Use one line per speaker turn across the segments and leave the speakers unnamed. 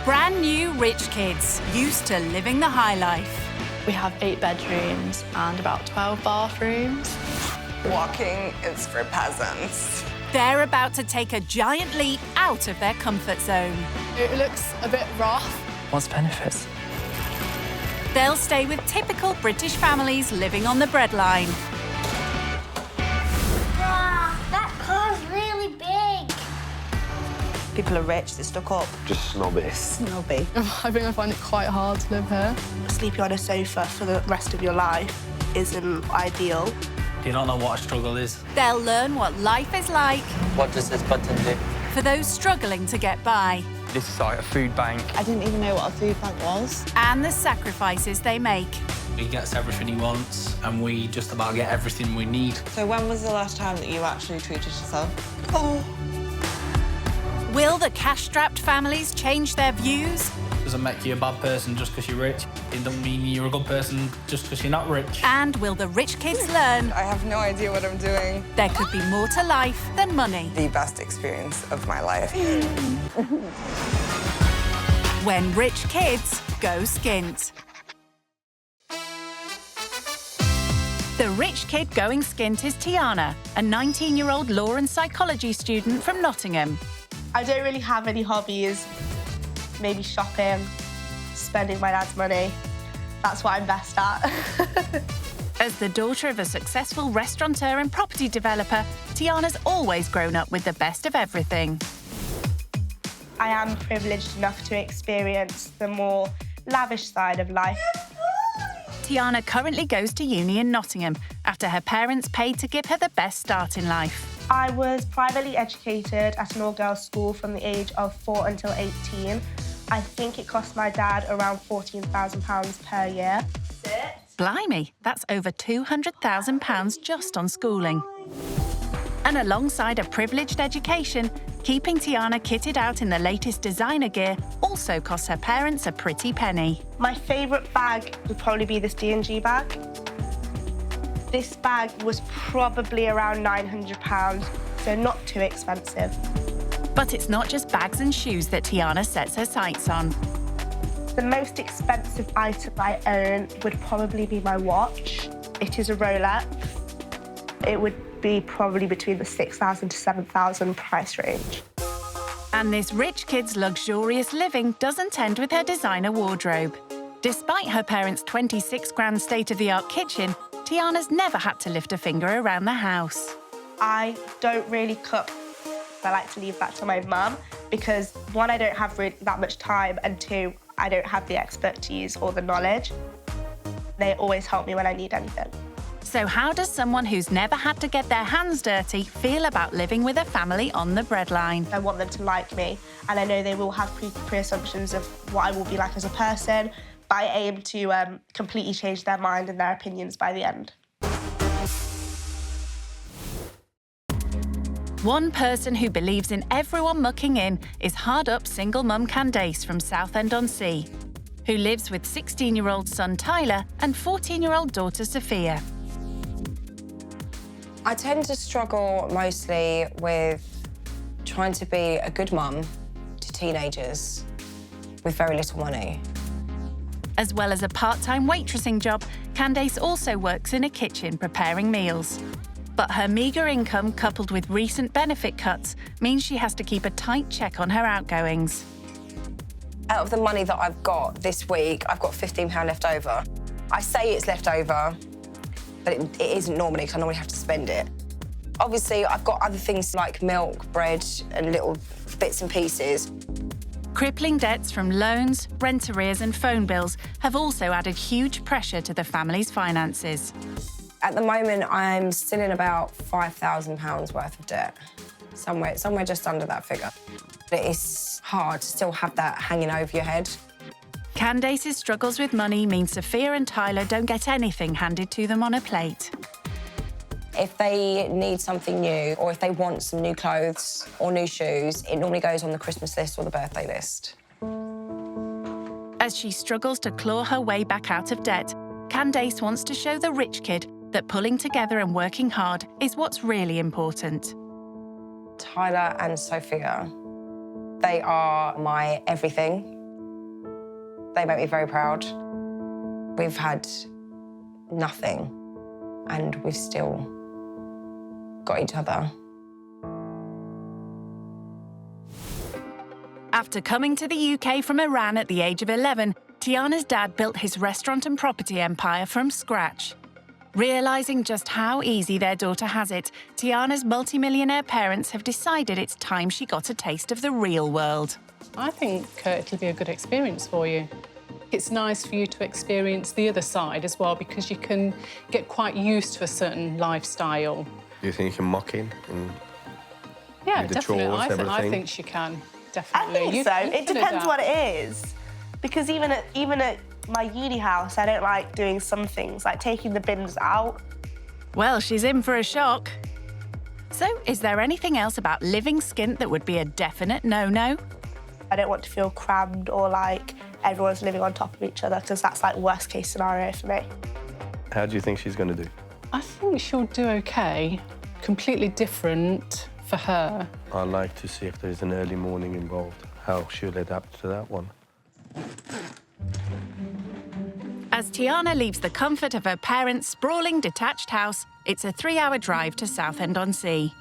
Brand new rich kids, used to living the high life.
We have 8 bedrooms and about 12 bathrooms.
Walking is for peasants.
They're about to take a giant leap out of their comfort zone.
It looks a bit rough.
What's the benefits?
They'll stay with typical British families living on the breadline.
Wow, that car's really big.
People are rich, they're stuck up.
Just snobby.
Snobby.
I think I find it quite hard to live here.
Sleeping on a sofa for the rest of your life isn't ideal.
You don't know what a struggle is.
They'll learn what life is like
What does this button do?
for those struggling to get by,
This is like a food bank.
I didn't even know what a food bank was.
and the sacrifices they make.
He gets everything he wants, and we just about get everything we need.
So when was the last time that you actually treated yourself?
Will the cash-strapped families change their views?
Doesn't make you a bad person just because you're rich. It doesn't mean you're a good person just because you're not rich.
And will the rich kids learn
I have no idea what I'm doing.
there could be more to life than money?
The best experience of my life.
When rich kids go skint. The rich kid going skint is Tiana, a 19-year-old law and psychology student from Nottingham.
I don't really have any hobbies. Maybe shopping, spending my dad's money. That's what I'm best at.
As the daughter of a successful restaurateur and property developer, Tiana's always grown up with the best of everything.
I am privileged enough to experience the more lavish side of life.
Tiana currently goes to uni in Nottingham after her parents paid to give her the best start in life.
I was privately educated at an all-girls school from the age of 4 until 18. I think it cost my dad around £14,000 per year.
Blimey, that's over £200,000 just on schooling. And alongside a privileged education, keeping Tiana kitted out in the latest designer gear also cost her parents a pretty penny.
My favourite bag would probably be this D&G bag. This bag was probably around £900, so not too expensive.
But it's not just bags and shoes that Tiana sets her sights on.
The most expensive item I own would probably be my watch. It is a Rolex. It would be probably between the £6,000 to £7,000 price range.
And this rich kid's luxurious living doesn't end with her designer wardrobe. Despite her parents' 26 grand state-of-the-art kitchen, Tiana's never had to lift a finger around the house.
I don't really cook. I like to leave that to my mum because, one, I don't have really that much time, and two, I don't have the expertise or the knowledge. They always help me when I need anything.
So how does someone who's never had to get their hands dirty feel about living with a family on the breadline?
I want them to like me, and I know they will have pre-assumptions of what I will be like as a person, but I aim to completely change their mind and their opinions by the end.
One person who believes in everyone mucking in is hard-up single mum Candace from Southend-on-Sea, who lives with 16-year-old son Tyler and 14-year-old daughter Sophia.
I tend to struggle mostly with trying to be a good mum to teenagers with very little money.
As well as a part-time waitressing job, Candace also works in a kitchen preparing meals. But her meagre income, coupled with recent benefit cuts, means she has to keep a tight check on her outgoings.
Out of the money that I've got this week, I've got £15 left over. I say it's left over, but it isn't normally, because I normally have to spend it. Obviously, I've got other things like milk, bread, and little bits and pieces.
Crippling debts from loans, rent arrears and phone bills have also added huge pressure to the family's finances.
At the moment, I'm still in about £5,000 worth of debt, somewhere just under that figure. It's hard to still have that hanging over your head.
Candace's struggles with money mean Sophia and Tyler don't get anything handed to them on a plate.
If they need something new, or if they want some new clothes or new shoes, it normally goes on the Christmas list or the birthday list.
As she struggles to claw her way back out of debt, Candace wants to show the rich kid that pulling together and working hard is what's really important.
Tyler and Sophia, they are my everything. They make me very proud. We've had nothing, and we've still got each other.
After coming to the UK from Iran at the age of 11, Tiana's dad built his restaurant and property empire from scratch. Realising just how easy their daughter has it, Tiana's multimillionaire parents have decided it's time she got a taste of the real world.
I think it'll be a good experience for you. It's nice for you to experience the other side as well, because you can get quite used to a certain lifestyle.
Do you think you can mock in?
Yeah,
with the
definitely.
chores,
I
everything?
think she can,
I
definitely.
think
You
so.
can
It depends
adapt.
what it is. Because even at my uni house, I don't like doing some things, like taking the bins out.
Well, she's in for a shock. So, is there anything else about living skint that would be a definite no-no?
I don't want to feel crammed or like everyone's living on top of each other, because that's like worst case scenario for me.
How do you think she's going to do?
I think she'll do OK. Completely different for her.
I'd like to see if there's an early morning involved, how she'll adapt to that one.
As Tiana leaves the comfort of her parents' sprawling detached house, it's a 3-hour drive to Southend-on-Sea.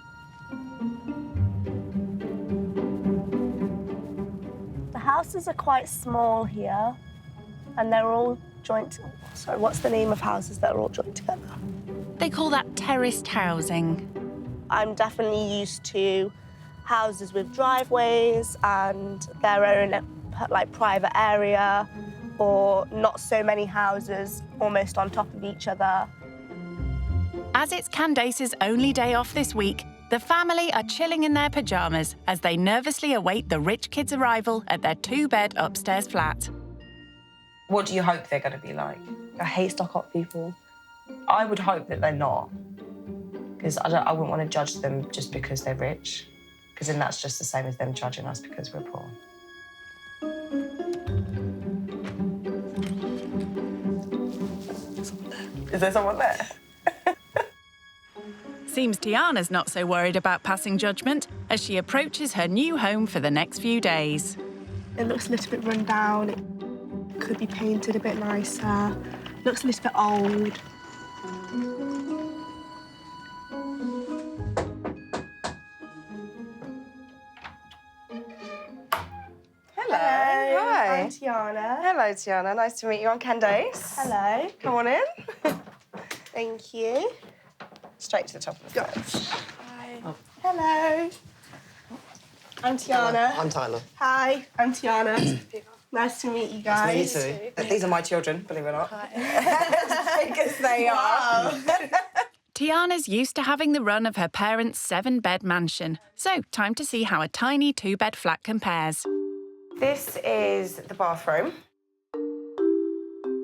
The houses are quite small here, and they're all joint. Sorry, what's the name of houses that are all joined together?
They call that terraced housing.
I'm definitely used to houses with driveways and their own like private area, or not so many houses almost on top of each other.
As it's Candace's only day off this week, the family are chilling in their pyjamas as they nervously await the rich kid's arrival at their 2-bed upstairs flat.
What do you hope they're going to be like?
I hate stock-up people.
I would hope that they're not, because I wouldn't want to judge them just because they're rich, because then that's just the same as them judging us because we're poor. Is there someone there?
Seems Tiana's not so worried about passing judgment as she approaches her new home for the next few days.
It looks a little bit run down. It could be painted a bit nicer. Looks a little bit old.
Hello. Hi.
I'm Tiana.
Hello, Tiana. Nice to meet you. I'm Candace.
Hello.
Come on in.
Thank you.
Straight to the top of the stairs.
Hi. Hello. I'm Tiana.
I'm Tyler.
Hi, I'm Tiana. Nice to meet you guys.
Me too.
These are my children, believe it or not. As big as they are.
Tiana's used to having the run of her parents' 7-bed mansion, so time to see how a tiny 2-bed flat compares.
This is the bathroom.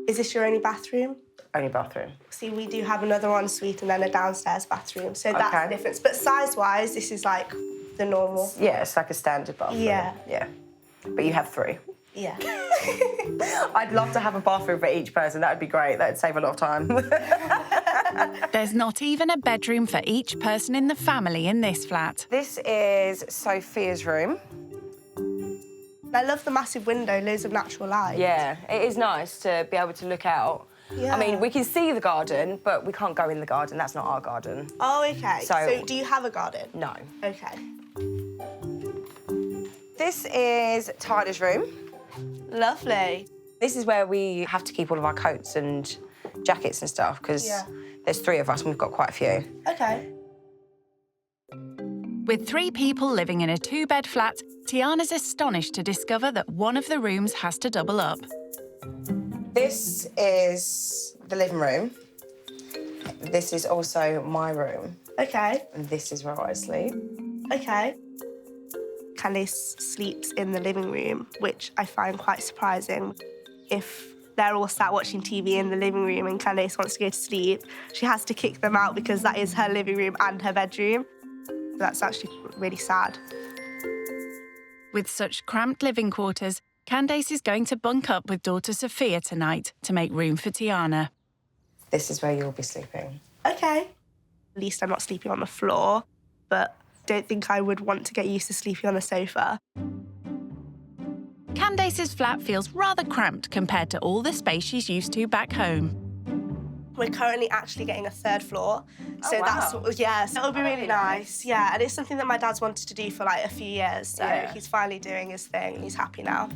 Is this your only bathroom?
Only bathroom.
See, we do have another ensuite and then a downstairs bathroom, so that's
Okay.
the difference. But size-wise, this is like the normal.
Yeah, it's like a standard bathroom.
Yeah.
Yeah. But you have 3.
Yeah.
I'd love to have a bathroom for each person. That would be great. That would save a lot of time.
There's not even a bedroom for each person in the family in this flat.
This is Sophia's room.
I love the massive window, loads of natural light.
Yeah, it is nice to be able to look out.
Yeah.
I mean, we can see the garden, but we can't go in the garden. That's not our garden.
Oh, okay.
So-
So do you have a garden?
No.
Okay.
This is Tyler's room.
Lovely.
This is where we have to keep all of our coats and jackets and stuff, because
Yeah.
there's 3 of us and we've got quite a few.
Okay.
With 3 people living in a 2-bed flat, Tiana's astonished to discover that one of the rooms has to double up.
This is the living room. This is also my room.
Okay.
And this is where I sleep.
Okay. Candace sleeps in the living room, which I find quite surprising. If they're all sat watching TV in the living room and Candace wants to go to sleep, she has to kick them out because that is her living room and her bedroom. That's actually really sad.
With such cramped living quarters, Candace is going to bunk up with daughter Sophia tonight to make room for Tiana.
This is where you'll be sleeping.
Okay. At least I'm not sleeping on the floor, but don't think I would want to get used to sleeping on the sofa.
Candace Candace's flat feels rather cramped compared to all the space she's used to back home.
We're currently actually getting a third floor. So
wow.
so it'll be really nice. Yeah, and it's something that my dad's wanted to do for like a few years. So he's finally doing his thing and he's happy now.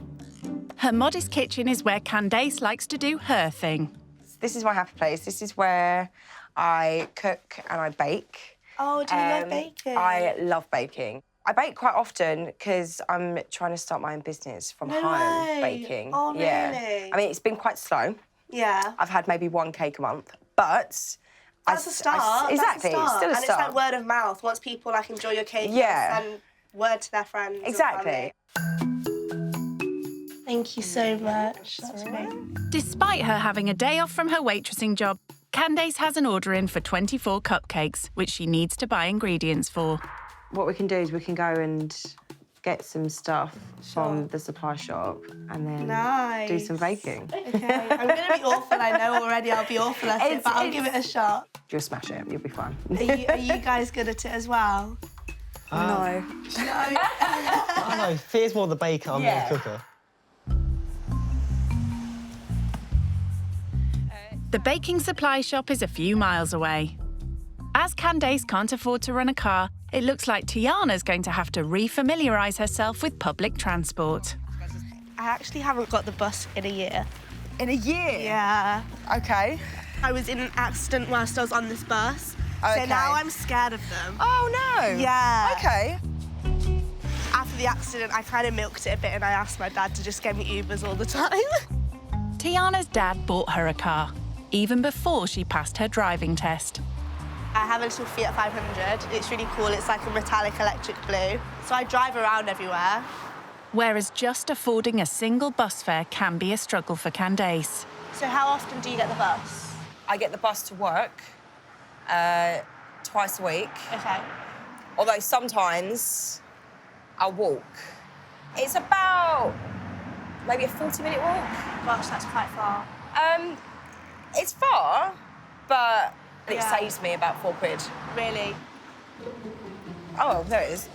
Her modest kitchen is where Candace likes to do her thing.
This is my happy place. This is where I cook and I bake.
Oh, do you love baking?
I love baking. I bake quite often because I'm trying to start my own business from home baking.
Oh, really?
Yeah. I mean, it's been quite slow.
Yeah.
I've had maybe 1 cake a month, but
that's a start.
Exactly,
That's a start.
it's still a
and
start.
it's like word of mouth. Once people like enjoy your cake, and word to their friends.
Exactly.
Thank you so much. That's great.
Despite her having a day off from her waitressing job, Candace has an order in for 24 cupcakes, which she needs to buy ingredients for.
What we can do is we can go and get some stuff from the supply shop and then do some baking.
Okay, I'm going to be awful, I know already. I'll be awful at it, but I'll give it a shot.
You'll smash it, you'll be fine.
Are you guys good at it as well?
No.
I don't know, Fear's more the baker, I'm more the cooker.
The baking supply shop is a few miles away. As Candace can't afford to run a car, it looks like Tiana's going to have to re-familiarise herself with public transport.
I actually haven't got the bus in a year.
In a year?
Yeah.
Okay.
I was in an accident whilst I was on this bus, so now I'm scared of them.
Oh, no.
Yeah.
Okay.
After the accident, I kind of milked it a bit and I asked my dad to just get me Ubers all the time.
Tiana's dad bought her a car, even before she passed her driving test.
I have a little Fiat 500. It's really cool. It's like a metallic electric blue. So I drive around everywhere.
Whereas just affording a single bus fare can be a struggle for Candace.
So how often do you get the bus?
I get the bus to work twice a week.
Okay.
Although sometimes I'll walk. It's about maybe a 40-minute walk.
Gosh, that's quite far.
It's far, but it saves me about £4.
Really?
Oh, there it is.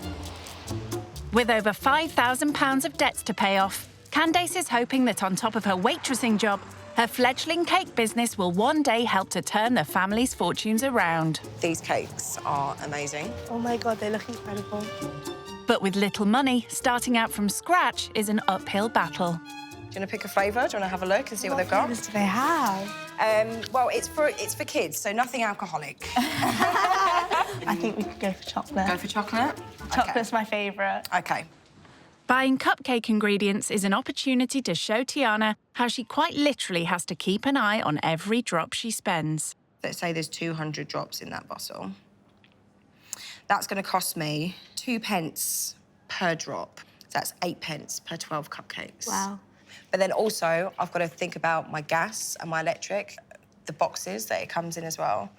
With over £5,000 of debts to pay off, Candace is hoping that on top of her waitressing job, her fledgling cake business will one day help to turn the family's fortunes around.
These cakes are amazing.
Oh my God, they look incredible.
But with little money, starting out from scratch is an uphill battle.
Do you want to pick a flavour? Do you want to have a look and see what they've got?
What flavours do they have?
Well, it's for kids, so nothing alcoholic.
I think we could go for chocolate.
Go for chocolate?
Chocolate's my favourite.
Okay.
Buying cupcake ingredients is an opportunity to show Tiana how she quite literally has to keep an eye on every drop she spends.
Let's say there's 200 drops in that bottle. That's going to cost me 2p per drop. So that's 8p per 12 cupcakes.
Wow.
But then also, I've got to think about my gas and my electric, the boxes that it comes in as well.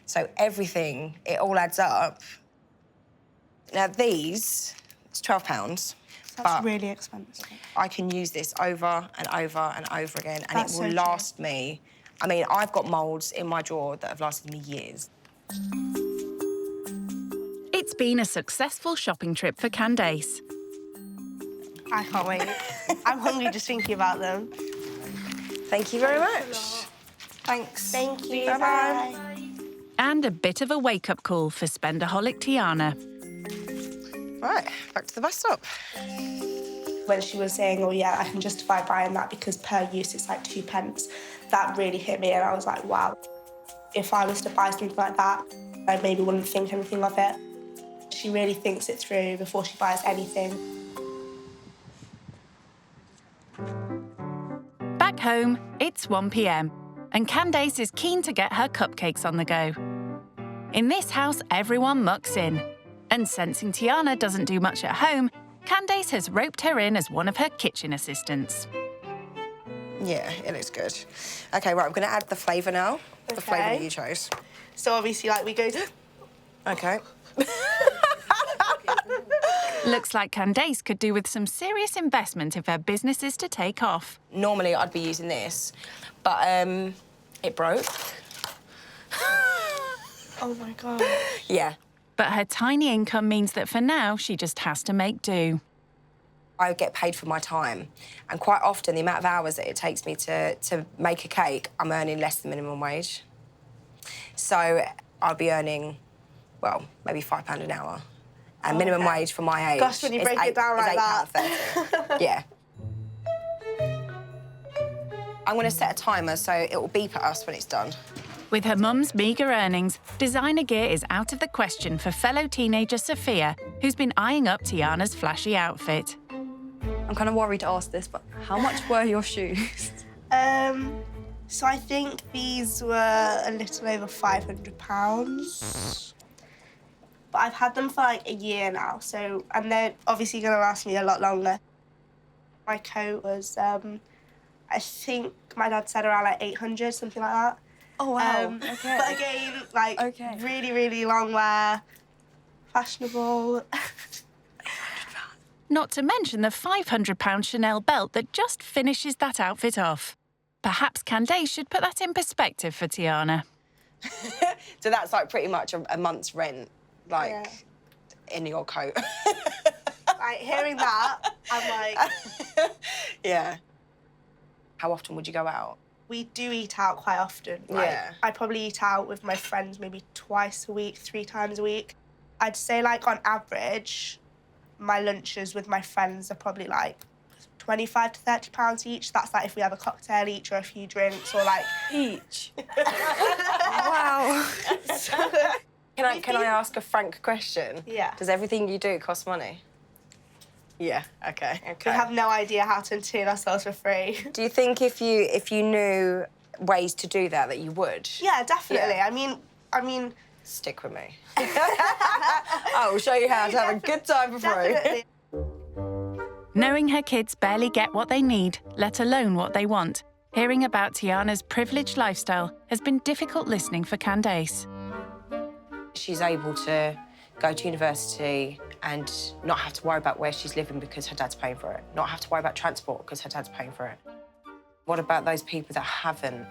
So everything, it all adds up. Now these, it's £12.
That's really expensive.
I can use this over and over and over again, and
That's
it will
so
last me. I mean, I've got moulds in my drawer that have lasted me years.
It's been a successful shopping trip for Candace.
I can't wait. I'm hungry just thinking about them.
Thank you very much. Thanks.
Thank you.
Bye-bye.
And a bit of a wake-up call for spendaholic Tiana.
Right, back to the bus stop.
When she was saying, oh yeah, I can justify buying that because per use it's like 2p, that really hit me and I was like, wow. If I was to buy something like that, I maybe wouldn't think anything of it. She really thinks it through before she buys anything.
Back home, it's 1 p.m, and Candace is keen to get her cupcakes on the go. In this house, everyone mucks in. And sensing Tiana doesn't do much at home, Candace has roped her in as one of her kitchen assistants.
Yeah, it looks good. OK, right, I'm going to add the flavour now. The flavour that you chose.
So obviously, like, we go...
OK.
Looks like Candace could do with some serious investment if her business is to take off.
Normally, I'd be using this, but it broke.
Oh, my God.
Yeah.
But her tiny income means that for now, she just has to make do.
I get paid for my time. And quite often, the amount of hours that it takes me to make a cake, I'm earning less than minimum wage. So I'll be earning, well, maybe £5 an hour. And minimum wage for my age
Gosh, when you break it down like that.
£8.30. Yeah. I'm going to set a timer so it will beep at us when it's done.
With her mum's meagre earnings, designer gear is out of the question for fellow teenager Sophia, who's been eyeing up Tiana's flashy outfit.
I'm kind of worried to ask this, but how much were your shoes?
So I think these were a little over £500. But I've had them for like a year now, so, and they're obviously going to last me a lot longer. My coat was, I think my dad said around like 800, something like that.
Oh, wow.
Okay. But again, like, really, really long wear, fashionable.
Not to mention the £500 Chanel belt that just finishes that outfit off. Perhaps Candace should put that in perspective for Tiana.
So that's like pretty much a month's rent, like, in your coat.
Like, hearing that, I'm like...
Yeah. How often would you go out?
We do eat out quite often. Like,
Yeah.
I probably eat out with my friends maybe twice a week, 3 times a week. I'd say, like, on average, my lunches with my friends are probably, like, £25 to £30 each. That's, like, if we have a cocktail each or a few drinks or, like...
Each?
Wow. Can I ask a frank question?
Yeah.
Does everything you do cost money? Yeah, okay.
We have no idea how to entertain ourselves for free.
Do you think if you knew ways to do that you would?
Yeah, definitely.
Yeah.
I mean...
Stick with me. I will show you how to have a good time for free.
Definitely.
Knowing her kids barely get what they need, let alone what they want, hearing about Tiana's privileged lifestyle has been difficult listening for Candace.
She's able to go to university and not have to worry about where she's living because her dad's paying for it, not have to worry about transport because her dad's paying for it. What about those people that haven't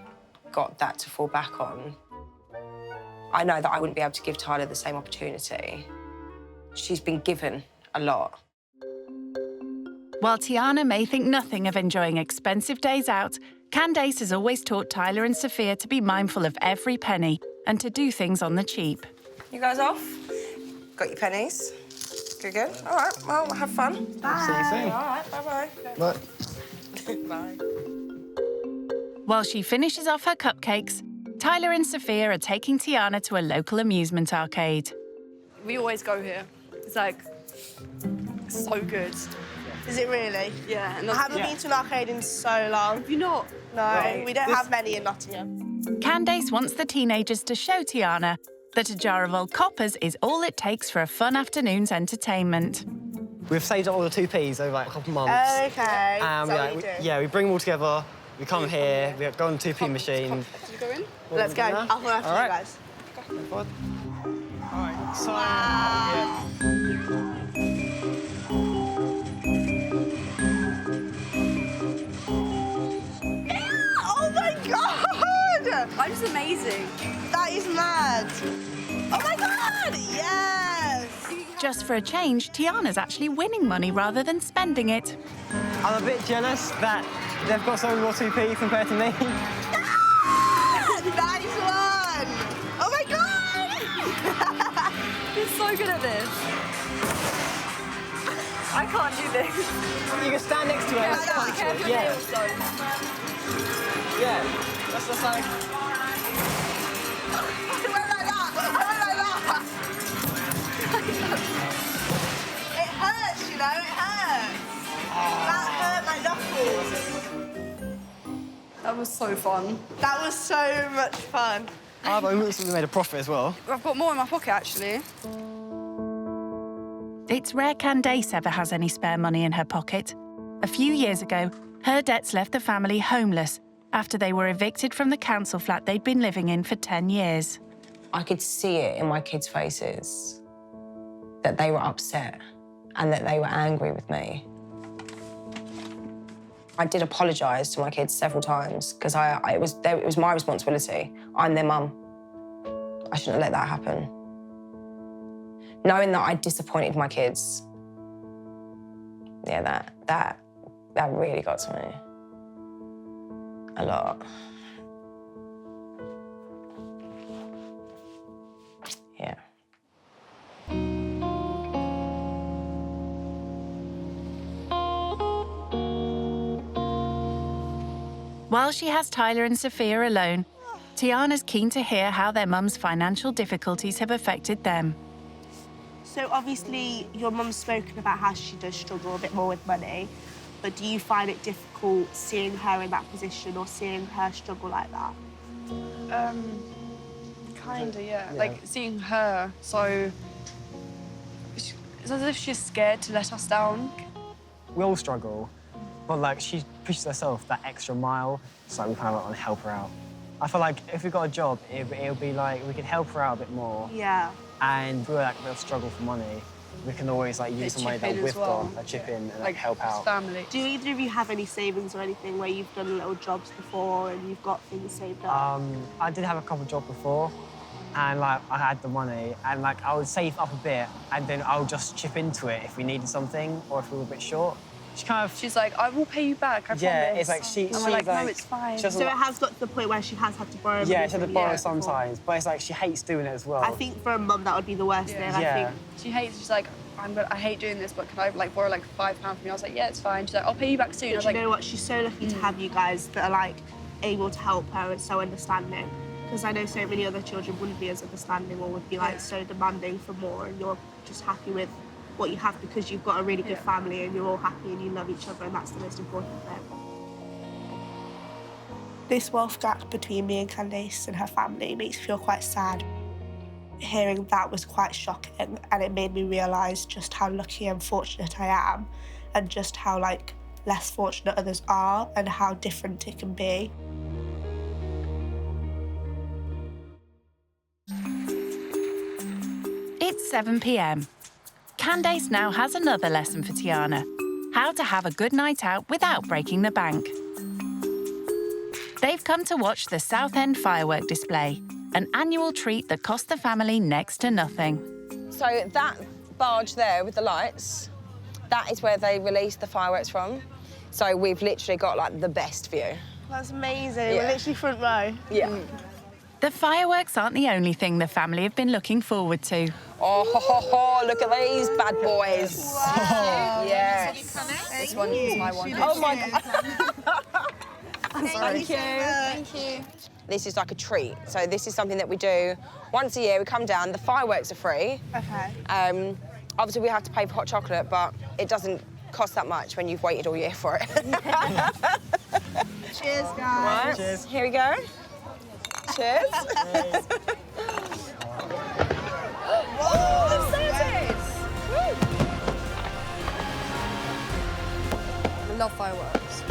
got that to fall back on? I know that I wouldn't be able to give Tyler the same opportunity. She's been given a lot.
While Tiana may think nothing of enjoying expensive days out, Candace has always taught Tyler and Sophia to be mindful of every penny and to do things on the cheap.
You guys off? Got your pennies? Good. All right, well, have fun.
Bye. See you soon.
All right, bye-bye.
Bye.
Bye.
While she finishes off her cupcakes, Tyler and Sophia are taking Tiana to a local amusement arcade.
We always go here. It's like so good.
Is it really?
Yeah. And
I haven't been to an arcade in so long.
Have you not?
No, we don't have many in Nottingham.
Candace wants the teenagers to show Tiana that a jar of old coppers is all it takes for a fun afternoon's entertainment.
We've saved up all the 2p's over like a couple of months.
Okay.
We bring them all together. We come here, we go on the 2p machine.
Should we go in?
Let's go. I'll follow after you guys.
All right, so...
Oh my God!
I'm just amazing.
That is mad. Oh my God! Yes!
Just for a change, Tiana's actually winning money rather than spending it.
I'm a bit jealous that they've got so many more 2p compared to me.
Nice one! Oh my God!
You're so good at this. I can't do this.
You can stand next to her.
Yeah.
Yeah. That's like...
I went like that! It hurts, you know, it hurts. That hurt my knuckles.
That was so fun.
That was so much fun.
I've almost made a profit as well.
I've got more in my pocket, actually.
It's rare Candace ever has any spare money in her pocket. A few years ago, her debts left the family homeless after they were evicted from the council flat they'd been living in for 10 years.
I could see it in my kids' faces that they were upset and that they were angry with me. I did apologise to my kids several times because it was my responsibility. I'm their mum. I shouldn't have let that happen. Knowing that I disappointed my kids, yeah, That really got to me. A lot. Yeah.
While she has Tyler and Sophia alone, Tiana's keen to hear how their mum's financial difficulties have affected them.
So obviously your mum's spoken about how she does struggle a bit more with money, but do you find it difficult seeing her in that position or seeing her struggle like that?
Kinda, yeah. Like seeing her, so it's as if she's scared to let us down.
We all struggle, but like she pushes herself that extra mile, so we kind of want to help her out. I feel like if we got a job, it'll be like we could help her out a bit more.
Yeah.
And if we were like real struggle for money, we can always like use the money that we've got, chip in and like help out.
Family.
Do either of you have any savings or anything where you've done little jobs before and you've got things saved up?
I did have a couple of jobs before, and like I had the money, and like I would save up a bit, and then I would just chip into it if we needed something or if we were a bit short.
She's like, I will pay you back, I promise.
Yeah, it's like she's
like,
like,
no, it's fine.
So it has got to the point where she has had to borrow money.
Yeah, she had to borrow
before.
sometimes, but it's like she hates doing it as well.
I think for a mum that would be the worst thing. I
Yeah.
think
She hates, she's like, I hate doing this, but can I like borrow like £5 from you? I was like, yeah, it's fine. She's like, I'll pay you back soon. I was
you
like,
know what? She's so lucky to have you guys that are like able to help her and so understanding. Because I know so many other children wouldn't be as understanding or would be like so demanding for more, and you're just happy with what you have because you've got a really good family and you're all happy and you love each other, and that's the most important thing. This wealth gap between me and Candace and her family makes me feel quite sad. Hearing that was quite shocking, and it made me realise just how lucky and fortunate I am, and just how like less fortunate others are and how different it can be.
It's 7 p.m. Candace now has another lesson for Tiana: how to have a good night out without breaking the bank. They've come to watch the South End firework display, an annual treat that cost the family next to nothing.
So that barge there with the lights, that is where they release the fireworks from. So we've literally got like the best view.
That's amazing.
Yeah.
We're literally front row.
Yeah.
The fireworks aren't the only thing the family have been looking forward to.
Oh, ho, ho, ho, look at these bad boys.
Wow.
Yes.
this one is my one.
Oh my God.
Thank you. Thank you.
This is like a treat. So this is something that we do once a year. We come down, the fireworks are free.
Okay.
Obviously we have to pay for hot chocolate, but it doesn't cost that much when you've waited all year for it.
Cheers, guys.
Right.
Cheers.
Here we go. Cheers. Oh,
I love fireworks.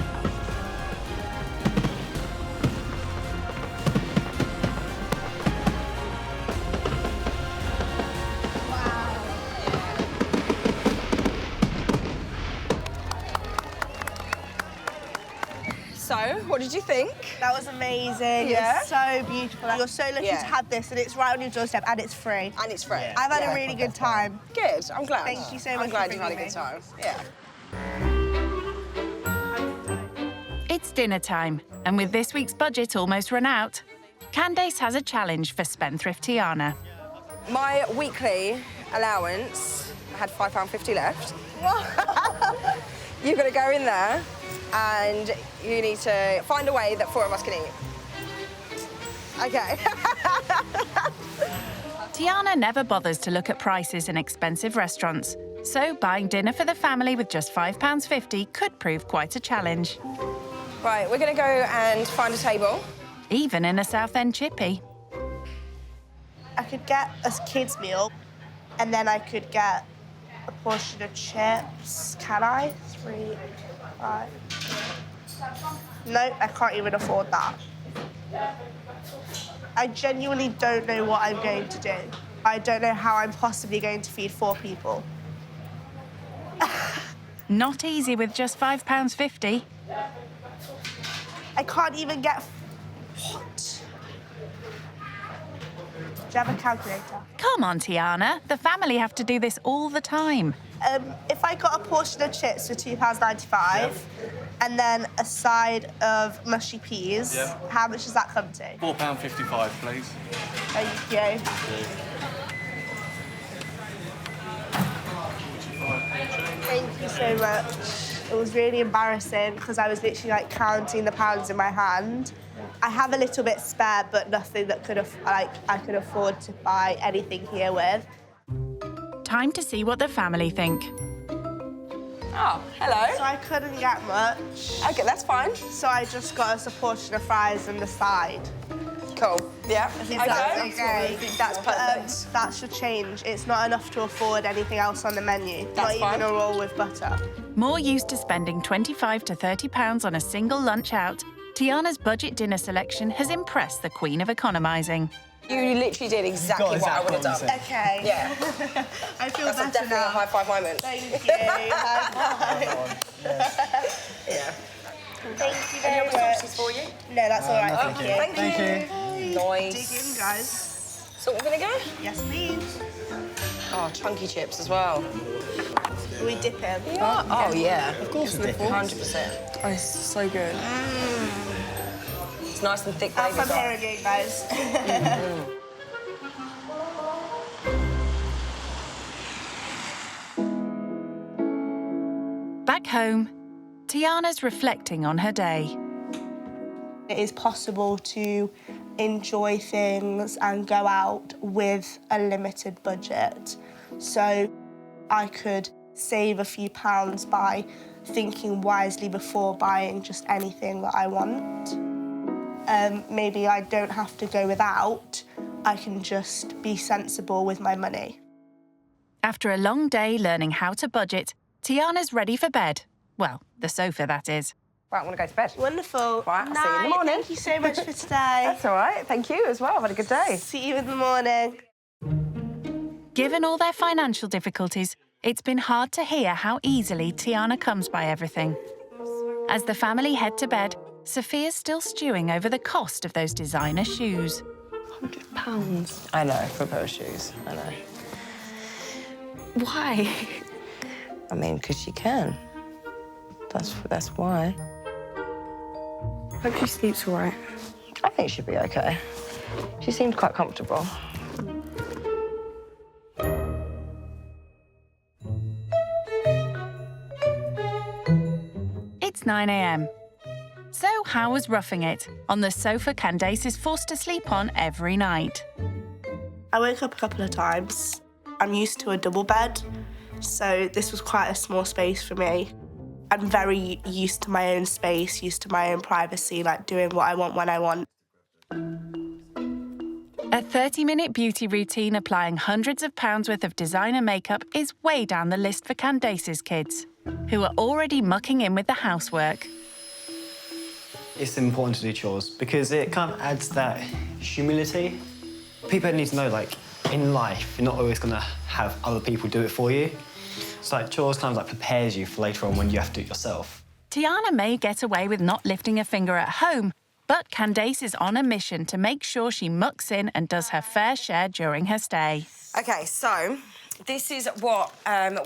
So, what did you think?
That was amazing.
Yeah.
It's so beautiful. You're so lucky
Yeah.
to have this, and it's right on your doorstep, and it's free.
And it's free.
I've had a really good time.
Good, I'm glad.
Thank you so much
I'm glad
for
you've had a
bringing
good time. Yeah.
It's dinner time, and with this week's budget almost run out, Candace has a challenge for spendthrift Tiana.
My weekly allowance, I had £5.50 left. You're gonna go in there and you need to find a way that 4 of us can eat. Okay.
Tiana never bothers to look at prices in expensive restaurants, so buying dinner for the family with just £5.50 could prove quite a challenge.
Right, we're gonna go and find a table.
Even in a South End chippy.
I could get a kid's meal, and then I could get a portion of chips. Can I? 3, 5. No, I can't even afford that. I genuinely don't know what I'm going to do. I don't know how I'm possibly going to feed 4 people.
Not easy with just £5.50.
I can't even get... What? Do you have a calculator?
Come on, Tiana. The family have to do this all the time.
If I got a portion of chips for £2.95 and then a side of mushy peas, how much does that come to?
£4.55, please.
Thank you. Thank you so much. It was really embarrassing because I was literally like counting the pounds in my hand. I have a little bit spare, but nothing that I could afford to buy anything here with.
Time to see what the family think.
Oh, hello.
So I couldn't get much.
Okay, that's fine.
So I just got us a portion of fries and the side.
Cool. Yeah.
Okay.
That's perfect.
That should change. It's not enough to afford anything else on the menu.
That's
not even a roll with butter.
More used to spending £25 to £30 on a single lunch out, Tiana's budget dinner selection has impressed the queen of economising.
You literally did exactly what I would have done.
Okay.
Yeah.
I feel
That's
better
definitely
now.
a high five moment.
Thank you. High five.
Yeah.
Thank you very
Any
much.
other sauces for you?
No, that's all right. Thank you.
Thank you. Nice.
Dig in, guys.
Salt and vinegar?
Yes, please.
Oh, chunky chips as well.
We dip in.
Oh, yeah.
Of course we dip in.
100%.
Oh, it's so good.
It's nice and thick.
That's what I'm hearing again, guys.
Back home, Tiana's reflecting on her day.
It is possible to enjoy things and go out with a limited budget. So I could save a few pounds by thinking wisely before buying just anything that I want. Maybe I don't have to go without, I can just be sensible with my money.
After a long day learning how to budget, Tiana's ready for bed. Well, the sofa, that is.
Right, I want to go to bed.
Wonderful.
Right, I'll see you in the morning.
Thank you so much for today.
That's all right. Thank you as well. I've had a good day.
See you in the morning.
Given all their financial difficulties, it's been hard to hear how easily Tiana comes by everything. As the family head to bed, Sophia's still stewing over the cost of those designer shoes.
£100. I know, for a pair of shoes. I know.
Why?
I mean, because she can. That's why.
Hope she sleeps all right.
I think she'll be okay. She seemed quite comfortable.
It's 9 a.m. So how was roughing it? On the sofa Candace is forced to sleep on every night.
I woke up a couple of times. I'm used to a double bed, so this was quite a small space for me. I'm very used to my own space, used to my own privacy, like doing what I want when I want.
A 30-minute beauty routine applying hundreds of pounds worth of designer makeup is way down the list for Candace's kids, who are already mucking in with the housework.
It's important to do chores because it kind of adds that humility. People need to know, like, in life, you're not always going to have other people do it for you. So, like, chores kind of, like, prepares you for later on when you have to do it yourself.
Tiana may get away with not lifting a finger at home, but Candace is on a mission to make sure she mucks in and does her fair share during her stay.
OK, so this is what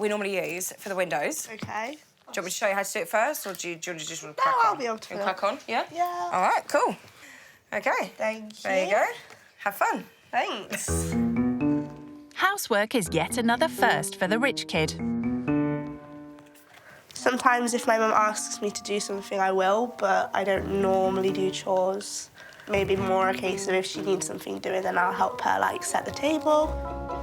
we normally use for the windows.
Okay.
Do you want me to show you how to do it first, or do you just want to crack on?
I'll be able to.
Crack on, yeah?
Yeah.
All right, cool. OK.
Thank you.
There you go. Have fun.
Thanks.
Housework is yet another first for the rich kid.
Sometimes if my mum asks me to do something, I will, but I don't normally do chores. Maybe more a case of if she needs something doing, then I'll help her, like, set the table.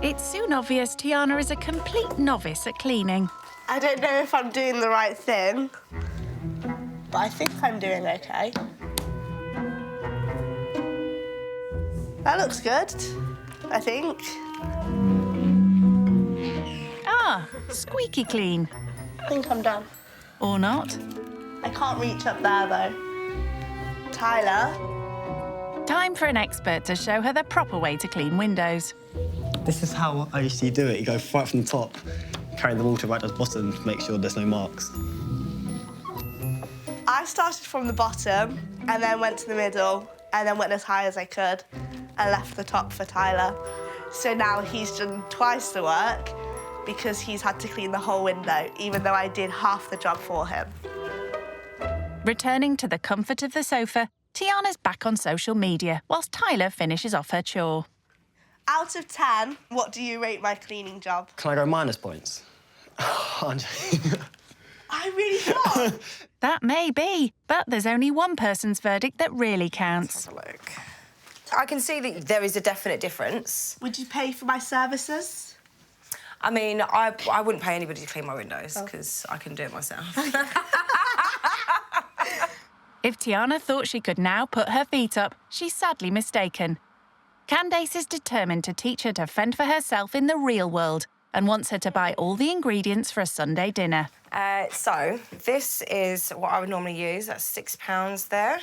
It's soon obvious Tiana is a complete novice at cleaning.
I don't know if I'm doing the right thing, but I think I'm doing okay. That looks good, I think.
Ah, squeaky clean.
I think I'm done.
Or not.
I can't reach up there, though. Tyler?
Time for an expert to show her the proper way to clean windows.
This is how I usually do it. You go right from the top, carry the water right to the bottom to make sure there's no marks.
I started from the bottom and then went to the middle and then went as high as I could and left the top for Tyler. So now he's done twice the work because he's had to clean the whole window, even though I did half the job for him.
Returning to the comfort of the sofa, Tiana's back on social media whilst Tyler finishes off her chore.
Out of 10, what do you rate my cleaning job?
Can I go minus points?
I really can't.
That may be, but there's only one person's verdict that really counts.
Let's have a look. I can see that there is a definite difference.
Would you pay for my services?
I mean, I wouldn't pay anybody to clean my windows because I can do it myself.
If Tiana thought she could now put her feet up, she's sadly mistaken. Candace is determined to teach her to fend for herself in the real world and wants her to buy all the ingredients for a Sunday dinner.
So, this is what I would normally use. That's £6 there.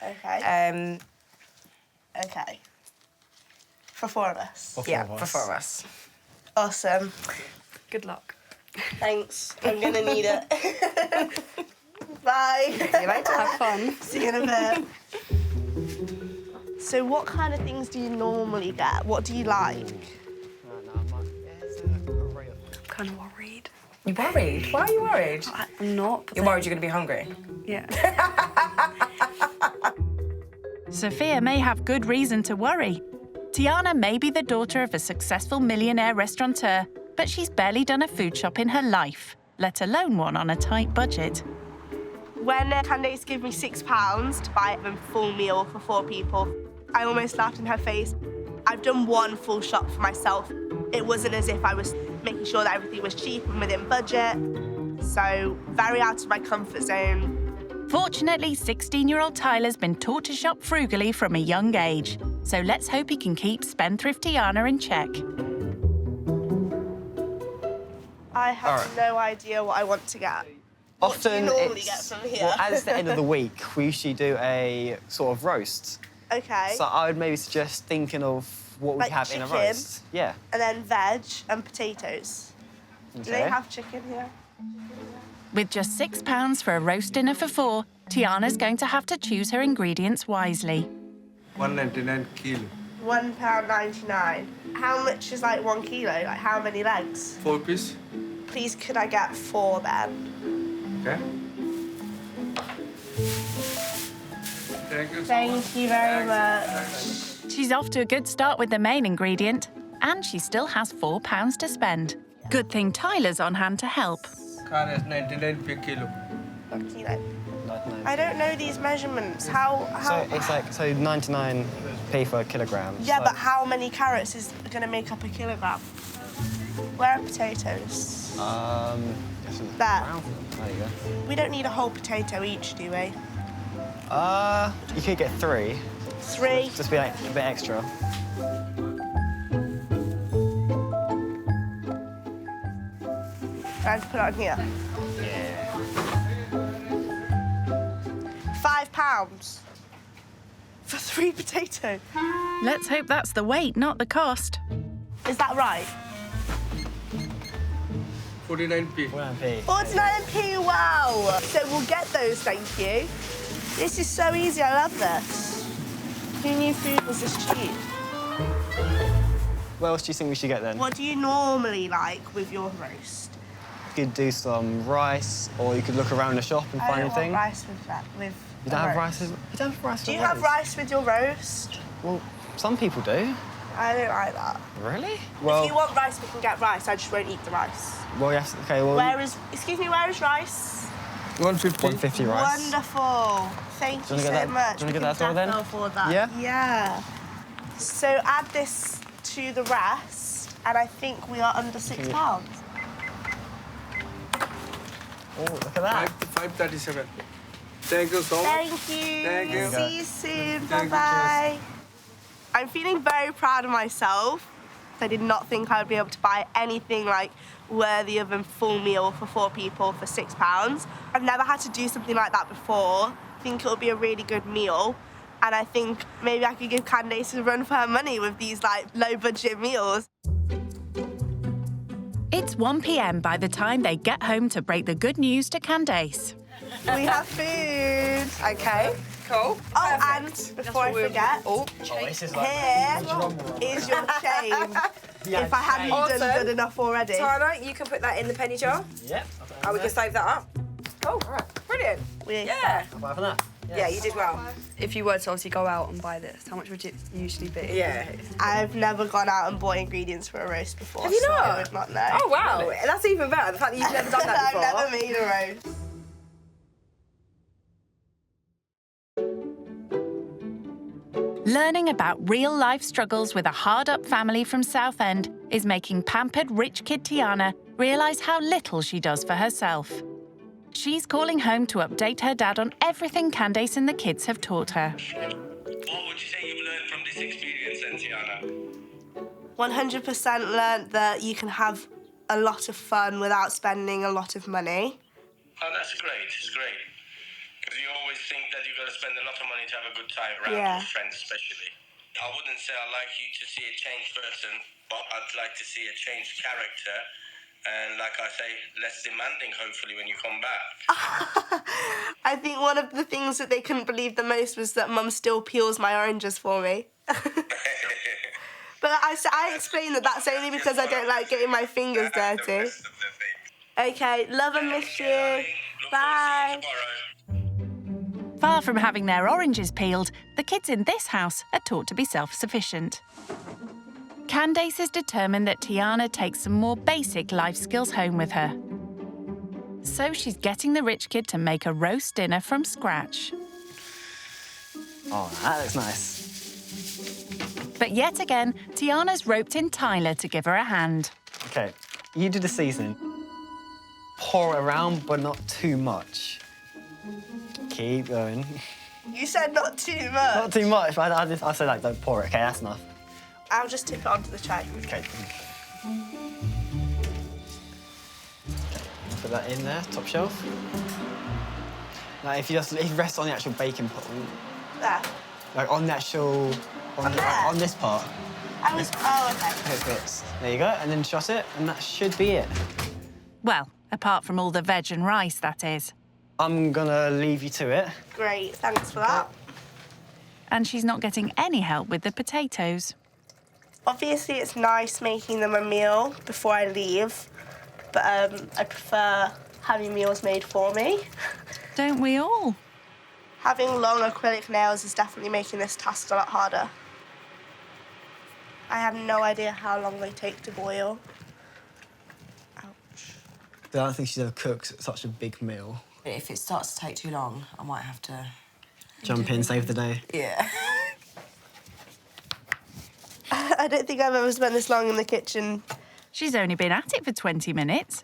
Okay. Okay. For 4 of us?
For 4 of us.
Awesome.
Good luck.
Thanks. I'm gonna need it. Bye.
See you later.
Have fun.
See you in a bit. So what kind of things do you normally get? What do you like?
I'm kind of worried.
You worried? Why are you worried?
I'm not.
You're worried you're going to be hungry?
Yeah.
Sophia may have good reason to worry. Tiana may be the daughter of a successful millionaire restaurateur, but she's barely done a food shop in her life, let alone one on a tight budget.
When Candace gave me £6 to buy a full meal for 4 people, I almost laughed in her face. I've done one full shop for myself. It wasn't as if I was making sure that everything was cheap and within budget. So, very out of my comfort zone.
Fortunately, 16-year-old Tyler's been taught to shop frugally from a young age. So let's hope he can keep spendthrift Tiana in check.
I have no idea what I want to get. What do you
Often
normally
it's,
get from here?
well, as the end of the week, we usually do a sort of roast.
Okay.
So I would maybe suggest thinking of what we
Like
have in a
chicken?
roast. Yeah.
And then veg and potatoes. Do they
Okay.
have chicken here?
With just £6 for a roast dinner for 4, Tiana's going to have to choose her ingredients wisely.
£1.99 kilo.
£1.99. How much is like 1 kilo? Like how many legs?
4 piece.
Please, could I get 4 then?
Okay. Thank you.
Thank you very much.
She's off to a good start with the main ingredient, and she still has £4 to spend. Good thing Tyler's on hand to help.
Car is 99 per kilo.
1 kilo.
99.
I don't know these measurements. How?
So it's like 99p for a kilogram.
Yeah,
so
but how many carrots is going to make up a kilogram? Where are potatoes?
this is
There.
brown. There you go.
We don't need a whole potato each, do we?
You could get 3.
3.
Just be like a bit extra.
I have to put it on here.
Yeah.
£5 for 3 potatoes.
Let's hope that's the weight, not the cost.
Is that right?
49p.
49p.
49p, wow. So we'll get those, thank you. This is so easy, I love this. Who knew food was this cheap?
What else do you think we should get then?
What do you normally like with your roast?
You could do some rice, or you could look around the shop and
I
find
don't
anything.
want rice with that. With
You don't
a
have
roast.
rice? You don't have rice
Do
with
you have rice with your roast?
Well, some people do.
I don't like that.
Really?
If you want rice, we can get rice. I just won't eat the rice.
Well, yes. Okay. Well.
Excuse me, where is rice?
150.
150 rice.
Wonderful. Thank
Do
you
you
so
wanna get that-
much.
do you wanna get
We
that as well
can
then?
definitely afford that.
Yeah?
Yeah. So add this to the rest, and I think we are under £6.
Oh, look at that.
537. Thank you so much.
Thank you.
Thank you.
See you soon.
Thank you,
Bye-bye. I'm feeling very proud of myself. I did not think I would be able to buy anything like worthy of a full meal for 4 people for £6. I've never had to do something like that before. I think it'll be a really good meal. And I think maybe I could give Candace a run for her money with these like low budget meals.
It's 1 p.m. by the time they get home to break the good news to Candace.
We have food.
Okay, cool.
Oh, and before I forget,
Oh, this is
here is your chain. if I hadn't done good enough already.
Tiana, you can put that in the penny jar.
Yep.
And we can save that up. Cool. All right. Brilliant. Yeah.
I'll buy for that.
Yeah, you did well.
If you were to obviously go out and buy this, how much would it usually be?
Yeah.
I've never gone out and bought ingredients for a roast before.
Have you
so
not?
I would not know.
Oh, wow. Really? That's even better, the fact that you've never done that before.
I've never made a roast.
Learning about real-life struggles with a hard-up family from Southend is making pampered rich kid Tiana realise how little she does for herself. She's calling home to update her dad on everything Candace and the kids have taught her.
What would you say you've learned from this experience then, Tiana?
100% learnt that you can have a lot of fun without spending a lot of money.
Oh, that's great. It's great. Because you always think that you've got to spend a lot of money to have a good time around
Yeah.
your friends especially. I wouldn't say I'd like you to see a changed person, but I'd like to see a changed character. And like I say, less demanding, hopefully, when you come back.
I think one of the things that they couldn't believe the most was that Mum still peels my oranges for me. But I explained that that's only because I don't like getting my fingers dirty. Okay, love and miss you. Bye.
Far from having their oranges peeled, the kids in this house are taught to be self-sufficient. Candace is determined that Tiana takes some more basic life skills home with her. So she's getting the rich kid to make a roast dinner from scratch.
Oh, that looks nice.
But yet again, Tiana's roped in Tyler to give her a hand.
Okay, you do the seasoning. Pour it around, but not too much. Keep going.
You said not too much.
Not too much, but I said, like, don't pour it. Okay, that's enough.
I'll just tip it onto the tray.
Okay. Put that in there, top shelf. Now, if you rest on the actual baking pot,
There.
like on the actual, on this part. Okay, there you go, and then shut it, and that should be it.
Well, apart from all the veg and rice, that is.
I'm gonna leave you to it.
Great, thanks for that.
And she's not getting any help with the potatoes.
Obviously, it's nice making them a meal before I leave, but I prefer having meals made for me.
Don't we all?
Having long acrylic nails is definitely making this task a lot harder. I have no idea how long they take to boil. Ouch.
I don't think she's ever cooked such a big meal.
If it starts to take too long, I might have to...
Jump in, save the day.
Yeah.
I don't think I've ever spent this long in the kitchen.
She's only been at it for 20 minutes.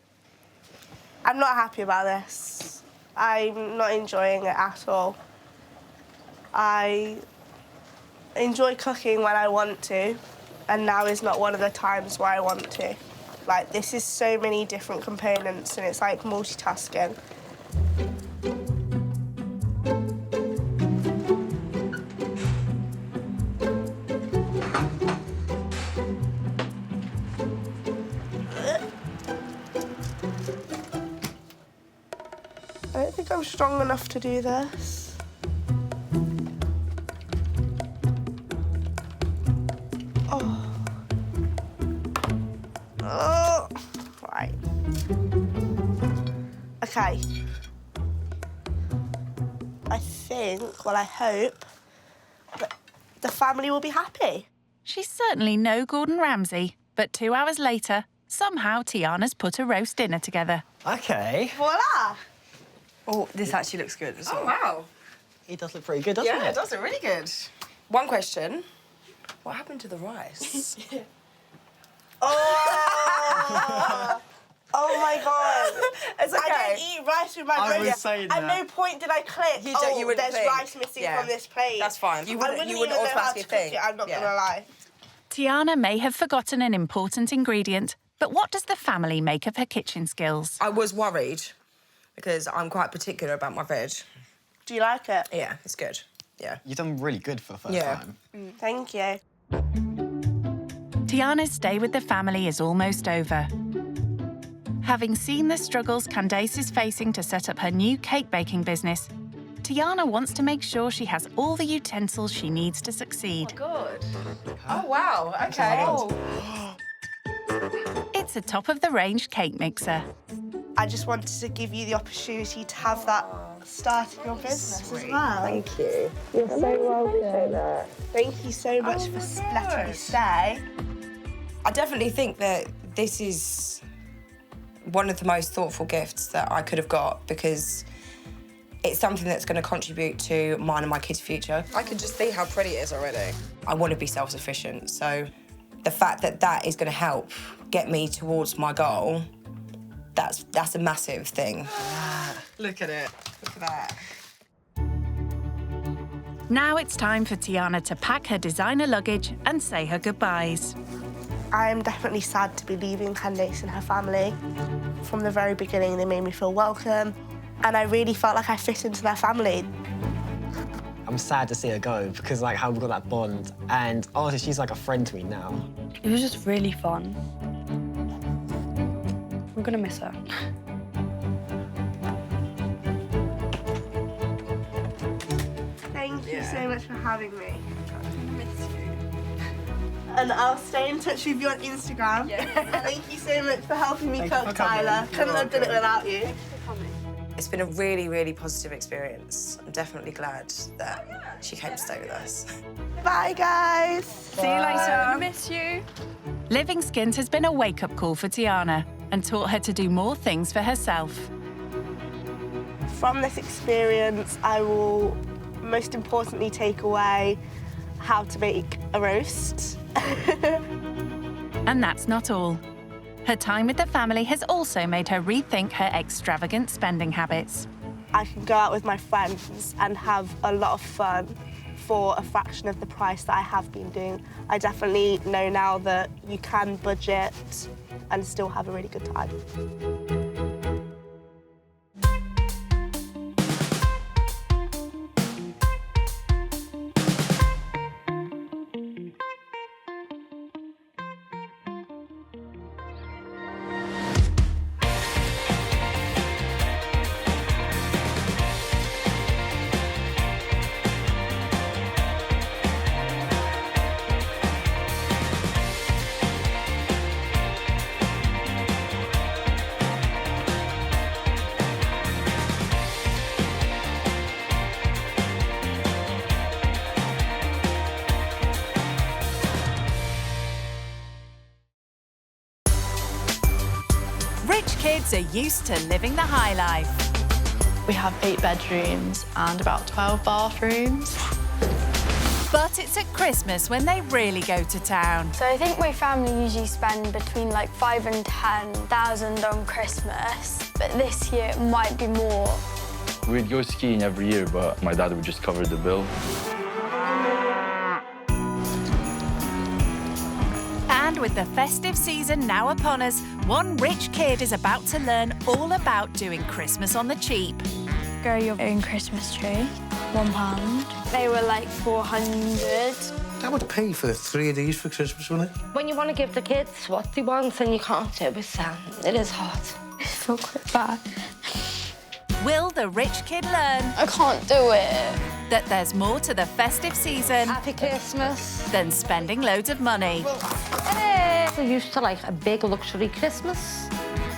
I'm not happy about this. I'm not enjoying it at all. I enjoy cooking when I want to, and now is not one of the times where I want to. Like, this is so many different components, and it's like multitasking. I don't think I'm strong enough to do this. Oh. Oh. Right. Okay. I think, well, I hope that the family will be happy.
She's certainly no Gordon Ramsay, but 2 hours later, somehow Tiana's put a roast dinner together.
Okay.
Voila!
Oh, this actually looks good as well.
Oh, wow.
It does look pretty good, doesn't it?
Yeah, it does look really good. One question. What happened to the rice?
Oh! Oh my God!
It's okay.
I don't eat rice with my
I
bread.
was saying
At
that.
no point did I click.
You don't- you wouldn't
there's
think.
rice missing
Yeah.
from this plate.
That's fine. You wouldn't
even
automatically
know how to cook
think.
it, I'm not
Yeah.
gonna lie.
Tiana may have forgotten an important ingredient, but what does the family make of her kitchen skills?
I was worried because I'm quite particular about my veg.
Do you like it?
Yeah, it's good. Yeah.
You've done really good for the first time.
Thank you.
Tiana's stay with the family is almost over. Having seen the struggles Candace is facing to set up her new cake baking business, Tiana wants to make sure she has all the utensils she needs to succeed.
Good. Oh, wow. Okay.
It's a top-of-the-range cake mixer.
I just wanted to give you the opportunity to have that start in your business as well.
Thank you. You're so welcome.
Thank you so much for letting me stay.
I definitely think that this is one of the most thoughtful gifts that I could have got, because it's something that's going to contribute to mine and my kids' future. I can just see how pretty it is already. I want to be self-sufficient, so the fact that that is going to help get me towards my goal, that's a massive thing. Look at it. Look at that.
Now it's time for Tiana to pack her designer luggage and say her goodbyes.
I'm definitely sad to be leaving Candace and her family. From the very beginning, they made me feel welcome, and I really felt like I fit into their family.
I'm sad to see her go because like how we got that bond, and honestly, she's like a friend to me now.
It was just really fun. I'm gonna miss her.
Thank you so much for having me. And I'll stay in touch with you on Instagram. Thank you so much for helping me cook, Tyler. Couldn't have done it without you.
It's been a really, really positive experience. I'm definitely glad that she came to stay with us.
Bye, guys.
See you later. Miss you.
Living skint has been a wake-up call for Tiana and taught her to do more things for herself.
From this experience, I will most importantly take away how to make a roast.
And that's not all. Her time with the family has also made her rethink her extravagant spending habits.
I can go out with my friends and have a lot of fun for a fraction of the price that I have been doing. I definitely know now that you can budget and still have a really good time.
Rich kids are used to living the high life.
We have 8 bedrooms and about 12 bathrooms.
But it's at Christmas when they really go to town.
So I think my family usually spend between like 5,000 and 10,000 on Christmas, but this year it might be more.
We'd go skiing every year, but my dad would just cover the bill.
And with the festive season now upon us, one rich kid is about to learn all about doing Christmas on the cheap.
Grow your own Christmas tree, £1. They were like 400.
That would pay for 3 of these for Christmas, wouldn't it?
When you want to give the kids what they want and you can't do it, it is hard.
I feel quite bad.
Will the rich kid learn?
I can't do it.
That there's more to the festive season.
Happy Christmas.
Than spending loads of money.
We're used to like a big luxury Christmas,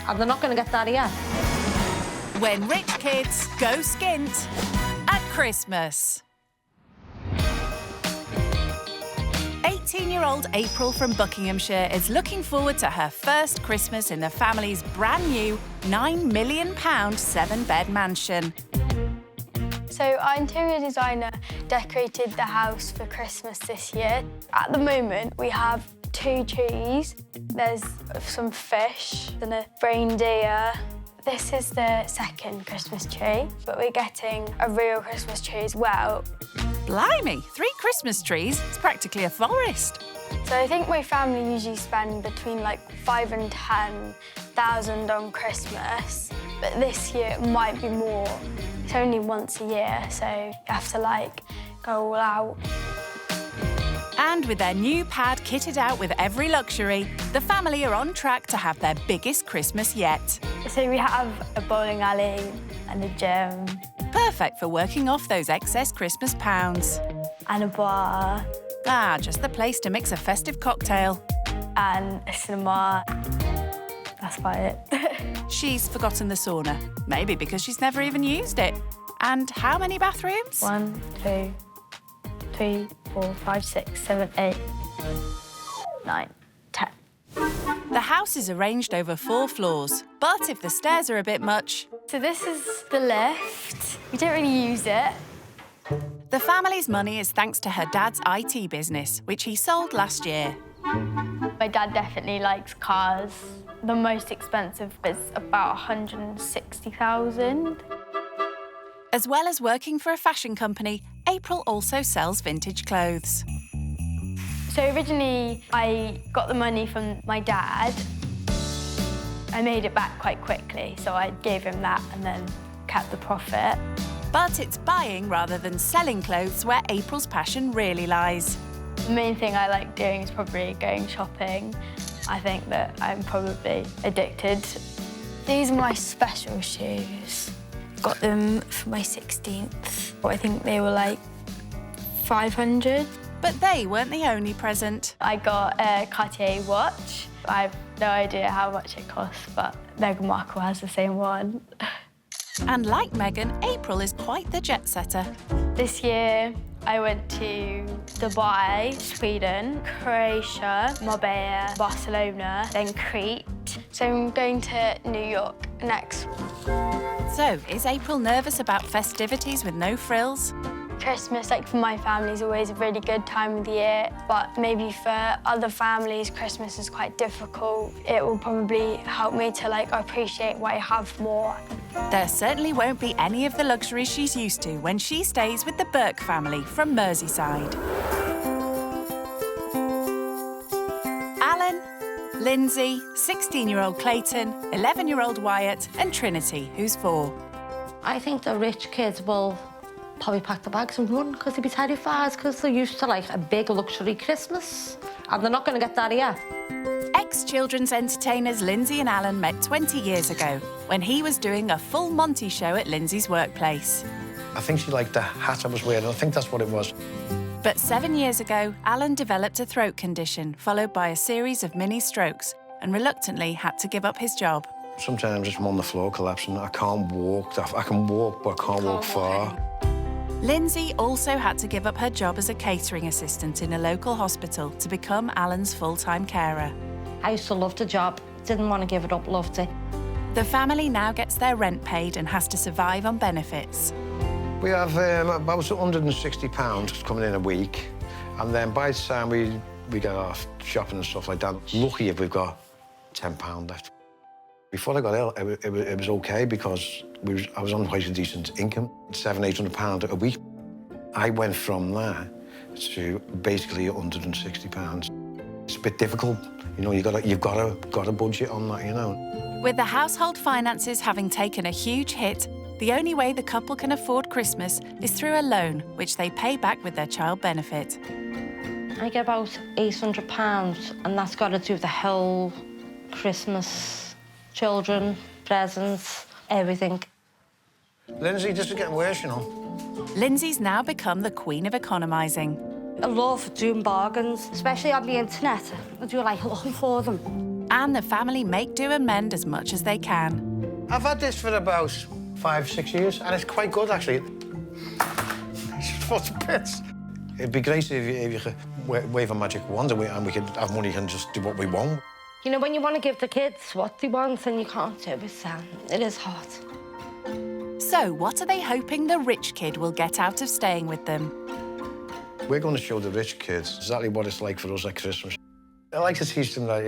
and they're not going to get that yet.
When rich kids go skint at Christmas. 18-year-old April from Buckinghamshire is looking forward to her first Christmas in the family's brand new £9 million 7-bed mansion.
So our interior designer decorated the house for Christmas this year. At the moment, we have 2 trees. There's some fish and a reindeer. This is the second Christmas tree, but we're getting a real Christmas tree as well.
Blimey, 3 Christmas trees? It's practically a forest.
So I think my family usually spend between like 5,000 and 10,000 on Christmas, but this year it might be more. It's only once a year, so you have to like go all out.
And with their new pad kitted out with every luxury, the family are on track to have their biggest Christmas yet.
So we have a bowling alley and a gym.
Perfect for working off those excess Christmas pounds.
And a bar.
Ah, just the place to mix a festive cocktail.
And a cinema. that's about it.
She's forgotten the sauna, maybe because she's never even used it. And how many bathrooms?
1, 2, 3, 4, 5, 6, 7, 8, 9, 10.
The house is arranged over 4 floors, but if the stairs are a bit much...
So this is the lift. We don't really use it.
The family's money is thanks to her dad's IT business, which he sold last year.
My dad definitely likes cars. The most expensive is about 160,000.
As well as working for a fashion company, April also sells vintage clothes.
So originally, I got the money from my dad. I made it back quite quickly, so I gave him that and then kept the profit.
But it's buying rather than selling clothes where April's passion really lies.
The main thing I like doing is probably going shopping. I think that I'm probably addicted. These are my special shoes. Got them for my 16th. I think they were like 500.
But they weren't the only present.
I got a Cartier watch. I have no idea how much it costs, but Meghan Markle has the same one.
And like Meghan, April is quite the jet setter.
This year, I went to Dubai, Sweden, Croatia, Marbella, Barcelona, then Crete. So I'm going to New York next.
So, is April nervous about festivities with no frills?
Christmas, like for my family, is always a really good time of the year, but maybe for other families, Christmas is quite difficult. It will probably help me to appreciate what I have more.
There certainly won't be any of the luxuries she's used to when she stays with the Burke family from Merseyside. Alan, Lindsay, 16-year-old Clayton, 11-year-old Wyatt, and Trinity, who's 4.
I think the rich kids will probably pack the bags and run because they'll be terrified because they're used to a big luxury Christmas and they're not going to get that here.
Ex-children's entertainers Lindsay and Alan met 20 years ago when he was doing a full Monty show at Lindsay's workplace.
I think she liked the hat I was wearing. I think that's what it was.
But 7 years ago, Alan developed a throat condition followed by a series of mini strokes and reluctantly had to give up his job.
Sometimes I'm on the floor collapsing. I can't walk. I can walk, but I can't walk far.
Lindsay also had to give up her job as a catering assistant in a local hospital to become Alan's full-time carer.
I used to love the job, didn't want to give it up, loved it.
The family now gets their rent paid and has to survive on benefits.
We have about £160 coming in a week, and then by the time we get off shopping and stuff like that, lucky if we've got £10 left. Before I got ill, it was OK because I was on quite a decent income, £700–800 a week. I went from there to basically £160. It's a bit difficult, you know. You've got a budget on that, you know.
With the household finances having taken a huge hit, the only way the couple can afford Christmas is through a loan, which they pay back with their child benefit.
I get about £800, and that's got to do the whole Christmas. Children, presents, everything.
Lindsay, this is getting worse, you know.
Lindsay's now become the queen of economising.
I love doing bargains, especially on the internet. I do like looking for them.
And the family make do and mend as much as they can.
I've had this for about 5–6 years, and it's quite good, actually. It's just a bits. It'd be great if you could wave a magic wand and we could have money and just do what we want.
You know, when you want to give the kids what they want and you can't do it is hard.
So what are they hoping the rich kid will get out of staying with them?
We're going to show the rich kids exactly what it's like for us at Christmas. I like to teach them that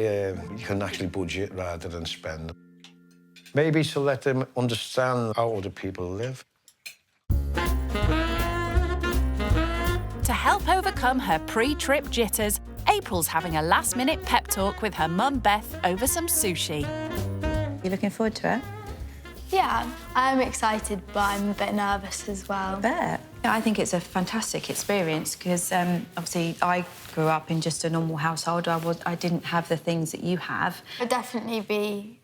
you can actually budget rather than spend. Maybe to let them understand how other people live.
To help overcome her pre-trip jitters, April's having a last-minute pep talk with her mum, Beth, over some sushi.
You looking forward to it?
Yeah, I'm excited, but I'm a bit nervous as well.
I bet. I think it's a fantastic experience because obviously I grew up in just a normal household. I didn't have the things that you have.
It'd definitely be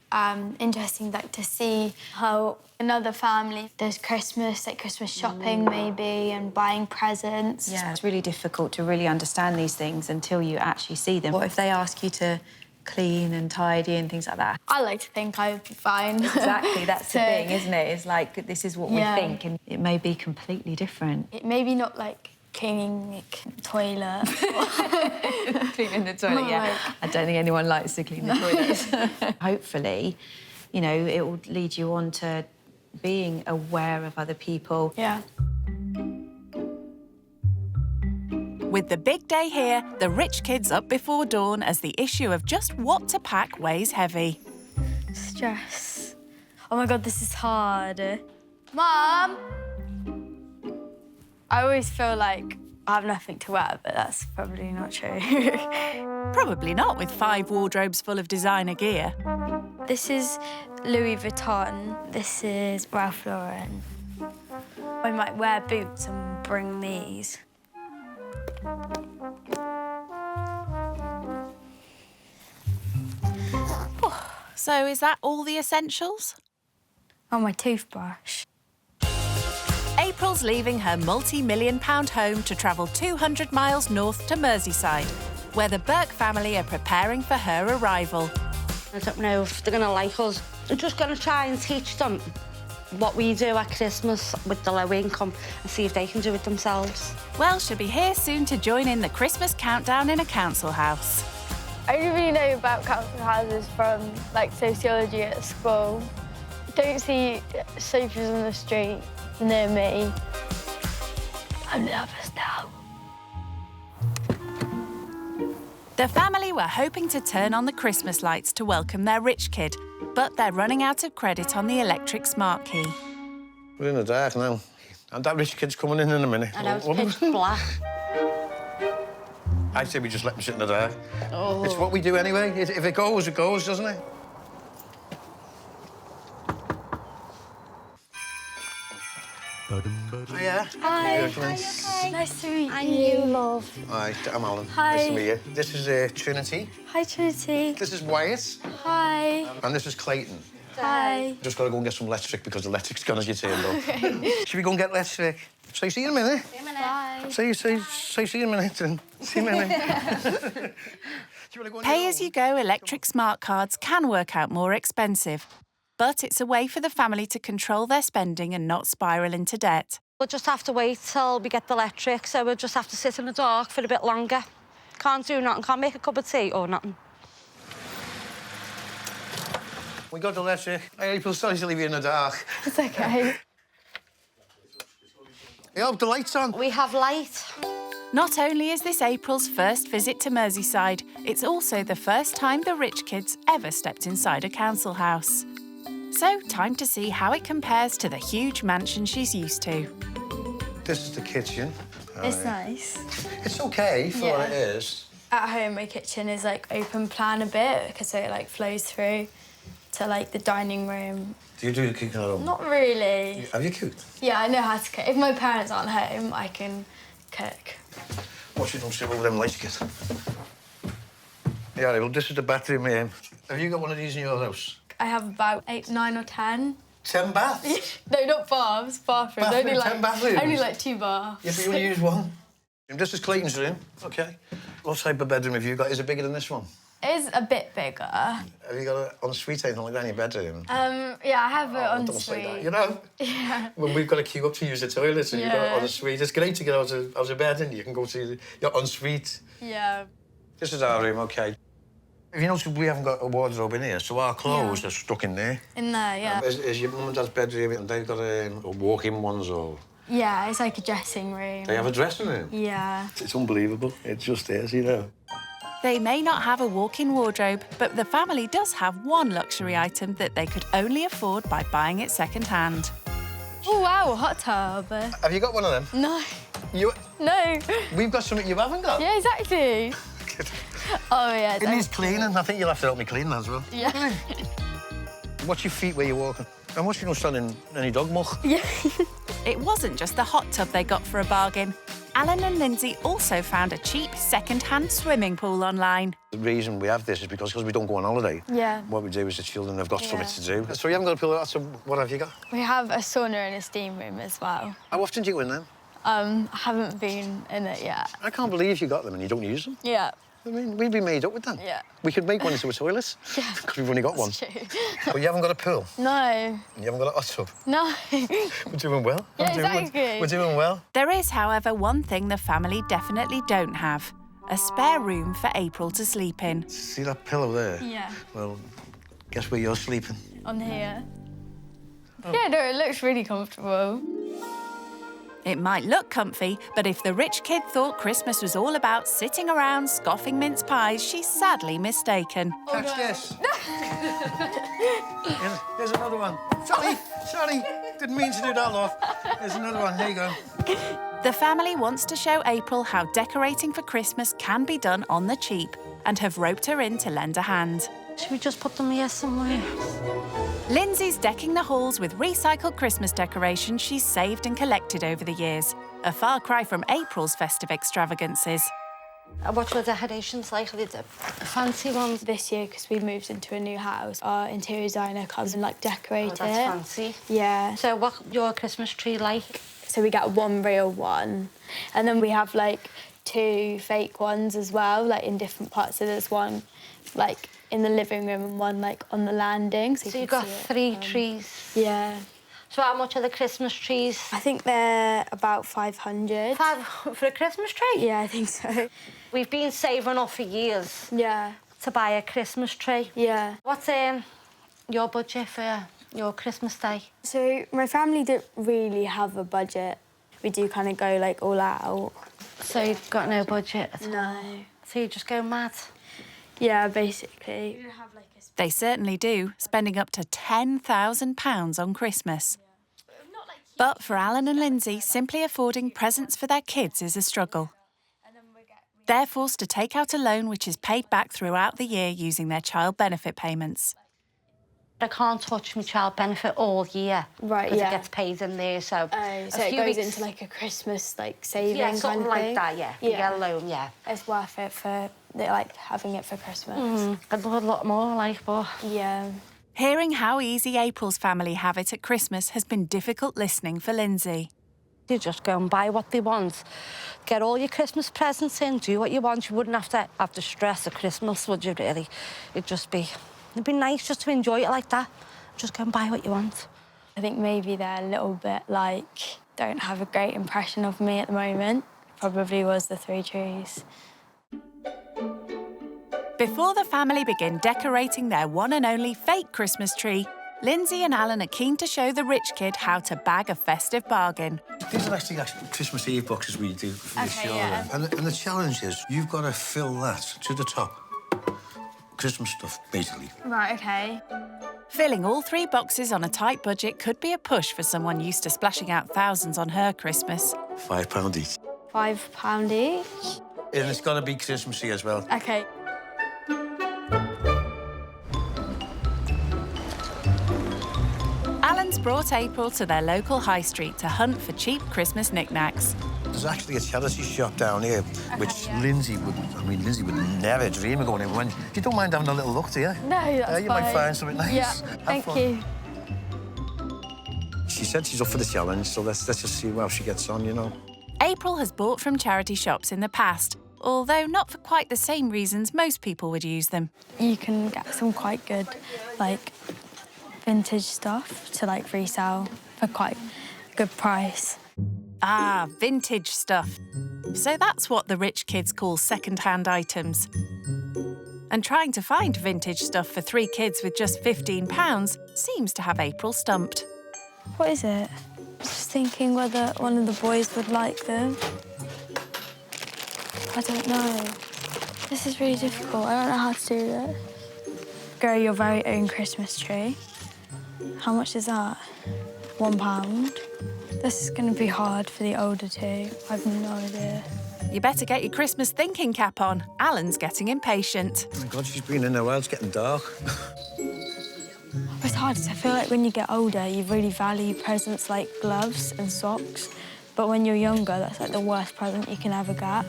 interesting to see how another family does Christmas, Christmas shopping maybe, and buying presents.
Yeah, it's really difficult to really understand these things until you actually see them. What if they ask you to clean and tidy and things like that.
I like to think I would be fine.
Exactly, that's
So-
the thing, isn't it? It's like, this is what
Yeah.
we think, and it may be completely different.
It maybe not like cleaning like, toilet.
Cleaning the toilet, yeah.
Like-
I don't think anyone likes to clean the toilets. Hopefully, you know, it will lead you on to being aware of other people.
Yeah.
With the big day here, the rich kid's up before dawn as the issue of just what to pack weighs heavy.
Stress. Oh my God, this is hard. Mum! I always feel like I have nothing to wear, but that's probably not true.
Probably not with 5 wardrobes full of designer gear.
This is Louis Vuitton. This is Ralph Lauren. I might wear boots and bring these.
So is that all the essentials?
Oh, my toothbrush.
April's leaving her multi-million-pound home to travel 200 miles north to Merseyside, where the Burke family are preparing for her arrival.
I don't know if they're going to like us. I'm just going to try and teach them what we do at Christmas with the low income and see if they can do it themselves.
Well, she'll be here soon to join in the Christmas countdown in a council house.
I only really know about council houses from, like, sociology at school. Don't see sofas on the street near me. I'm nervous now.
The family were hoping to turn on the Christmas lights to welcome their rich kid, but they're running out of credit on the electric smart key.
We're in the dark now. And that rich kid's coming in a minute.
I know, it's pitch black.
I'd say we just let them sit in the dark.
Oh.
It's what we do anyway. If it goes, doesn't it? Hiya.
Hi.
How you doing?
Nice to meet you.
And you, love.
Hi, I'm Alan.
Hi.
Nice to meet you. This is Trinity.
Hi, Trinity.
This is Wyatt.
Hi.
And this is Clayton.
Hi.
Just got to go and get some electric because the electric's gone as you turned up.
Okay.
Should we go and get electric? So see you in a minute.
Bye.
See you in a minute. Then. See you in a minute.
Pay-as-you-go electric smart cards can work out more expensive, but it's a way for the family to control their spending and not spiral into debt.
We'll just have to wait till we get the electric, so we'll just have to sit in the dark for a bit longer. Can't do nothing, can't make a cup of tea or nothing.
We got the electric. Hey, April, sorry to leave you in the dark.
It's okay.
You have the lights on.
We have light.
Not only is this April's first visit to Merseyside, it's also the first time the rich kids ever stepped inside a council house. So, time to see how it compares to the huge mansion she's used to.
This is the kitchen.
It's nice.
It's okay for what it is.
At home, my kitchen is, like, open plan a bit because it, like, flows through to, like, the dining room.
Do you do the cooking at home?
Not really.
Have you cooked?
Yeah, I know how to cook. If my parents aren't home, I can cook.
What you done to all them lights, kid? Yeah, well, this is the bathroom here. Have you got one of these in your house?
I have about 8, 9 or 10.
10 baths?
No, not baths, bathrooms.
Bathroom,
only,
10 bathrooms?
Only, like, 2 baths.
Yeah, but you only use one. This is Clayton's room. OK. What type of bedroom have you got? Is it bigger than this one?
It is a bit bigger.
Have you got an ensuite or anything like that in your bedroom?
Yeah, I have an
Don't say that,
ensuite.
you know?
Yeah.
When we've got to queue up to use the toilet and you've got an ensuite, it's great to get out of bed and you can go to your ensuite.
Yeah.
This is our room, OK. If you notice, we haven't got a wardrobe in here, so our clothes are stuck in there.
In there, yeah.
Is your mum and dad's bedroom, and they've got walk-in ones, or...?
Yeah, it's like a dressing room.
They have a dressing room?
Yeah.
It's unbelievable. It just is, you know.
They may not have a walk-in wardrobe, but the family does have one luxury item that they could only afford by buying it second-hand.
Oh, wow, a hot tub.
Have you got one of them?
No.
You?
No.
We've got something you haven't got?
Yeah, exactly. Oh, yeah.
It needs cleaning. I think you'll have to help me clean that as well.
Yeah.
Watch your feet where you're walking. And watch you don't stand in any dog muck.
Yeah.
It wasn't just the hot tub they got for a bargain. Alan and Lindsay also found a cheap second-hand swimming pool online.
The reason we have this is because we don't go on holiday.
Yeah.
What we do is the children have got something to do. So you haven't got a pool, so what have you got?
We have a sauna and a steam room as well.
How often do you go in them?
I haven't been in it yet.
I can't believe you got them and you don't use them.
Yeah.
I mean, we'd be made up with them.
Yeah.
We could make one into a toilet.
Yeah.
Because we've only got one.
True.
But you haven't got a pool.
No.
You haven't got a hot tub.
No.
We're doing well.
Yeah, exactly.
We're doing well.
There is, however, one thing the family definitely don't have. A spare room for April to sleep in.
See that pillow there?
Yeah.
Well, guess where you're sleeping?
On here. Oh. Yeah, no, it looks really comfortable.
It might look comfy, but if the rich kid thought Christmas was all about sitting around scoffing mince pies, she's sadly mistaken.
Catch this. Here's another one. Sorry. Didn't mean to do that, love. There's another one. Here you go.
The family wants to show April how decorating for Christmas can be done on the cheap and have roped her in to lend a hand.
Should we just put them here somewhere?
Lindsay's decking the halls with recycled Christmas decorations she's saved and collected over the years, a far cry from April's festive extravagances.
What were the decorations like? The fancy ones?
This year, because we moved into a new house, our interior designer comes and, decorate it.
Oh, that's fancy.
Yeah.
So what's your Christmas tree like?
So we get one real one, and then we have, 2 fake ones as well, in different parts. So there's one, in the living room and one, on the landing. So
you've got 3 trees?
Yeah.
So how much are the Christmas trees?
I think they're about 500.
For a Christmas tree?
Yeah, I think so.
We've been saving up for years.
Yeah.
To buy a Christmas tree.
Yeah.
What's your budget for your Christmas day?
So my family don't really have a budget. We do kind of go, all out.
So you've got no budget at all?
No.
So you just go mad?
Yeah, basically.
They certainly do, spending up to £10,000 on Christmas. But for Alan and Lindsay, simply affording presents for their kids is a struggle. They're forced to take out a loan which is paid back throughout the year using their child benefit payments.
I can't touch my child benefit all year.
Right,
because it gets paid in there, so...
so it goes into, a Christmas, saving
yeah, something
kind of
like that, yeah. You get a loan, yeah.
It's worth it for, having it for Christmas.
I'd love a lot more, but...
Yeah.
Hearing how easy April's family have it at Christmas has been difficult listening for Lindsay.
You just go and buy what they want. Get all your Christmas presents in, do what you want. You wouldn't have to stress at Christmas, would you, really? It'd be nice just to enjoy it like that. Just go and buy what you want.
I think maybe they're a little bit, don't have a great impression of me at the moment. Probably was the 3 trees.
Before the family begin decorating their one and only fake Christmas tree, Lindsay and Alan are keen to show the rich kid how to bag a festive bargain.
These are actually Christmas Eve boxes we do for this show.
Yeah.
And the challenge is you've got to fill that to the top. Christmas stuff, basically.
Right, OK.
Filling all 3 boxes on a tight budget could be a push for someone used to splashing out thousands on her Christmas.
£5 each.
£5 each?
And it's got to be Christmassy as well.
OK.
Alan's brought April to their local high street to hunt for cheap Christmas knickknacks.
There's actually a charity shop down here, which Lindsay would never dream of going in. You don't mind having a little look, do you?
No, that's
you might find something nice.
Yeah, thank you.
She said she's up for the challenge, so let's just see how she gets on, you know.
April has bought from charity shops in the past, although not for quite the same reasons most people would use them.
You can get some quite good, vintage stuff to, resell for quite a good price.
Ah, vintage stuff. So that's what the rich kids call second-hand items. And trying to find vintage stuff for 3 kids with just £15 seems to have April stumped.
What is it? Just thinking whether one of the boys would like them. I don't know. This is really difficult. I don't know how to do this. Grow your very own Christmas tree. How much is that? £1. This is going to be hard for the older 2. I have no idea.
You better get your Christmas thinking cap on. Alan's getting impatient.
Oh, my God, she's been in a while. It's getting dark.
It's hard, because I feel like when you get older, you really value presents like gloves and socks. But when you're younger, that's the worst present you can ever get.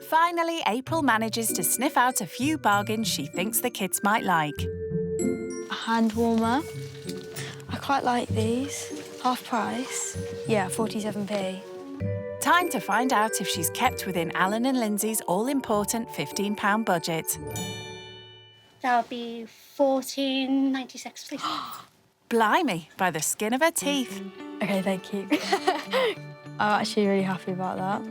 Finally, April manages to sniff out a few bargains she thinks the kids might like.
A hand warmer. I quite like these. Half price. Yeah, 47p.
Time to find out if she's kept within Alan and Lindsay's all-important £15 budget.
That'll be $14.96, please.
Blimey, by the skin of her teeth.
OK, thank you. I'm actually really happy about that.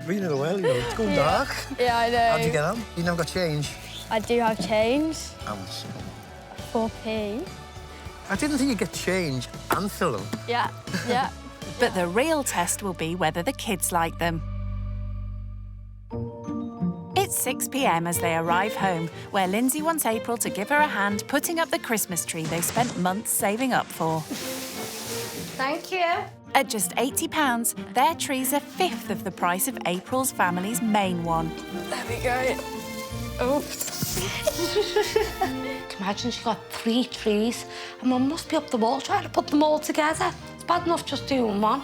Been in a while, you know, it's going dark.
Yeah, I know.
How'd you get on? You never got change?
I do have change.
Ounce.
4p.
I didn't think you'd get change and fill them.
Yeah, yeah.
But the real test will be whether the kids like them. It's 6 p.m. as they arrive home, where Lindsay wants April to give her a hand putting up the Christmas tree they spent months saving up for.
Thank you.
At just £80, their tree's a fifth of the price of April's family's main one.
There we go. Oh.
Imagine she got 3 trees and Mum must be up the wall trying to put them all together. It's bad enough just doing one.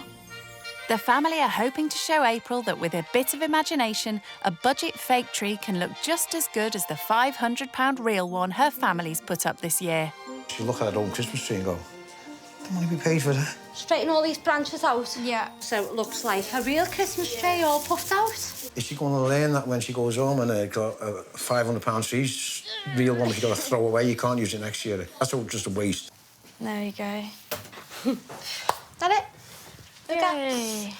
The family are hoping to show April that with a bit of imagination, a budget fake tree can look just as good as the £500 real one her family's put up this year.
You look at that old Christmas tree and go, the money we paid for that.
Straighten all these branches out.
Yeah.
So it looks like a real Christmas tree all puffed out.
Is she going to learn that when she goes home and got a £500 tree, real one that you got to throw away, you can't use it next year? That's all just a waste.
There you go.
Is that it?
Yay.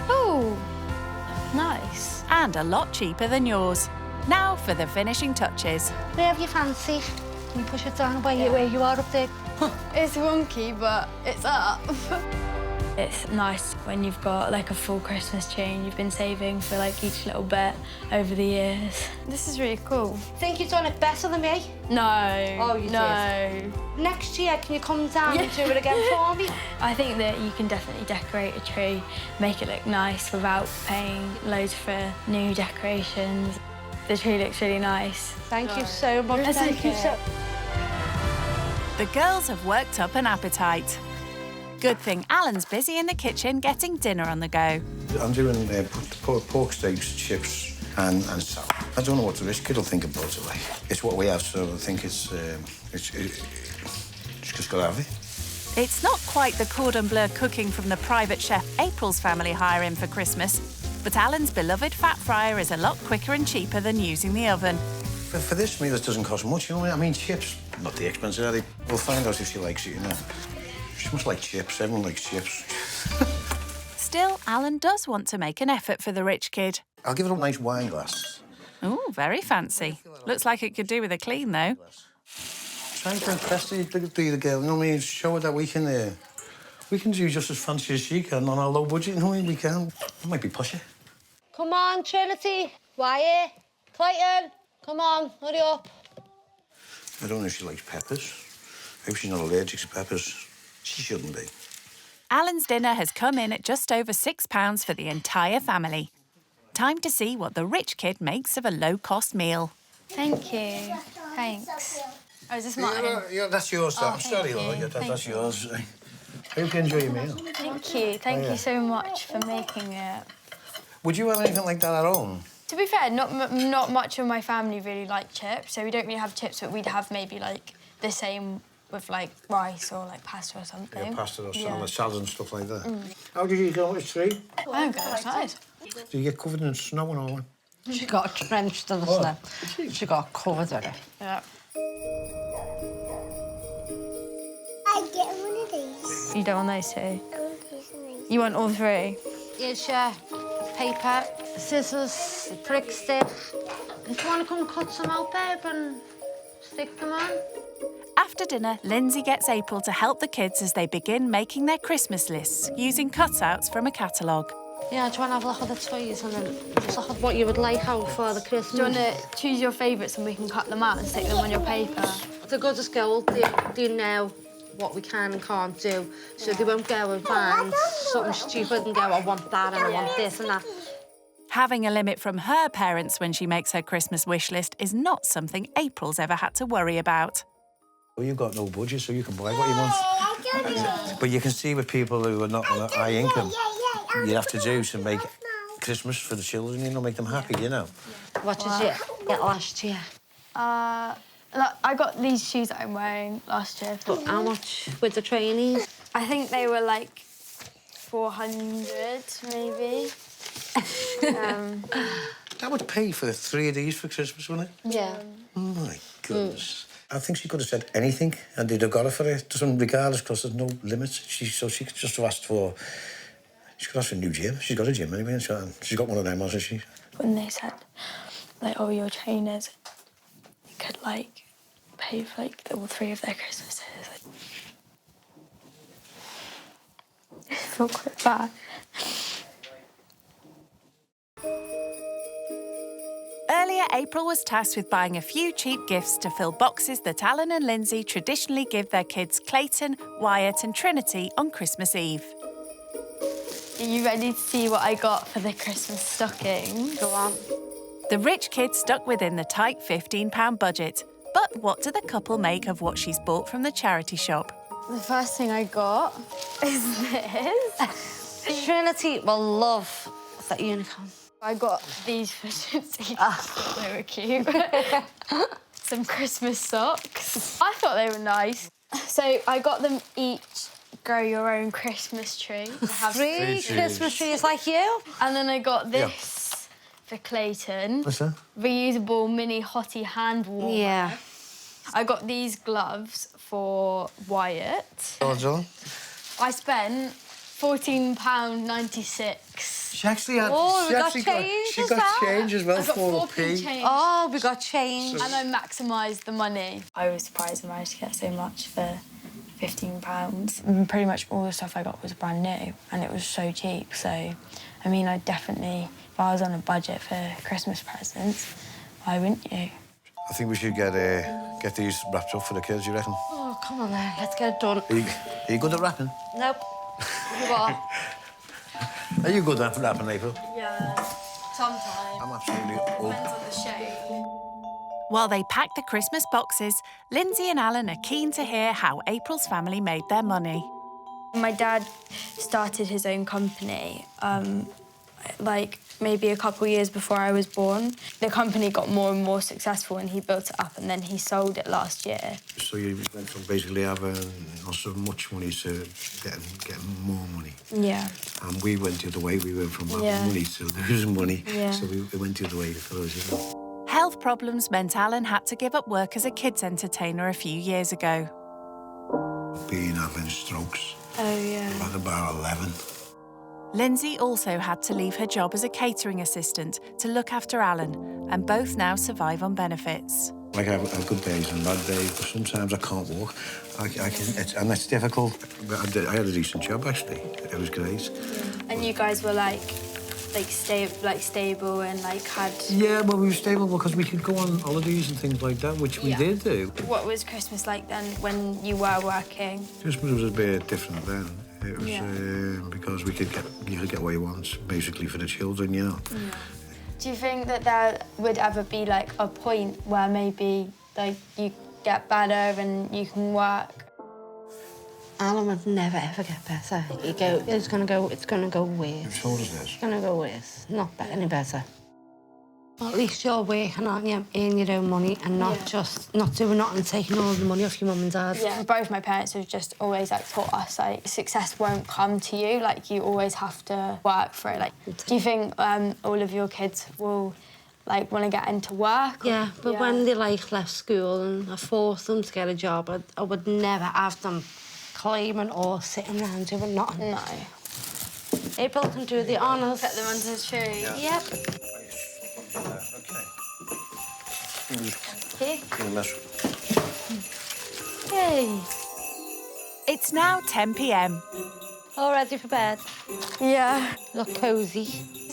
Oh, nice.
And a lot cheaper than yours. Now for the finishing touches.
Wherever you fancy. Can you push it down where you are up there?
It's wonky, but it's up. It's nice when you've got like a full Christmas tree and you've been saving for like each little bit over the years. This is really cool.
Think you've done it better than me?
No.
Oh, you
did?
Next year, can you come down and do it again for me?
I think that you can definitely decorate a tree, make it look nice without paying loads for new decorations. The tree looks really nice.
Thank you so much.
Thank you so.
The girls have worked up an appetite. Good thing Alan's busy in the kitchen getting dinner on the go.
I'm doing pork steaks, chips and salad. I don't know what the rich kid will think about it, like. It's what we have, so I think it's just got to have it.
It's not quite the cordon bleu cooking from the private chef April's family hire in for Christmas, but Alan's beloved fat fryer is a lot quicker and cheaper than using the oven.
For this meal, it doesn't cost much, you know what I mean? Chips, not the expensive, are they? We'll find out if she likes it, you know. She must like chips. Everyone likes chips.
Still, Alan does want to make an effort for the rich kid.
I'll give her a nice wine glass.
Ooh, very fancy. Looks like it could do with a clean, though.
Trying to impress the girl, you know what I mean? Show her that we can do just as fancy as she can on our low budget, you know what I mean? We can. It might be pushy.
Come on, Trinity. Wyatt. Clayton. Come on, hurry up.
I don't know if she likes peppers. Maybe she's not allergic to peppers. She shouldn't be.
Alan's dinner has come in at just over £6 for the entire family. Time to see what the rich kid makes of a low-cost meal.
Thank you. Thanks. Oh, is this mine?
Yeah, that's yours, Sam.
Oh,
I'm sorry, Lord. Yeah, that's yours. I hope you enjoy your meal.
Thank you. Thank you so much for making it.
Would you have anything like that at home?
To be fair, not much of my family really like chips, so we don't really have chips, but we'd have maybe like the same with like rice or like pasta or something.
Yeah, pasta or salad and stuff like that. How did you go with the tree?
I'm good outside.
Did you get covered in snow and all that?
She got drenched in the snow. She got covered in it.
Yeah.
I get one of these.
You don't want those two? You want all three?
Here's your paper, scissors, prick stick. If you want to come cut some out, babe, and stick them on.
After dinner, Lindsay gets April to help the kids as they begin making their Christmas lists using cutouts from a catalogue.
Yeah, do you want to have a look at the toys and then just look at what you would like out for the Christmas?
Do you want to choose your favourites and we can cut them out and stick them on your paper?
The good as gold, they know what we can and can't do, so they won't go and find something stupid and go, I want that and I want this and that.
Having a limit from her parents when she makes her Christmas wish list is not something April's ever had to worry about.
Well, you've got no budget, so you can buy what you want. But you can see with people who are not on a high income, you have to do to make Christmas for the children, you know, make them happy, you know.
What did you get last year?
I got these shoes that I'm wearing last year.
But how much with the trainees?
I think they were like 400, maybe.
That would pay for 3 of these for Christmas, wouldn't it?
Yeah.
Oh, my goodness. I think she could have said anything and they'd have got it for it, regardless, because there's no limits. So she could just have asked for... She could ask for a new gym. She's got a gym anyway, and she's got one of them, hasn't she?
When they said, like, oh, your trainers, you could, like, pay for, like, all 3 of their Christmases. I feel quite bad.
Earlier, April was tasked with buying a few cheap gifts to fill boxes that Alan and Lindsay traditionally give their kids Clayton, Wyatt and Trinity on Christmas Eve.
Are you ready to see what I got for the Christmas stocking? Go on.
The rich kid stuck within the tight £15 budget. But what do the couple make of what she's bought from the charity shop?
The first thing I got is this.
Trinity will love that unicorn.
I got these for Trinity. They were cute. Some Christmas socks. I thought they were nice. So I got them each grow your own Christmas tree. I have
3 Christmas trees like you.
And then I got this for Clayton.
What's that?
Reusable mini hottie hand warmer.
Yeah.
I got these gloves for Wyatt.
Adil?
I spent £14.96.
She actually had...
Oh,
she
we got
actually
change
She
as
got
well.
change as well,
I got 4p change.
Oh, we got change.
And I maximised the money. I was surprised I managed to get so much for £15. Pretty much all the stuff I got was brand new and it was so cheap. So, I mean, I definitely, if I was on a budget for Christmas presents, why wouldn't you?
I think we should get these wrapped up for the kids, you reckon?
Oh, come on there, let's get it done.
Are you good at wrapping?
Nope. You are.
Are you good at wrapping, April?
Yeah, sometimes.
I'm absolutely up.
Depends on the shape.
While they pack the Christmas boxes, Lindsay and Alan are keen to hear how April's family made their money.
My dad started his own company, like maybe a couple years before I was born. The company got more and more successful and he built it up and then he sold it last year.
So you went from basically having not so much money to getting more money.
Yeah.
And we went the other way. We went from having money to losing money.
Yeah.
So we went the other way for us, you know.
Health problems meant Alan had to give up work as a kids' entertainer a few years ago.
Being having strokes.
Oh, yeah.
At about 11.
Lindsay also had to leave her job as a catering assistant to look after Alan, and both now survive on benefits.
Like, I have good days and bad days, but sometimes I can't walk. And that's difficult. But I had a decent job, actually. It was great.
Yeah. And you guys were stable and had...
Yeah, well, we were stable because we could go on holidays and things like that, which we did do.
What was Christmas like then when you were working?
Christmas was a bit different then. It was because you could get what you want, basically, for the children, you know.
Yeah. Do you think that there would ever be a point where maybe you get better and you can work?
Alan would never ever get better. It's gonna go worse.
Whose fault is this?
It's gonna go worse, not any better. Well, at least you're working, aren't you? Earning your own money and not not doing nothing and taking all the money off your mum and dad.
Yeah, both my parents have just always taught us success won't come to you. You always have to work for it. Do you think all of your kids will want to get into work?
Yeah, but when they left school and I forced them to get a job, I would never have them claiming or sitting around doing nothing.
No.
April can do the honours.
Put them under the tree.
Yep.
Okay.
Yay.
It's now 10 p.m.
All ready for bed?
Yeah.
Look cosy.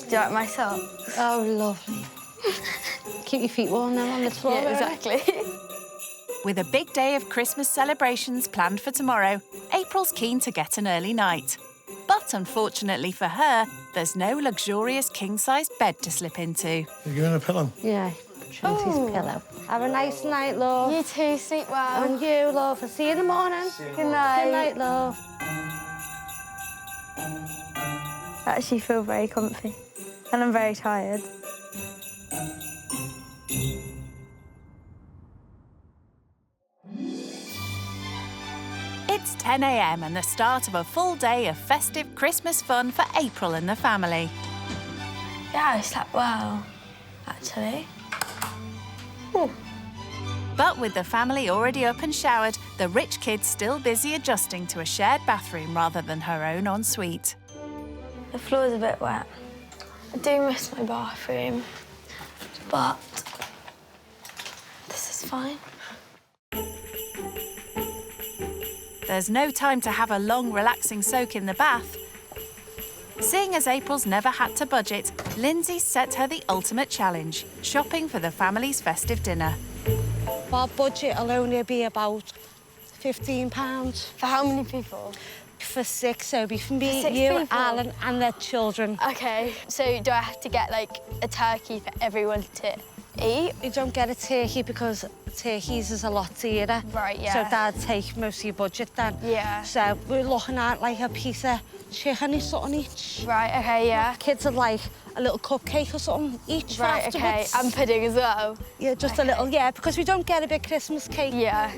Do it myself.
Oh, lovely. Keep your feet warm now on the floor.
Yeah, exactly.
With a big day of Christmas celebrations planned for tomorrow, April's keen to get an early night. But unfortunately for her, there's no luxurious king-size bed to slip into.
You're giving a pillow?
Yeah, Trinity's pillow. Have a nice night, love.
You too, sleep well.
And you, love. I'll see you in the morning.
Good night.
Good night, love.
I actually feel very comfy. And I'm very tired.
It's 10 a.m. and the start of a full day of festive Christmas fun for April and the family.
Yeah, I slept well, actually.
But with the family already up and showered, the rich kid's still busy adjusting to a shared bathroom rather than her own ensuite.
The floor's a bit wet. I do miss my bathroom, but this is fine.
There's no time to have a long, relaxing soak in the bath. Seeing as April's never had to budget, Lindsay's set her the ultimate challenge, shopping for the family's festive dinner.
Our budget will only be about £15.
For how many people?
For 6, so it'll be for me,
For 6
you,
people?
Alan, and their children.
OK, so do I have to get, like, a turkey for everyone to eat?
You don't get a turkey because turkeys is a lot dearer.
Right, yeah.
So that'd take most of your budget then.
Yeah.
So we're looking at, like, a piece of chicken or something each.
Right, OK, yeah.
Kids would like a little cupcake or something each for
Right, OK.
afterwards.
And pudding as well?
Yeah, just a little, yeah, because we don't get a big Christmas cake.
Yeah.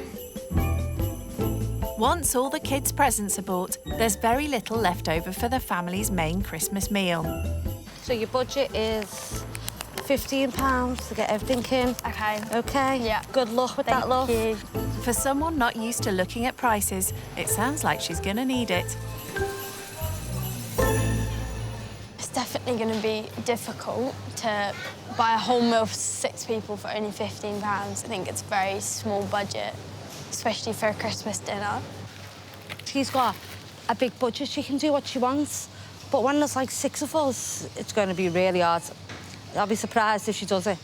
Once all the kids' presents are bought, there's very little left over for the family's main Christmas meal.
So your budget is £15 to get everything in.
OK.
OK?
Yeah.
Good luck with that, love.
Thank you.
For someone not used to looking at prices, it sounds like she's going to need it.
It's definitely going to be difficult to buy a whole meal for 6 people for only £15. I think it's a very small budget, especially for a Christmas dinner.
She's got a big budget. She can do what she wants. But when there's like 6 of us, it's going to be really hard. I'll be surprised if she does it.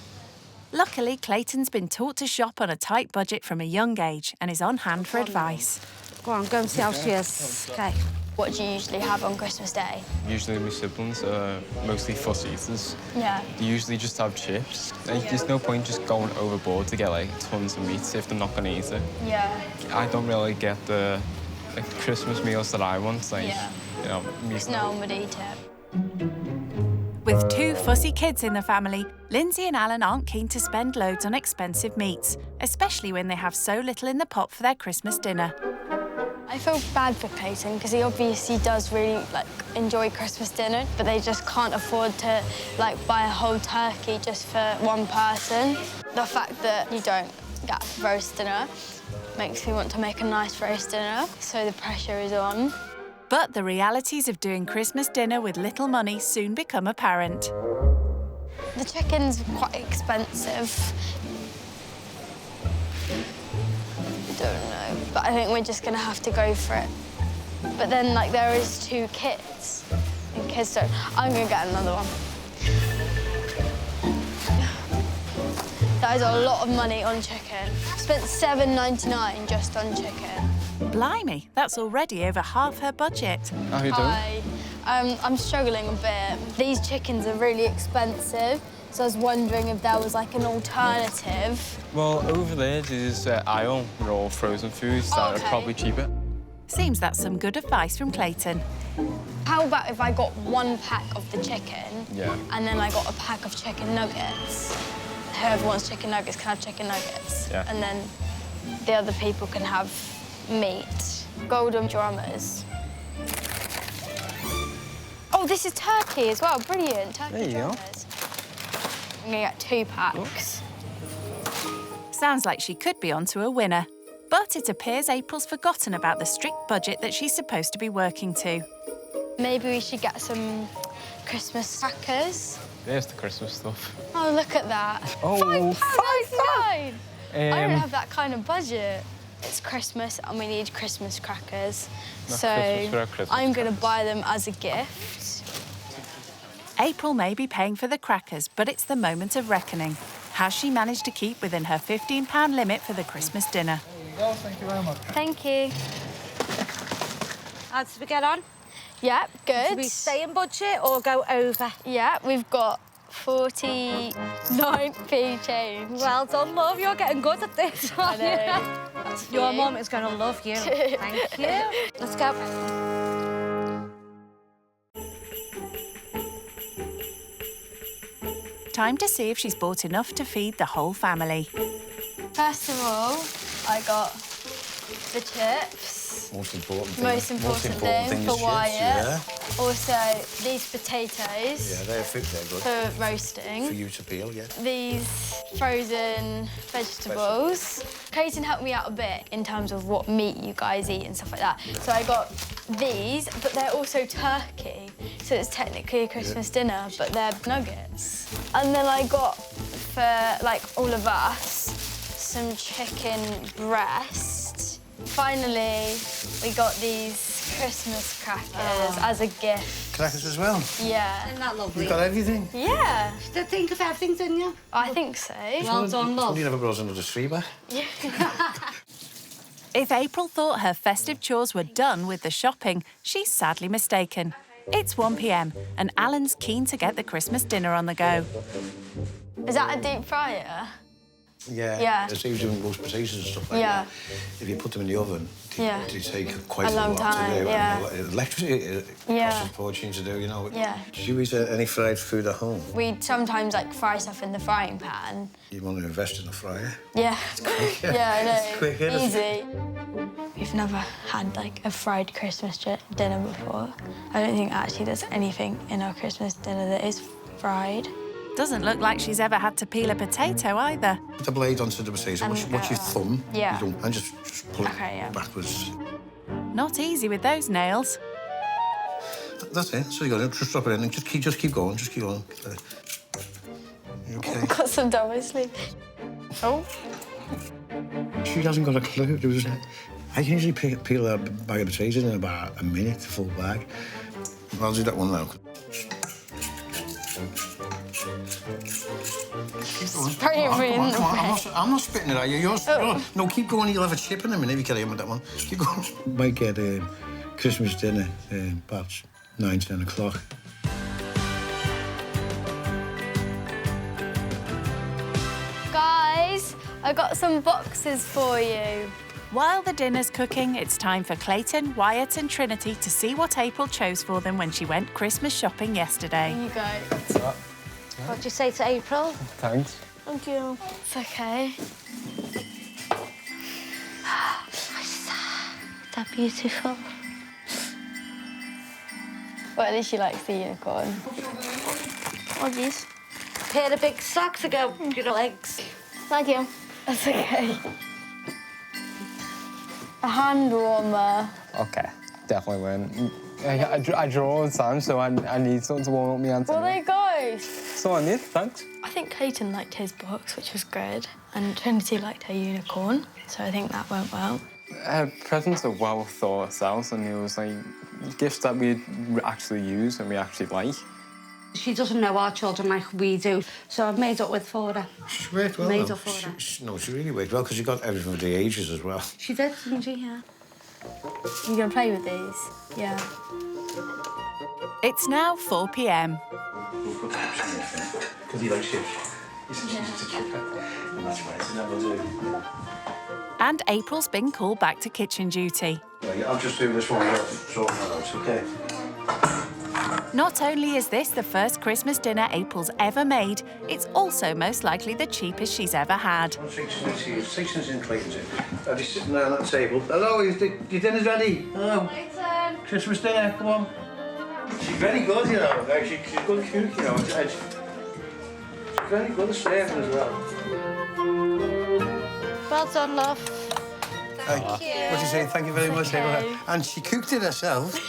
Luckily, Clayton's been taught to shop on a tight budget from a young age and is on hand for advice.
Go on, go and see how she is. OK.
What do you usually have on Christmas Day?
Usually my siblings are mostly fuss eaters.
Yeah.
They usually just have chips. Like, there's no point just going overboard to get like tons of meat if they're not going to eat it.
Yeah.
I don't really get the Christmas meals that I want. Like,
Yeah.
you know, meat.
No one would eat it.
With 2 fussy kids in the family, Lindsay and Alan aren't keen to spend loads on expensive meats, especially when they have so little in the pot for their Christmas dinner.
I feel bad for Clayton because he obviously does really enjoy Christmas dinner, but they just can't afford to buy a whole turkey just for one person. The fact that you don't get roast dinner makes me want to make a nice roast dinner, so the pressure is on.
But the realities of doing Christmas dinner with little money soon become apparent.
The chicken's quite expensive. I don't know, but I think we're just gonna have to go for it. But then, there is 2 kits, and kids don't. I'm gonna get another one. That is a lot of money on chicken. Spent $7.99 just on chicken.
Blimey, that's already over half her budget.
How you doing?
Hi. I'm struggling a bit. These chickens are really expensive, so I was wondering if there was an alternative.
Well, over there's aisle with all frozen foods that are probably cheaper.
Seems that's some good advice from Clayton.
How about if I got 1 pack of the chicken,
Yeah.
and then I got a pack of chicken nuggets? Whoever wants chicken nuggets can have chicken nuggets.
Yeah.
And then the other people can have meat. Golden drummers. Oh, this is turkey as well. Brilliant. Turkey
There you go.
drummers. I'm gonna get 2 packs.
Sounds like she could be onto a winner. But it appears April's forgotten about the strict budget that she's supposed to be working to.
Maybe we should get some Christmas crackers.
There's the Christmas stuff.
Oh, look at that.
Oh,
£5.99. I don't
Um,
have that kind of budget. It's Christmas and we need Christmas crackers.
Not
So
Christmas without Christmas
I'm going to buy them as a gift.
April may be paying for the crackers, but it's the moment of reckoning. Has she managed to keep within her £15 limit for the Christmas dinner?
There you go, thank you very much.
Thank you.
How did we get on?
Yeah, good.
Did we stay in budget or go over?
Yeah, we've got 49p change.
Well done, love. You're getting good at this.
I know. That's
Your
you.
mum is going to love you. Thank you. Let's go.
Time to see if she's bought enough to feed the whole family.
First of all, I got the chips.
Most important thing.
Most important thing for
is chips,
Wyatt.
yeah.
Also, these potatoes.
Yeah, they're good.
For roasting.
For you to peel, yeah.
These frozen vegetables. Clayton helped me out a bit in terms of what meat you guys eat and stuff like that. So I got these, but they're also turkey. So it's technically a Christmas dinner, but they're nuggets. And then I got, for like all of us, some chicken breast. Finally, we got these Christmas crackers as a gift.
Crackers as well?
Yeah.
Isn't that lovely?
You got everything?
Yeah.
Did you think of everything, didn't you?
I think so.
Well done, love.
You never brought us another three back.
If April thought her festive chores were done with the shopping, she's sadly mistaken. It's 1 p.m. and Alan's keen to get the Christmas dinner on the go.
Is that a deep fryer?
Yeah.
Yeah.
As he was doing roast potatoes and stuff like that. If you put them in the oven,
Yeah.
they take quite
A long time,
to do.
yeah.
Electricity, it
Yeah.
costs a fortune to do, you know.
Yeah.
Do you eat any fried food at home?
We sometimes like fry stuff in the frying pan.
You want to invest in a fryer?
Yeah. Yeah, I know.
It's quick, isn't it?
Easy. We've never had like a fried Christmas dinner before. I don't think actually there's anything in our Christmas dinner that is fried.
Doesn't look like she's ever had to peel a potato either.
Put the blade onto the potato. Watch your thumb.
Yeah.
And just pull it backwards.
Not easy with those nails.
That's it. So you got it. Just drop it in and just keep going. Just keep going. Okay.
Got some down my sleeve. Oh.
She hasn't got a clue. I can usually peel a bag of potatoes in about a minute, a full bag. I'll do that one now. I'm not spitting it at you. No, keep going. You'll have a chip in a minute if you carry on with that one. Keep going. Might get Christmas dinner about 9, 10 o'clock.
Guys, I got some boxes for you.
While the dinner's cooking, it's time for Clayton, Wyatt and Trinity to see what April chose for them when she went Christmas shopping yesterday.
Here you go.
What'd you say to April?
Thanks.
Thank you. It's okay.
Is that beautiful?
Well, at least she likes the unicorn. What these?
Pair of big socks to go with your legs.
Thank you. That's okay. A hand warmer.
Okay, definitely win. I draw all the time, so I need something to warm up my hands.
Well, there you go.
So I need, thanks.
I think Clayton liked his box, which was good, and Trinity liked her unicorn, so I think that went well.
Presents are well thought out, and it was like gifts that we actually use and we actually like.
She doesn't know our children like we do, so I've made up for her.
She worked well.
Made up for her.
No, she really worked well because you got everything with the ages as well.
She did, didn't she? Yeah.
You gonna play with these? Yeah.
It's now 4 p.m.
Because he likes chips. He's a kid. And that's why it's never do.
And April's been called back to kitchen duty.
Right, I'll just do this one without sorting that out, OK?
Not only is this the first Christmas dinner April's ever made, it's also most likely the cheapest she's ever had.
Sixton's in, Clayton's in. Daddy's sitting there on that table. Hello, your dinner's ready. Hello. Christmas dinner, come on. She's very good, you know. Like, she's a good cook, you know. She's very good at serving as well.
Well done, love.
Thank you. What do you say? Thank you very much, April. And she cooked it herself,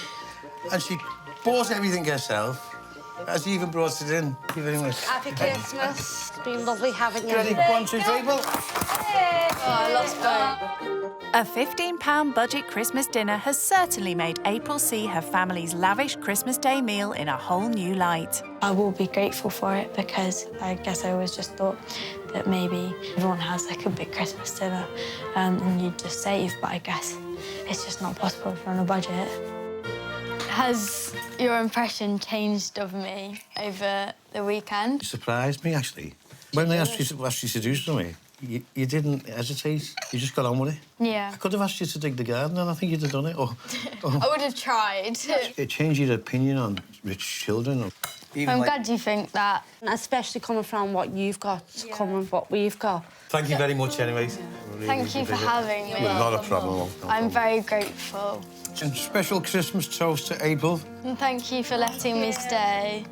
and she bought everything herself. She even brought it in. Thank you very much.
Happy Christmas. It's been lovely having you.
Ready? 1, 2, 3, April.
Oh, I lost both.
A £15 budget Christmas dinner has certainly made April see her family's lavish Christmas Day meal in a whole new light.
I will be grateful for it because I guess I always just thought that maybe everyone has like a big Christmas dinner and you just save, but I guess it's just not possible if you're on a budget. Has your impression changed of me over the weekend?
You surprised me, actually. When they asked you to do something, you didn't hesitate. You just got on with it.
Yeah.
I could have asked you to dig the garden, and I think you'd have done it. Or
I would have tried.
it changed your opinion on rich children.
I'm glad you think that. Especially coming from what you've got, coming from what we've got.
Thank you very much, anyways.
Thank you for having me.
Not a problem.
I'm very grateful.
And special Christmas toast to Adil.
And thank you for letting me stay.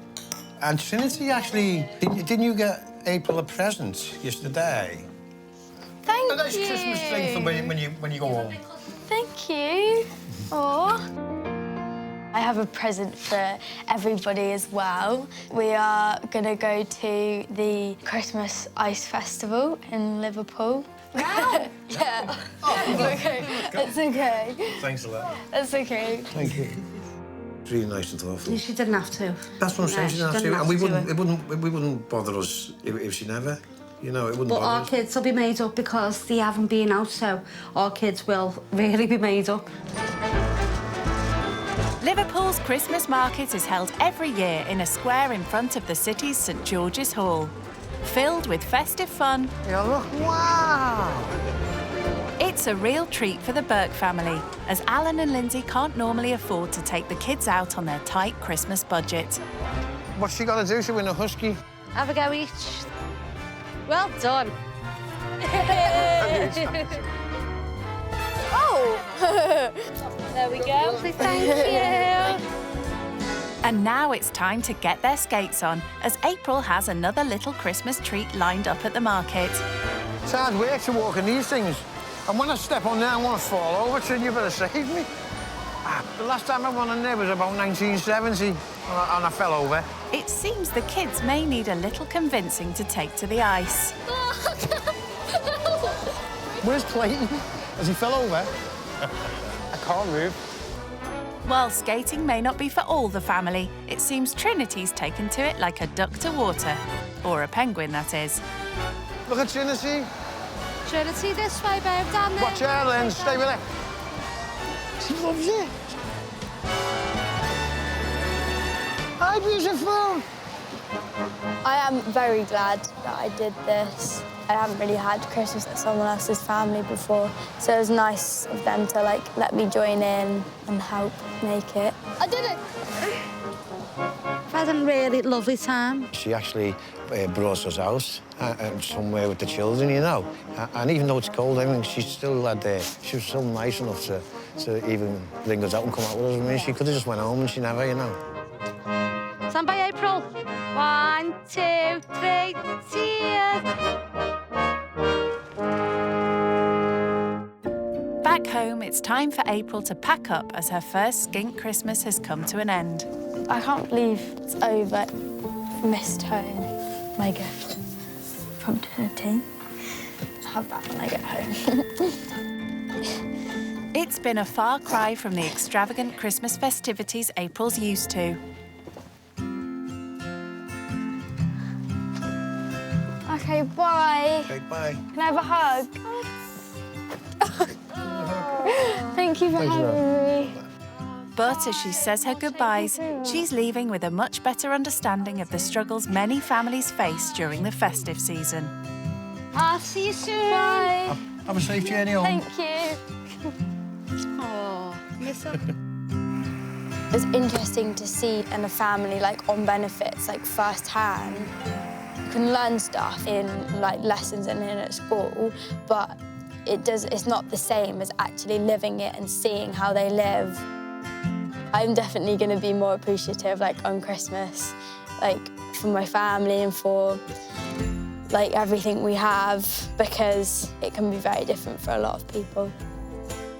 And Trinity, actually, didn't you get April a present yesterday?
Thank
a nice
you.
Christmas thing for when you go home.
Thank you. Aw. I have a present for everybody as well. We are going to go to the Christmas Ice Festival in Liverpool. Wow. Yeah. It's okay. It's okay.
Thanks a lot.
It's okay.
Thank you. It's really nice and thoughtful.
She didn't have to.
That's what I'm saying.
No,
She didn't have to. And we wouldn't bother us if she never. You know, it wouldn't
But
bother
our
us.
kids will be made up because they haven't been out, so our kids will really be made up.
Liverpool's Christmas market is held every year in a square in front of the city's St George's Hall. Filled with festive fun.
Yeah, look, wow!
It's a real treat for the Burke family, as Alan and Lindsay can't normally afford to take the kids out on their tight Christmas budget.
What's she got to do to win a husky?
Have a go each. Well done.
Oh!
There we go. Thank you.
And now it's time to get their skates on, as April has another little Christmas treat lined up at the market.
It's hard work to walk in these things. And when I step on there, I want to fall over, so you better save me. The last time I went on there was about 1970, and I fell over.
It seems the kids may need a little convincing to take to the ice.
Where's Clayton? Has he fell over? I can't move.
While skating may not be for all the family, it seems Trinity's taken to it like a duck to water. Or a penguin, that is.
Look at Trinity.
Trinity, this way, babe, down there.
Watch her, Lynn. Stay with her. She loves it. Hi, beautiful.
I am very glad that I did this. I haven't really had Christmas at someone else's family before, so it was nice of them to, like, let me join in and help make it. I did it!
I've had a really lovely time.
She actually brought us out somewhere with the children, you know. And even though it's cold, I mean, she still had she was so nice enough to even bring us out and come out with us. I mean, she could have just went home and she never, you know.
Stand by, April. 1, 2, 3, cheers.
Back home, it's time for April to pack up as her first skink Christmas has come to an end.
I can't believe it's over. Missed home. My gift from Trinity. I'll have that when I get home.
It's been a far cry from the extravagant Christmas festivities April's used to.
OK, bye.
Okay, bye.
Can I have a hug? Thank you for having me.
But as she says her goodbyes, she's leaving with a much better understanding of the struggles many families face during the festive season.
I'll see you soon.
Bye.
Have a safe journey home.
Thank you.
Oh, miss her.
It's interesting to see in a family, like, on benefits, like, firsthand. You can learn stuff in, like, lessons and in at school, but it's not the same as actually living it and seeing how they live. I'm definitely going to be more appreciative, like, on Christmas, like, for my family and for, like, everything we have, because it can be very different for a lot of people.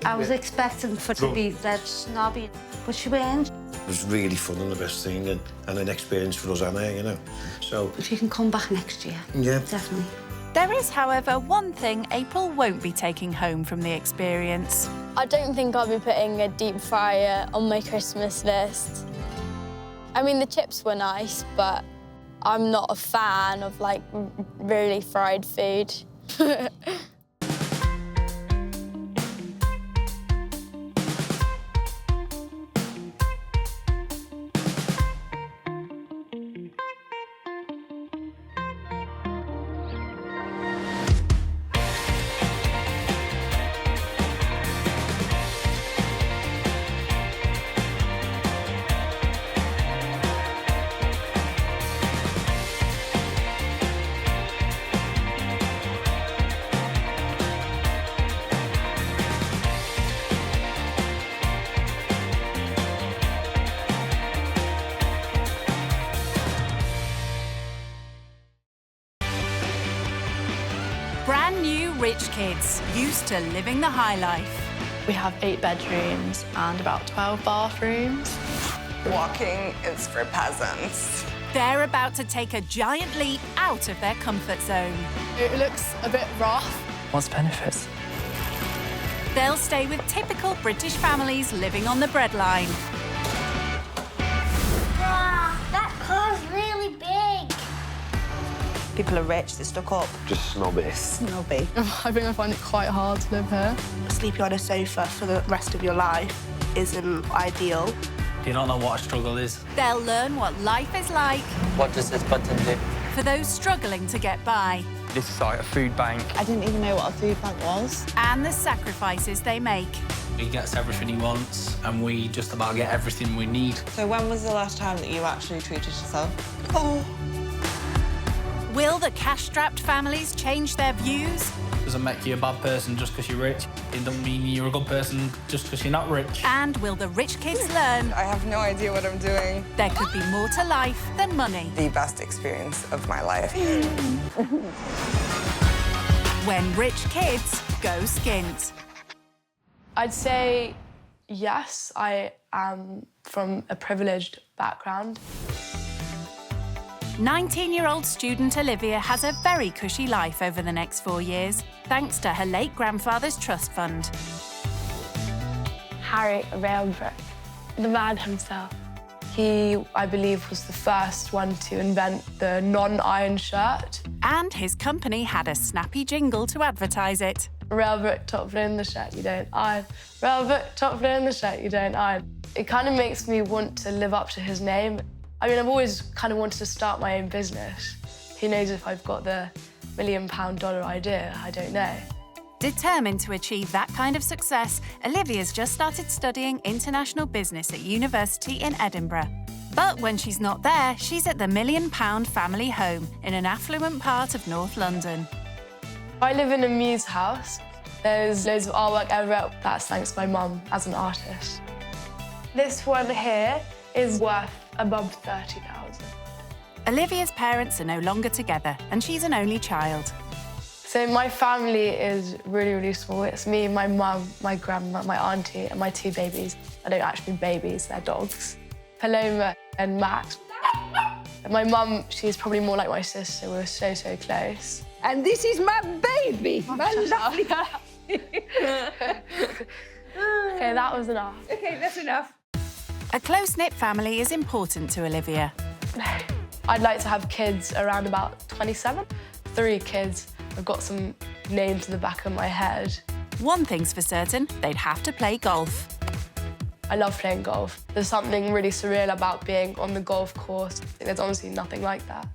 I was expecting for to be that snobby, but she weren't.
It was really fun and the best thing, and an experience for us and her, you know. So
She can come back next year.
Yeah.
Definitely.
There is, however, one thing April won't be taking home from the experience.
I don't think I'll be putting a deep fryer on my Christmas list. I mean, the chips were nice, but I'm not a fan of, like, really fried food.
rich kids, used to living the high life.
We have 8 bedrooms and about 12 bathrooms.
Walking is for peasants.
They're about to take a giant leap out of their comfort zone.
It looks a bit rough.
What's the benefits?
They'll stay with typical British families living on the breadline.
Wow, that car's really big.
People are rich, they're stuck up.
Just snobby.
Snobby.
I think I find it quite hard to live here.
Sleeping on a sofa for the rest of your life isn't ideal.
You don't know what a struggle is.
They'll learn what life is like
What does this button do?
for those struggling to get by,
This is like a food bank.
I didn't even know what a food bank was.
and the sacrifices they make.
He gets everything he wants, and we just about get everything we need.
So when was the last time that you actually treated yourself?
Oh.
Will the cash-strapped families change their views?
Doesn't make you a bad person just because you're rich. It doesn't mean you're a good person just because you're not rich.
And will the rich kids learn
I have no idea what I'm doing.
there could be more to life than money?
The best experience of my life.
When rich kids go skint.
I'd say yes, I am from a privileged background.
19-year-old student Olivia has a very cushy life over the next 4 years, thanks to her late grandfather's trust fund.
Harry Railbrook, the man himself. He, I believe, was the first one to invent the non-iron shirt.
And his company had a snappy jingle to advertise it.
Railbrook, top blue in the shirt, you don't iron. Railbrook, top blue in the shirt, you don't iron. It kind of makes me want to live up to his name. I mean, I've always kind of wanted to start my own business. Who knows if I've got the $1 million idea, I don't know.
Determined to achieve that kind of success, Olivia's just started studying international business at university in Edinburgh. But when she's not there, she's at the £1 million family home in an affluent part of North London.
I live in a muse house. There's loads of artwork everywhere. That's thanks to my mum as an artist. This one here is worth above 30,000.
Olivia's parents are no longer together, and she's an only child.
So my family is really, really small. It's me, my mum, my grandma, my auntie, and my 2 babies. I don't actually mean babies, they're dogs. Paloma and Max. My mum, she's probably more like my sister. We're so, so close.
And this is my baby, my lovely.
Okay, that was enough.
Okay, that's enough.
A close-knit family is important to Olivia.
I'd like to have kids around about 27. 3 kids. I've got some names in the back of my head.
One thing's for certain, they'd have to play golf.
I love playing golf. There's something really surreal about being on the golf course. There's honestly nothing like that.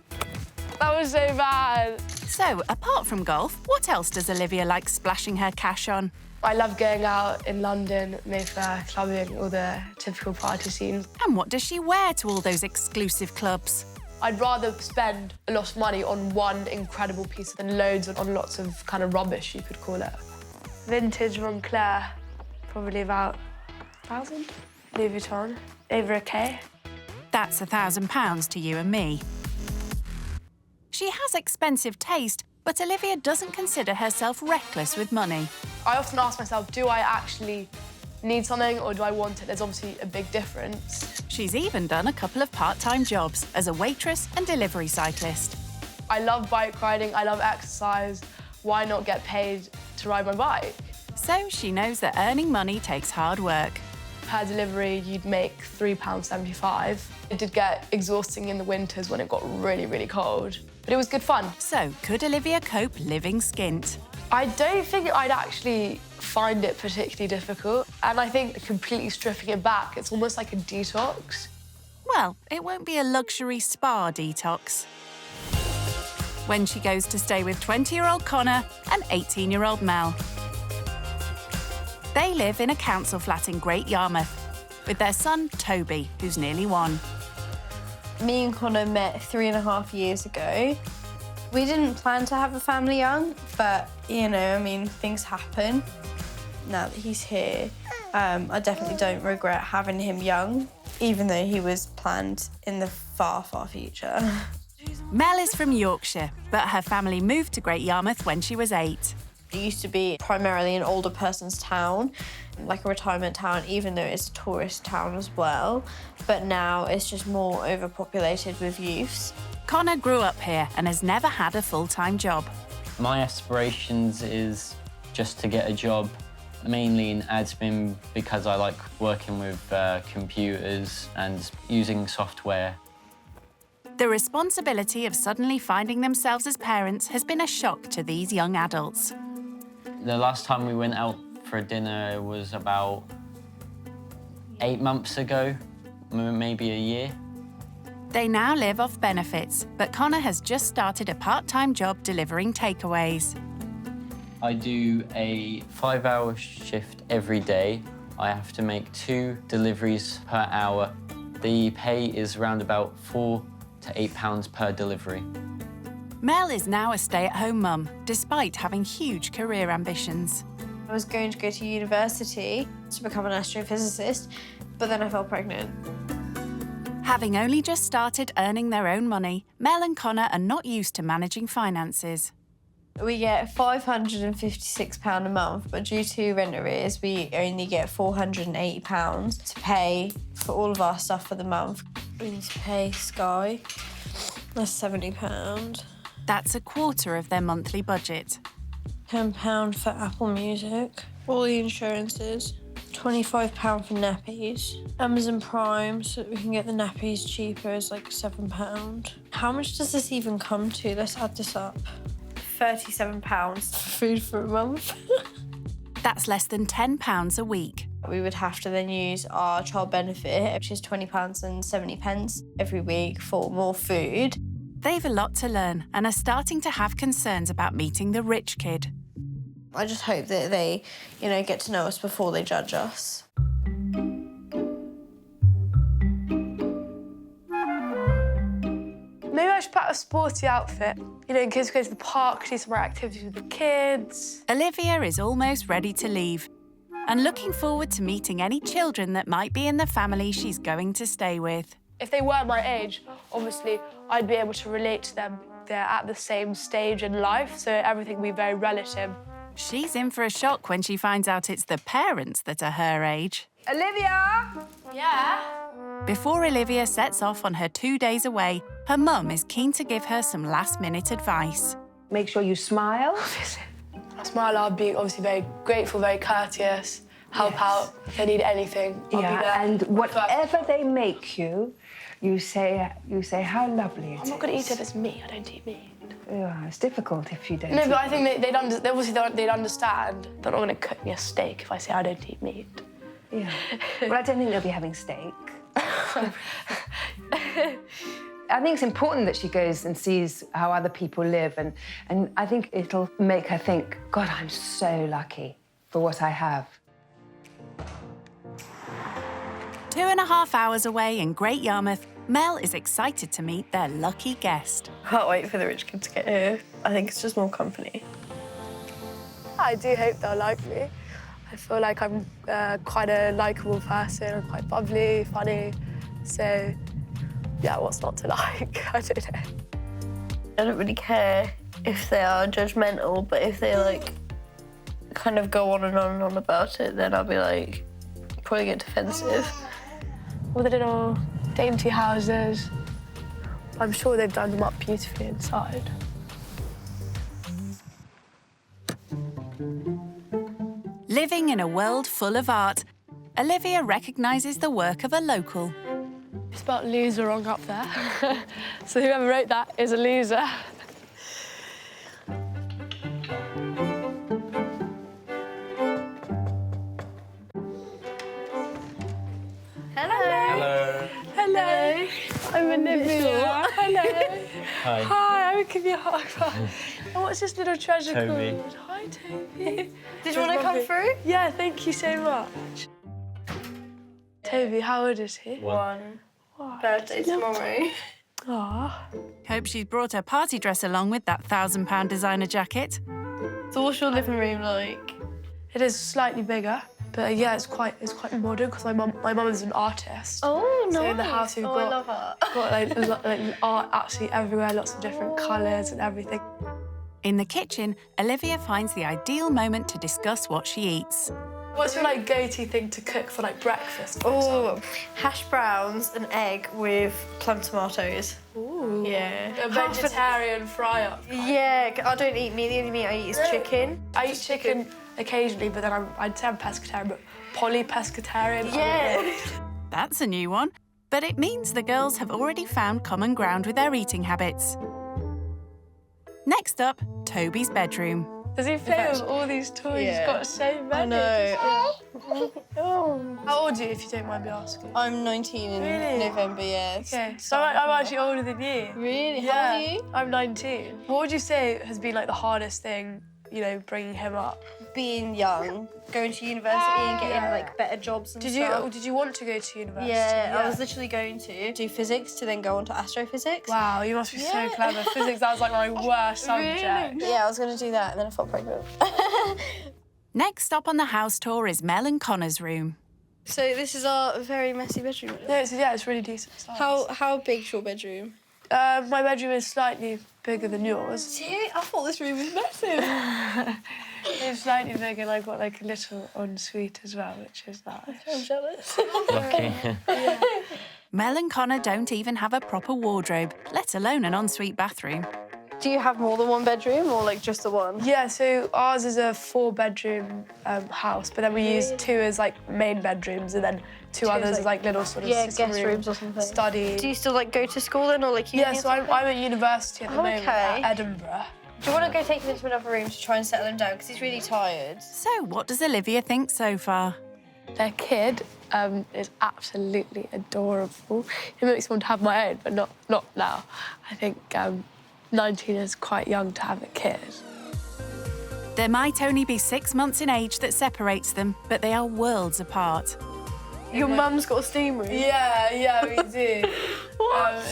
That was so bad.
So, apart from golf, what else does Olivia like splashing her cash on?
I love going out in London, Mayfair, clubbing, all the typical party scenes.
And what does she wear to all those exclusive clubs?
I'd rather spend a lot of money on one incredible piece than loads on lots of kind of rubbish, you could call it. Vintage Moncler, probably about 1,000. Louis Vuitton, over £1,000.
That's £1,000 to you and me. She has expensive taste, but Olivia doesn't consider herself reckless with money.
I often ask myself, do I actually need something or do I want it? There's obviously a big difference.
She's even done a couple of part-time jobs as a waitress and delivery cyclist.
I love bike riding, I love exercise. Why not get paid to ride my bike?
So she knows that earning money takes hard work.
Per delivery, you'd make £3.75. It did get exhausting in the winters when it got really, really cold. But it was good fun.
So, could Olivia cope living skint?
I don't think I'd actually find it particularly difficult. And I think completely stripping it back, it's almost like a detox.
Well, it won't be a luxury spa detox. When she goes to stay with 20-year-old Connor and 18-year-old Mel. They live in a council flat in Great Yarmouth with their son, Toby, who's nearly 1.
Me and Connor met 3.5 years ago. We didn't plan to have a family young, but, you know, I mean, things happen. Now that he's here, I definitely don't regret having him young, even though he was planned in the far, far future.
Mel is from Yorkshire, but her family moved to Great Yarmouth when she was 8.
It used to be primarily an older person's town, like a retirement town, even though it's a tourist town as well. But now it's just more overpopulated with youths.
Connor grew up here and has never had a full-time job.
My aspirations is just to get a job, mainly in admin, because I like working with computers and using software.
The responsibility of suddenly finding themselves as parents has been a shock to these young adults.
The last time we went out for dinner was about 8 months ago, maybe a year.
They now live off benefits, but Connor has just started a part-time job delivering takeaways.
I do a 5-hour shift every day. I have to make 2 deliveries per hour. The pay is around about £4 to £8 per delivery.
Mel is now a stay-at-home mum, despite having huge career ambitions.
I was going to go to university to become an astrophysicist, but then I fell pregnant.
Having only just started earning their own money, Mel and Connor are not used to managing finances.
We get £556 a month, but due to rent arrears, we only get £480 to pay for all of our stuff for the month. We need to pay Sky. That's £70.
That's a quarter of their monthly budget.
£10 for Apple Music, all the insurances. £25 for nappies. Amazon Prime, so that we can get the nappies cheaper, is like £7. How much does this even come to? Let's add this up. £37 for food for a month.
That's less than £10 a week.
We would have to then use our child benefit, which is £20.70 every week for more food.
They've a lot to learn and are starting to have concerns about meeting the rich kid.
I just hope that they, get to know us before they judge us.
Maybe I should put a sporty outfit. Kids go to the park, do some more activities with the kids.
Olivia is almost ready to leave and looking forward to meeting any children that might be in the family she's going to stay with.
If they were my age, obviously, I'd be able to relate to them. They're at the same stage in life, so everything would be very relative.
She's in for a shock when she finds out it's the parents that are her age.
Olivia!
Yeah?
Before Olivia sets off on her 2 days away, her mum is keen to give her some last-minute advice.
Make sure you smile.
I smile, I'll be obviously very grateful, very courteous, help out if they need anything. I'll be there.
And whatever they make you, you say how lovely it is.
I'm not going to eat if it's meat. I don't eat meat.
Yeah, it's difficult if you don't.
No, but I think they'd understand. They're not going to cook me a steak if I say I don't eat meat.
Yeah. Well, I don't think they'll be having steak. I think it's important that she goes and sees how other people live, and I think it'll make her think, God, I'm so lucky for what I have.
2.5 hours away in Great Yarmouth, Mel is excited to meet their lucky guest.
Can't wait for the rich kid to get here. I think it's just more company.
I do hope they'll like me. I feel like I'm quite a likeable person. I'm quite bubbly, funny. So, yeah, what's not to like? I don't know.
I don't really care if they are judgmental, but if they, kind of go on and on and on about it, then I'll be, probably get defensive.
All the little dainty houses. I'm sure they've done them up beautifully inside.
Living in a world full of art, Olivia recognises the work of a local.
It's spelled loser wrong up there. So whoever wrote that is a loser.
Hello.
Hello. I'm Olivia. Hello.
Hi.
Hi, I would give you a high five. And what's this little treasure
Toby.
called? Hi, Toby.
Did you want to come through?
Yeah, thank you so much. Toby, how old is he?
1. Birthday tomorrow.
Aw.
Hope she's brought her party dress along with that £1,000 designer jacket.
So what's your living room like?
It is slightly bigger, but yeah, it's quite modern because my mum is an artist.
Oh, nice.
So in the house we've got,
I love art.
got art absolutely everywhere, lots of different colours and everything.
In the kitchen, Olivia finds the ideal moment to discuss what she eats.
What's your like go-to thing to cook for like breakfast?
Oh, hash browns and egg with plum tomatoes.
Ooh.
Yeah.
A vegetarian fry-up.
Yeah, I don't eat meat. The only meat I eat is chicken.
I eat chicken occasionally, but then I'd say I'm pescatarian, but poly-pescatarian.
Yeah.
That's a new one. But it means the girls have already found common ground with their eating habits. Next up, Toby's bedroom.
Does he play with all these toys?
Yeah.
He's got so many.
I know.
Oh. How old are you, if you don't mind me asking?
I'm 19 in
Really?
November, yes.
Okay, so I'm actually older than you.
Really?
Yeah.
How old are you?
I'm 19. What would you say has been like the hardest thing, you know, bringing him up?
Being young, going to university and getting like better jobs and stuff.
Did you want to go to university?
Yeah, I was literally going to do physics to then go on to astrophysics.
Wow, you must be so clever. Physics, that was like my worst subject.
Really? Yeah, I was going to do that and then I felt pregnant.
Next stop on the house tour is Mel and Connor's room.
So this is our very messy bedroom.
No, it's really decent size.
How big's your bedroom?
My bedroom is slightly bigger than yours.
See, I thought this room was massive.
It's slightly bigger, and I've got like a little ensuite as well, which is nice.
I'm jealous.
Lucky.
Mel and Connor don't even have a proper wardrobe, let alone an ensuite bathroom.
Do you have more than one bedroom or like just the one?
Yeah, so ours is a 4-bedroom house, but then we use 2 as like main bedrooms and then 2 others as like little sort of
guest rooms or something.
Study.
Do you still like go to school then or like uni?
Yeah, so I'm at university at the moment at Edinburgh.
Do you want to go take him into another room to try and settle him down because he's really tired?
So what does Olivia think so far?
Their kid is absolutely adorable. It makes me want to have my own, but not now. I think 19 is quite young to have a kid.
There might only be 6 months in age that separates them, but they are worlds apart.
Your mum's got a steam room?
Yeah, we do. What?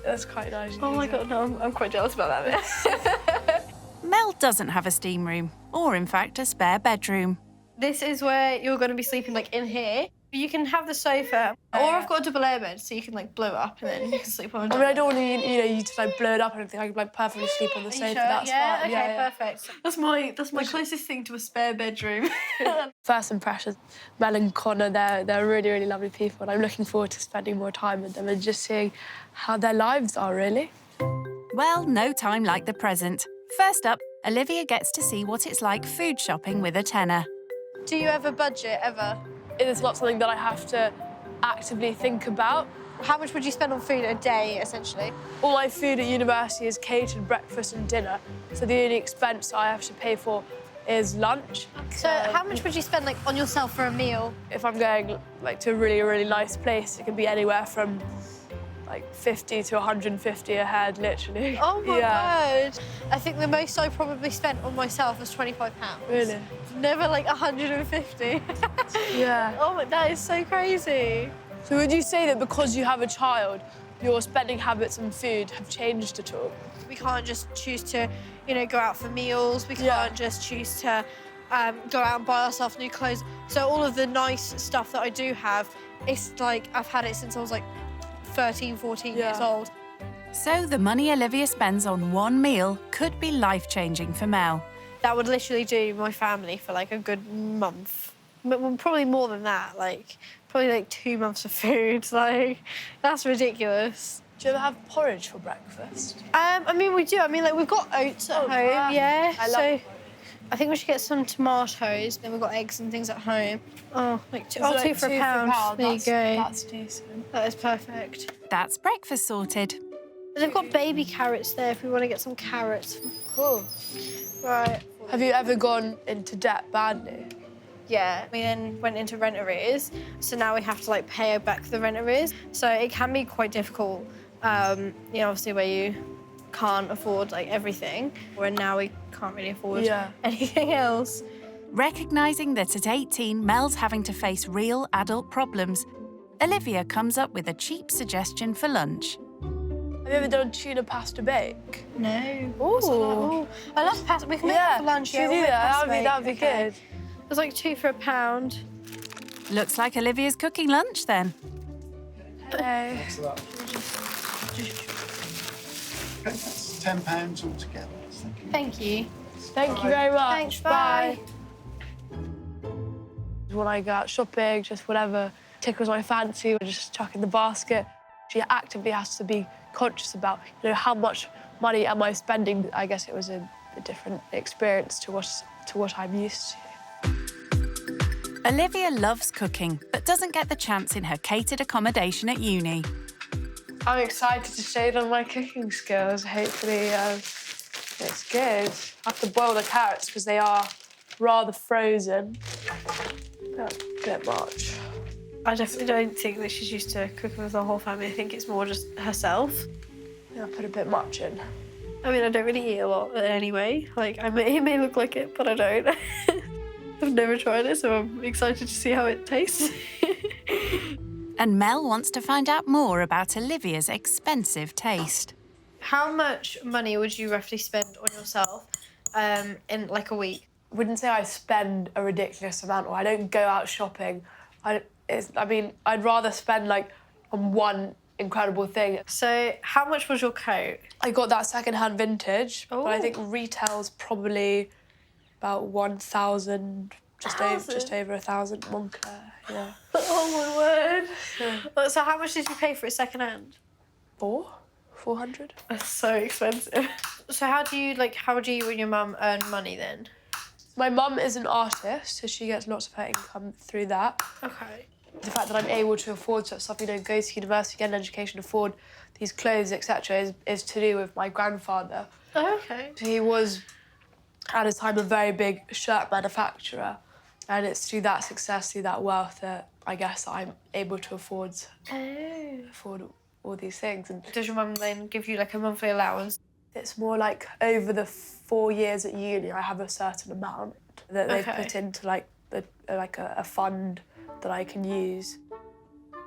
That's quite nice.
Oh my God, no, I'm quite jealous about that.
Mel doesn't have a steam room, or in fact a spare bedroom.
This is where you're going to be sleeping, like in here. You can have the sofa, or I've got a double air bed, so you can like blow it up and then you can sleep on it.
I mean, I don't want you to like blow it up or anything. I could like perfectly sleep on the sofa.
Sure?
That's
yeah?
fine.
Okay, perfect. That's my closest thing to a spare bedroom.
First impressions, Mel and Connor, they're really, really lovely people, and I'm looking forward to spending more time with them and just seeing how their lives are, really.
Well, no time like the present. First up, Olivia gets to see what it's like food shopping with a tenner.
Do you ever budget, ever?
It's not something that I have to actively think about.
How much would you spend on food a day, essentially?
All my food at university is catered breakfast and dinner, so the only expense I have to pay for is lunch.
So how much would you spend like on yourself for a meal?
If I'm going like to a really, really nice place, it can be anywhere from like 50 to 150 a head, literally.
Oh my God. I think the most I probably spent on myself was £25.
Really?
Never like 150.
Yeah.
Oh, that is so crazy.
So would you say that because you have a child, your spending habits and food have changed at all?
We can't just choose to, go out for meals. We can't just choose to go out and buy ourselves new clothes. So all of the nice stuff that I do have, it's like I've had it since I was like 13, 14 years old.
So the money Olivia spends on one meal could be life-changing for Mel.
That would literally do my family for like a good month. Well, probably more than that, probably like 2 months of food. Like, that's ridiculous.
Do you ever have porridge for breakfast?
I mean, we do. I mean, like, we've got oats at home, yeah.
I love
I think we should get some tomatoes. Then we've got eggs and things at home. Oh, like two,
It's like
two for a pound. There you go.
That's decent.
That is perfect.
That's breakfast sorted.
They've got baby carrots there if we want to get some carrots.
Cool.
Right.
Have you ever gone into debt badly?
Yeah, we then went into rent arrears, so now we have to like pay back the rent arrears. So it can be quite difficult, obviously where you can't afford like everything, where now we can't really afford anything else.
Recognising that at 18, Mel's having to face real adult problems, Olivia comes up with a cheap suggestion for lunch.
Have you ever done tuna pasta bake?
No.
Ooh.
I love pasta. We can make it for lunch.
Should we do that? That'd be good.
It's like 2 for a pound.
Looks like Olivia's cooking lunch then.
Hello.
That's £10 altogether.
Thank you.
Thank you very much.
Thanks, bye.
When I go out shopping, just whatever tickles my fancy, I just chuck in the basket. She actively has to be conscious about, how much money am I spending. I guess it was a different experience to what I'm used to.
Olivia loves cooking, but doesn't get the chance in her catered accommodation at uni.
I'm excited to shade on my cooking skills. Hopefully, it's good. I have to boil the carrots because they are rather frozen. That's a bit much.
I definitely don't think that she's used to cooking with the whole family. I think it's more just herself.
Yeah, I put a bit much in.
I mean, I don't really eat a lot anyway. Like, it may look like it, but I don't. I've never tried it, so I'm excited to see how it tastes.
And Mel wants to find out more about Olivia's expensive taste.
How much money would you roughly spend on yourself in, like, a week?
I wouldn't say I spend a ridiculous amount, or I don't go out shopping. I'd rather spend, like, on one incredible thing.
So, how much was your coat?
I got that second-hand vintage, but I think retail's probably about 1,000, just over 1,000. Yeah.
Oh, my word. Yeah. So how much did you pay for it second-hand?
400.
That's so expensive. So how do you and your mum earn money then?
My mum is an artist, so she gets lots of her income through that.
Okay.
The fact that I'm able to afford such stuff, go to university, get an education, afford these clothes, etc., is to do with my grandfather.
Oh, okay.
He was, at his time, a very big shirt manufacturer, and it's through that success, through that wealth, that I guess I'm able to afford all these things. And
does your mum then give you, like, a monthly allowance?
It's more like over the 4 years at uni, I have a certain amount that they've put into, like, a fund that I can use.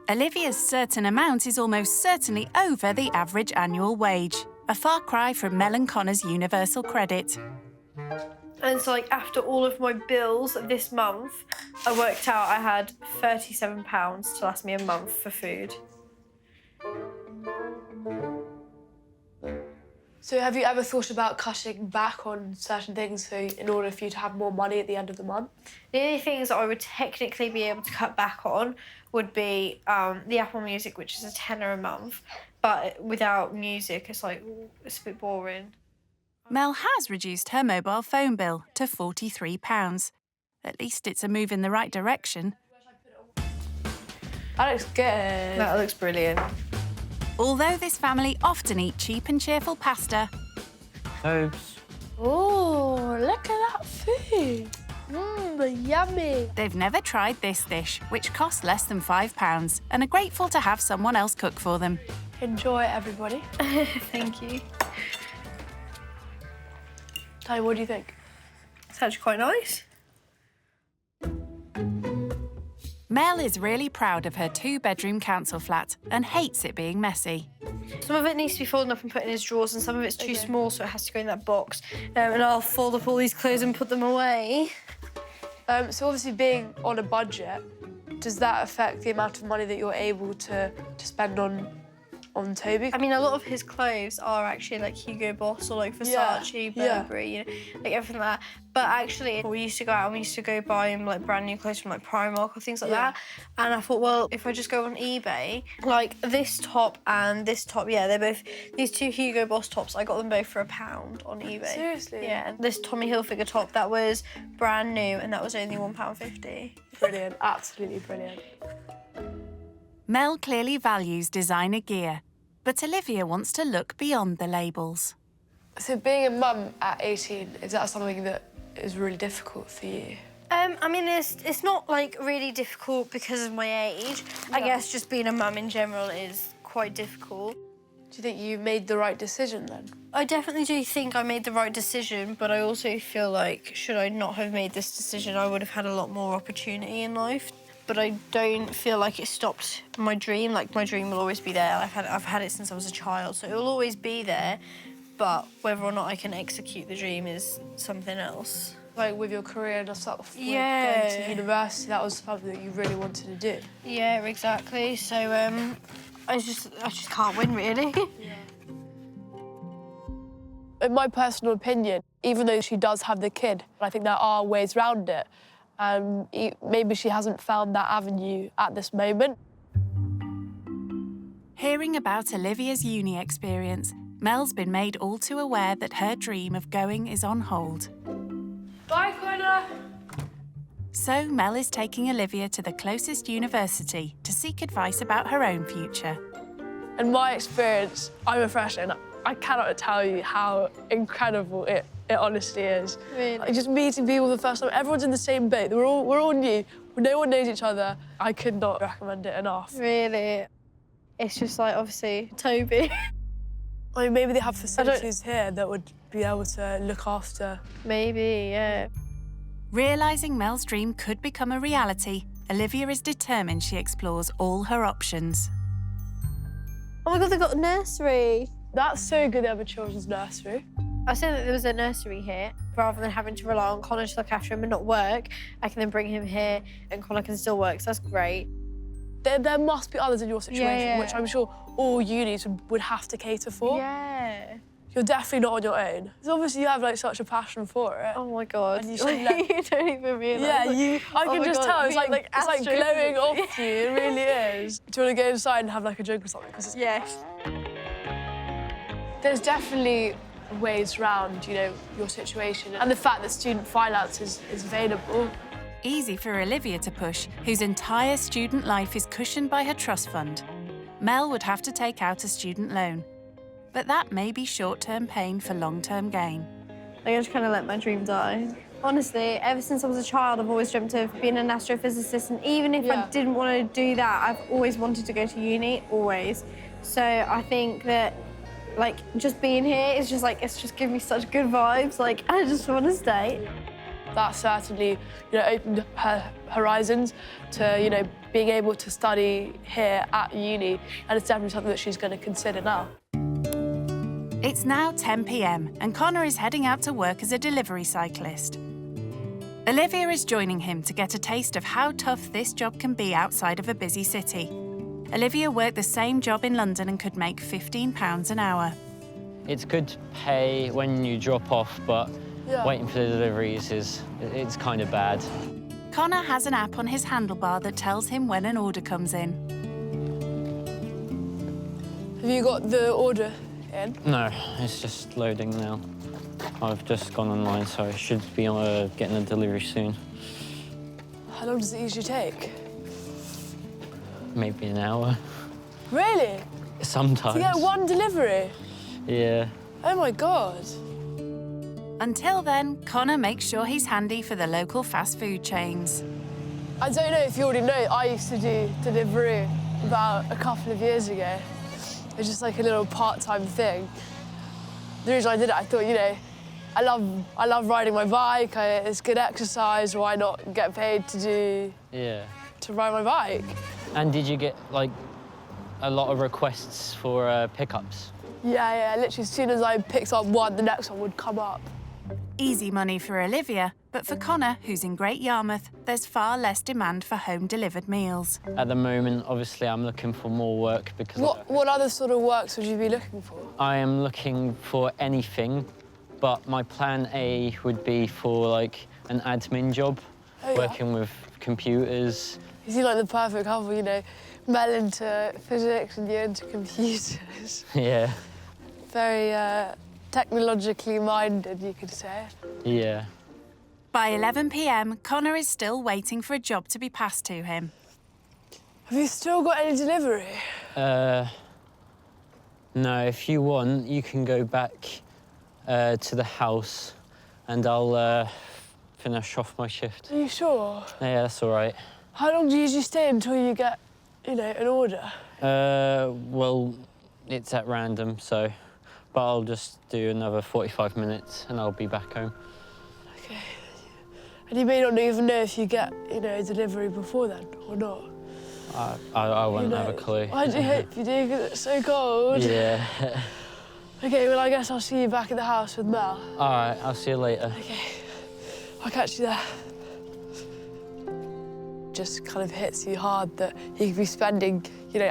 Olivia's certain amount is almost certainly over the average annual wage, a far cry from Mel and Connor's universal credit.
And so, like, after all of my bills this month, I worked out I had £37 to last me a month for food.
So have you ever thought about cutting back on certain things in order for you to have more money at the end of the month?
The only things that I would technically be able to cut back on would be the Apple Music, which is a £10 a month. But without music, it's a bit boring.
Mel has reduced her mobile phone bill to £43. At least it's a move in the right direction.
That looks good.
That looks brilliant.
Although this family often eat cheap and cheerful pasta.
Oops.
Oh, look at that food. Yummy.
They've never tried this dish, which costs less than £5, and are grateful to have someone else cook for them.
Enjoy, everybody.
Thank you.
Ty, what do you think?
It's actually quite nice.
Mel is really proud of her 2-bedroom council flat and hates it being messy.
Some of it needs to be folded up and put in his drawers, and some of it's too small, so it has to go in that box. And I'll fold up all these clothes and put them away.
So obviously being on a budget, does that affect the amount of money that you're able to spend on Toby?
I mean, a lot of his clothes are actually like Hugo Boss or like Versace, Burberry, like everything like that. But actually, we used to go out and we used to go buy him like brand new clothes from like Primark or things like that. And I thought, well, if I just go on eBay, like this top and this top, they're both, these 2 Hugo Boss tops, I got them both for £1 on eBay.
Seriously?
Yeah. And this Tommy Hilfiger top, that was brand new and that was only £1.50.
Brilliant, absolutely brilliant.
Mel clearly values designer gear, but Olivia wants to look beyond the labels.
So being a mum at 18, is that something that is really difficult for you?
I mean, it's not like really difficult because of my age. I guess just being a mum in general is quite difficult.
Do you think you made the right decision then?
I definitely do think I made the right decision, but I also feel like should I not have made this decision, I would have had a lot more opportunity in life. But I don't feel like it stopped my dream. Like, my dream will always be there. I've had it since I was a child, so it will always be there. But whether or not I can execute the dream is something else.
Like with your career and stuff, going to university, that was something that you really wanted to do.
Yeah, exactly. So I just can't win, really.
In my personal opinion, even though she does have the kid, I think there are ways around it. Maybe she hasn't found that avenue at this moment.
Hearing about Olivia's uni experience, Mel's been made all too aware that her dream of going is on hold.
Bye, Connor.
So Mel is taking Olivia to the closest university to seek advice about her own future.
In my experience, I'm a freshman. I cannot tell you how incredible it honestly is.
Really?
Like, just meeting people the first time, everyone's in the same boat. We're all new. No one knows each other. I could not recommend it enough.
Really? It's just like, obviously, Toby.
I mean, maybe they have facilities here that would be able to look after.
Maybe, yeah.
Realising Mel's dream could become a reality, Olivia is determined she explores all her options.
Oh my God, they've got a nursery.
That's so good they have a children's nursery.
I said that there was a nursery here. Rather than having to rely on Connor to look after him and not work, I can then bring him here and Connor can still work, so that's great.
There must be others in your situation,
Yeah.
which I'm sure all unis would have to cater for.
Yeah.
You're definitely not on your own. Because obviously you have like such a passion for it.
Oh my God.
And you,
You don't even realise.
Yeah, I
Oh
can
my
just
God,
tell. It's like
being
glowing
astrophysics.
off you. It really is. Do you want to go inside and have like a drink or something?
Yes.
There's definitely ways around, your situation, and the fact that student finance is available.
Easy for Olivia to push, whose entire student life is cushioned by her trust fund. Mel would have to take out a student loan. But that may be short-term pain for long-term gain.
I just kind of let my dream die. Honestly, ever since I was a child, I've always dreamt of being an astrophysicist, and even if I didn't want to do that, I've always wanted to go to uni, always. So I think that, like, just being here is just like, it's just giving me such good vibes. Like, I just want to stay.
That certainly, opened her horizons to, being able to study here at uni, and it's definitely something that she's going to consider now.
It's now 10 p.m. and Connor is heading out to work as a delivery cyclist. Olivia is joining him to get a taste of how tough this job can be outside of a busy city. Olivia worked the same job in London and could make £15 an hour.
It's good pay when you drop off, but waiting for the deliveries it's kind of bad.
Connor has an app on his handlebar that tells him when an order comes in.
Have you got the order in?
No, it's just loading now. I've just gone online, so I should be getting a delivery soon.
How long does it usually take?
Maybe an hour.
Really?
Sometimes.
To get one delivery?
Yeah.
Oh my God.
Until then, Connor makes sure he's handy for the local fast food chains.
I don't know if you already know, I used to do delivery about a couple of years ago. It was just like a little part-time thing. The reason I did it, I thought, I love riding my bike. It's good exercise. Why not get paid to ride my bike?
And did you get like a lot of requests for pickups?
Yeah. Literally, as soon as I picked up one, the next one would come up.
Easy money for Olivia, but for Connor, who's in Great Yarmouth, there's far less demand for home-delivered meals.
At the moment, obviously, I'm looking for more work because...
What other sort of works would you be looking for?
I am looking for anything, but my plan A would be for, like, an admin job, working with computers.
You seem like the perfect couple, Mel into physics and you into computers.
Yeah.
Very technologically minded, you could say.
Yeah.
By 11 p.m, Connor is still waiting for a job to be passed to him.
Have you still got any delivery?
No, if you want, you can go back to the house and I'll finish off my shift.
Are you sure?
Yeah, that's all right.
How long do you usually stay until you get, an order?
Well, it's at random, so... But I'll just do another 45 minutes and I'll be back home.
OK. And you may not even know if you get, a delivery before then, or not.
I won't have a clue.
I do hope you do, because it's so cold.
Yeah.
OK, well, I guess I'll see you back at the house with Mel.
All right, I'll see you later.
OK. I'll catch you there. Just kind of hits you hard that you could be spending,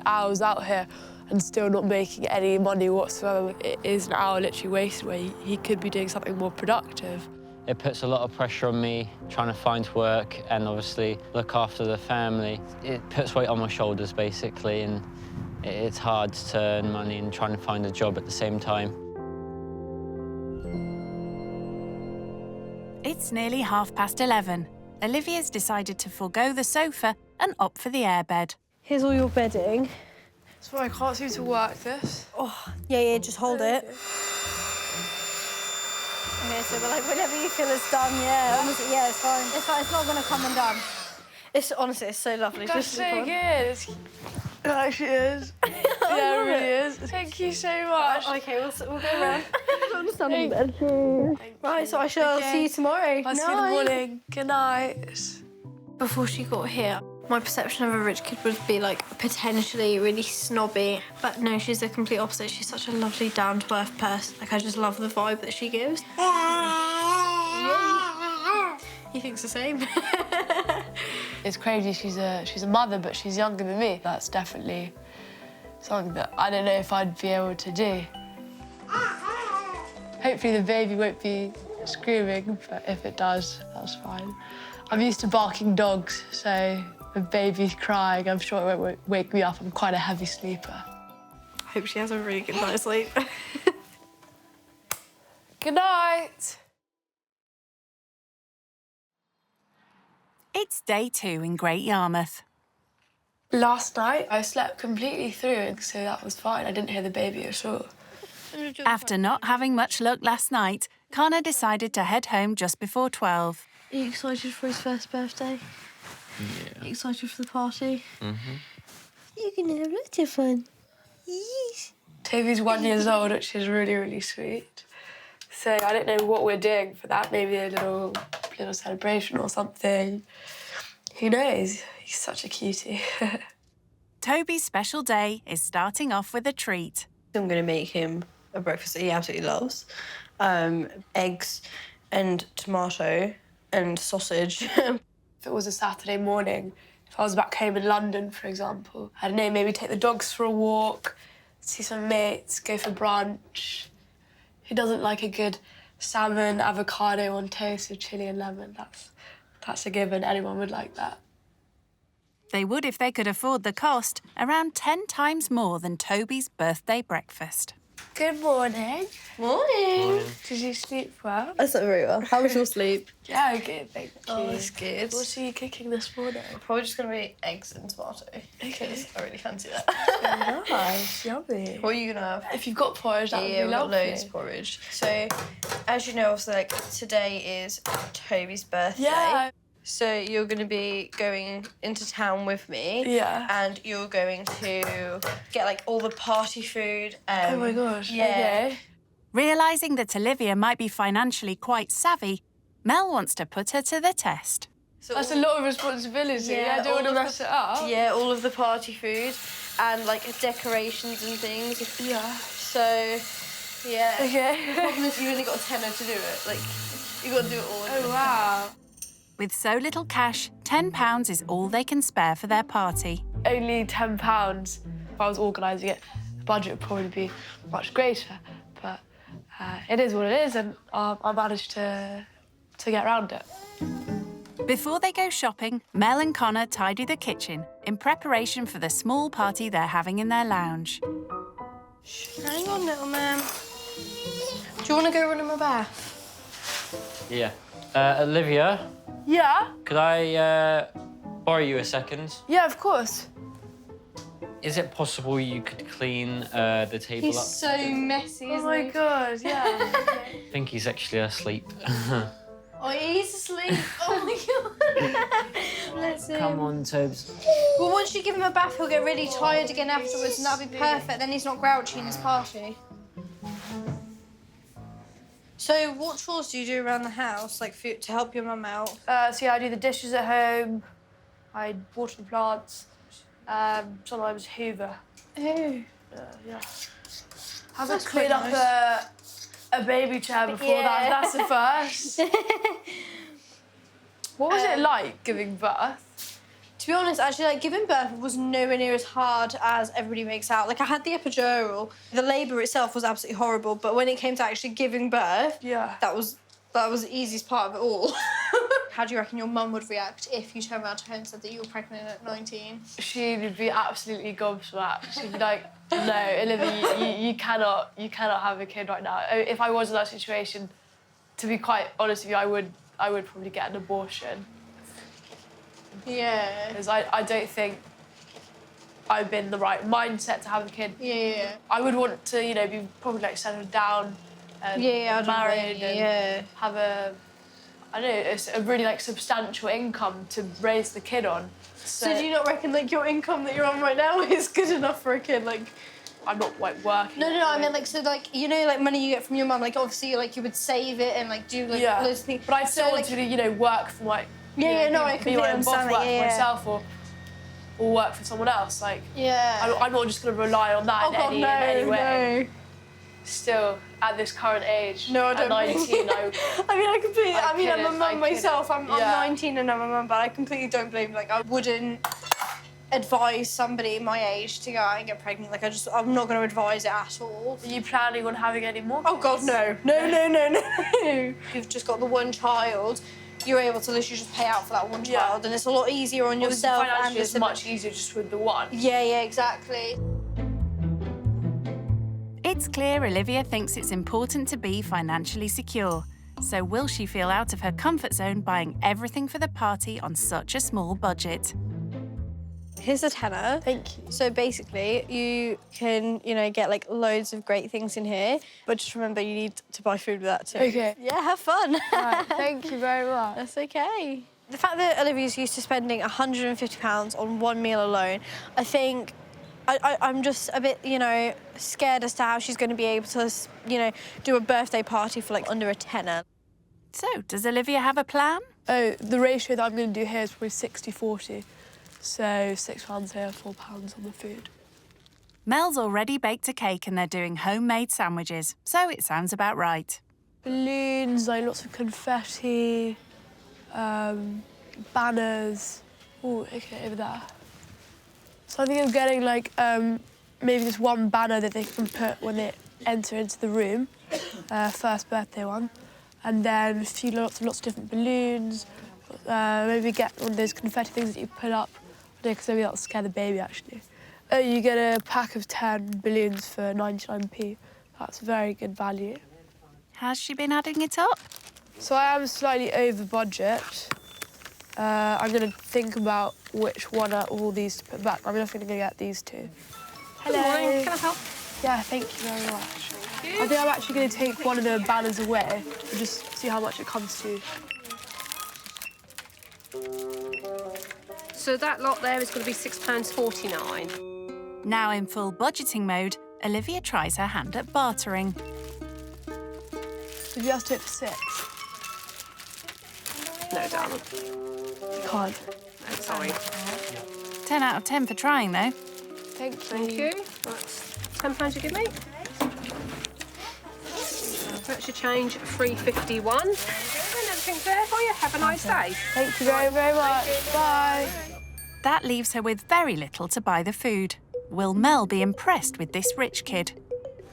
hours out here and still not making any money whatsoever. It is an hour literally wasted where he could be doing something more productive.
It puts a lot of pressure on me trying to find work and obviously look after the family. It puts weight on my shoulders, basically, and it's hard to earn money and trying to find a job at the same time.
It's nearly 11:30. Olivia's decided to forego the sofa and opt for the airbed.
Here's all your bedding.
Sorry, I can't seem to work this.
Oh, yeah, just hold it. Okay, so but like whenever you feel it's done, yeah, honestly, yeah, it's fine. It's fine. It's not gonna come undone. It's honestly, it's so lovely.
That's so good. It actually is. Yeah, it really is. Thank you so much.
Okay, we'll go around. I'm standing bed. Right, so I shall see you tomorrow.
I'll see you in the morning. Good night.
Before she got here, my perception of a rich kid would be like potentially really snobby, but no, she's the complete opposite. She's such a lovely, down-to-earth person. Like, I just love the vibe that she gives. He thinks the same.
It's crazy. She's a mother, but she's younger than me. That's definitely something that I don't know if I'd be able to do. Hopefully the baby won't be screaming, but if it does, that's fine. I'm used to barking dogs, so the baby's crying, I'm sure it won't wake me up. I'm quite a heavy sleeper.
I hope she has a really good night's sleep.
Good night.
It's day 2 in Great Yarmouth.
Last night, I slept completely through, so that was fine. I didn't hear the baby at all.
After not having much luck last night, Connor decided to head home just before 12.
Are you excited for his first birthday?
Yeah.
Are you excited for the party?
Mm-hmm.
You're gonna have lots of fun. Yes.
Toby's 1 year old, which is really, really sweet. So I don't know what we're doing for that. Maybe a little celebration or something. Who knows? He's such a cutie.
Toby's special day is starting off with a treat.
I'm gonna make him a breakfast that he absolutely loves. Eggs and tomato and sausage.
If it was a Saturday morning, if I was back home in London, for example, I don't know, maybe take the dogs for a walk, see some mates, go for brunch. Who doesn't like a good salmon, avocado on toast with chilli and lemon? That's a given. Anyone would like that.
They would if they could afford the cost, around 10 times more than Toby's birthday breakfast.
Good morning.
Morning.
Did you sleep well?
I slept very well. How was your sleep?
Yeah, good, thank you.
Oh, that's good.
What are you cooking this morning?
Probably just gonna be eggs and tomato. Okay. I really fancy that.
Nice, yummy.
What are you gonna have?
If you've got porridge, that would be
we've got
lovely.
loads of porridge. So, as you know, obviously, like, today is Toby's birthday.
Yeah.
So you're going to be going into town with me.
Yeah.
And you're going to get, like, all the party food.
Oh, my gosh.
Yeah.
Okay.
Realising that Olivia might be financially quite savvy, Mel wants to put her to the test.
So
that's a lot of responsibility. Yeah, I don't want to mess it up.
Yeah, all of the party food and, like, decorations and things.
Yeah.
So, yeah.
Okay.
The problem is you only got a tenner to do it. Like, you got to do it all.
Oh, wow.
With so little cash, £10 is all they can spare for their party.
Only £10. If I was organising it, the budget would probably be much greater. But it is what it is, and I managed to get around it.
Before they go shopping, Mel and Connor tidy the kitchen in preparation for the small party they're having in their lounge.
Hang on, little man. Do you want to go run in my bath?
Yeah. Olivia,
Yeah?
could I borrow you a second?
Yeah, of course.
Is it possible you could clean the table
He's
up?
so messy, isn't he?
Oh, my God, yeah.
I think he's actually asleep.
Oh, he's asleep. Oh, my God. Bless him.
Come on, Tobes.
Well, once you give him a bath, he'll get really tired again afterwards, and that'll be perfect. Then he's not grouchy in his party. So, what chores do you do around the house, like, to help your mum out?
So, yeah, I do the dishes at home. I water the plants. Sometimes hoover.
Oh.
Yeah. Have
That's
to clean
quite
up a baby chair before that. That's the first. What was it like giving birth?
To To be honest, actually, like, giving birth was nowhere near as hard as everybody makes out. Like, I had the epidural. The labour itself was absolutely horrible, but when it came to actually giving birth, that was the easiest part of it all. How do you reckon your mum would react if you turned around to her and said that you were pregnant at 19?
She'd be absolutely gobsmacked. She'd be like, no, Olivia, you cannot have a kid right now. If I was in that situation, to be quite honest with you, I would probably get an abortion.
Yeah.
Because I don't think I'm in the right mindset to have a kid.
Yeah.
I would want to, you know, be probably like settled down and married and have a really like substantial income to raise the kid on.
So do you not reckon like your income that you're on right now is good enough for a kid? Like,
I'm not like working.
No, I mean like, so like, you know, like money you get from your mum, like obviously like you would save it and like do like loads of things.
But I still want to, you know, work for like
I
be my own boss,
understand
work
that,
for myself or work for someone else. Like, I'm not just going to rely on that in any way.
No.
Still, at this current age,
no, I don't
at 19,
I'm a mum myself. I'm 19 and I'm a mum, but I completely don't blame. Like, I wouldn't advise somebody my age to go out and get pregnant. Like, I'm not going to advise it at all.
Are you planning on having any more kids?
Oh God, no. No. You've just got the one child. You're able to literally just pay out for that one child, and it's a lot easier on yourself.
Financially, it's much easier just with the one.
Yeah, exactly.
It's clear Olivia thinks it's important to be financially secure. So will she feel out of her comfort zone buying everything for the party on such a small budget?
Here's a tenner.
Thank you.
So basically, you can, you know, get like loads of great things in here, but just remember you need to buy food with that too.
Okay.
Yeah, have fun.
Right, thank you very much.
That's okay. The fact that Olivia's used to spending £150 on one meal alone, I think I'm just a bit, you know, scared as to how she's going to be able to, you know, do a birthday party for like under a tenner.
So, does Olivia have a plan?
Oh, the ratio that I'm going to do here is probably 60-40. So £6 here, £4 on the food.
Mel's already baked a cake and they're doing homemade sandwiches, so it sounds about right.
Balloons, like lots of confetti, banners. Oh, okay, over there. So I think I'm getting like maybe just one banner that they can put when they enter into the room, first birthday one, and then a few lots of different balloons. Maybe get one of those confetti things that you put up. Because maybe that'll scare the baby, actually. You get a pack of 10 balloons for 99p. That's very good value.
Has she been adding it up?
So I am slightly over budget. I'm going to think about which one out of all these to put back. I'm definitely going to get these two.
Hello. Good morning. Can I help?
Yeah, thank you very much. I think I'm actually going to take one of the banners away and just see how much it comes to.
So that lot there is going to be £6.49.
Now in full budgeting mode, Olivia tries her hand at bartering.
Did you have to do it for 6?
No, darling.
You can't.
No, sorry.
10 out of 10 for trying, though.
Thank you.
That's £10 you give me. That's your change, £3.51. And everything's there for you. Have a nice day.
Thank you very, very much. Bye.
That leaves her with very little to buy the food. Will Mel be impressed with this rich kid?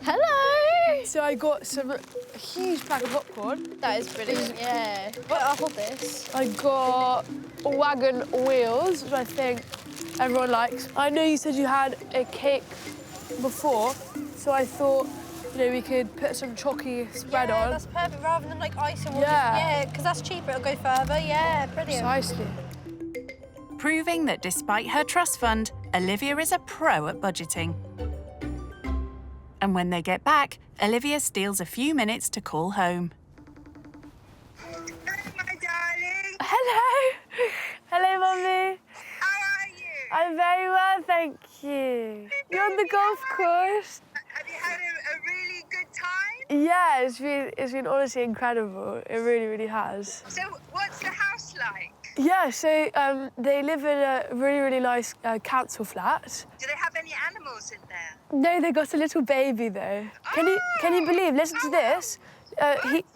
Hello! So I got a huge pack of popcorn.
That is brilliant, yeah. Well, I'll hold this.
I got a wagon wheels, which I think everyone likes. I know you said you had a cake before, so I thought, you know, we could put some chalky spread on.
Yeah, that's perfect, rather than like icing. Yeah, because that's cheaper, it'll go further. Yeah, brilliant.
Precisely.
Proving that despite her trust fund, Olivia is a pro at budgeting. And when they get back, Olivia steals a few minutes to call home.
Hello. Hello, Mummy.
How are you?
I'm very well, thank you. You're on the golf course.
Have you had a really good time?
Yeah, it's been honestly incredible. It really, really has.
So what's the house like?
Yeah, so they live in a really, really nice council flat.
Do they have any animals in there?
No, they got a little baby though. Can you believe? Listen to this.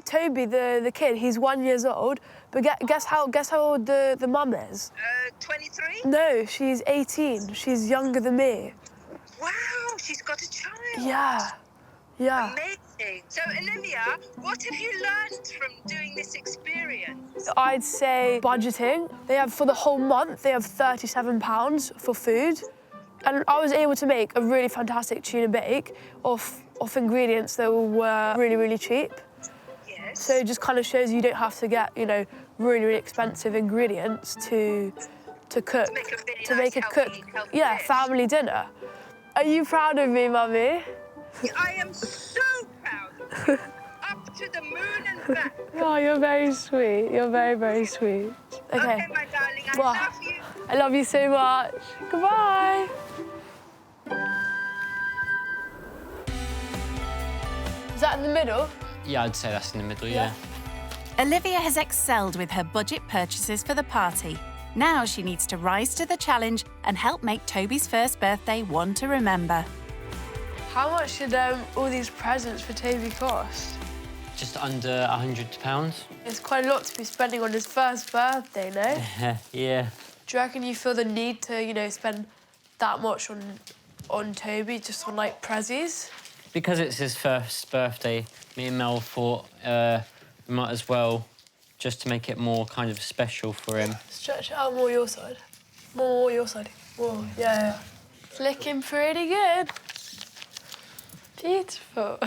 Toby, the kid, he's 1 year old. But guess how old the mum is? 23? No, she's 18. She's younger than me.
Wow, she's got a child.
Yeah. Yeah.
Amazing. So, Olivia, what have you learned from doing this experience?
I'd say budgeting. They have, for the whole month, they have £37 for food. And I was able to make a really fantastic tuna bake off ingredients that were really, really cheap.
Yes.
So it just kind of shows you don't have to get, you know, really, really expensive ingredients to cook.
To make a really nice, healthy
yeah,
dish.
family dinner. Are you proud of me, Mummy?
I am so proud of you. Up to the moon and back.
Oh, you're very sweet. You're very, very sweet. Okay,
my darling, I
Mwah.
love you.
I love you so much. Goodbye. Is that in the middle?
Yeah, I'd say that's in the middle, yeah.
Olivia has excelled with her budget purchases for the party. Now she needs to rise to the challenge and help make Toby's first birthday one to remember.
How much should all these presents for Toby cost?
Just under £100.
It's quite a lot to be spending on his first birthday, no?
Yeah.
Do you reckon you feel the need to, you know, spend that much on Toby, just on, like, prezzies?
Because it's his first birthday, me and Mel thought we might as well, just to make it more kind of special for him.
Stretch it out more your side. More your side. More, yeah. It's looking pretty good. Beautiful.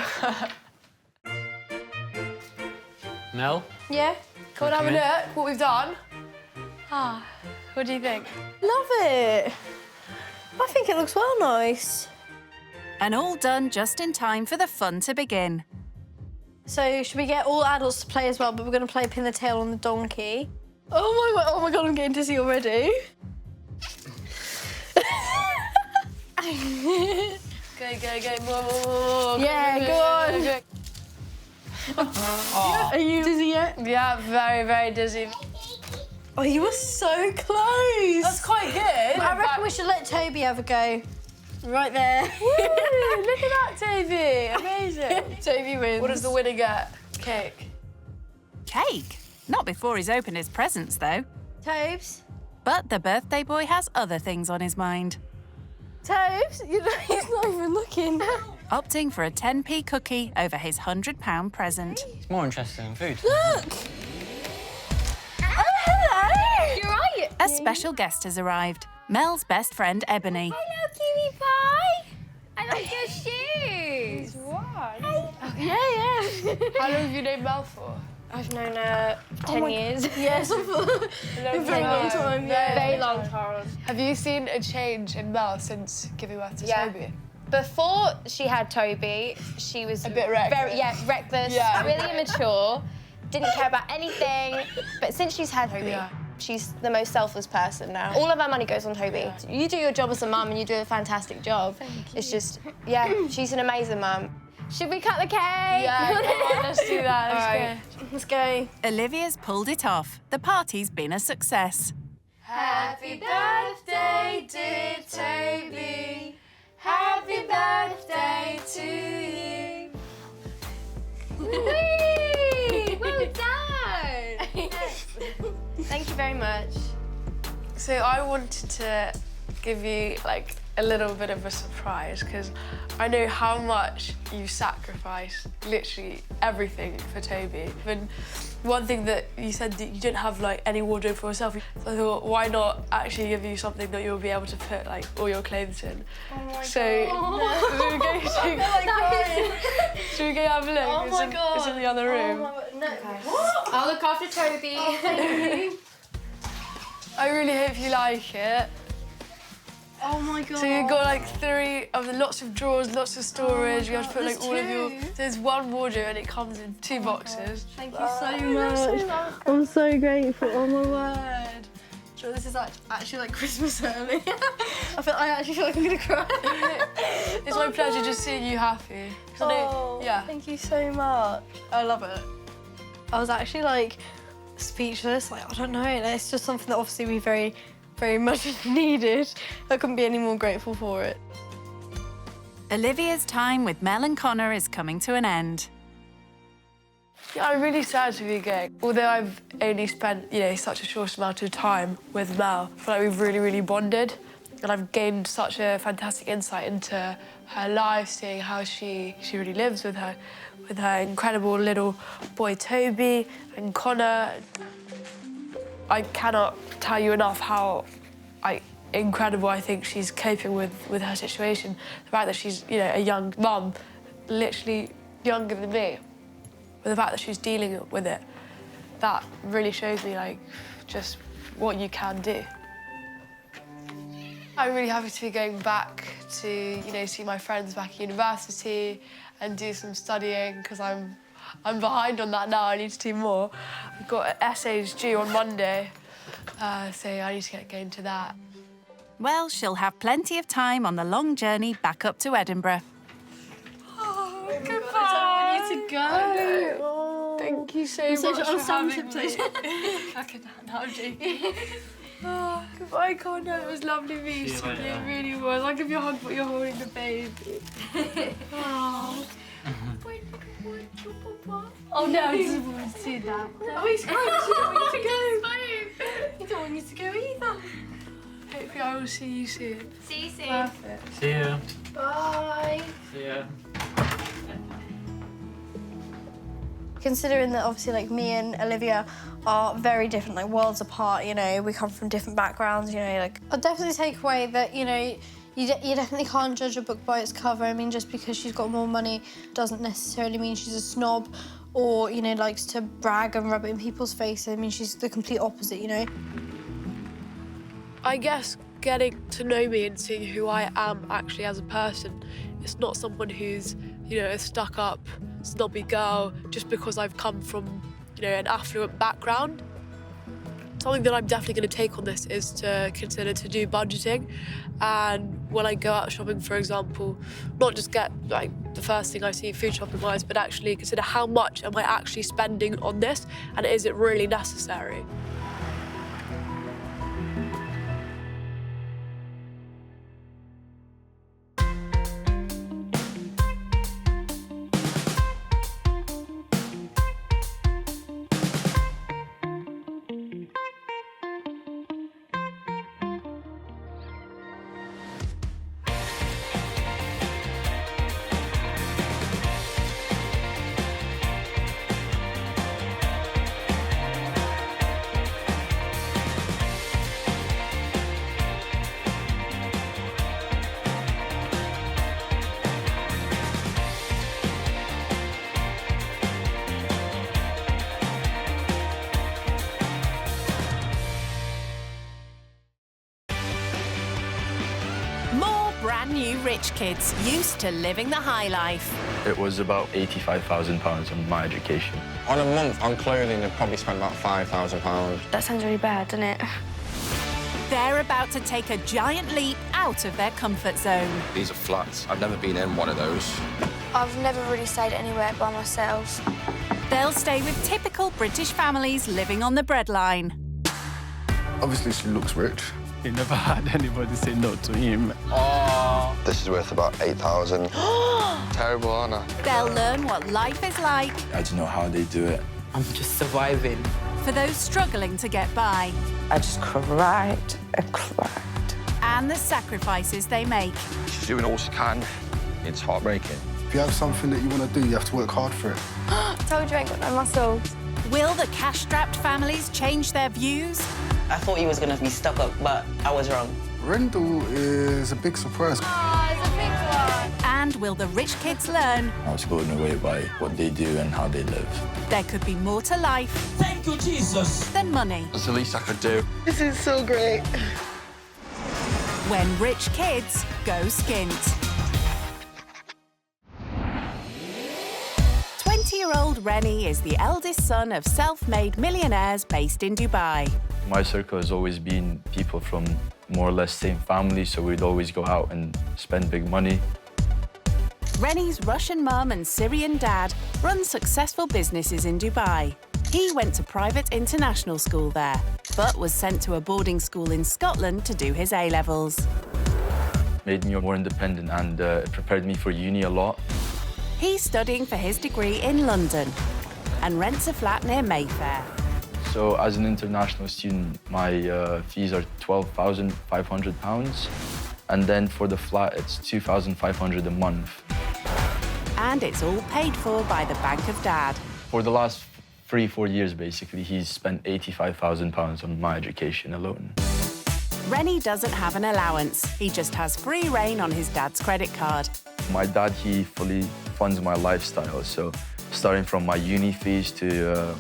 Mel?
Yeah? Come on, have a
Come in.
look what we've done. Ah, what do you think?
Love it. I think it looks well nice.
And all done just in time for the fun to begin.
So should we get all adults to play as well, but we're going to play pin the tail on the donkey. Oh my God, I'm getting dizzy already.
Go, more.
Yeah, go on.
Oh.
Are you dizzy yet?
Yeah, very, very dizzy.
Oh, you were so close.
That's quite good.
I reckon we should let Toby have a go. Right there.
Woo, look at that, Toby. Amazing.
Toby wins.
What does the winner get? Cake.
Cake? Not before he's opened his presents, though.
Tobes?
But the birthday boy has other things on his mind.
Tobes? You know, he's not even looking.
Opting for a 10p cookie over his £100 present.
He's more interested in food.
Look! Oh, hello!
You're right.
A special guest has arrived. Mel's best friend, Ebony.
Hello, cutie pie. I like your shoes.
What?
Yeah.
How long have you known Mel for?
I've known her 10 years.
Yes, a very long time. Yeah.
Very long time.
Have you seen a change in Mel since giving birth to Toby?
Before she had Toby, she was
a bit reckless.
Reckless, really immature, didn't care about anything. But since she's had Toby, she's the most selfless person now. All of our money goes on Toby. You do your job as a mum and you do a fantastic job.
Thank you.
It's just, she's an amazing mum. Should we cut the cake?
Yeah, come on, let's do that.
Let's go.
Olivia's pulled it off. The party's been a success.
Happy birthday, dear Toby. Happy birthday to you.
Whee! Well done! Thank you very much.
So I wanted to give you like a little bit of a surprise because I know how much you sacrifice literally everything for Toby. And one thing that you said that you didn't have like any wardrobe for yourself. So I thought, why not actually give you something that you'll be able to put like all your clothes in?
Oh my
so
God.
should we go have a look?
Oh my God.
It's in the other room.
Oh my God. No.
What? I'll look after Toby.
Thank you.
I really hope you like it.
Oh my God.
So you've got like 3 of the lots of drawers, lots of storage. You have to put like
there's
all of your.
2.
There's one wardrobe and it comes in 2 boxes.
Thank you so much. I'm so grateful. Oh my word. Sure, this is actually like Christmas early. I actually feel like I'm gonna cry.
It's my pleasure just seeing you happy.
Thank you so much. I love it. I was actually like speechless. Like I don't know. It's just something that obviously we very much needed. I couldn't be any more grateful for it.
Olivia's time with Mel and Connor is coming to an end.
Yeah, I'm really sad to be going. Although I've only spent, such a short amount of time with Mel, I feel like we've really bonded. And I've gained such a fantastic insight into her life, seeing how she really lives with her incredible little boy Toby and Connor. I cannot tell you enough how incredible I think she's coping with her situation. The fact that she's, a young mum, literally younger than me, but the fact that she's dealing with it, that really shows me, just what you can do. I'm really happy to be going back to, see my friends back at university and do some studying, because I'm behind on that now. I need to do more. I've got essays due on Monday, so I need to get going to that.
Well, she'll have plenty of time on the long journey back up to Edinburgh.
Oh, goodbye.
I don't want you to go.
Oh, thank you so much for having me. No, I'm joking. Oh, goodbye, Connor. It was lovely meeting you. It really was. I'll give you a hug, but you're holding the baby. Oh. Oh no, I just want to see that. Oh, he's crying. You don't want you to go either. Hopefully I will see you soon.
See you soon.
Perfect.
See ya.
Bye.
See ya.
Considering that obviously me and Olivia are very different, worlds apart, we come from different backgrounds, I'll definitely take away that, you definitely can't judge a book by its cover. I mean, just because she's got more money doesn't necessarily mean she's a snob or, likes to brag and rub it in people's faces. I mean, she's the complete opposite,
I guess getting to know me and seeing who I am actually as a person, it's not someone who's, a stuck-up, snobby girl just because I've come from, an affluent background. Something that I'm definitely going to take on this is to consider to do budgeting, and when I go out shopping, for example, not just get the first thing I see food shopping-wise, but actually consider how much am I actually spending on this, and is it really necessary?
Brand new rich kids used to living the high life.
It was about £85,000 on my education.
On a month on clothing, I've probably spent about £5,000.
That sounds really bad, doesn't it?
They're about to take a giant leap out of their comfort zone.
These are flats. I've never been in one of those.
I've never really stayed anywhere by myself.
They'll stay with typical British families living on the breadline.
Obviously, she looks rich.
He never had anybody say no to him.
Oh. This is worth about 8,000. Terrible, aren't I?
They'll learn what life is like.
I don't know how they do it.
I'm just surviving.
For those struggling to get by.
I just cried and cried.
And the sacrifices they make.
She's doing all she can. It's heartbreaking.
If you have something that you want to do, you have to work hard for it.
I told you I ain't got no muscles.
Will the cash-strapped families change their views?
I thought he was going to be stuck up, but I was wrong.
Rendle is a big surprise.
Oh, it's a big one.
And will the rich kids learn?
I was blown away by what they do and how they live.
There could be more to life.
Thank you, Jesus.
Than money.
That's the least I could do.
This is so great.
When rich kids go skint. 20-year-old Rennie is the eldest son of self-made millionaires based in Dubai.
My circle has always been people from more or less same family, so we'd always go out and spend big money.
Rennie's Russian mum and Syrian dad run successful businesses in Dubai. He went to private international school there, but was sent to a boarding school in Scotland to do his A-levels.
Made me more independent and it prepared me for uni a lot.
He's studying for his degree in London. and rents a flat near Mayfair.
So as an international student, my fees are £12,500. And then for the flat, it's £2,500 a month.
And it's all paid for by the Bank of Dad.
For the last 3-4 years, basically, he's spent £85,000 on my education alone.
Rennie doesn't have an allowance. He just has free rein on his dad's credit card.
My dad, he fully funds my lifestyle. So starting from my uni fees to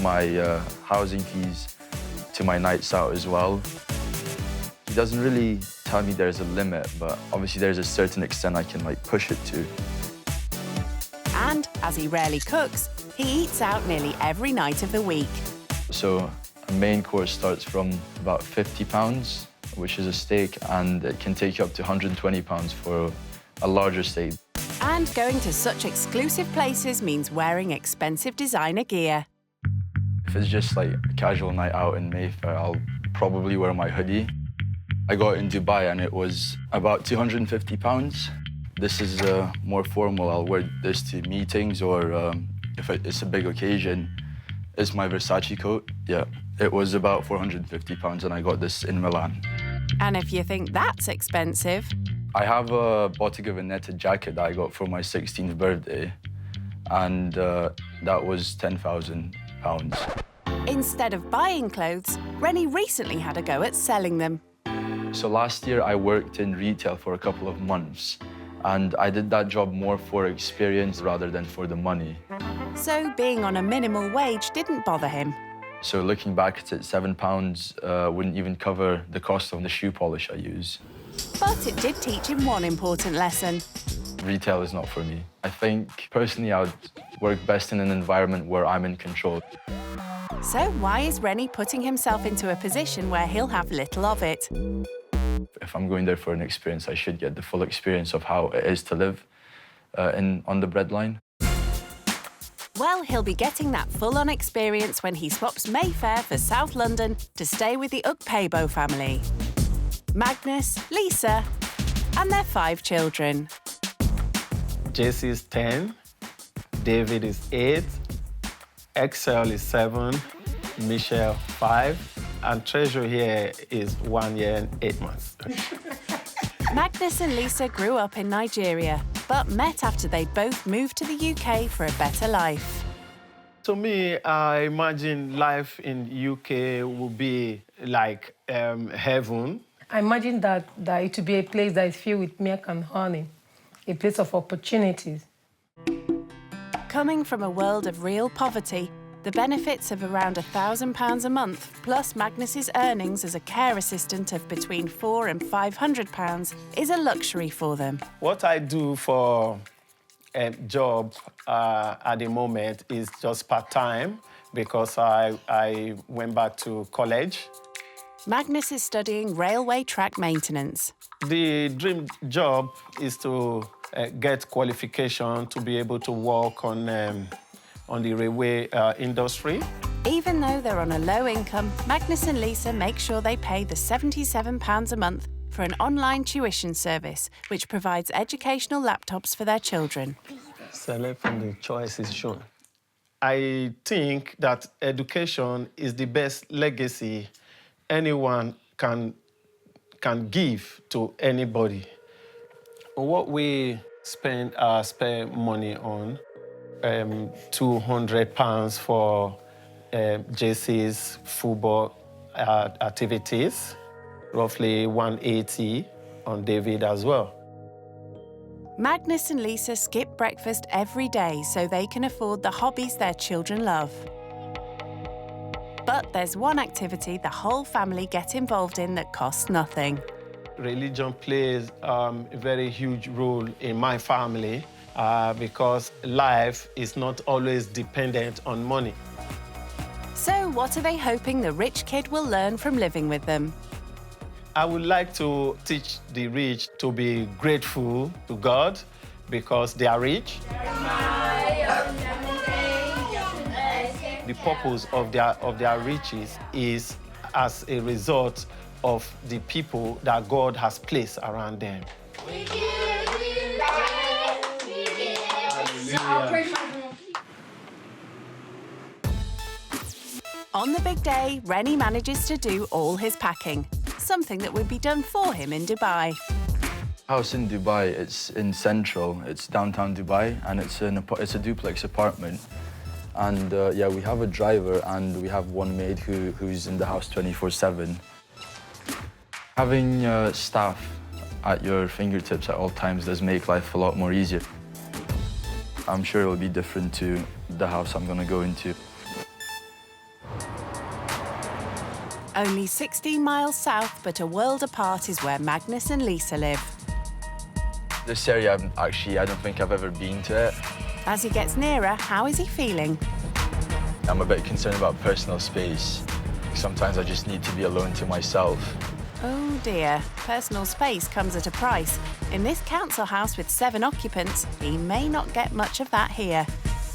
my housing fees to my nights out as well. He doesn't really tell me there's a limit, but obviously there's a certain extent I can push it to.
And as he rarely cooks, he eats out nearly every night of the week.
So a main course starts from about £50, which is a steak, and it can take you up to £120 for a larger steak.
And going to such exclusive places means wearing expensive designer gear.
If it's just a casual night out in Mayfair, I'll probably wear my hoodie. I got it in Dubai and it was about £250. This is more formal. I'll wear this to meetings or if it's a big occasion. It's my Versace coat. Yeah, it was about £450 and I got this in Milan.
And if you think that's expensive...
I have a Bottega Veneta jacket that I got for my 16th birthday and that was £10,000.
Instead of buying clothes, Rennie recently had a go at selling them.
So last year I worked in retail for a couple of months and I did that job more for experience rather than for the money.
So being on a minimal wage didn't bother him.
So looking back at it, £7 wouldn't even cover the cost of the shoe polish I use.
But it did teach him one important lesson.
Retail is not for me. I think, personally, I would work best in an environment where I'm in control.
So why is Rennie putting himself into a position where he'll have little of it?
If I'm going there for an experience, I should get the full experience of how it is to live on the breadline.
Well, he'll be getting that full-on experience when he swaps Mayfair for South London to stay with the Ukpebo family. Magnus, Lisa, and their 5 children.
Jesse is 10, David is 8, Excel is 7, Michelle 5, and Treasure here is 1 year and 8 months.
Magnus and Lisa grew up in Nigeria, but met after they'd both moved to the UK for a better life.
To me, I imagine life in UK would be like heaven.
I imagine that it would be a place that is filled with milk and honey, a place of opportunities.
Coming from a world of real poverty, the benefits of around £1,000 a month, plus Magnus's earnings as a care assistant of between £400 and £500, is a luxury for them.
What I do for a job at the moment is just part-time because I went back to college.
Magnus is studying railway track maintenance.
The dream job is to get qualification to be able to work on the railway industry.
Even though they're on a low income, Magnus and Lisa make sure they pay the £77 a month for an online tuition service, which provides educational laptops for their children.
Select from the choices shown. I think that education is the best legacy anyone can give to anybody. What we spend our spare money on, £200 for JC's football activities, roughly 180 on David as well.
Magnus and Lisa skip breakfast every day so they can afford the hobbies their children love. But there's one activity the whole family get involved in that costs nothing.
Religion plays a very huge role in my family because life is not always dependent on money.
So what are they hoping the rich kid will learn from living with them?
I would like to teach the rich to be grateful to God because they are rich. The purpose of their riches is as a result of the people that God has placed around them.
On the big day, Rennie manages to do all his packing, something that would be done for him in Dubai.
House in Dubai, it's in Central, it's downtown Dubai, and it's a duplex apartment. And yeah, we have a driver and we have one maid who's in the house 24/7. Having staff at your fingertips at all times does make life a lot more easier. I'm sure it'll be different to the house I'm gonna go into.
Only 16 miles south, but a world apart, is where Magnus and Lisa live.
This area, I don't think I've ever been to it.
As he gets nearer, how is he feeling?
I'm a bit concerned about personal space. Sometimes I just need to be alone to myself.
Oh dear, personal space comes at a price. In this council house with 7 occupants, he may not get much of that here.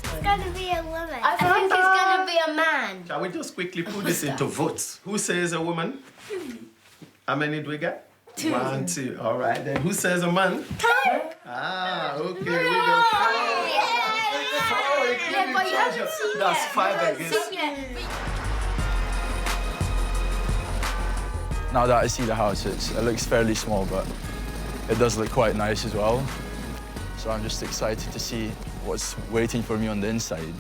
It's gonna be a woman. I think it's gonna be a man.
Shall we just quickly put this into votes? Who says a woman? How many do we get?
2.
1, 2. All right, then who says a man?
2.
Ah, okay, we go 4.
Yeah, but you haven't seen
That's
yet.
5, I guess.
Now that I see the house, it looks fairly small, but it does look quite nice as well. So I'm just excited to see what's waiting for me on the inside.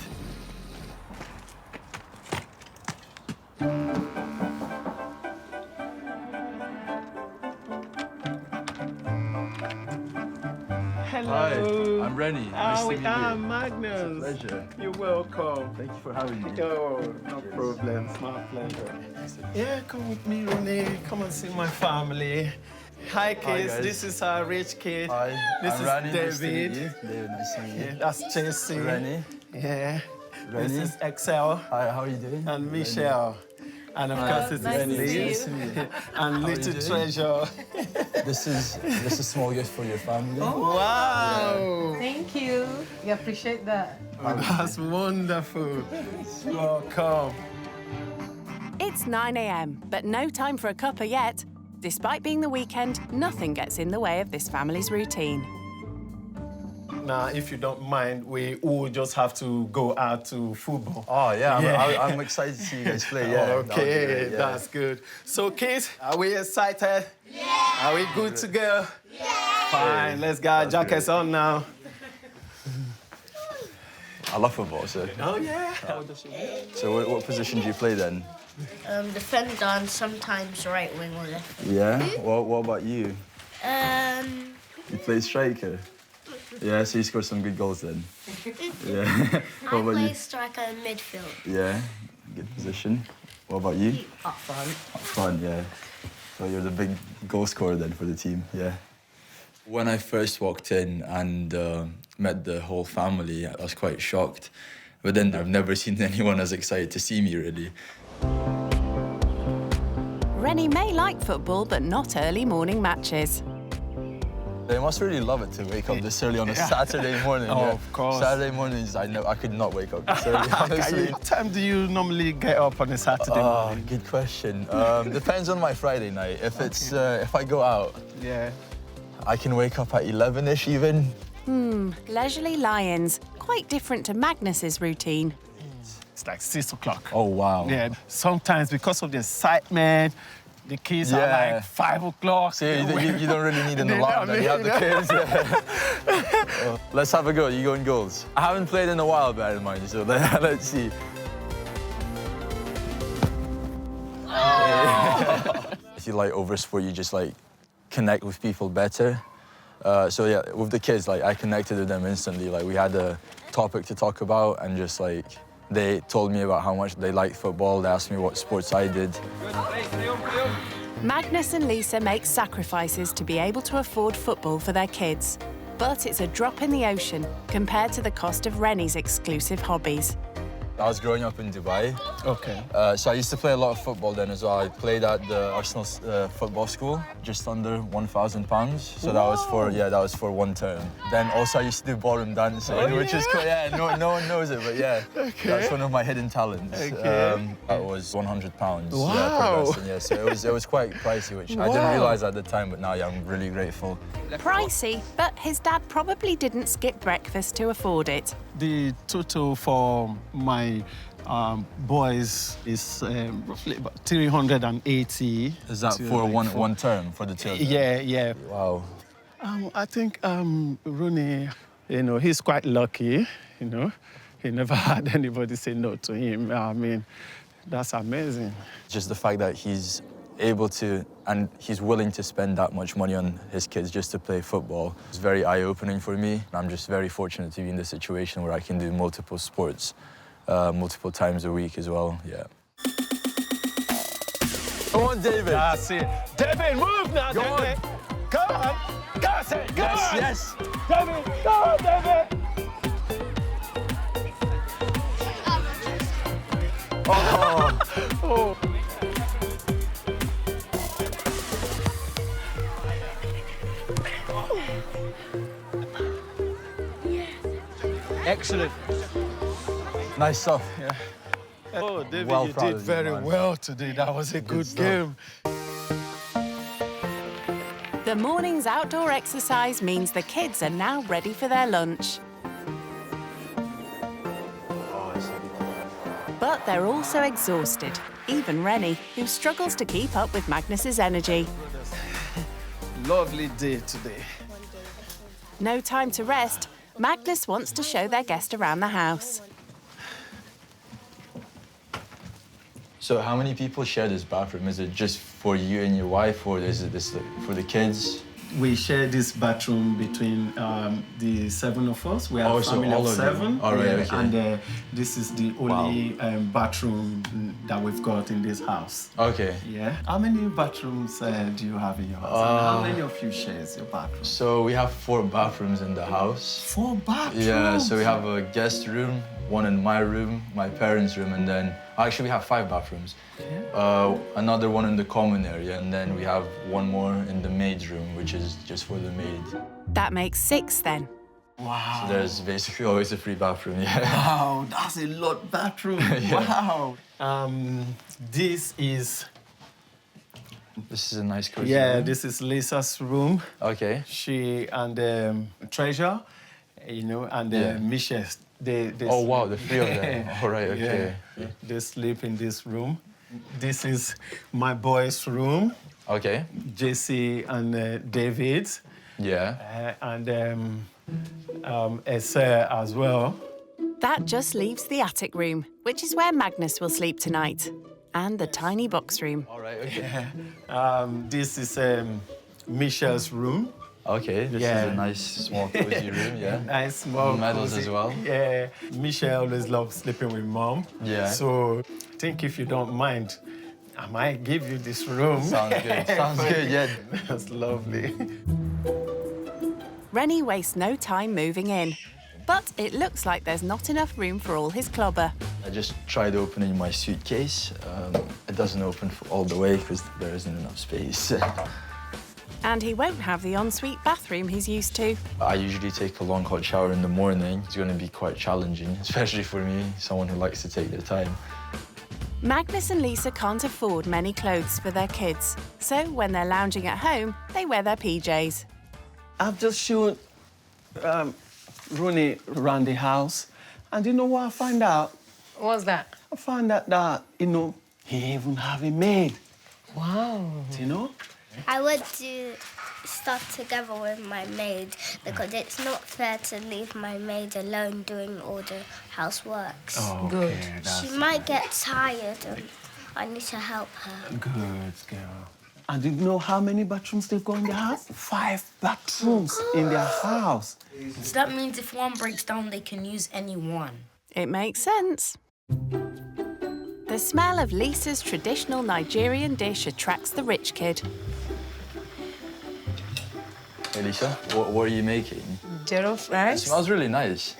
Hello.
Hi, I'm Rennie. Nice to meet you.
Magnus.
It's a pleasure.
You're welcome.
Thank you for having me.
Oh, no problem. It's my pleasure. Yeah, come with me, Rennie. Come and see my family. Hi, kids.
guys.
This is our rich kid.
Hi,
This
I'm
is
Rennie.
David.
Nice to meet you. David, nice to meet you.
Yeah, that's Chelsea.
Rennie.
Yeah.
Rennie.
This is Excel.
Hi, how are you doing?
And Michelle. And of course, this
nice
is
to meet you.
Liz.
Nice to meet you.
And
How are you
little
doing?
treasure.
This is a small gift for your family.
Wow.
Thank you. We appreciate that.
Oh, that's wonderful. Welcome.
It's 9 a.m., but no time for a cuppa yet. Despite being the weekend, nothing gets in the way of this family's routine.
Now, if you don't mind, we all just have to go out to football.
Oh, yeah, I'm excited to see you guys play. Yeah,
Okay,
that'll be great, yeah.
that's good. So, kids, are we excited? Yeah. Are we good to go? Yeah. Fine, let's get our jackets on now.
I love football, so.
Oh, yeah.
So what position do you play then?
Defender and sometimes right wing or left wing.
Yeah? What about you? You play striker? Yeah, so you scored some good goals then? Yeah. What
I
about
play
you?
striker and midfield.
Yeah, good position. What about you?
Up front.
Up front, yeah. So you're the big goal scorer then for the team, yeah. When I first walked in and met the whole family, I was quite shocked. But then I've never seen anyone as excited to see me, really.
Rennie may like football, but not early morning matches.
They must really love it to wake up this early on a Saturday morning.
Oh,
yeah.
of course.
Saturday mornings, I could not wake up this early, honestly.
What time do you normally get up on a Saturday morning?
Good question. Depends on my Friday night. If it's if I go out,
yeah,
I can wake up at 11-ish even.
Leisurely Lions. Quite different to Magnus's routine.
It's like 6 o'clock.
Oh, wow.
Yeah, sometimes because of the excitement, the kids are like 5 o'clock.
So you don't really need an alarm then. You have the kids. Yeah. Let's have a go. You go in goals. I haven't played in a while, bear in mind, so let's see. If you like over sport, you just like connect with people better. So yeah, with the kids, like I connected with them instantly. Like we had a topic to talk about, and just like they told me about how much they liked football. They asked me what sports I did.
Magnus and Lisa make sacrifices to be able to afford football for their kids. But it's a drop in the ocean compared to the cost of Rennie's exclusive hobbies.
I was growing up in Dubai.
Okay.
So I used to play a lot of football then as well. I played at the Arsenal football school, just under £1,000. So that was for one term. Then also I used to do ballroom dancing, which is cool. Yeah, no one knows it, but yeah, that's one of my hidden talents.
Okay.
That was £100.
Wow.
Yeah, per person, yeah. So it was quite pricey, which I didn't realise at the time, but now yeah, I'm really grateful.
Pricey, but his dad probably didn't skip breakfast to afford it.
The total for my Boys is roughly about 380.
Is that for one term for the children?
Yeah, yeah.
Wow.
I think Rooney, he's quite lucky, He never had anybody say no to him. I mean, that's amazing.
Just the fact that he's able to, and he's willing to spend that much money on his kids just to play football, is very eye-opening for me. I'm just very fortunate to be in the situation where I can do multiple sports, multiple times a week as well, yeah. Come on, David.
That's it. David, move now,
Go
David.
on.
Come on. That's it. Come on.
Yes.
David, go on, David.
Oh.
Oh.
Excellent. Nice stuff.
Yeah. Oh, David,
Well
you
proud
did
of you,
very
man.
well today. That was a good
stuff.
game.
The morning's outdoor exercise means the kids are now ready for their lunch. But they're also exhausted, even Rennie, who struggles to keep up with Magnus's energy.
Lovely day today.
No time to rest, Magnus wants to show their guest around the house.
So how many people share this bathroom? Is it just for you and your wife, or is it this for the kids?
We share this bathroom between the 7 of us. We are a
so
family
all
of
of you.
7.
All right, okay.
And this is the only bathroom that we've got in this house.
Okay.
Yeah. How many bathrooms do you have in your house? And how many of you shares your bathroom?
So we have 4 bathrooms in the house.
4 bathrooms?
Yeah, so we have a guest room, one in my room, my parents' room, and then actually we have 5 bathrooms.
Yeah.
Another one in the common area, and then we have one more in the maid's room, which is just for the maid.
That makes 6 then.
Wow.
So there's basically always a free bathroom, yeah.
Wow, that's a lot of bathroom.
Yeah.
Wow. This is
a nice cozy
Yeah,
room.
this is Lisa's room.
Okay.
She and Treasure, and Michelle. They
oh, wow, the 3 of them. All right, okay.
Yeah. They sleep in this room. This is my boys' room.
Okay.
JC and David.
Yeah.
And Esther as well.
That just leaves the attic room, which is where Magnus will sleep tonight, and the tiny box room.
All right, okay.
This is Michelle's room.
Okay, this is a nice, small, cozy room, yeah.
Nice, small,
medals
cozy.
as well.
Yeah. Michelle always loves sleeping with Mom.
Yeah.
So I think if you don't mind, I might give you this room.
Sounds good. Sounds good, yeah.
That's lovely.
Rennie wastes no time moving in, but it looks like there's not enough room for all his clobber.
I just tried opening my suitcase. It doesn't open all the way because there isn't enough space.
And he won't have the ensuite bathroom he's used to.
I usually take a long hot shower in the morning. It's going to be quite challenging, especially for me, someone who likes to take their time.
Magnus and Lisa can't afford many clothes for their kids, so when they're lounging at home, they wear their PJs.
I've just shown Rooney around the house, and you know what I find out?
What's that?
I found out that, he even have a maid.
Wow.
Do you know?
I want to start together with my maid because it's not fair to leave my maid alone doing all the houseworks.
Oh,
good.
Okay,
She might get tired and I need to help her.
Good girl. And do you know how many bathrooms they've got in their house? 5 bathrooms in their house.
So that means if one breaks down, they can use any one.
It makes sense. The smell of Lisa's traditional Nigerian dish attracts the rich kid.
Hey, Lisa, what are you making?
Jollof
It
rice.
smells really nice.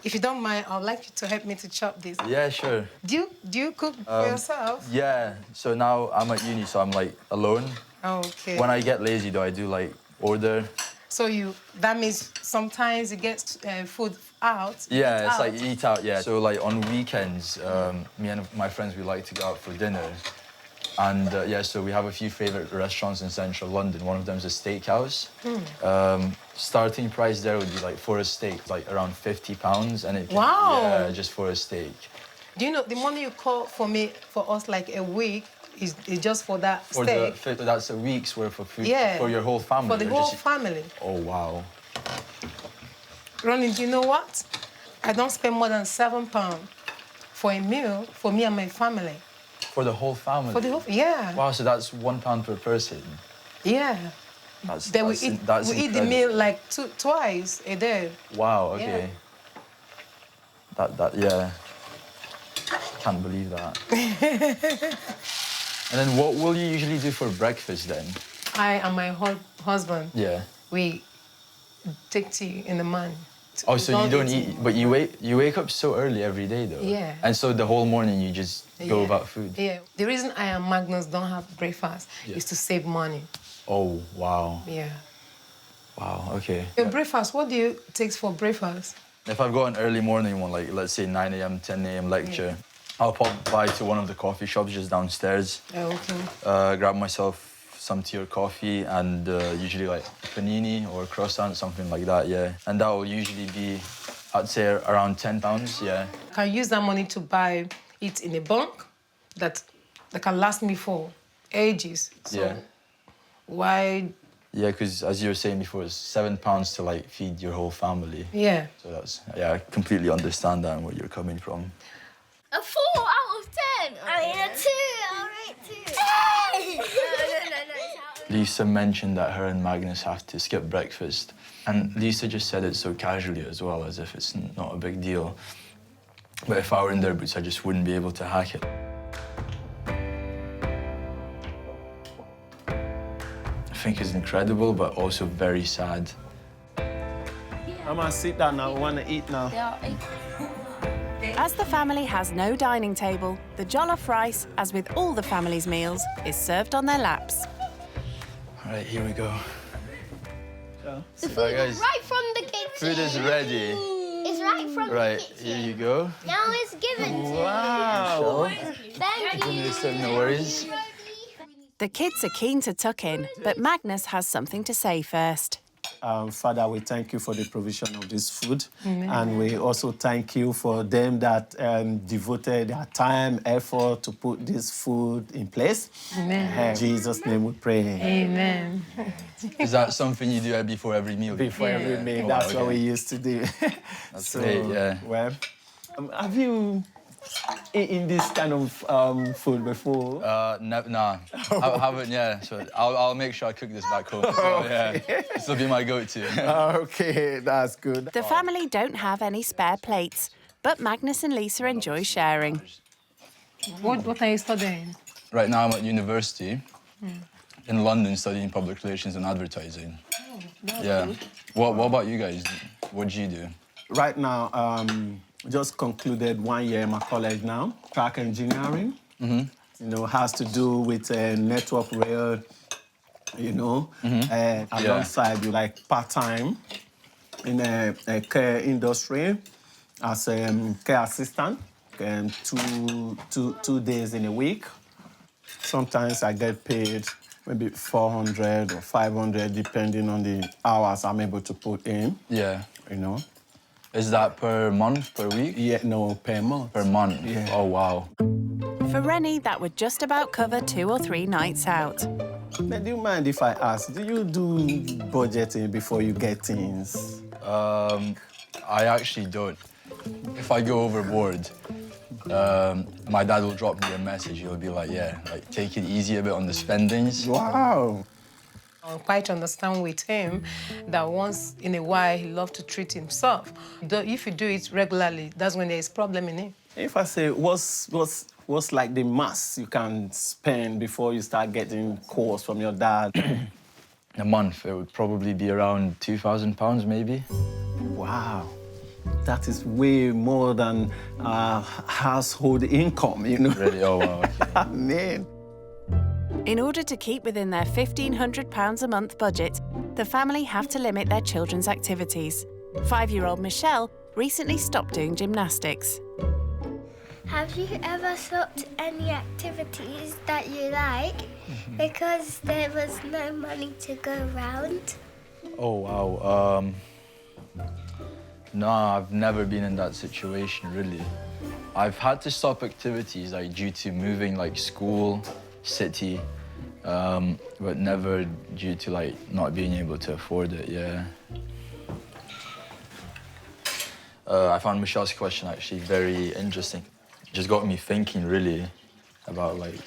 If you don't mind, I'd like you to help me to chop this.
Yeah, sure.
Do you cook for yourself?
Yeah, so now I'm at uni, so I'm alone.
Okay.
When I get lazy though, I do order.
So that means sometimes you get food out.
Yeah, it's
eat out.
eat out, yeah. So on weekends, me and my friends, we like to go out for dinner. And so we have a few favorite restaurants in central London. One of them is a steakhouse. starting price there would be like for a steak, like around £50, and it.
Wow.
Yeah, just for a steak.
Do you know the money you call for us like a week is just for that
For
steak?
That's a week's worth of food.
Yeah.
For your whole family.
For the whole family.
Oh wow.
Ronnie, do you know what? I don't spend more than £7 for a meal for me and my family.
For the whole family.
For the whole, yeah.
Wow, so that's £1 per person.
Yeah. Then we eat the meal like twice a day.
Wow. Okay. Yeah. Can't believe that. And then what will you usually do for breakfast then?
I and my husband.
Yeah.
We take tea in the morning.
Oh, so you don't eat, but you wake up so early every day though.
Yeah.
And so the whole morning you just go without food.
Yeah. The reason I and Magnus don't have breakfast is to save money.
Oh wow.
Yeah.
Wow. Okay.
Your breakfast, what do you take for breakfast?
If I've got an early morning one, like let's say 9 a.m., 10 a.m. lecture, I'll pop by to one of the coffee shops just downstairs.
Oh, okay.
Grab myself some tea or coffee, and usually like panini or croissant, something like that, yeah. And that will usually be, I'd say, around £10, yeah.
I can use that money to buy it in a bank that can last me for ages. So
yeah.
Why?
Yeah, because as you were saying before, it's £7 to like feed your whole family.
Yeah.
So that's, yeah, I completely understand that and where you're coming from.
A 4 out of 10. I mean, a 2. I'll rate 2. No.
Lisa mentioned that her and Magnus have to skip breakfast. And Lisa just said it so casually as well, as if it's not a big deal. But if I were in their boots, I just wouldn't be able to hack it. I think it's incredible, but also very sad.
I'm gonna sit down now. I wanna eat now.
As the family has no dining table, the jollof rice, as with all the family's meals, is served on their laps.
All right, here we go.
The food is right from the kitchen.
Food is ready.
It's right from the kitchen.
Here you go.
Now it's given to
Wow.
you. Thank you.
No worries.
The kids are keen to tuck in, but Magnus has something to say first.
Father, we thank you for the provision of this food.
Amen.
And we also thank you for them that devoted their time, effort to put this food in place.
Amen.
In Jesus' name we pray.
Amen.
Is that something you do before every meal?
Before every meal, that's what we used to do.
That's great, yeah.
Well, have you eaten this kind of food before?
Nah, I haven't, yeah. So I'll make sure I cook this back home. So, yeah, this will be my go-to.
Okay, that's good.
The family don't have any spare plates, but Magnus and Lisa enjoy sharing.
What are you studying?
Right now I'm at university in London studying public relations and advertising. Yeah. What about you guys? What do you do?
Right now, just concluded 1 year in my college now, track engineering.
Mm-hmm.
You know, has to do with network rail, you know, alongside you like part-time in a care industry as a care assistant, 2 days in a week. Sometimes I get paid maybe 400 or 500, depending on the hours I'm able to put in.
Yeah.
You know.
Is that per month, per week?
Yeah, no, per month.
Per month?
Yeah.
Oh, wow.
For Rennie, that would just about cover 2 or 3 nights out.
But do you mind if I ask, do you do budgeting before you get things?
I actually don't. If I go overboard, my dad will drop me a message. He'll be like, yeah, like, take it easy a bit on the spendings.
Wow.
I quite understand with him that once in a while he loves to treat himself. If you do it regularly, that's when there's problem in it.
If I say, what's like the max you can spend before you start getting calls from your dad?
A month, it would probably be around £2,000 maybe.
Wow. That is way more than household income, you know?
Really? Oh, wow, okay.
Man.
In order to keep within their £1,500 a month budget, the family have to limit their children's activities. 5-year-old Michelle recently stopped doing gymnastics.
Have you ever stopped any activities that you like because there was no money to go round?
Oh, wow. No, I've never been in that situation, really. I've had to stop activities like due to moving like school, city, but never due to like not being able to afford it, yeah. I found Michelle's question actually very interesting. It just got me thinking really about like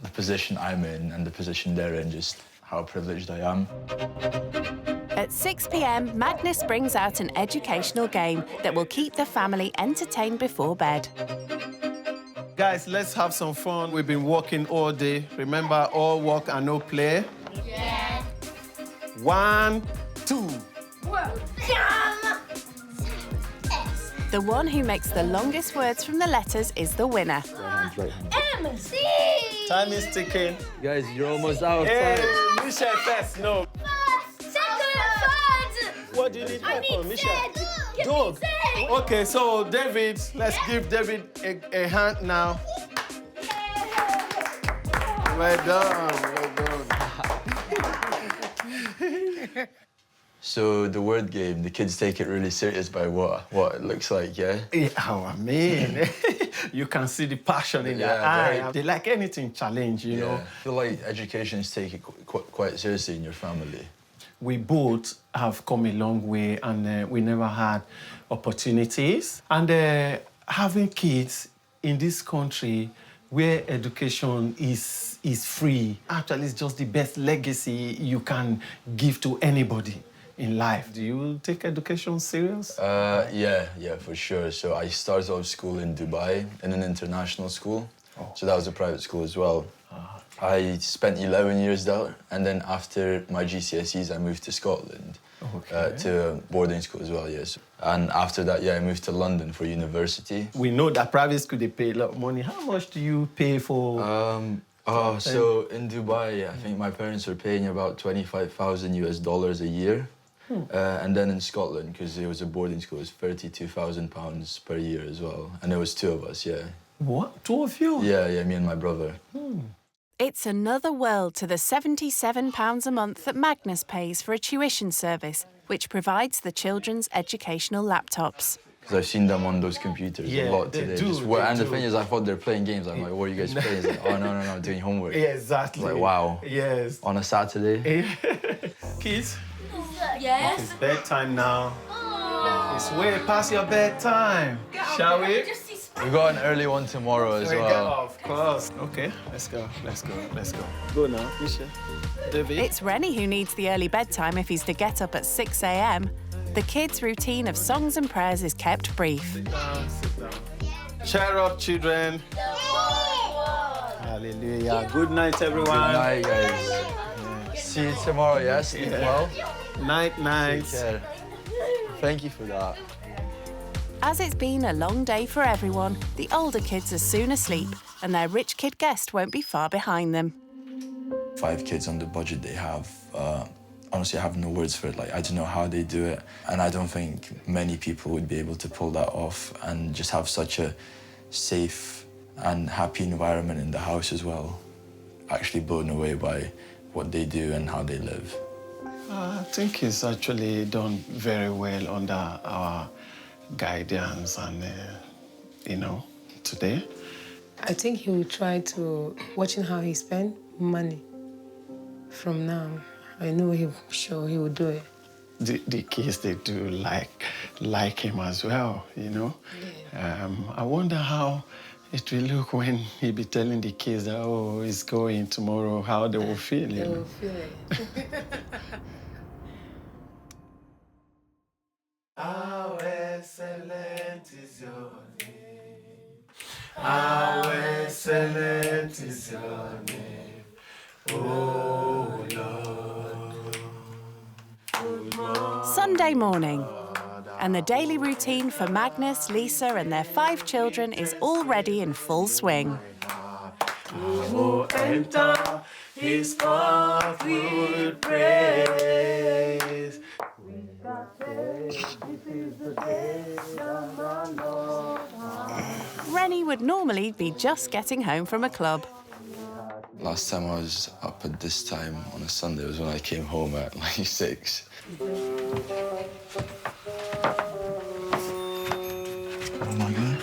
the position I'm in and the position they're in, just how privileged I am.
At 6 p.m, Magnus brings out an educational game that will keep the family entertained before bed.
Guys, let's have some fun. We've been working all day. Remember, all work and no play?
Yeah.
1, 2.
The one who makes the longest words from the letters is the winner.
MC!
Time is ticking.
Guys, you're almost out of
Hey,
time.
Michelle first, no.
Second, third!
What do you need
I
help
need
on, Michelle?
third.
Dog. Okay, so David, let's give David a hand now. Well done, well done.
So the word game, the kids take it really serious by what it looks like, yeah?
Oh, I mean, you can see the passion in their eye. They like anything challenge, you know.
I feel like education's taken quite seriously in your family.
We both have come a long way and we never had opportunities. And having kids in this country where education is free, actually it's just the best legacy you can give to anybody in life. Do you take education serious?
Yeah, for sure. So I started off school in Dubai in an international school. Oh. So that was a private school as well. I spent 11 years there, and then after my GCSEs, I moved to Scotland to a boarding school as well, yes. And after that, I moved to London for university.
We know that private school, they pay a lot of money. How much do you pay for?
So in Dubai, I think my parents were paying about $25,000 a year. And then in Scotland, because it was a boarding school, it was £32,000 per year as well. And there was 2 of us, yeah.
What? 2 of you?
Yeah, me and my brother.
It's another world to the £77 a month that Magnus pays for a tuition service, which provides the children's educational laptops.
Because I've seen them on those computers a lot today. And the thing is, I thought they're playing games. I'm like, what are you guys playing? It's like, oh, no, I'm doing homework.
Yeah, exactly.
It's like, wow.
Yes.
On a Saturday.
Kids?
Yes?
It's bedtime now. It's way past your bedtime. Shall we?
We got an early one tomorrow as well.
Of course. Okay, let's go. Go now, Michelle. David.
It's Rennie who needs the early bedtime if he's to get up at 6 a.m. The kids' routine of songs and prayers is kept brief.
Sit down. Cheer up, children. Hallelujah. Good night, everyone.
Good night, guys. Yeah. See you tomorrow, yes? Sleep well.
Night.
Take care. Thank you for that.
As it's been a long day for everyone, the older kids are soon asleep and their rich kid guest won't be far behind them.
5 kids on the budget they have, honestly, I have no words for it. Like, I don't know how they do it. And I don't think many people would be able to pull that off and just have such a safe and happy environment in the house as well. Actually blown away by what they do and how they live.
I think he's actually done very well under our guidance and, today.
I think he will try to, watching how he spend money from now. I know he will do it.
The kids, they do like him as well, Yeah. I wonder how it will look when he be telling the kids that, oh, he's going tomorrow, how they will feel,
They will feel it.
How excellent is your name. How excellent is your name. Oh, Lord.
Sunday morning. And the daily routine for Magnus, Lisa and their 5 children is already in full swing.
Who enter his court with praise.
Rennie would normally be just getting home from a club.
Last time I was up at this time on a Sunday was when I came home at like 6. Oh my God.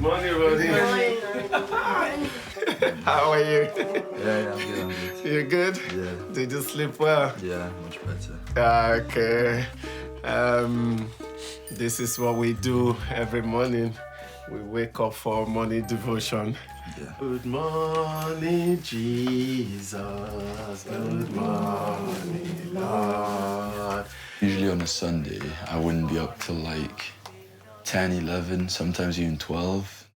Morning, Roddy. How are you?
Yeah, I'm good.
You're good?
Yeah.
Did you sleep well?
Yeah, much better.
Okay. This is what we do every morning. We wake up for morning devotion.
Yeah.
Good morning, Jesus. Good morning, Lord.
Usually on a Sunday, I wouldn't be up till like 10, 11, sometimes even 12.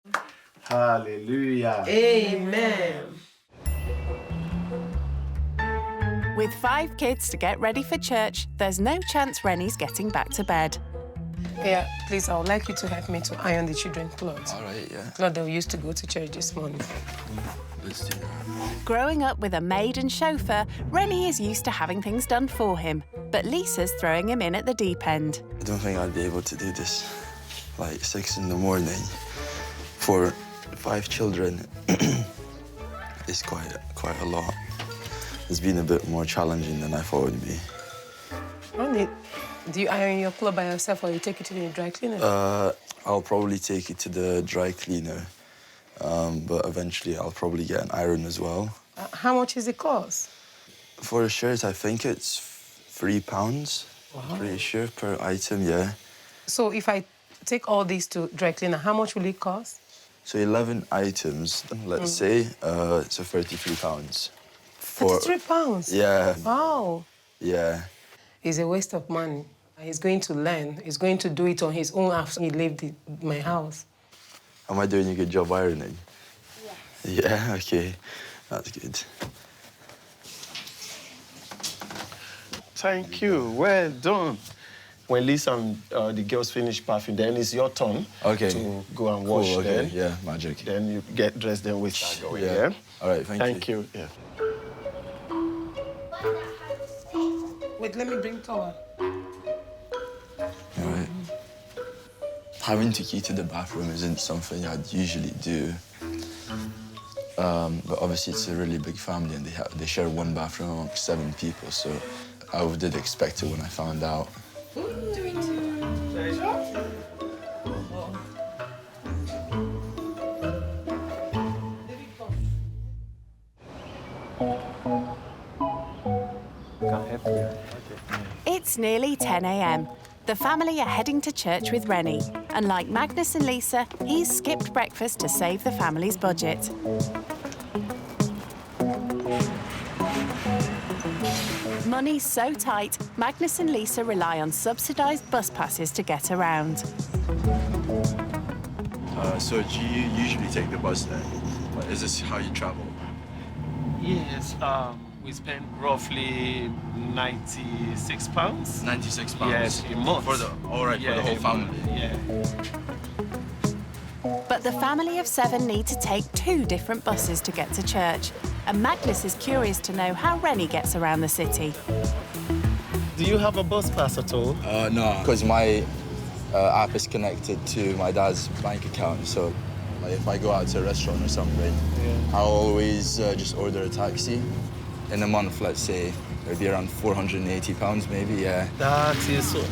Hallelujah.
Amen.
With 5 kids to get ready for church, there's no chance Rennie's getting back to bed.
Yeah, please, I would like you to help me to iron the children's clothes.
All right, yeah.
Clothes they used to go to church this morning.
Let's do that.
Growing up with a maid and chauffeur, Rennie is used to having things done for him. But Lisa's throwing him in at the deep end.
I don't think I'd be able to do this. Like 6 in the morning for 5 children is quite a lot. It's been a bit more challenging than I thought it would be.
Ronnie, do you iron your clothes by yourself or you take it to the dry cleaner?
I'll probably take it to the dry cleaner, but eventually I'll probably get an iron as well.
How much is it cost?
For a shirt, I think it's £3.
Wow.
Pretty sure per item, yeah.
So if I take all these to dry cleaner, how much will it cost?
So 11 items, let's say, so £33.
£33?
Yeah.
Wow.
Yeah.
It's a waste of money. He's going to learn. He's going to do it on his own after he left my house.
Am I doing a good job ironing? Yes. Yeah, okay. That's good.
Thank you. Well done. When Lisa and the girls finish bathing, then it's your turn to go and wash.
Cool, okay.
Then.
Yeah, magic.
Then you get dressed, then we start going.
Yeah. All right, thank
you. Yeah.
Wait, let me bring towel.
All right. Having to key to the bathroom isn't something I'd usually do. But obviously it's a really big family and they share one bathroom amongst 7 people, so I did expect it when I found out.
It's nearly 10 a.m. The family are heading to church with Rennie, and like Magnus and Lisa, he's skipped breakfast to save the family's budget. Money's so tight, Magnus and Lisa rely on subsidised bus passes to get around.
So do you usually take the bus then? Is this how you travel?
Yes, we spend roughly £96.
£96?
Yes, a month.
For the whole family?
Yeah.
But the family of 7 need to take 2 different buses to get to church. And Magnus is curious to know how Rennie gets around the city.
Do you have a bus pass at all?
No, because my app is connected to my dad's bank account. So like, if I go out to a restaurant or something, I'll always just order a taxi. In a month, let's say, it'd be around £480 maybe, yeah.
That is a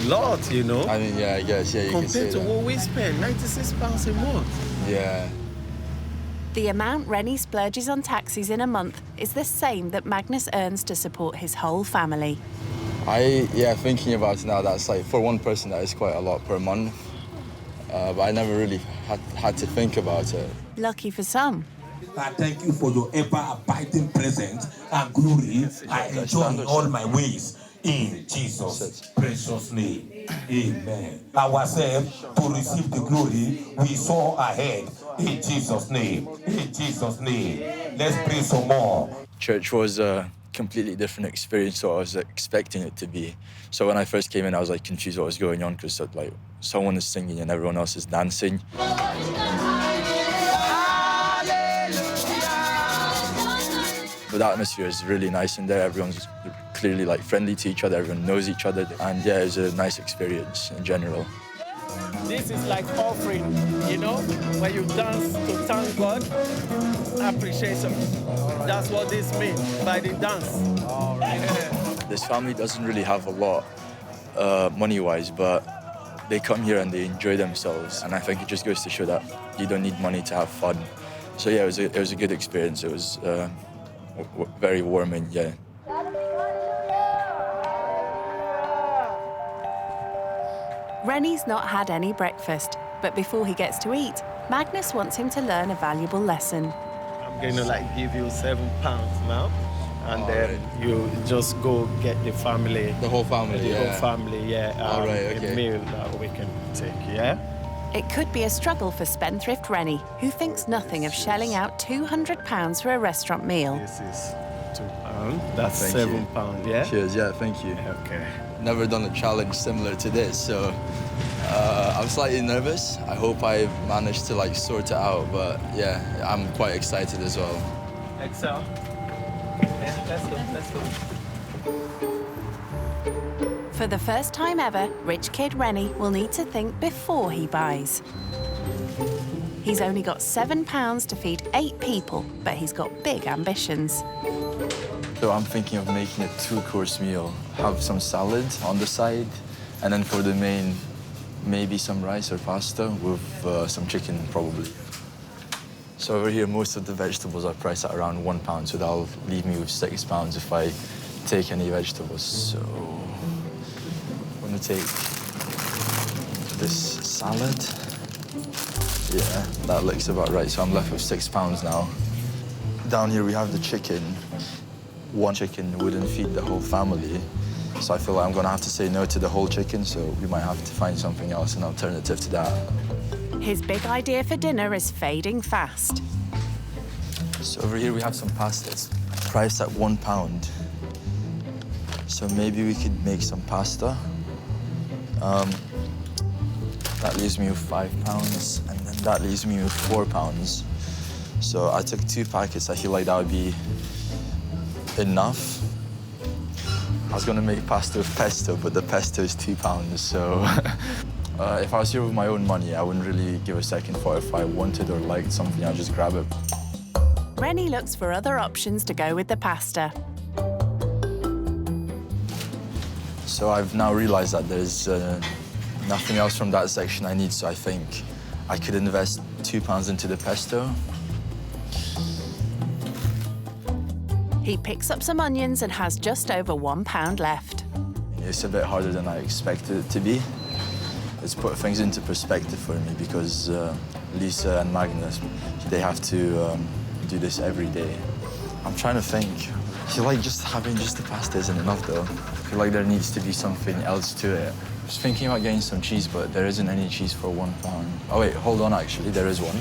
lot, you know.
I mean, yeah, I guess, yeah, you can say
compared to what we spend, £96 a month.
Yeah.
The amount Rennie splurges on taxis in a month is the same that Magnus earns to support his whole family.
Thinking about it now, that's like, for one person, that is quite a lot per month. But I never really had to think about it.
Lucky for some.
I thank you for your ever-abiding presence and glory. I enjoy in all my ways. In Jesus' precious name. Amen. Ourselves to receive the glory we saw ahead. In Jesus' name. In Jesus' name. Let's pray some more.
Church was a completely different experience to what I was expecting it to be. So when I first came in, I was like confused what was going on because like someone is singing and everyone else is dancing. But the atmosphere is really nice in there. Everyone's clearly like friendly to each other. Everyone knows each other. And yeah, it was a nice experience in general.
This is like offering, you know, when you dance to thank God, appreciation. That's what this means by the dance.
This family doesn't really have a lot, money-wise, but they come here and they enjoy themselves. And I think it just goes to show that you don't need money to have fun. So yeah, it was a good experience. It was very warming, yeah.
Rennie's not had any breakfast, but before he gets to eat, Magnus wants him to learn a valuable lesson.
I'm going to like give you £7 now, and then you just go get the family.
The whole family,
The whole family, yeah.
All right, okay.
A meal that we can take, yeah?
It could be a struggle for spendthrift Rennie, who thinks nothing of shelling out £200 for a restaurant meal.
This is £2. That's
Thank you.
£7, yeah?
Cheers, yeah, thank you.
Okay.
Never done a challenge similar to this, so I'm slightly nervous. I hope I managed to like sort it out, but yeah, I'm quite excited as well.
Excel. Yeah, let's go.
For the first time ever, rich kid Rennie will need to think before he buys. He's only got £7 to feed 8 people, but he's got big ambitions.
So I'm thinking of making a 2-course meal. Have some salad on the side, and then for the main, maybe some rice or pasta with some chicken, probably. So over here, most of the vegetables are priced at around £1, so that'll leave me with £6 if I take any vegetables. So I'm gonna take this salad. Yeah, that looks about right, so I'm left with £6 now. Down here we have the chicken. One chicken wouldn't feed the whole family, so I feel like I'm gonna have to say no to the whole chicken, so we might have to find something else, an alternative to that.
His big idea for dinner is fading fast.
So over here we have some pasta. It's priced at £1. So maybe we could make some pasta. That leaves me with £5, and then that leaves me with £4. So I took 2 packets. I feel like that would be enough. I was gonna make pasta with pesto, but the pesto is £2, so if I was here with my own money, I wouldn't really give a second thought. If I wanted or liked something, I'd just grab it.
Rennie looks for other options to go with the pasta.
So I've now realized that there's nothing else from that section I need, so I think I could invest £2 into the pesto.
He picks up some onions and has just over £1 left.
It's a bit harder than I expected it to be. It's put things into perspective for me because Lisa and Magnus, they have to do this every day. I'm trying to think. I feel like just having just the pasta isn't enough, though. I feel like there needs to be something else to it. I was thinking about getting some cheese, but there isn't any cheese for £1. Oh, wait, hold on, actually, there is one.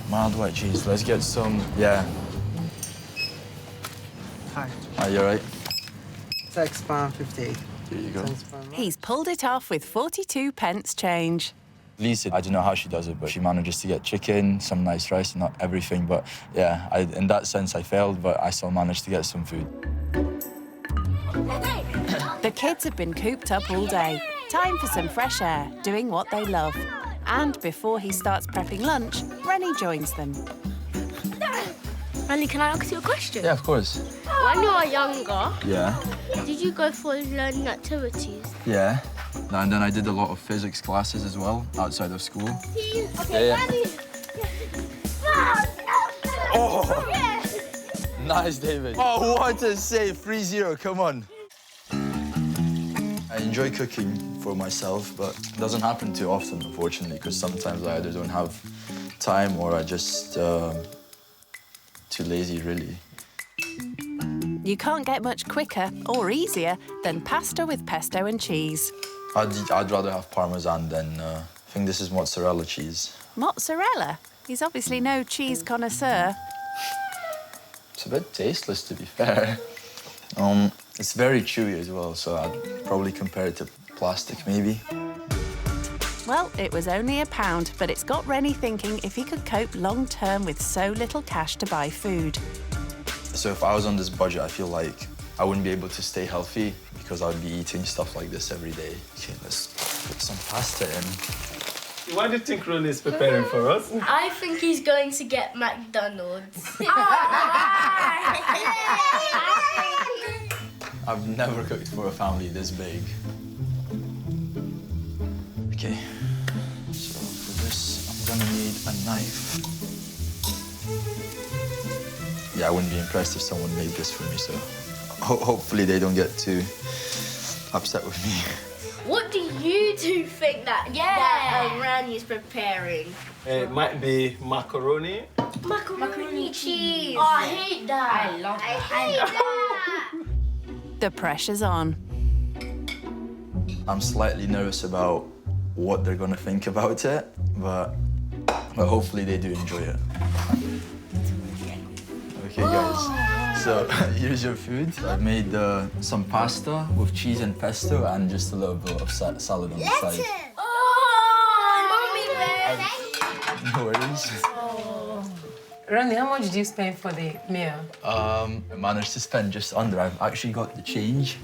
Mild white cheese. Let's get some, yeah.
Hi.
Are you all right?
£6.58.
Here you go.
He's pulled it off with 42p change.
Lisa, I don't know how she does it, but she manages to get chicken, some nice rice, not everything, but yeah, in that sense I failed, but I still managed to get some food.
The kids have been cooped up all day. Time for some fresh air, doing what they love. And before he starts prepping lunch, Rennie joins them.
Rennie, can I ask you a question?
Yeah, of course.
When you were younger,
Yeah.
did you go for learning activities?
Yeah. And then I did a lot of physics classes as well, outside of school.
Okay,
Yeah. Oh! Nice, David. Oh, what a save. 3-0, come on. I enjoy cooking for myself, but it doesn't happen too often, unfortunately, because sometimes I either don't have time or I just too lazy, really.
You can't get much quicker or easier than pasta with pesto and cheese.
I'd rather have Parmesan than, I think this is mozzarella cheese.
Mozzarella? He's obviously no cheese connoisseur.
It's a bit tasteless, to be fair. It's very chewy as well, so I'd probably compare it to plastic, maybe.
Well, it was only £1, but it's got Rennie thinking if he could cope long-term with so little cash to buy food.
So if I was on this budget, I feel like I wouldn't be able to stay healthy because I would be eating stuff like this every day. Okay, let's Put some pasta in.
What do you think Ronnie is preparing for us?
I think he's going to get McDonald's.
I've never cooked for a family this big. Okay, so for this, I'm gonna need a knife. Yeah, I wouldn't be impressed if someone made this for me, so hopefully they don't get too upset with me.
What do you two think that Rani is preparing?
It might be macaroni.
Macaroni cheese. Oh, I hate that. I love that. I hate that.
The pressure's on.
I'm slightly nervous about what they're gonna think about it, but hopefully they do enjoy it. Okay, guys, so here's your food. I've made some pasta with cheese and pesto and just a little bit of salad on the side. No worries.
Ronnie, how much did you spend for the meal?
I managed to spend just under. I've actually got the change.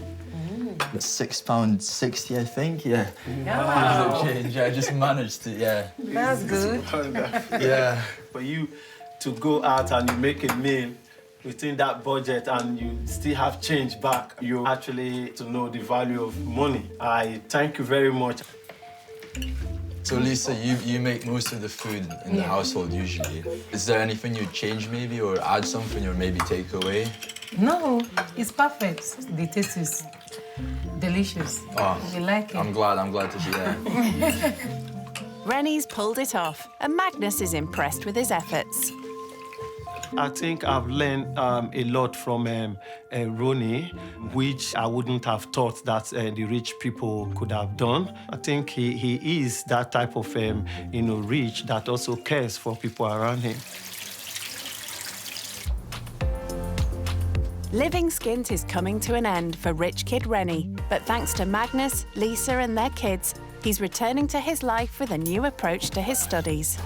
It's £6.60, I think. Yeah.
Wow.
The change. I just managed to. Yeah.
That's good.
Yeah.
For you to go out and you make a meal within that budget and you still have change back, you actually to know the value of money. I thank you very much.
So Lisa, you make most of the food in the household usually. Is there anything you'd change maybe, or add something, or maybe take away?
No, it's perfect. The taste is delicious.
Oh,
you like it?
I'm glad to hear that.
Rennie's pulled it off, and Magnus is impressed with his efforts.
I think I've learned a lot from Ronnie, which I wouldn't have thought that the rich people could have done. I think he is that type of rich that also cares for people around him.
Living skint is coming to an end for rich kid Rennie, but thanks to Magnus, Lisa and their kids, he's returning to his life with a new approach to his studies.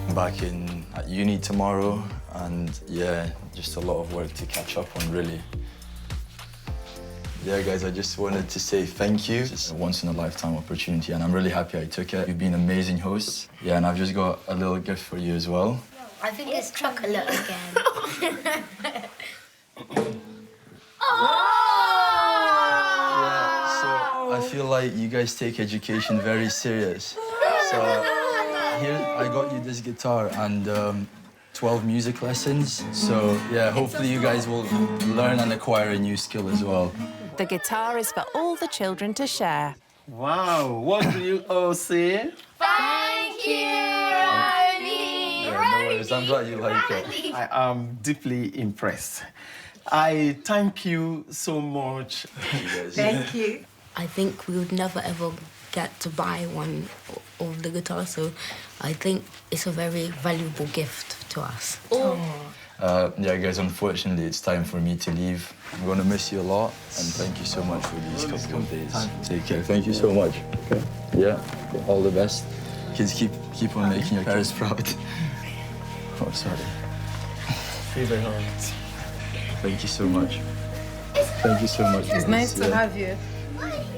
I'm back at uni tomorrow, and yeah, just a lot of work to catch up on, really. Yeah, guys, I just wanted to say thank you. It's a once-in-a-lifetime opportunity, and I'm really happy I took it. You've been amazing hosts. Yeah, and I've just got a little gift for you as well.
I think it's chocolate again.
I feel like you guys take education very serious. So here, I got you this guitar and 12 music lessons. So yeah, hopefully you guys will learn and acquire a new skill as well.
The guitar is for all the children to share.
Wow, what do you all say?
Thank you, Ronnie!
Yeah, no worries, I'm glad you like it.
I am deeply impressed. I thank you so much.
Thank you.
I think we would never ever get to buy one of the guitars, so I think it's a very valuable gift to us.
Yeah, guys, unfortunately, it's time for me to leave. I'm going to miss you a lot, and thank you so much for these couple of days. Take care. Thank you so much. Okay. Yeah, all the best. Kids, keep on making your parents proud. Oh, sorry. Thank you so much. Thank you so much.
It's nice to have you.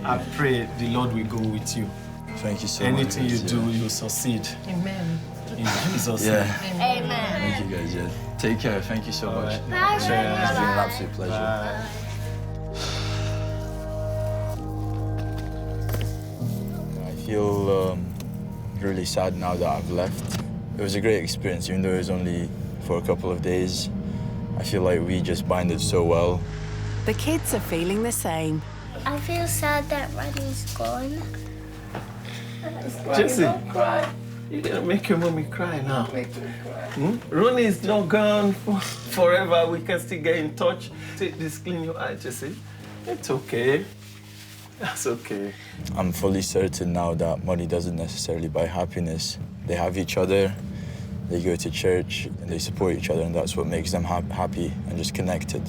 I pray the Lord will go with you.
Thank you so much.
Anything you do, you'll succeed.
Amen.
In Jesus'
Yeah.
name.
Amen.
Thank you, guys. Yeah. Take care. Thank you so much.
Bye.
It's been an absolute pleasure. I feel really sad now that I've left. It was a great experience, even though it was only for a couple of days. I feel like we just bonded so well.
The kids are feeling the same.
I feel sad that Ronnie's gone.
Jesse, you're gonna make your mommy cry now. Ronnie is not gone forever. We can still get in touch. Take this, clean your eye, Jesse. It's okay. That's okay.
I'm fully certain now that money doesn't necessarily buy happiness. They have each other, they go to church, and they support each other, and that's what makes them happy and just connected.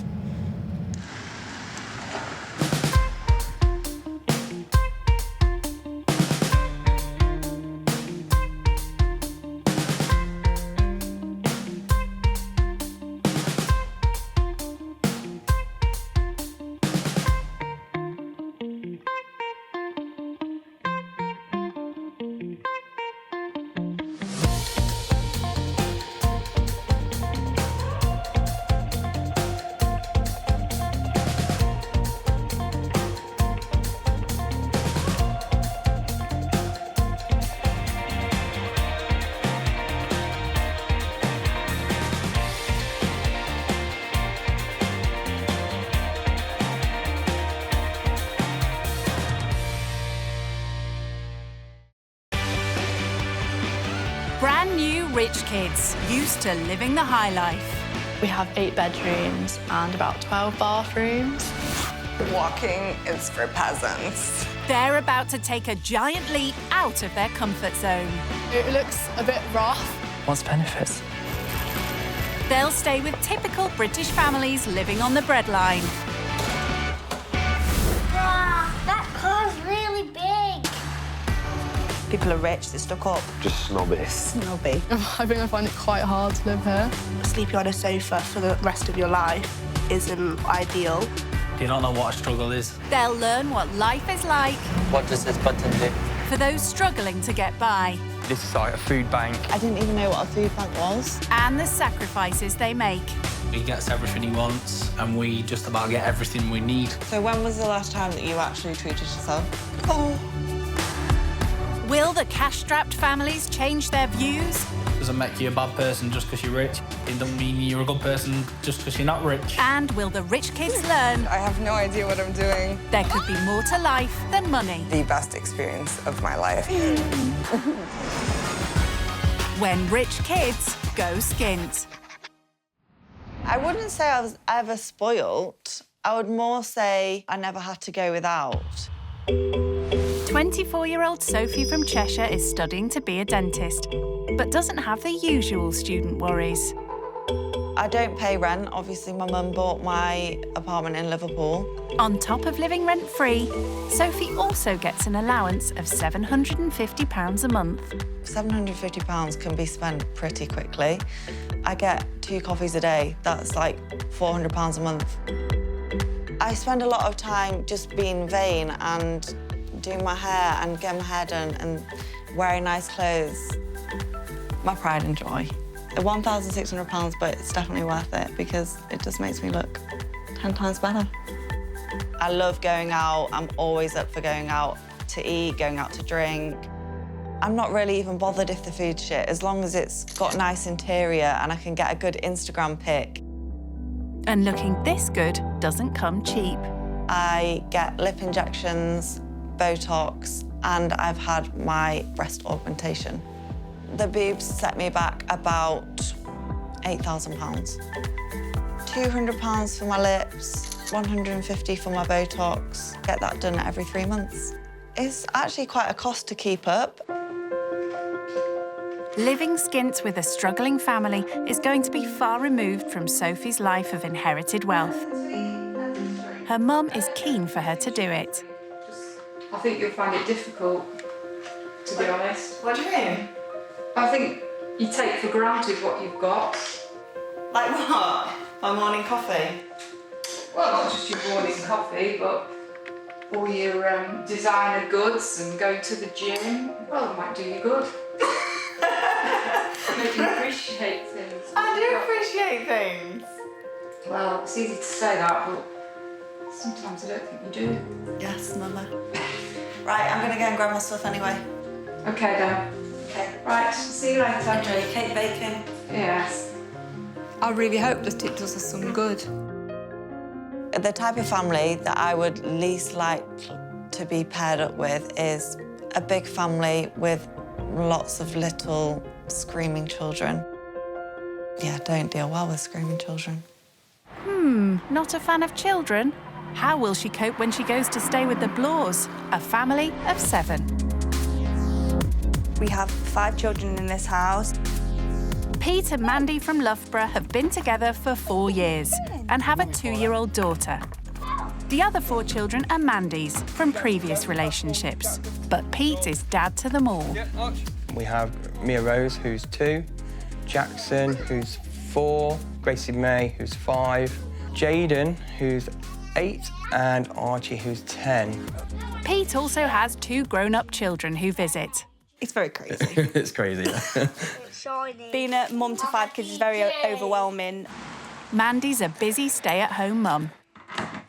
rich kids, used to living the high life.
We have 8 bedrooms and about 12 bathrooms.
Walking is for peasants.
They're about to take a giant leap out of their comfort zone.
It looks a bit rough.
What's the benefits?
They'll stay with typical British families living on the breadline.
Wow, that car's really big.
People are rich, they're stuck up.
Just snobby.
Snobby.
I think I find it quite hard to live here.
Sleeping on a sofa for the rest of your life isn't ideal.
You don't know what a struggle is.
They'll learn what life is like
What does this button do?
for those struggling to get by.
This is like a food bank.
I didn't even know what a food bank was.
And the sacrifices they make.
He gets everything he wants, and we just about get everything we need.
So when was the last time that you actually treated yourself? Oh.
Will the cash-strapped families change their views?
Doesn't make you a bad person just because you're rich. It doesn't mean you're a good person just because you're not rich.
And will the rich kids learn
I have no idea what I'm doing.
there could be more to life than money?
The best experience of my life.
When rich kids go skint.
I wouldn't say I was ever spoilt. I would more say I never had to go without.
24-year-old Sophie from Cheshire is studying to be a dentist, but doesn't have the usual student worries.
I don't pay rent. Obviously, my mum bought my apartment in Liverpool.
On top of living rent-free, Sophie also gets an allowance of £750 a month.
£750 can be spent pretty quickly. I get 2 coffees a day. That's like £400 a month. I spend a lot of time just being vain and doing my hair and getting my hair done and wearing nice clothes. My pride and joy. £1,600, but it's definitely worth it because it just makes me look 10 times better. I love going out. I'm always up for going out to eat, going out to drink. I'm not really even bothered if the food's shit, as long as it's got nice interior and I can get a good Instagram pic.
And looking this good doesn't come cheap.
I get lip injections, Botox, and I've had my breast augmentation. The boobs set me back about £8,000. £200 for my lips, £150 for my Botox. Get that done every 3 months. It's actually quite a cost to keep up.
Living skint with a struggling family is going to be far removed from Sophie's life of inherited wealth. Her mum is keen for her to do it.
I think you'll find it difficult, to be honest.
What do you mean?
I think you take for granted what you've got.
Like what? My morning coffee?
Well, not just your morning coffee, but all your designer goods and going to the gym. Well, it might do you good. Make you appreciate things.
I do appreciate things.
Well, it's easy to say that, but sometimes I don't think you do.
Yes, Mama. Right, I'm gonna go and grab my stuff anyway.
Okay, then.
Okay.
Right, see you later.
Enjoy your cake baking.
Yes.
I really hope that it does us some good.
The type of family that I would least like to be paired up with is a big family with lots of little screaming children. Yeah, don't deal well with screaming children.
Not a fan of children? How will she cope when she goes to stay with the Blores, a family of 7?
We have 5 children in this house.
Pete and Mandy from Loughborough have been together for 4 years and have a 2-year-old daughter. The other 4 children are Mandy's from previous relationships, but Pete is dad to them all.
We have Mia Rose, who's 2, Jackson, who's 4, Gracie May, who's 5, Jaden, who's 8, and Archie, who's 10.
Pete also has 2 grown-up children who visit.
It's very crazy.
It's crazy.
Being a mum to 5 kids is very overwhelming.
Mandy's a busy stay-at-home mum.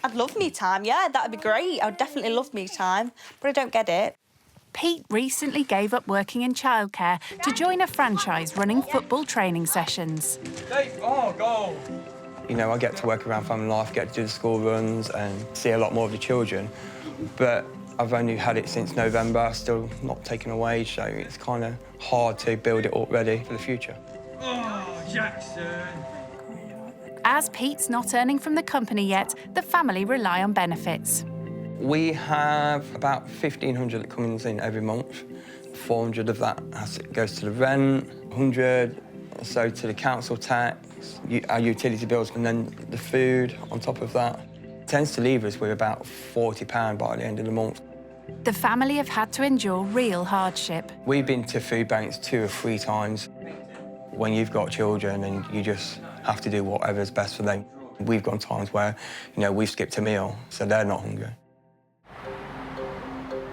I'd love me time, yeah, that'd be great. I'd definitely love me time, but I don't get it.
Pete recently gave up working in childcare to join a franchise running football training sessions.
You know, I get to work around family life, get to do the school runs and see a lot more of the children. But I've only had it since November, still not taken a wage, so it's kind of hard to build it up ready for the future.
Oh, Jackson!
As Pete's not earning from the company yet, the family rely on benefits.
We have about 1,500 that comes in every month. 400 of that goes to the rent, 100 or so to the council tax, our utility bills, and then the food on top of that. It tends to leave us with about £40 by the end of the month.
The family have had to endure real hardship.
We've been to food banks 2 or 3 times. When you've got children and you just have to do whatever's best for them. We've gone times where, we've skipped a meal, so they're not hungry.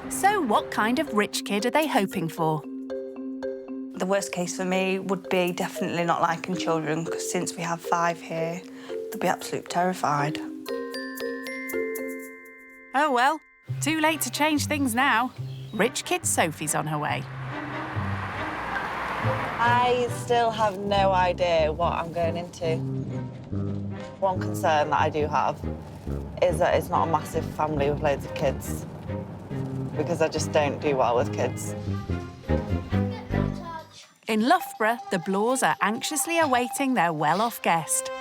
So what kind of rich kid are they hoping for?
The worst case for me would be definitely not liking children, because since we have 5 here, they'll be absolutely terrified.
Oh well, too late to change things now. Rich kid Sophie's on her way.
I still have no idea what I'm going into. One concern that I do have is that it's not a massive family with loads of kids, because I just don't do well with kids.
In Loughborough, the Blores are anxiously awaiting their well-off guest.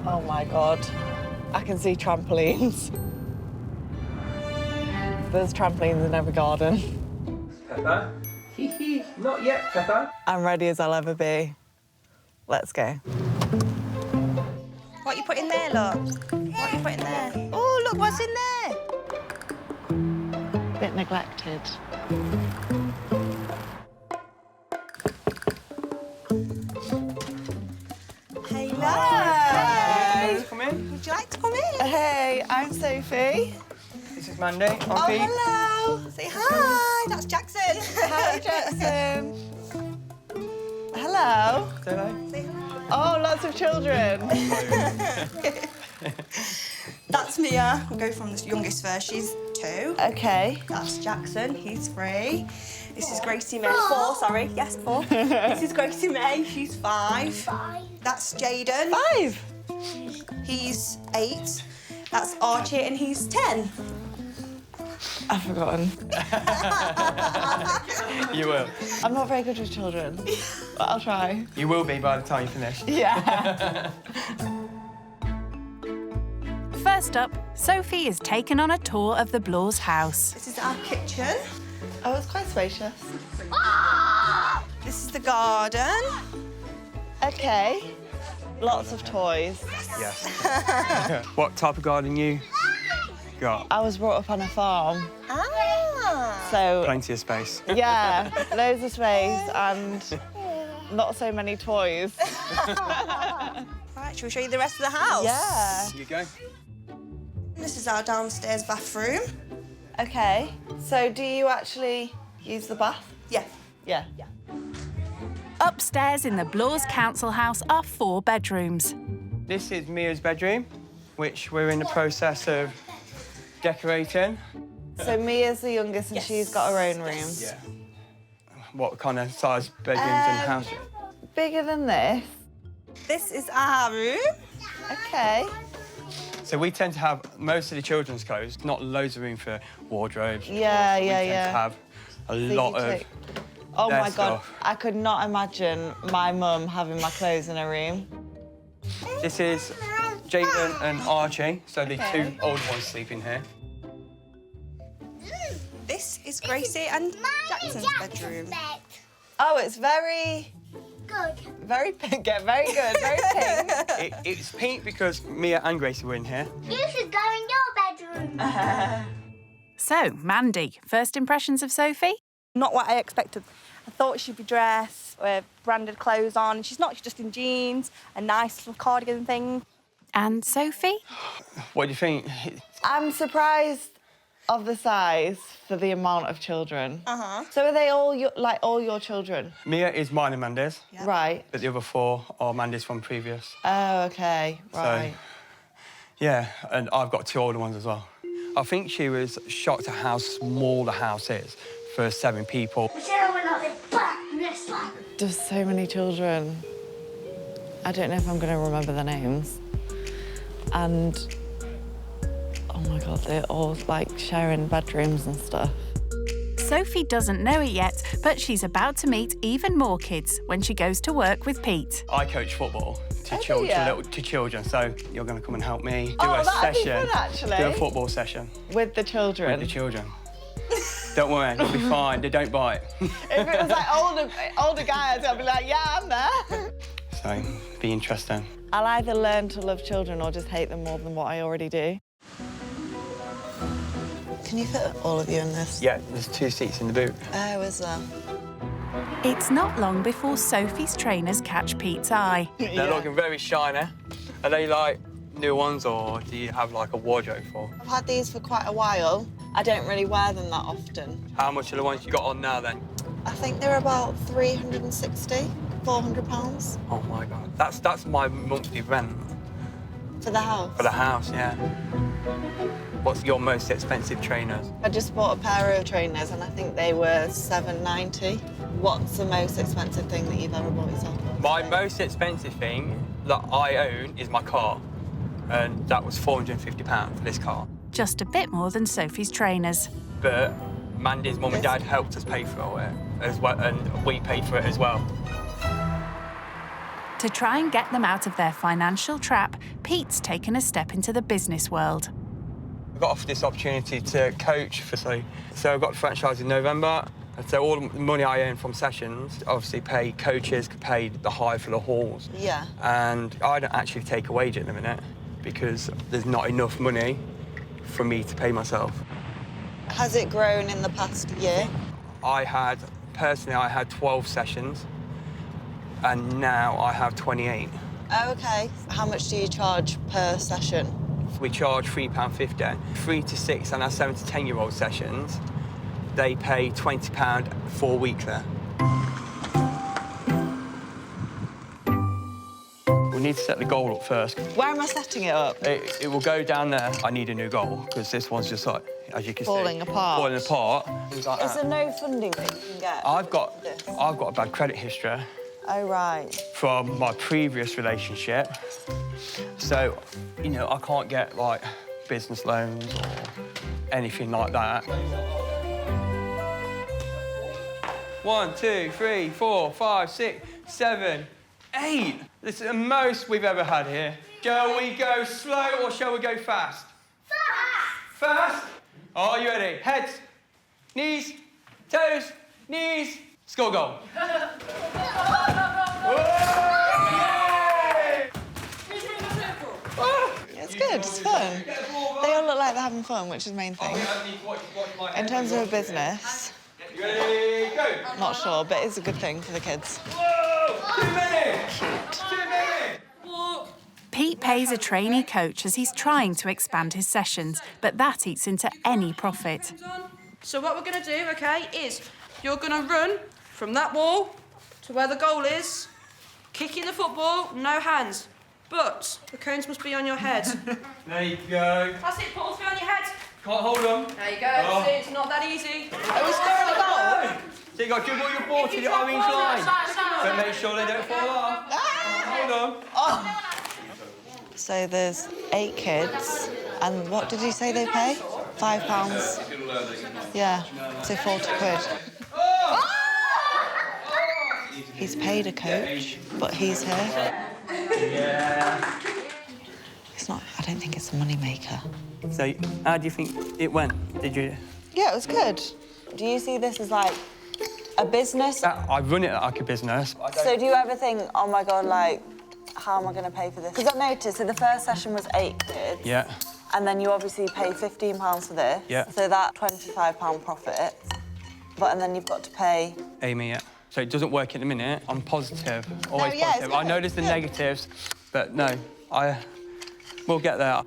Oh my God, I can see trampolines. There's trampolines in every garden.
Pepper? Hee, not yet, Pepper.
I'm ready as I'll ever be. Let's go.
What you put in there, look? What you put in there? Oh, look what's in there.
Bit neglected.
Hello.
Hey. Come in.
Would you like to come in?
Hey, I'm Sophie.
This is Mandy. I'm
Oh,
Pete.
hello. Say hi. That's Jackson.
Hi, Jackson. Hello.
Say hello.
Say hello.
Oh, lots of children.
That's Mia. We'll go from the youngest first. She's 2.
Okay.
That's Jackson. He's 3. This is Gracie May. 4, sorry. Yes, 4. This is Gracie May. She's 5. That's Jaden.
5.
He's 8. That's Archie, and he's 10.
I've forgotten.
You will.
I'm not very good with children, but I'll try.
You will be by the time you finish.
Yeah.
First up, Sophie is taken on a tour of the Blores' house.
This is our kitchen.
Oh, it's quite spacious.
This is the garden.
Okay. Lots of toys.
Yes. What type of garden you got?
I was brought up on a farm.
Ah.
So,
Plenty of space.
yeah, loads of space and not so many toys.
Right, shall we show you the rest of the house?
Yeah.
You go.
This is our downstairs bathroom.
Okay. So, do you actually use the bath?
Yeah.
Yeah.
Upstairs in the Blores Council House are 4 bedrooms.
This is Mia's bedroom, which we're in the process of decorating.
So Mia's the youngest and she's got her own room.
Yeah. What kind of size bedrooms and houses?
Bigger than this.
This is our room.
Okay.
So we tend to have most of the children's clothes, not loads of room for wardrobes.
Yeah,
we
yeah,
tend
yeah.
to have a
So
lot
you
of
take- Oh
their
my God,
stuff.
I could not imagine my mum having my clothes in her room.
This is Jaden and Archie, so the
Okay.
2 older ones sleep in here.
This is Gracie and Jackson's bedroom.
Oh, it's very pink, yeah, very good, very pink.
It's pink because Mia and Gracie were in here.
You should go in your bedroom.
So, Mandy, first impressions of Sophie?
Not what I expected. I thought she'd be dressed with branded clothes on. She's not, she's just in jeans, a nice little cardigan thing.
And Sophie?
What do you think?
I'm surprised of the size for the amount of children.
Uh-huh.
So are they all your children?
Mia is mine and Mandy's,
Right.
but the other 4 are Mandy's from previous.
Oh, okay, right.
So, yeah, and I've got 2 older ones as well. I think she was shocked at how small the house is for 7 people.
Just so many children. I don't know if I'm going to remember their names. And, oh Oh my God, they're all like sharing bedrooms and stuff.
Sophie doesn't know it yet, but she's about to meet even more kids when she goes to work with Pete.
I coach football to children, so you're going to come and help me do a
that'd be
session.
fun, actually.
Do a football session.
With the children?
With the children. Don't worry, it'll be fine. They don't bite.
If it was like older guys, I'd be like, yeah, I'm there.
So, be interesting.
I'll either learn to love children or just hate them more than what I already do. Can you fit all of you in this?
Yeah, there's 2 seats in the boot.
Oh, is there?
It's not long before Sophie's trainers catch Pete's eye.
They're looking very shiny. Are they like new ones, or do you have like a wardrobe for?
I've had these for quite a while. I don't really wear them that often.
How much are the ones you got on now then?
I think they're about 360, 400 pounds.
Oh my God, that's my monthly rent.
For the house?
For the house, yeah. What's your most expensive trainers?
I just bought a pair of trainers and I think they were £7.90. What's the most expensive thing that you've ever bought yourself?
My most expensive thing that I own is my car, and that was £450 for this car.
Just a bit more than Sophie's trainers.
But Mandy's mum and dad helped us pay for it as well, and we paid for it as well.
To try and get them out of their financial trap, Pete's taken a step into the business world.
I got offered this opportunity to coach for so I got the franchise in November. And so all the money I earn from sessions, obviously pay coaches, pay the hire for the halls.
Yeah.
And I don't actually take a wage at the minute because there's not enough money for me to pay myself.
Has it grown in the past year?
Personally, I had 12 sessions, and now I have 28.
Oh, OK. How much do you charge per session?
We charge £3.50. 3 to 6 and our 7 to 10-year-old sessions, they pay £20 for weekly. We need to set the goal up first.
Where am I setting it up?
It will go down there. I need a new goal, because this one's just like, as you can
Falling
see,
apart.
falling apart. Things like
Is
that.
there no funding that you can get?
I've got a bad credit history.
Oh, right.
From my previous relationship. So, you know, I can't get, like, business loans or anything like that. 1, 2, 3, 4, 5, 6, 7, 8. This is the most we've ever had here. Shall we go slow or shall we go fast? Fast! Fast? Are you ready? Heads, knees, toes, knees. Score goal.
It's good, it's fun. They all look like they're having fun, which is the main thing. In terms of a business,
Ready, go.
not sure, but it's a good thing for the kids.
Whoa! 2 minutes!
Cute.
2 minutes!
Pete pays a trainee coach as he's trying to expand his sessions, but that eats into any profit.
So what we're going to do, OK, is you're going to run from that wall to where the goal is, kicking the football, no hands. But the cones must be on your head.
There you go.
That's it, Paul, be on your head.
Can't hold them.
There you go.
Oh.
See, it's not that easy.
Are we scoring a goal?
So you got to dribble your ball to the orange line. But make sure they don't fall off. Hold on.
Oh. So there's 8 kids, and what did you say they pay? £5? Yeah, so 40 quid. He's paid a coach, but he's here.
Yeah.
It's not, I don't think it's a money maker.
So how do you think it went? Did you?
Yeah, it was good. Do you see this as like a business?
I run it like a business.
So do you ever think, oh my God, like, how am I going to pay for this? Because I've noticed, so the first session was 8 kids.
Yeah.
And then you obviously pay £15 for this.
Yeah.
So that £25 profit. And then you've got to pay...
Amy, yeah. So it doesn't work in a minute. I'm positive, always
yeah,
positive. I know there's the negatives, but no, we'll get there.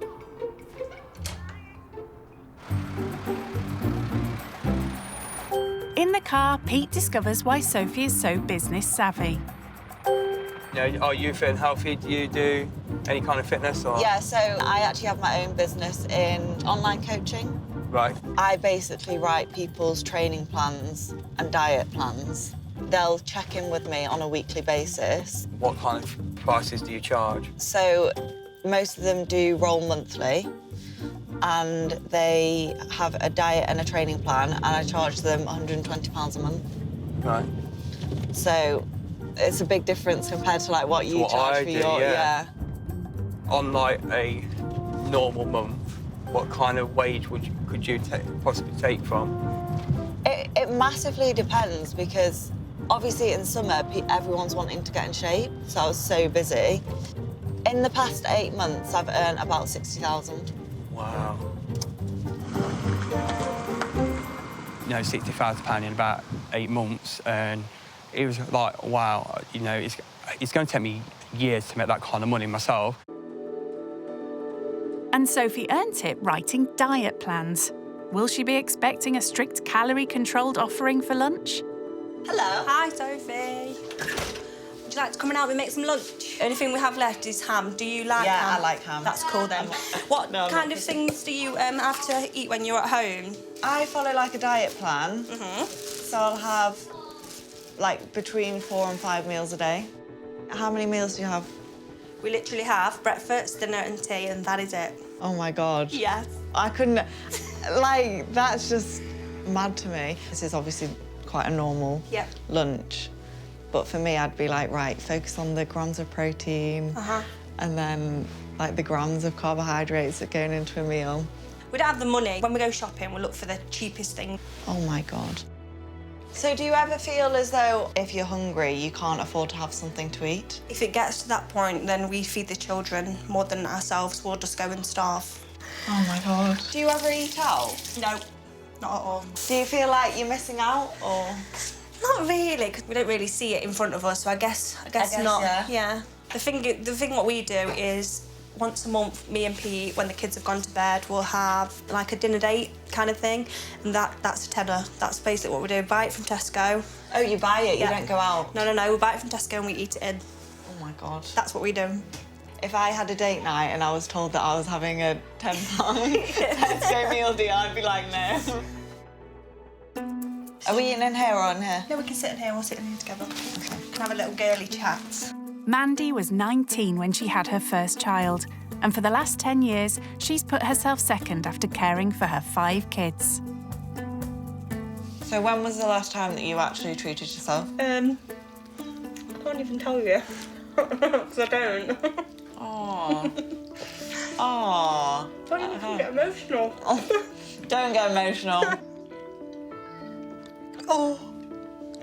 In the car, Pete discovers why Sophie is so business savvy.
You know, are you fit and healthy? Do you do any kind of fitness or?
Yeah, so I actually have my own business in online coaching.
Right.
I basically write people's training plans and diet plans. They'll check in with me on a weekly basis.
What kind of prices do you charge?
So most of them do roll monthly, and they have a diet and a training plan, and I charge them £120 a month.
Right.
So it's a big difference compared to like what you
what
charge
I
for
do,
your
yeah. On like a normal month, what kind of wage could you possibly take from?
It massively depends because obviously in summer everyone's wanting to get in shape, so I was so busy. In the past 8 months, I've earned about 60,000.
Wow. You know, £60,000 in about 8 months, and it was like, wow, you know, it's going to take me years to make that kind of money myself.
And Sophie earned it writing diet plans. Will she be expecting a strict calorie-controlled offering for lunch?
Hello. Hi, Sophie. Would you like to come and help me make some lunch? Only thing we have left is ham. Do you like ham?
Yeah, I like ham.
That's cool then. What kind of things do you have to eat when you're at home?
I follow like a diet plan. So I'll have like between 4 and 5 meals a day. How many meals do you have?
We literally have breakfast, dinner and tea, and that is it.
Oh my God.
Yes.
I couldn't, like, that's just mad to me. This is obviously quite a normal lunch. But for me, I'd be like, right, focus on the grams of protein and then like the grams of carbohydrates that are going into a meal.
We don't have the money. When we go shopping, we'll look for the cheapest thing.
Oh my God. So do you ever feel as though if you're hungry, you can't afford to have something to eat?
If it gets to that point, then we feed the children more than ourselves. We'll just go and starve.
Oh my God. Do you ever eat out?
No, not at all.
Do you feel like you're missing out or?
Not really, because we don't really see it in front of us, so I guess not. Yeah. The thing what we do is once a month, me and Pete, when the kids have gone to bed, we'll have like a dinner date kind of thing, and that's a tenner. That's basically what we do. Buy it from Tesco.
Oh, you buy it, you don't go out?
No, we buy it from Tesco and we eat it in.
Oh my God.
That's what we do.
If I had a date night and I was told that I was having a £10 Tesco meal deal, I'd be like, no. Are we eating in here or in here?
No, we can sit in here. We'll sit in here together. Okay. We can have a little girly chat.
Mandy was 19 when she had her first child, and for the last 10 years, she's put herself second after caring for her 5 kids.
So when was the last time that you actually treated yourself?
I can't even tell you, because I don't.
Aww. Aww.
Don't even get emotional.
Don't get emotional.
Oh,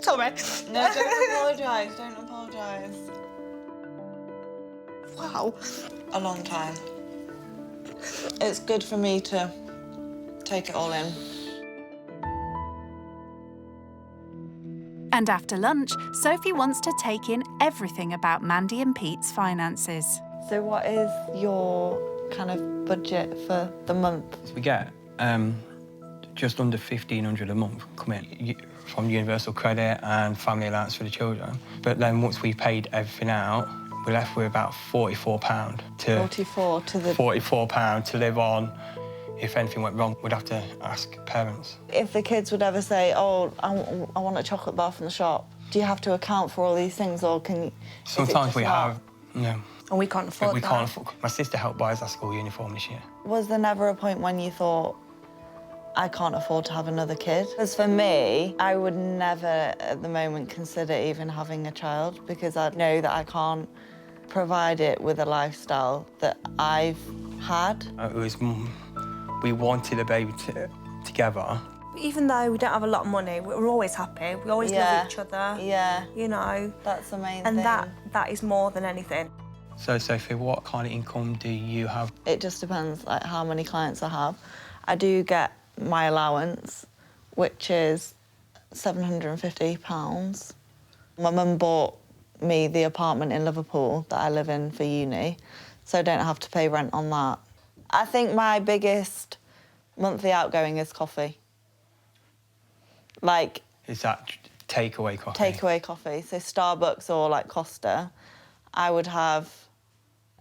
sorry.
No, don't apologise, don't apologise.
Wow.
A long time. It's good for me to take it all in.
And after lunch, Sophie wants to take in everything about Mandy and Pete's finances.
So what is your kind of budget for the month?
We get just under £1,500 a month coming from Universal Credit and family allowance for the children. But then once we paid everything out, we're left with about £44 to live on. If anything went wrong, we'd have to ask parents.
If the kids would ever say, oh, I want a chocolate bar from the shop, do you have to account for all these things, or can you...
Sometimes we have, no.
And we can't afford that.
We can't afford. My sister helped buy us our school uniform this year.
Was there never a point when you thought, I can't afford to have another kid? As for me, I would never at the moment consider even having a child, because I know that I can't provide it with a lifestyle that I've had.
It was, we wanted a baby together.
Even though we don't have a lot of money, we're always happy. We always love each other.
Yeah.
You know.
That's the main
thing.
And
that is more than anything.
So, Sophie, what kind of income do you have?
It just depends, like, how many clients I have. I do get my allowance, which is £750. My mum bought me the apartment in Liverpool that I live in for uni, so I don't have to pay rent on that. I think my biggest monthly outgoing is coffee. Like...
Is that takeaway coffee?
Takeaway coffee. So Starbucks or, like, Costa, I would have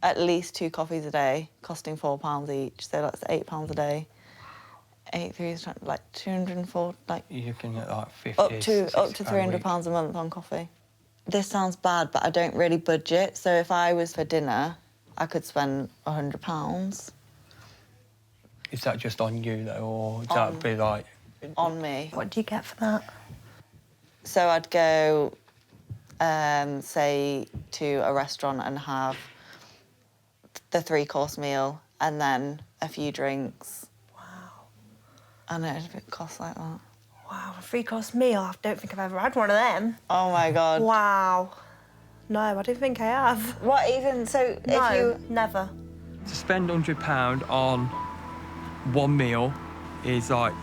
at least 2 coffees a day, costing £4 each, so that's £8 a day. 8 3 is like 204, like...
You can get like 50,
up to £300 a month on coffee. This sounds bad, but I don't really budget, so if I was for dinner, I could spend £100.
Is that just on you, though, or would that be like...
On me.
What do you get for that?
So I'd go, say, to a restaurant and have the 3-course meal and then a few drinks.
Wow.
And it'd cost like that.
Wow, a 3-course meal. I don't think I've ever had one of them.
Oh, my God.
Wow. No, I don't think I have.
What, even? So
no,
if you...
never.
To spend £100 on one meal is like,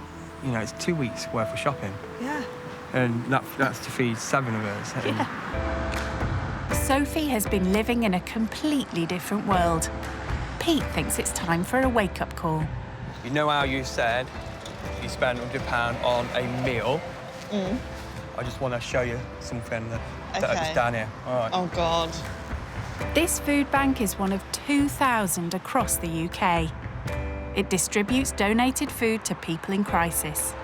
you know, it's 2 weeks worth of shopping.
Yeah.
And that's to feed 7 of us.
Yeah.
Sophie has been living in a completely different world. Pete thinks it's time for a wake-up call.
You know how you said you spend £100 on a meal? I just want to show you something that's down here. All right.
Oh, God.
This food bank is one of 2,000 across the UK. It distributes donated food to people in crisis.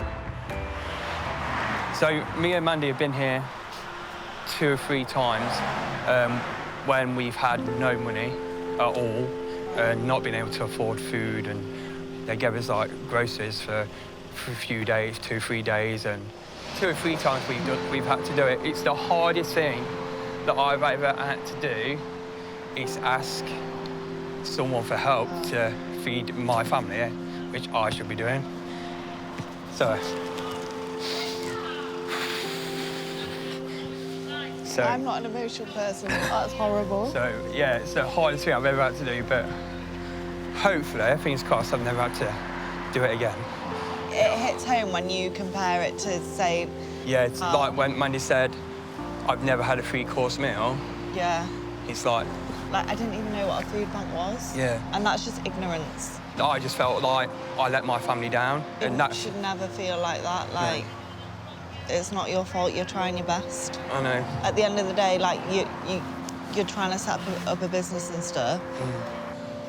So me and Mandy have been here 2 or 3 times when we've had no money at all, not been able to afford food, and they gave us like groceries for a few days, 2 or 3 days, and 2 or 3 times we've had to do it. It's the hardest thing that I've ever had to do is ask someone for help to feed my family, which I should be doing. So
I'm not an emotional person. That's horrible.
So, yeah, it's the hardest thing I've ever had to do, but hopefully, fingers crossed, I've never had to do it again.
It hits home when you compare it to, say...
Yeah, it's like when Mandy said, I've never had a 3-course meal.
Yeah.
It's like...
Like, I didn't even know what a food bank was.
Yeah.
And that's just ignorance.
I just felt like I let my family down.
And that should never feel like that. Like, it's not your fault. You're trying your best.
I know.
At the end of the day, like, you're trying to set up a business and stuff.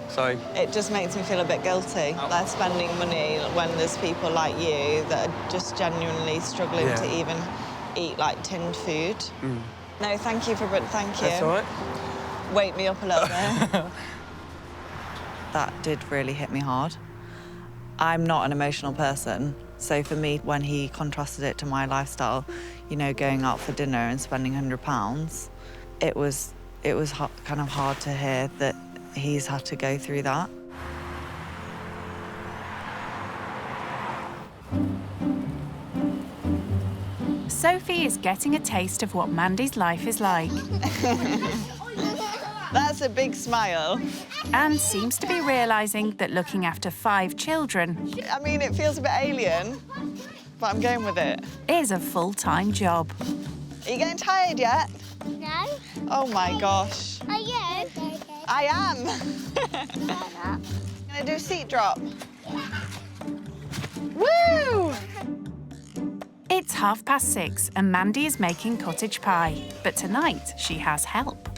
So...
It just makes me feel a bit guilty. Like, spending money when there's people like you that are just genuinely struggling to even eat, like, tinned food. No, thank you. Thank you.
That's all right.
Wake me up a little bit. That did really hit me hard. I'm not an emotional person, so for me, when he contrasted it to my lifestyle, you know, going out for dinner and spending £100, it was kind of hard to hear that he's had to go through that.
Sophie is getting a taste of what Mandy's life is like.
That's a big smile.
And seems to be realising that looking after 5 children...
I mean, it feels a bit alien, but I'm going with it.
...is a full-time job.
Are you getting tired yet?
No.
Oh, my gosh.
Are you?
I am. Gonna do a seat drop. Woo!
It's 6:30 and Mandy is making cottage pie. But tonight, she has help.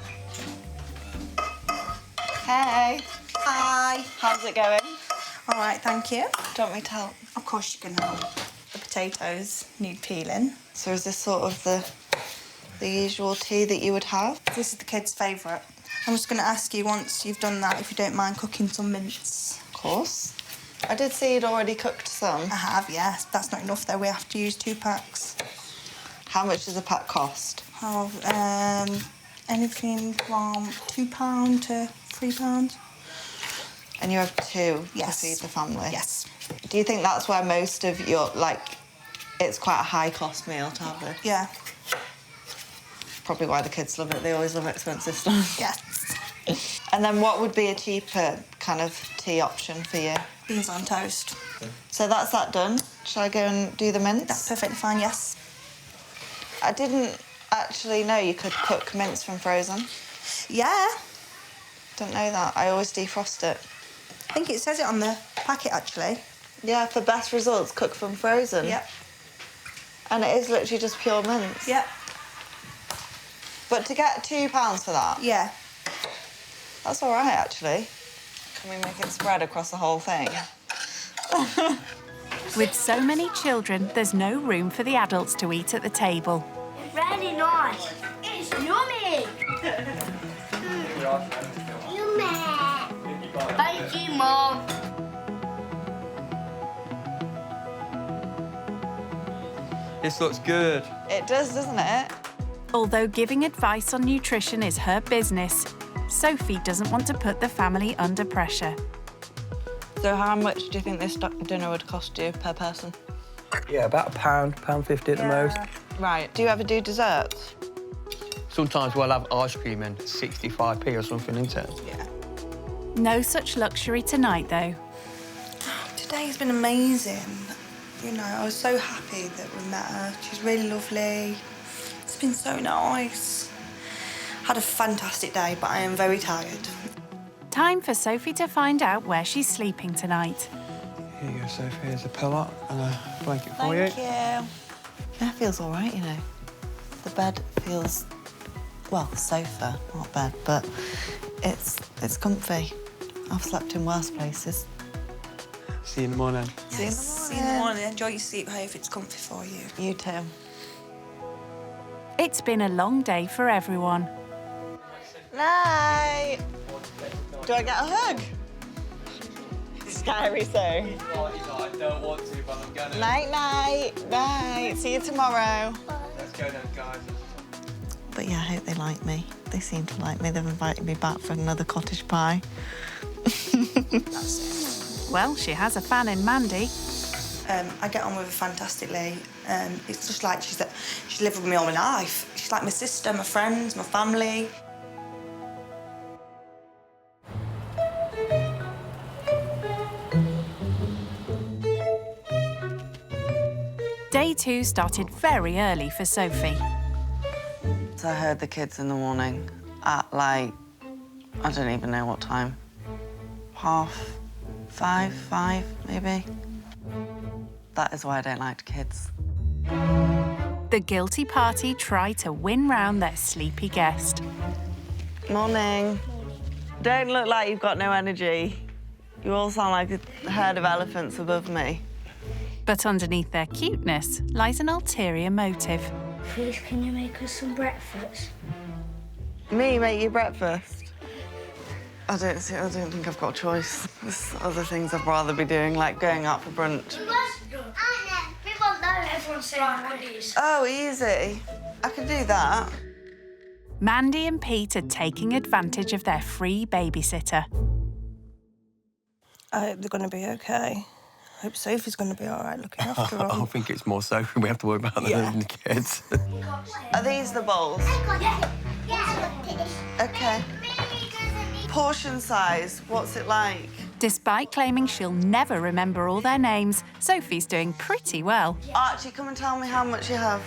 Hey.
Hi.
How's it going?
All right, thank you.
Do you want me to help?
Of course you can help. The potatoes need peeling.
So is this sort of the usual tea that you would have?
This is the kids' favourite. I'm just going to ask you, once you've done that, if you don't mind cooking some mince.
Of course. I did see you'd already cooked some.
I have, yes. That's not enough, though. We have to use 2 packs.
How much does a pack cost?
Oh, anything from £2 to £3.
And you have 2
yes.
to feed the family?
Yes.
Do you think that's where most of your, like, it's quite a high-cost meal to have this?
Yeah.
Probably why the kids love it. They always love expensive stuff.
Yes.
And then what would be a cheaper kind of tea option for you?
Beans on toast.
So that's that done. Shall I go and do the mince?
That's perfectly fine, yes.
I didn't actually know you could cook mince from frozen.
Yeah.
Don't know that. I always defrost it.
I think it says it on the packet, actually.
Yeah, for best results, cook from frozen.
Yep.
And it is literally just pure mince.
Yep.
But to get £2 for that?
Yeah.
That's all right, actually. Can we make it spread across the whole thing?
With so many children, there's no room for the adults to eat at the table.
Really nice. It's yummy. Yummy. Thank you, Mom.
This looks good.
It does, doesn't it?
Although giving advice on nutrition is her business, Sophie doesn't want to put the family under pressure.
So how much do you think this dinner would cost you per person?
Yeah, about £1.50 at the most.
Right. Do you ever do desserts?
Sometimes we'll have ice cream and 65p or something, isn't it?
Yeah.
No such luxury tonight, though.
Today's been amazing. You know, I was so happy that we met her. She's really lovely. It's been so nice. Had a fantastic day, but I am very tired.
Time for Sophie to find out where she's sleeping tonight.
Here you go, Sophie. Here's a pillow and a blanket for you.
Thank you. That feels all right, you know. The bed feels, well, sofa, not bed, but it's comfy. I've slept in worse places.
See you in the morning.
Yes, see you in the morning. Enjoy your sleep. I hope it's comfy for you.
You too.
It's been a long day for everyone.
Night. Do I get a hug? Scary, so.
I don't want to, but I'm gonna.
Night, night, night. See you tomorrow.
Let's go then, guys.
But yeah, I hope they like me. They seem to like me. They've invited me back for another cottage pie.
That's it.
Well, she has a fan in Mandy.
I get on with her fantastically. It's just like she's lived with me all my life. She's like my sister, my friends, my family.
Day 2 started very early for Sophie.
So I heard the kids in the morning at, like, I don't even know what time. 5:30, maybe. That is why I don't like kids.
The guilty party tried to win round their sleepy guest.
Morning. Don't look like you've got no energy. You all sound like a herd of elephants above me.
But underneath their cuteness lies an ulterior motive.
Please, can you make us some breakfast?
Me make you breakfast? I don't think I've got a choice. There's other things I'd rather be doing, like going out for brunch.
Everyone's saying Wendy's.
Oh, easy. I can do that.
Mandy and Pete are taking advantage of their free babysitter.
I hope they're going to be OK. I hope Sophie's going to be all right looking after them.
I think it's more Sophie we have to worry about than the kids.
Are these the bowls? OK. Portion size, what's it like?
Despite claiming she'll never remember all their names, Sophie's doing pretty well.
Archie, come and tell me how much you have.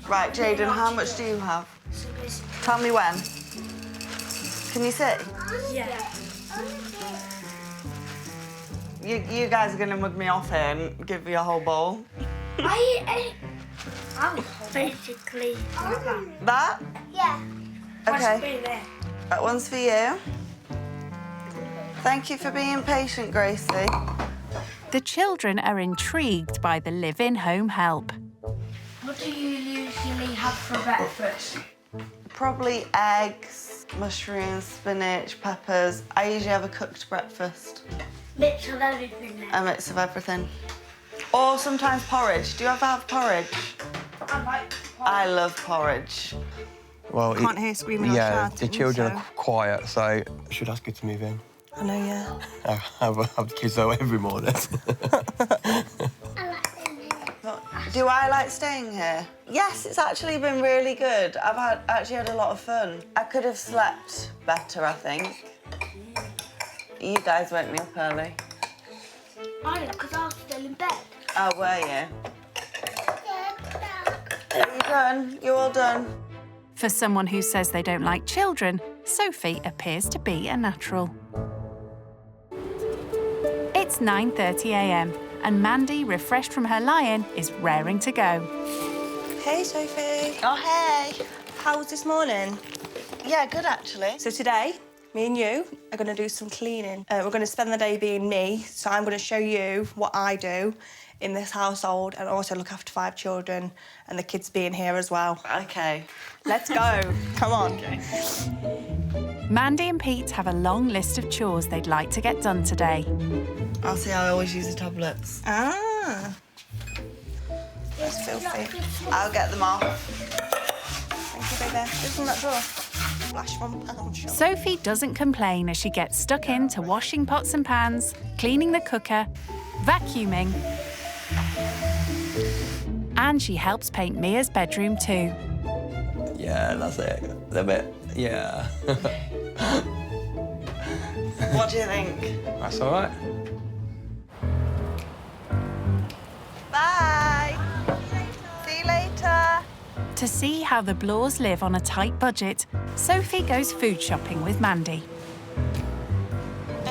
Right, Jaden, how much do you have? Tell me when. Can you see?
Yeah.
You guys are going to mug me off here and give me a whole bowl.
I basically
That?
Yeah.
OK. That one's for you. Thank you for being patient, Gracie.
The children are intrigued by the live-in home help.
What do you usually have for breakfast?
Probably eggs, mushrooms, spinach, peppers. I usually have a cooked breakfast.
Mix of everything then.
A mix of everything. Or sometimes porridge. Do you ever have porridge?
I like
I love porridge.
Well,
Can't hear screaming or
yeah,
shouting,
the children
so-
are quiet, so I should ask her to move in.
I know, yeah.
I have the kids over every morning.
Do I like staying here? Yes, it's actually been really good. I've actually had a lot of fun. I could have slept better, I think. You guys woke me up early.
I know, because I was still in bed.
Oh, were you? Are you done? You all done?
For someone who says they don't like children, Sophie appears to be a natural. It's 9:30 a.m. and Mandy, refreshed from her lie-in, is raring to go.
Hey, Sophie.
Oh, hey.
How was this morning?
Yeah, good, actually.
So today, me and you are going to do some cleaning. We're going to spend the day being me, so I'm going to show you what I do in this household and also look after 5 children and the kids being here as well.
OK.
Let's go. Come on.
Okay.
Mandy and Pete have a long list of chores they'd like to get done today.
I'll see, I always use the tablets.
Ah.
That's filthy. I'll get them off. Thank you, baby. Isn't that drawer? Flash £1 shop.
Sophie doesn't complain as she gets stuck into washing pots and pans, cleaning the cooker, vacuuming, and she helps paint Mia's bedroom too.
Yeah, that's it. A bit, yeah.
What do you think?
That's all right.
Bye. See you later.
To see how the Blores live on a tight budget, Sophie goes food shopping with Mandy.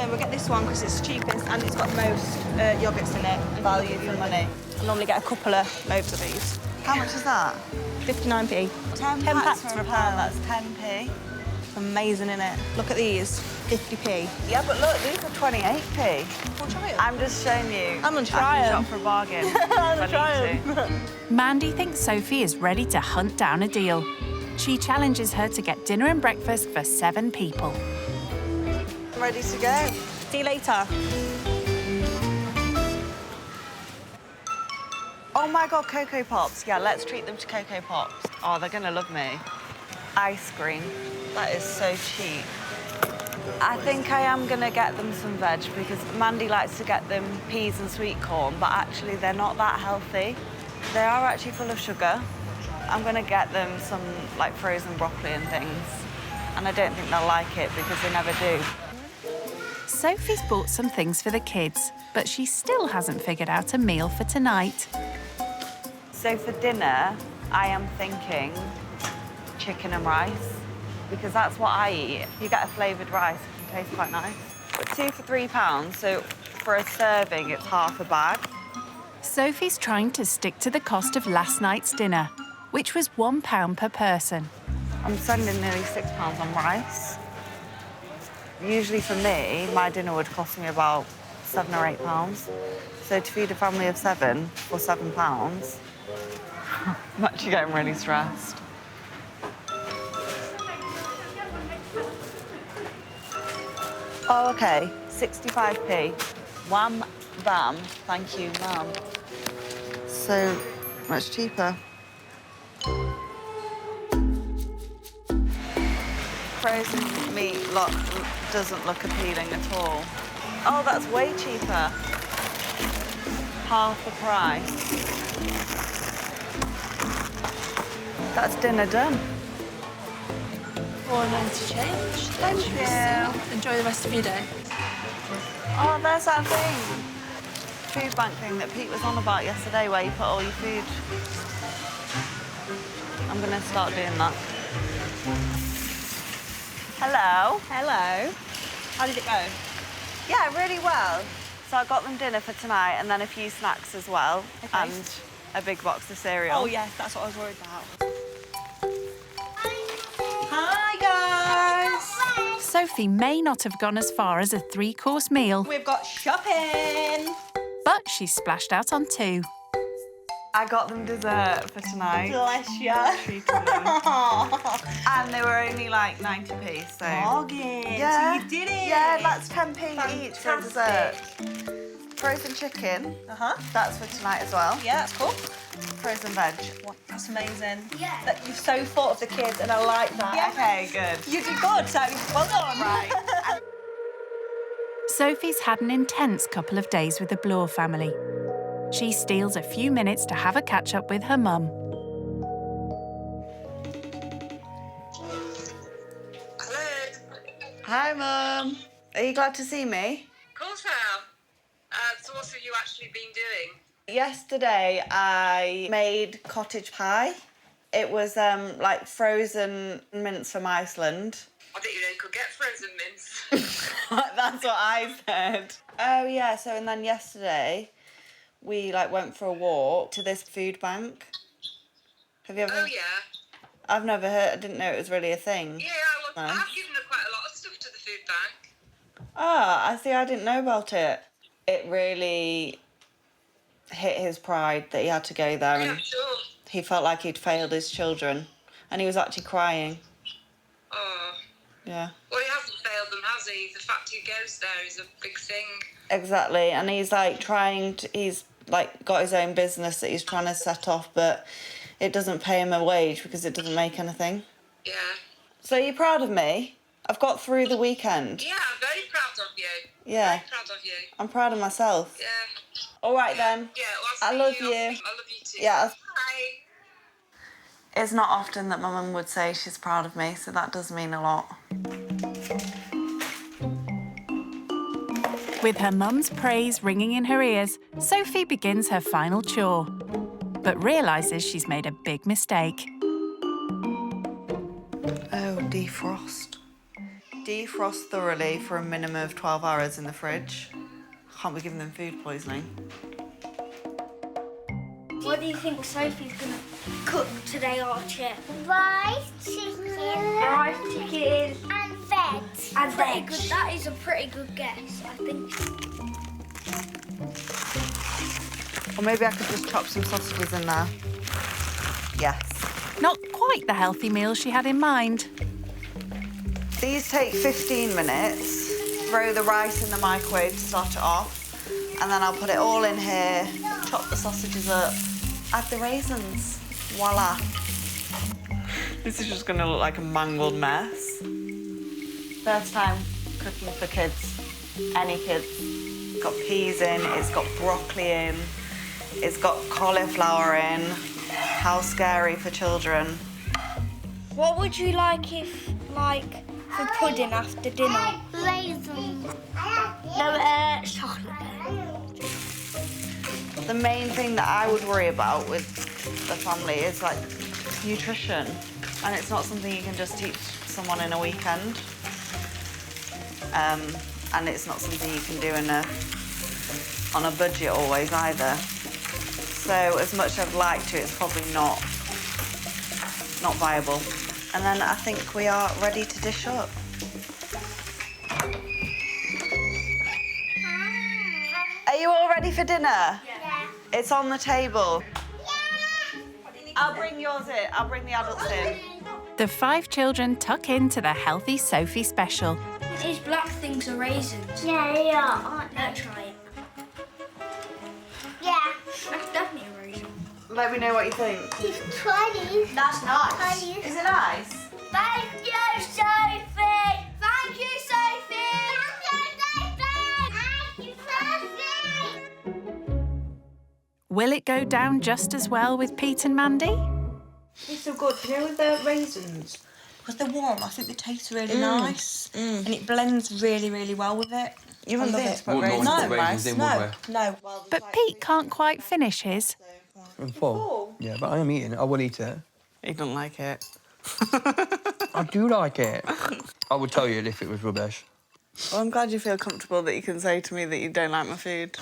We'll get this one because it's the cheapest and it's got the most yogurts in it.
Value for money.
I normally get a couple of loaves of these.
How much is that?
59p.
10
packs
for a pound, that's 10p.
Amazing, innit? Look at these, 50p.
Yeah, but look, these are 28p.
We'll try 'em.
I'm just showing you.
I'm gonna try
I can
'em.
shop for a bargain.
I'm gonna
if
try
I need
'em.
to.
Mandy thinks Sophie is ready to hunt down a deal. She challenges her to get dinner and breakfast for 7 people.
I'm ready to go.
See you later.
Oh my God, Cocoa Pops. Yeah, let's treat them to Cocoa Pops. Oh, they're gonna love me. Ice cream. That is so cheap. I think I am gonna get them some veg because Mandy likes to get them peas and sweet corn, but actually they're not that healthy. They are actually full of sugar. I'm gonna get them some like frozen broccoli and things. And I don't think they'll like it because they never do.
Sophie's bought some things for the kids, but she still hasn't figured out a meal for tonight.
So for dinner, I am thinking chicken and rice, because that's what I eat. You get a flavoured rice, it can taste quite nice. But 2 for £3, so for a serving, it's half a bag.
Sophie's trying to stick to the cost of last night's dinner, which was £1 per person.
I'm spending nearly £6 on rice. Usually for me, my dinner would cost me about £7 or £8. So to feed a family of 7 for £7, I'm actually getting really stressed. Oh, okay, 65p. Wham, bam, thank you, Mum. So much cheaper. Frozen meat doesn't look appealing at all. Oh, that's way cheaper. Half the price. That's dinner done.
£4.90 change.
Thank you.
Enjoy the rest of your day.
Oh, there's that thing. Food bank thing that Pete was on about yesterday where you put all your food. I'm gonna start doing that. Hello.
Hello. How did it go?
Yeah, really well. So I got them dinner for tonight and then a few snacks as well.
Okay.
And a big box of cereal.
Oh, yes, that's what I was worried about. Hi, guys.
Sophie may not have gone as far as a 3-course meal,
We've got shopping.
but she splashed out on 2.
I got them dessert for tonight.
Bless you.
Treated them. And they were only like 90p, so...
Bargain.
Yeah.
So you did it.
Yeah, that's 10p each for dessert.
Fantastic.
Frozen chicken.
Uh-huh.
That's for tonight as well.
Yeah, that's cool.
Frozen veg.
That's amazing. Yeah. That you've so thought of the kids, and I like that.
Yeah. Okay, good.
You did good, so well done.
Right.
Sophie's had an intense couple of days with the Blore family. She steals a few minutes to have a catch-up with her mum.
Hi, Mum. Are you glad to see me?
Of course I am. So what have you actually been doing?
Yesterday, I made cottage pie. It was like frozen mince from Iceland.
I didn't know you could get frozen mince.
That's what I said. Oh yeah, so and then yesterday we like went for a walk to this food bank. Have you ever?
Oh yeah.
I've never heard. I didn't know it was really a thing.
Yeah, well, I've given her quite a lot of stuff to the food bank.
Ah, I see. I didn't know about it. It really hit his pride that he had to go there,
Yeah,
and
sure.
he felt like he'd failed his children, and he was actually crying.
Oh.
Yeah.
Well, he hasn't failed them, has he? The fact he goes there is a big thing.
Exactly, and he's like trying to, he's like, got his own business that he's trying to set off, but it doesn't pay him a wage because it doesn't make anything.
Yeah.
So are you proud of me? I've got through the weekend.
Yeah, I'm very proud of you.
Yeah.
Very proud of you.
I'm proud of myself.
Yeah.
All right, then.
Yeah,
I love you.
I love you too.
Yeah.
Bye.
It's not often that my mum would say she's proud of me, so that does mean a lot.
With her mum's praise ringing in her ears, Sophie begins her final chore, but realises she's made a big mistake.
Oh, defrost. Defrost thoroughly for a minimum of 12 hours in the fridge. Can't be giving them food poisoning.
What do you think Sophie's going to cook today, Archie? Rice, chicken, and veg. And veg. Good. That is a pretty good guess, I think.
Or maybe I could just chop some sausages in there. Yes.
Not quite the healthy meal she had in mind.
These take 15 minutes. Throw the rice in the microwave to start it off. And then I'll put it all in here, chop the sausages up, add the raisins. Voila. This is just gonna look like a mangled mess. First time cooking for kids, any kids. It's got peas in, it's got broccoli in, it's got cauliflower in. How scary for children.
What would you like if, like, for pudding after dinner? Raisins. No, chocolate.
The main thing that I would worry about with the family is, like, nutrition. And it's not something you can just teach someone in a weekend. And it's not something you can do on a budget always either. So as much as I'd like to, it's probably not viable. And then I think we are ready to dish up. Are you all ready for dinner? Yeah. It's on the table. Yeah. I'll bring yours in. I'll bring the adults in.
The 5 children tuck into the healthy Sophie special.
These black things are raisins. Yeah, they are, aren't they? Let's try it. Yeah. That's definitely a raisin.
Let me know what you think.
It's 20. That's nice.
Is it nice?
Thank you, Sophie. Thank you, Sophie. Thank you, Sophie.
Will it go down just as well with Pete and Mandy?
It's so good. You know, with the raisins, because they're warm, I think they taste really nice. And it blends really, really well with it.
You wouldn't think to put
raisins
in
rice? No.
But Pete can't quite finish his.
I'm full. Yeah, but I am eating it. I will eat it.
He doesn't like it.
I do like it. I would tell you if it was rubbish.
Well, I'm glad you feel comfortable that you can say to me that you don't like my food.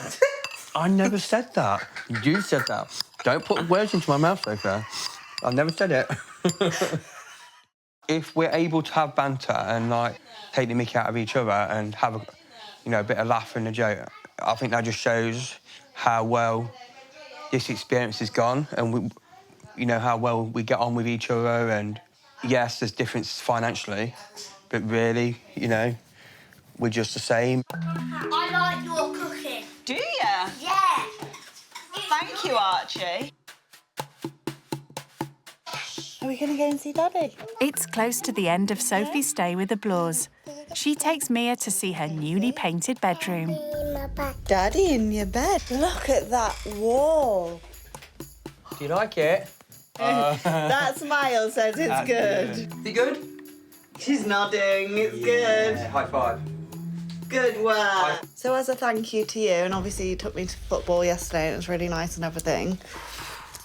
I never said that. You said that. Don't put words into my mouth, Sophie. I've never said it. If we're able to have banter and, like, take the mickey out of each other and have a bit of laugh and a joke, I think that just shows how well this experience has gone and how well we get on with each other. And yes, there's differences financially, but really, we're just the same.
I like your cooking.
Do you?
Yeah.
Thank you, Archie. Are we going to go and see Daddy?
It's close to the end of Sophie's stay with the Blores. She takes Mia to see her newly painted bedroom.
Daddy in your bed. Look at that wall.
Do you like it?
That smile says it's good.
Is it good?
She's nodding. It's good.
High five.
Good work. So as a thank you to you, and obviously you took me to football yesterday and it was really nice and everything,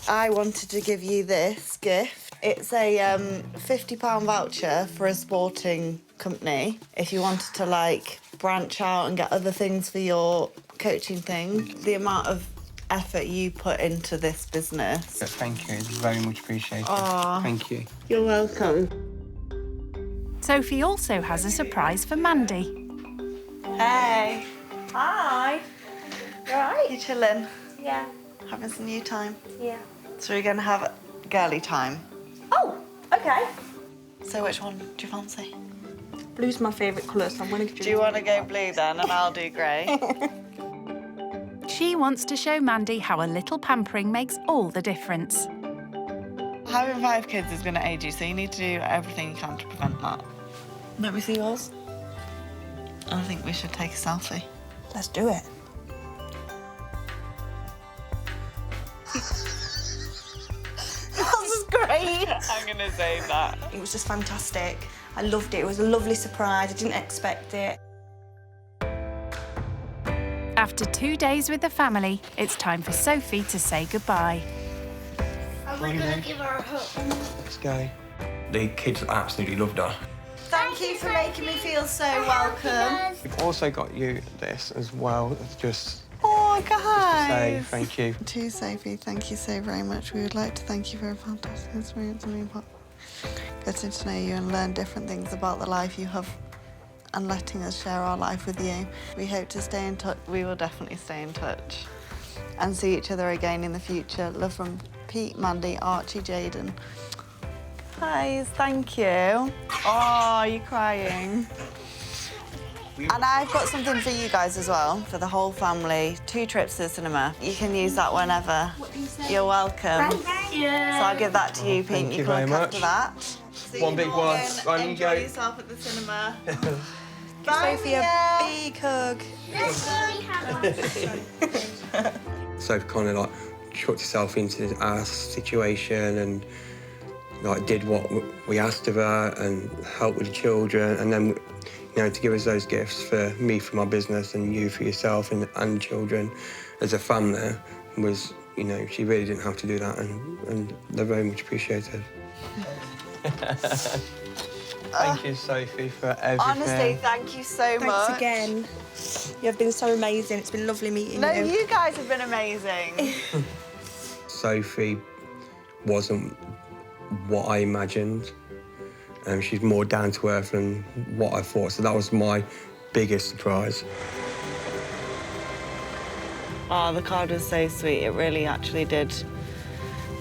I wanted to give you this gift. It's a £50 voucher for a sporting company. If you wanted to, like, branch out and get other things for your coaching thing, the amount of effort you put into this business.
Thank you. It's very much appreciated.
Aww.
Thank you.
You're welcome.
Sophie also has a surprise for Mandy.
Hey.
Hi. You all right?
You chilling?
Yeah.
Having some you time?
Yeah.
So we're going to have girly time.
Oh, okay.
So which one do you fancy?
Blue's my favourite colour, so I'm going to
Do you want to go blue then, and I'll do grey?
She wants to show Mandy how a little pampering makes all the difference.
Having 5 kids is going to age you, so you need to do everything you can to prevent that. Let me see yours. I think we should take a selfie.
Let's do it. That was great.
I'm going to say that.
It was just fantastic. I loved it. It was a lovely surprise. I didn't expect it.
After 2 days with the family, it's time for Sophie to say goodbye.
And we're going to give her a hug.
Let's go. The kids absolutely loved her.
Thank you for making me feel so welcome.
We've also got you this as well. Just
Oh, guys.
to say thank you.
To Sophie, thank you so very much. We would like to thank you for a fantastic experience and getting to know you and learn different things about the life you have and letting us share our life with you. We hope to stay in touch. We will definitely stay in touch and see each other again in the future. Love from Pete, Mandy, Archie, Jaden. Guys, thank you. Oh, you're crying. And I've got something for you guys as well, for the whole family. 2 trips to the cinema. You can use that whenever. You're welcome.
Thank you.
So I'll give that to you, Pete.
Thank you
can
very
look
much.
after that. See
One
you,
big
Morgan.
one. On you
Enjoy
go.
yourself at the cinema.
Bye, Sophie, a big hug.
Sophie kind of like chucked herself into our situation and like did what we asked of her and helped with the children, and then to give us those gifts for me for my business and you for yourself and children as a family was, she really didn't have to do that, and they're very much appreciated. Thank you, Sophie, for everything.
Honestly, thank you so much.
Thanks again. You have been so amazing. It's been lovely meeting
No,
you.
you guys have been amazing.
Sophie wasn't what I imagined. She's more down to earth than what I thought, so that was my biggest surprise.
Oh, the card was so sweet. It really actually did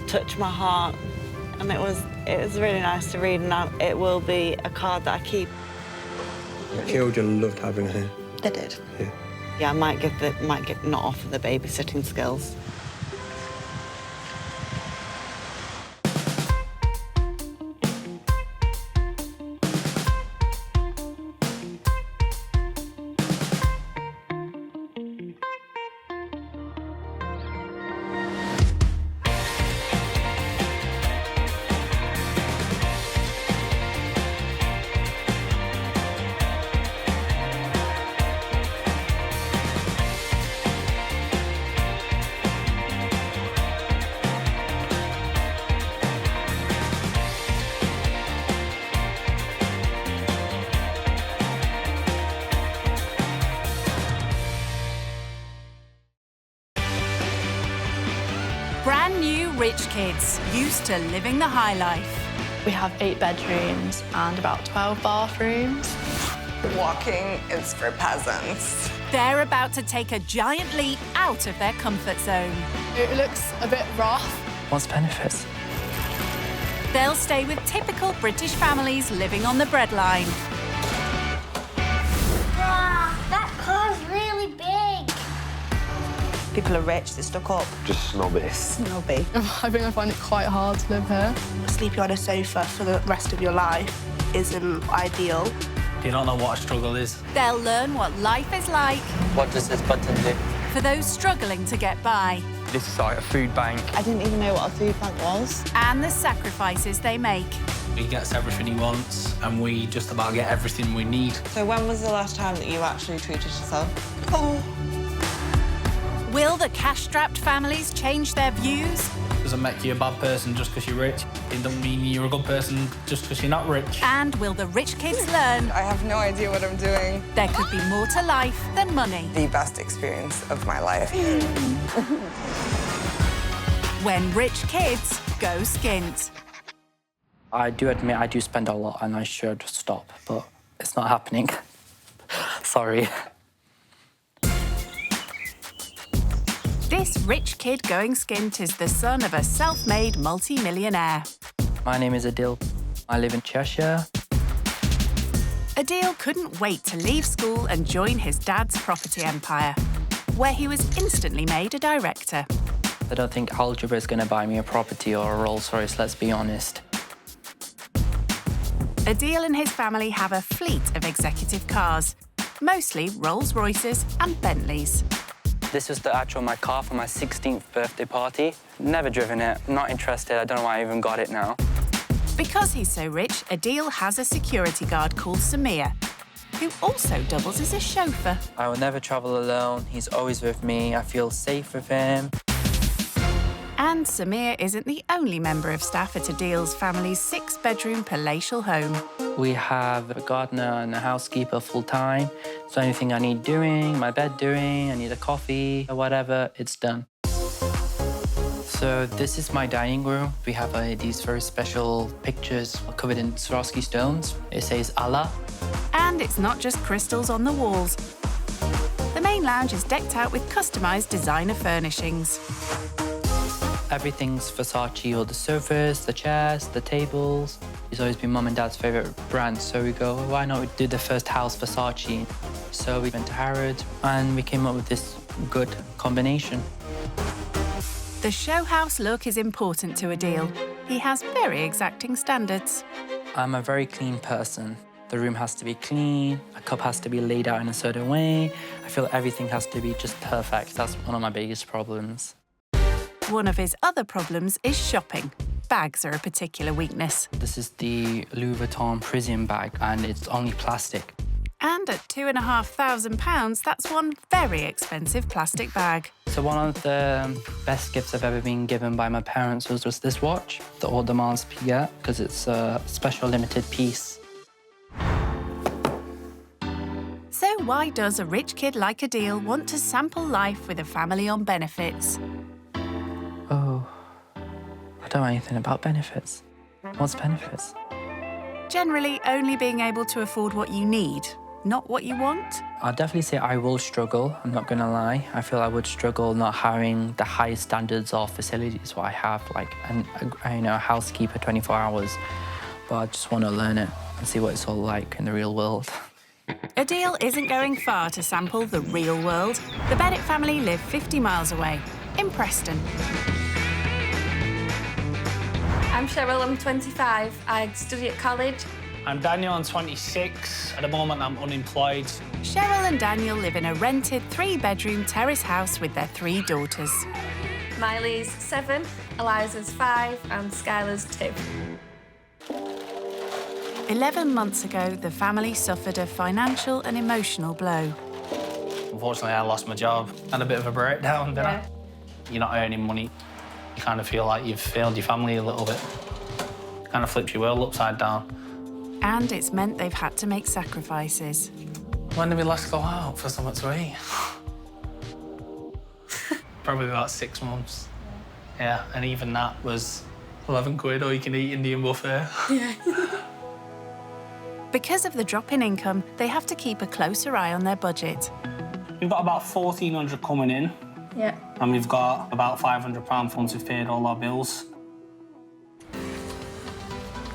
touch my heart, and it was really nice to read. And it will be a card that I keep.
The children loved having her.
They did.
Yeah.
Yeah, I might not offer the babysitting skills.
Brand new rich kids, used to living the high life.
We have 8 bedrooms and about 12 bathrooms.
Walking is for peasants.
They're about to take a giant leap out of their comfort zone.
It looks a bit rough.
What's the benefits?
They'll stay with typical British families living on the breadline.
Wow, that car's really big.
People are rich, they're stuck up.
Just snobby.
Snobby.
I think I find it quite hard to live here.
Sleeping on a sofa for the rest of your life isn't ideal.
You don't know what a struggle is.
They'll learn what life is like
What does this button do?
for those struggling to get by,
This is like a food bank.
I didn't even know what a food bank was.
and the sacrifices they make.
He gets everything he wants, and we just about get everything we need.
So when was the last time that you actually treated yourself?
Will the cash-strapped families change their views?
Doesn't make you a bad person just because you're rich. It doesn't mean you're a good person just because you're not rich.
And will the rich kids learn
I have no idea what I'm doing.
there could be more to life than money?
The best experience of my life.
When rich kids go skint.
I do admit I do spend a lot and I should stop, but it's not happening. Sorry.
This rich kid going skint is the son of a self-made multi-millionaire.
My name is Adil. I live in Cheshire.
Adil couldn't wait to leave school and join his dad's property empire. where he was instantly made a director.
I don't think algebra is going to buy me a property or a Rolls Royce, let's be honest.
Adil and his family have a fleet of executive cars, mostly Rolls Royces and Bentleys.
This was my car for my 16th birthday party. Never driven it, not interested, I don't know why I even got it now.
Because he's so rich, Adil has a security guard called Samir, who also doubles as a chauffeur.
I will never travel alone, he's always with me, I feel safe with him.
And Samir isn't the only member of staff at Adil's family's 6-bedroom palatial home.
We have a gardener and a housekeeper full-time, so anything I need doing, my bed doing, I need a coffee or whatever, it's done. So this is my dining room. We have these very special pictures covered in Swarovski stones. It says Allah.
And it's not just crystals on the walls. The main lounge is decked out with customised designer furnishings.
Everything's Versace, all the sofas, the chairs, the tables. It's always been Mum and Dad's favourite brand, so we go, why not we do the first house Versace? So we went to Harrods and we came up with this good combination.
The show house look is important to Adil. He has very exacting standards.
I'm a very clean person. The room has to be clean, a cup has to be laid out in a certain way. I feel everything has to be just perfect. That's one of my biggest problems.
One of his other problems is shopping. Bags are a particular weakness.
This is the Louis Vuitton Prisian bag, and it's only plastic.
And at £2,500, that's one very expensive plastic bag.
So one of the best gifts I've ever been given by my parents was just this watch, the Audemars Piguet, because it's a special limited piece.
So why does a rich kid like Adil want to sample life with a family on benefits?
Oh, I don't know anything about benefits. What's benefits?
Generally, only being able to afford what you need, not what you want.
I'll definitely say I will struggle, I'm not gonna lie. I feel I would struggle not having the highest standards of facilities what I have, like a housekeeper 24 hours. But I just want to learn it and see what it's all like in the real world.
Adil isn't going far to sample the real world. The Bennett family live 50 miles away, in Preston.
I'm Cheryl, I'm 25. I study at college.
I'm Daniel, I'm 26. At the moment, I'm unemployed.
Cheryl and Daniel live in a rented 3-bedroom terrace house with their 3 daughters.
Miley's 7, Eliza's 5, and Skylar's 2.
11 months ago, the family suffered a financial and emotional blow.
Unfortunately, I lost my job. Had a bit of a breakdown, didn't I? You're not earning money. You kind of feel like you've failed your family a little bit. Kind of flips your world upside down.
And it's meant they've had to make sacrifices.
When did we last go out for something to eat? Probably about 6 months. Yeah, and even that was 11 quid, or you can eat Indian buffet.
Yeah. Because of the drop in income, they have to keep a closer eye on their budget.
We've got about 1,400 coming in.
Yeah.
And we've got about £500 once we've paid all our bills.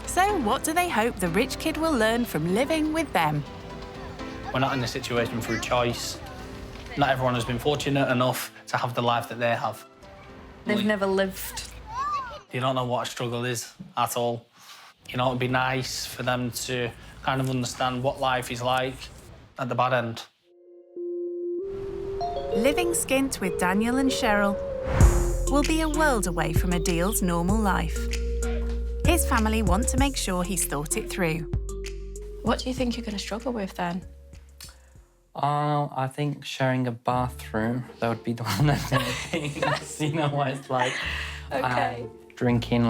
So what do they hope the rich kid will learn from living with them?
We're not in this situation through choice. Not everyone has been fortunate enough to have the life that they have.
They've never lived.
You don't know what a struggle is at all. You know, it'd be nice for them to kind of understand what life is like at the bad end.
Living skint with Daniel and Cheryl will be a world away from Adil's normal life. His family want to make sure he's thought it through.
What do you think you're going to struggle with then?
I think sharing a bathroom, that would be the one that's going to you know what it's like.
Okay.
Drinking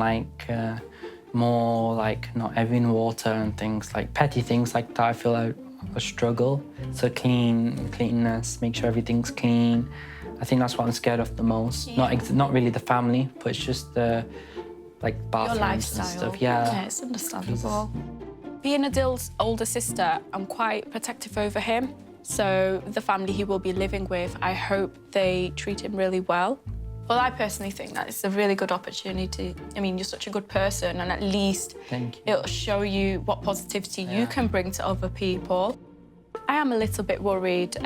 more not having water and things like petty things like that. I feel like a struggle. So cleanness, make sure everything's clean. I think that's what I'm scared of the most.
Yeah.
Not really the family, but it's just the bathrooms
Your lifestyle.
and stuff. Yeah,
it's understandable. Being Adil's older sister, I'm quite protective over him. So the family he will be living with, I hope they treat him really well. Well, I personally think that it's a really good opportunity. I mean, you're such a good person, and at least it'll show you what positivity you can bring to other people. I am a little bit worried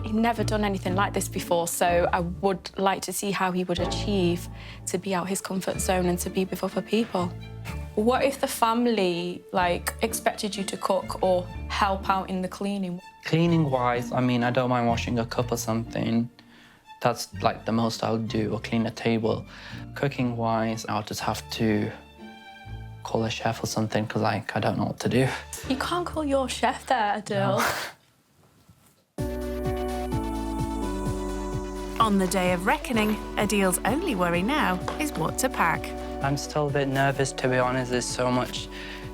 He'd never done anything like this before, so I would like to see how he would achieve to be out his comfort zone and to be with other people. What if the family, like, expected you to cook or help out in the cleaning?
Cleaning-wise, I mean, I don't mind washing a cup or something. That's, like, the most I'll do, or clean a table. Cooking-wise, I'll just have to call a chef or something, because, like, I don't know what to do.
You can't call your chef there, Adil.
No.
On the day of reckoning, Adil's only worry now is what to pack.
I'm still a bit nervous, to be honest. There's so much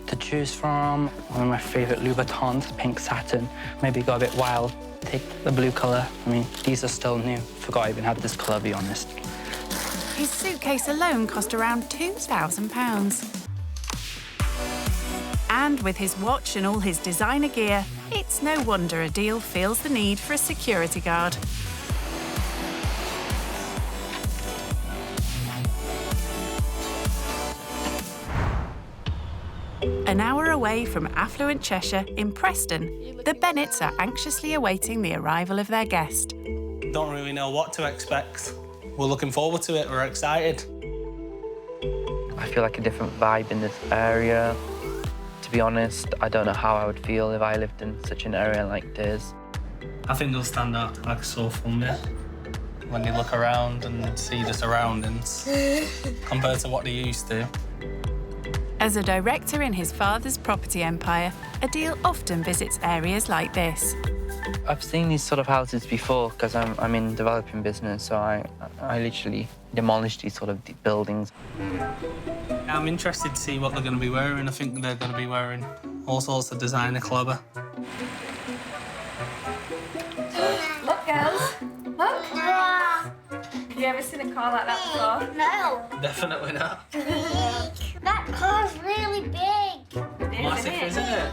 to choose from. One of my favourite Louboutins, pink satin. Maybe go a bit wild, take the blue colour. I mean, these are still new. Forgot I even had this colour, to be honest.
His suitcase alone cost around £2,000. And with his watch and all his designer gear, it's no wonder Adil feels the need for a security guard. An hour away from affluent Cheshire in Preston, the Bennetts are anxiously awaiting the arrival of their guest.
Don't really know what to expect. We're looking forward to it, we're excited.
I feel like a different vibe in this area. To be honest, I don't know how I would feel if I lived in such an area like this.
I think they'll stand out like a sore thumb, yeah. When you look around and see the surroundings compared to what they used to.
As a director in his father's property empire, Adil often visits areas like this.
I've seen these sort of houses before because I'm in developing business, so I literally demolish these sort of buildings.
I'm interested to see what they're going to be wearing. I think they're going to be wearing all sorts of designer clobber.
Look, girls. Look. Have you ever seen a car like that before?
No.
Definitely not.
That car's really big.
Massive, isn't it?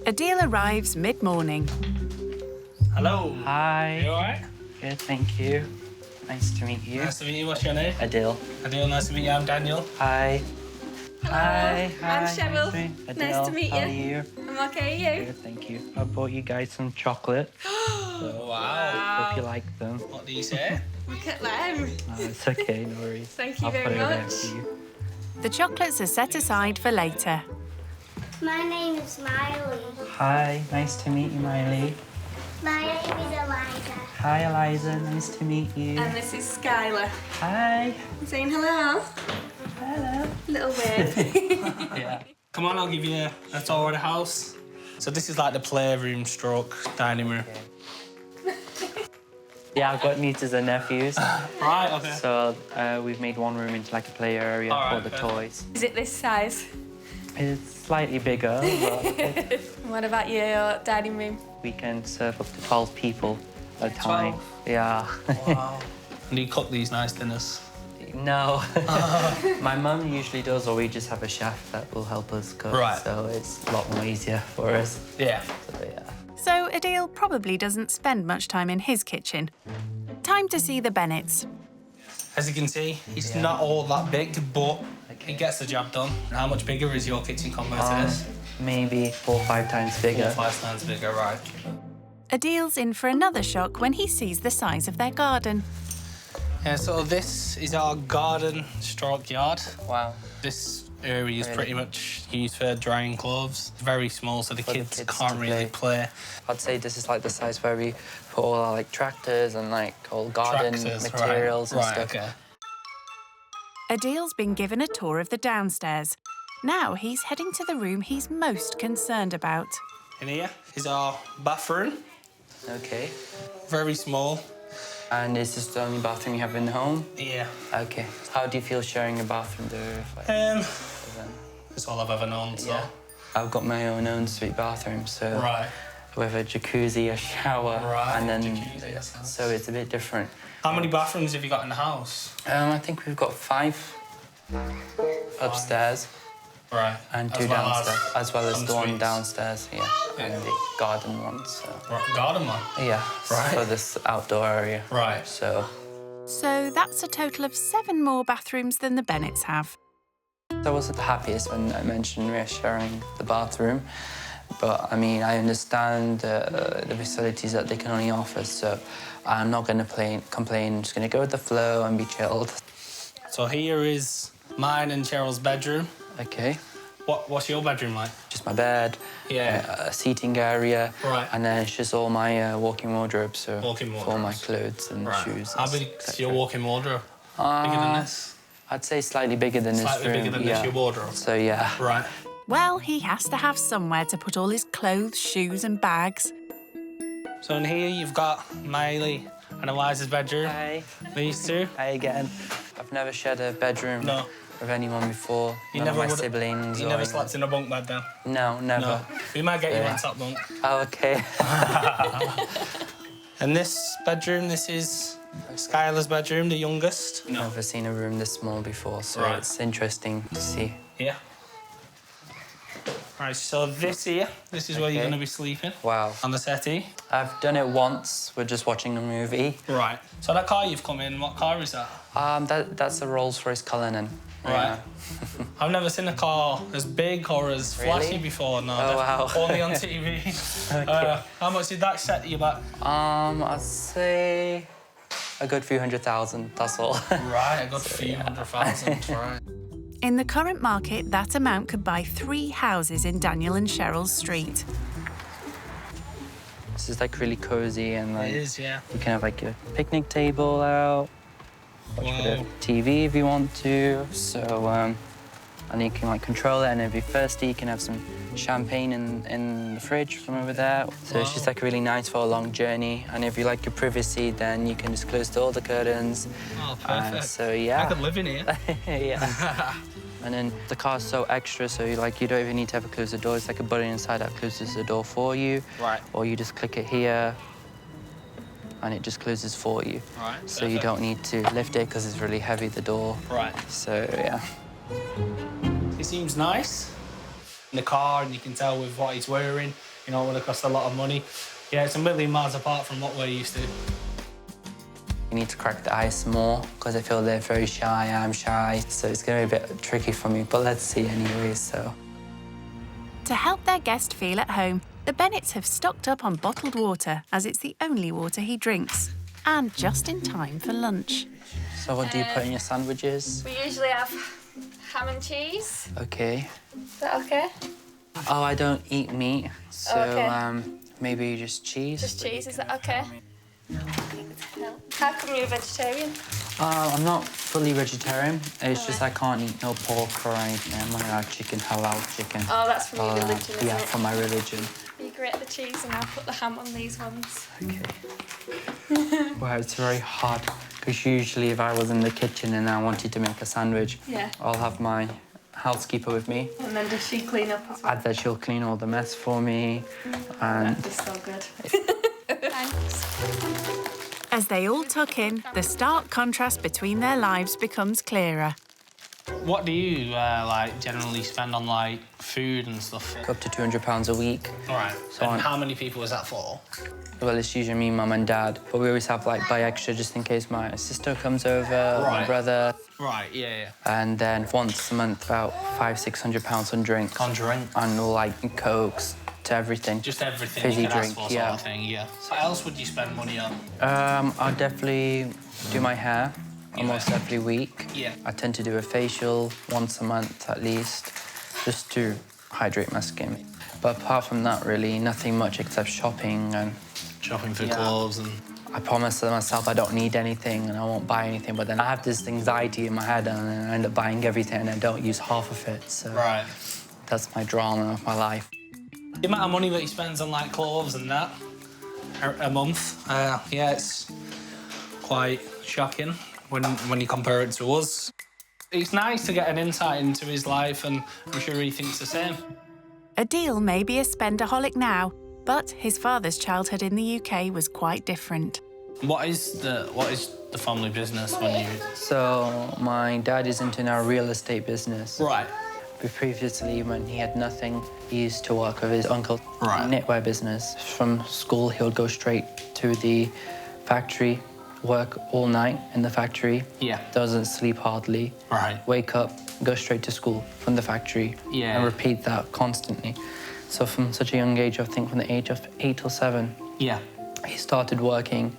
Adil arrives mid-morning.
Hello.
Hi.
You all right?
Good, thank you. Nice to meet you.
Nice to meet you. What's your name?
Adil.
Adil, nice to meet you. I'm Daniel.
Hi. Hi.
I'm
Hi.
Cheryl.
Adil,
Nice to meet
how
you.
are you?
I'm okay, you?
Good, thank you. I bought you guys some chocolate.
Oh, wow.
Hope you like them.
What do you say?
Look at them.
No, it's okay, no worries.
Thank you
I'll
very
put it over there
much.
for you.
The chocolates are set aside for later.
My name is Miley.
Hi, nice to meet you, Miley.
My name is Eliza.
Hi, Eliza, nice to meet you.
And this is Skylar.
Hi.
Saying hello.
Hello.
Little weird.
Yeah. Come on, I'll give you a tour of the house. So this is like the playroom stroke dining room.
Yeah, I've got nieces and nephews.
Right, okay.
So we've made one room into like a play area
All
for
right,
the toys.
Is it this size?
It's slightly bigger, but
What about your dining room?
we can serve up to 12 people at a time.
12?
Yeah.
Wow. And you cook these nice dinners?
No. My mum usually does, or we just have a chef that will help us cook.
Right.
So it's a lot more easier for us.
Yeah.
So, yeah.
So Adil probably doesn't spend much time in his kitchen. Time to see the Bennetts.
As you can see, it's not all that big, but it gets the job done. How much bigger is your kitchen compared to this?
Maybe 4 or 5 times bigger.
4 or 5 times bigger, right.
Adil's in for another shock when he sees the size of their garden.
Yeah, so this is our garden stroke yard.
Wow.
This area is
Really?
pretty much used for drying clothes. It's very small, so the
For the
kids
kids
can't
to
really play.
I'd say this is like the size where we put all our like tractors and like all garden
Tractors,
materials and
right,
stuff.
okay.
Adil's been given a tour of the downstairs. Now he's heading to the room he's most concerned about.
In here is our bathroom.
Okay.
Very small.
And is this the only bathroom you have in the home?
Yeah.
Okay. How do you feel sharing a bathroom there?
That's all I've ever known, so.
Yeah. I've got my own ensuite bathroom, so
Right.
with a jacuzzi, a shower,
Right,
and then
jacuzzi, yes.
so it's a bit different.
How many bathrooms have you got in the house?
I think we've got 5 upstairs.
Right.
And
As
2
well as
downstairs, as well as the one
en-suites.
downstairs, yeah. And the garden one, so.
Right, garden one?
Yeah,
Right.
for this outdoor area.
Right.
So,
So that's a total of 7 more bathrooms than the Bennetts have.
I wasn't the happiest when I mentioned we're sharing the bathroom, but I mean, I understand the facilities that they can only offer, so I'm not going to complain. I'm just going to go with the flow and be chilled.
So here is mine and Cheryl's bedroom.
Okay.
What's your bedroom like?
Just my bed, a seating area,
right,
and then it's just all my walk-in wardrobe, so
walk-in wardrobes.
for all my clothes and shoes.
How big is your walk-in wardrobe? Bigger than this?
I'd say slightly bigger than this room.
Slightly bigger than this, your wardrobe?
So, yeah.
Right.
Well, he has to have somewhere to put all his clothes, shoes and bags.
So in here you've got Miley and Eliza's bedroom.
Hey.
These two.
Hey again. I've never shared a bedroom with anyone before. None of my siblings.
You never slept in a bunk bed then?
No, never.
No. We might get you on top bunk.
Oh, okay.
And this bedroom, this is Skylar's bedroom, the youngest.
No. Never seen a room this small before, so it's interesting to see.
Yeah. Right, so this here, this is where you're going to be sleeping.
Wow.
On the settee.
I've done it once. We're just watching a movie.
Right. So that car you've come in, what car is that?
That's a Rolls-Royce Cullinan.
Right. I've never seen a car as big or as flashy before. No.
Oh, wow.
Only on TV.
Okay.
How much did that set you back?
I'd say a good few $100,000, that's all.
Right, a good few $100,000, right.
In the current market, that amount could buy 3 houses in Daniel and Cheryl's street.
This is like really cozy and like
it is, yeah.
You can have like a picnic table out, watch a bit of TV if you want to. So and you can like control it, and if you're thirsty, you can have some champagne in the fridge from over there. So it's just like really nice for a long journey. And if you like your privacy, then you can just close all the curtains.
Oh, perfect.
So yeah.
I could live in here.
Yeah. And then the car's so extra, so you don't even need to ever close the door. It's like a button inside that closes the door for you.
Right.
Or you just click it here, and it just closes for you.
Right.
So you don't need to lift it because it's really heavy, the door.
Right.
So yeah.
It seems nice in the car, and you can tell with what he's wearing, you know, it would have cost a lot of money. Yeah, it's a million miles apart from what we're used to.
You need to crack the ice more because I feel they're very shy, I'm shy, so it's going to be a bit tricky for me, but let's see anyway, so.
To help their guest feel at home, the Bennetts have stocked up on bottled water, as it's the only water he drinks, and just in time for lunch.
So what do you put in your sandwiches?
We usually have ham and cheese.
Okay.
Is that okay?
Oh, I don't eat meat, so
Okay.
maybe just cheese.
Just cheese, is that okay? How come you're a vegetarian?
I'm not fully vegetarian. It's just I can't eat no pork or anything. I'm not allowed chicken, halal chicken.
Oh, that's from your religion, isn't
yeah,
it?
from my religion.
You grate the cheese and I'll put the ham on these ones.
Okay. Wow, it's very hard. Because usually if I was in the kitchen and I wanted to make a sandwich,
Yeah.
I'll have my housekeeper with me.
And then does she clean up as well?
And then she'll clean all the mess for me. And
That is so good. Thanks.
As they all tuck in, the stark contrast between their lives becomes clearer.
What do you like generally spend on like food and stuff?
up to £200 a week.
All right.
So
and how many people is that for?
Well, it's usually me, mum and dad, but we always have like buy extra just in case my sister comes over, or my
Right.
brother.
Right, yeah.
And then once a month, about £500-600 on drinks.
On drink?
And all like Cokes to everything.
Just everything
Fizzy
you can
drink,
ask for,
yeah.
sort of thing, yeah. What else would you spend money on?
I'll definitely do my hair almost every week.
Yeah.
I tend to do a facial once a month at least, just to hydrate my skin. But apart from that, really, nothing much except shopping and...
Shopping for clothes and...
I promise to myself I don't need anything and I won't buy anything, but then I have this anxiety in my head and I end up buying everything and I don't use half of it, so...
Right.
That's my drama of my life.
The amount of money that he spends on like clothes and that a month, yeah, it's quite shocking when you compare it to us. It's nice to get an insight into his life, and I'm sure he thinks the same.
Adil may be a spendaholic now, but his father's childhood in the UK was quite different.
What is the family business when you...
So my dad is into our real estate business.
Right.
But previously, when he had nothing, he used to work with his uncle.
Right.
Knitwear business. From school, he would go straight to the factory, work all night in the factory.
Yeah.
Doesn't sleep hardly.
Right.
Wake up, go straight to school from the factory.
Yeah.
And repeat that constantly. So from such a young age, I think from the age of 8 or 7,
Yeah.
he started working.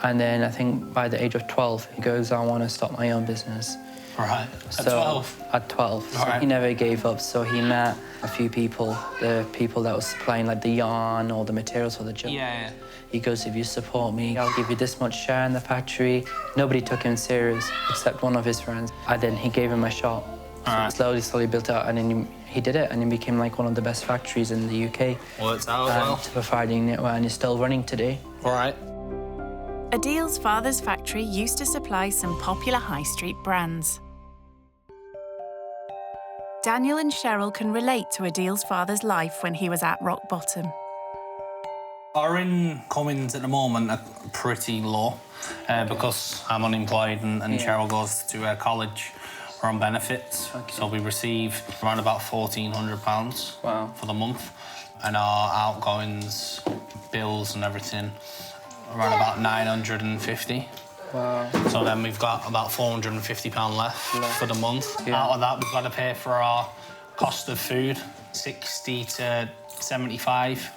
And then I think by the age of 12, he goes, I want to start my own business.
Right. At 12?
At 12. So
Right.
he never gave up. So he met a few people, the people that was supplying like the yarn or the materials for the job.
Yeah.
He goes, if you support me, I'll give you this much share in the factory. Nobody took him serious except one of his friends. And then he gave him a shot. So slowly built out, and then he did it, and he became like one of the best factories in the UK.
Worked out well.
Providing it well, and it's still running today.
All right.
Adil's father's factory used to supply some popular high street brands. Daniel and Cheryl can relate to Adil's father's life when he was at rock bottom.
Our incomings at the moment are pretty low because I'm unemployed and Cheryl goes to college. We're on benefits, so we receive around about £1,400 for the month, and our outgoings, bills and everything, around about 950.
Wow.
So then we've got about £450 left for the month.
Yeah.
Out of that, we've got to pay for our cost of food, 60 to 75.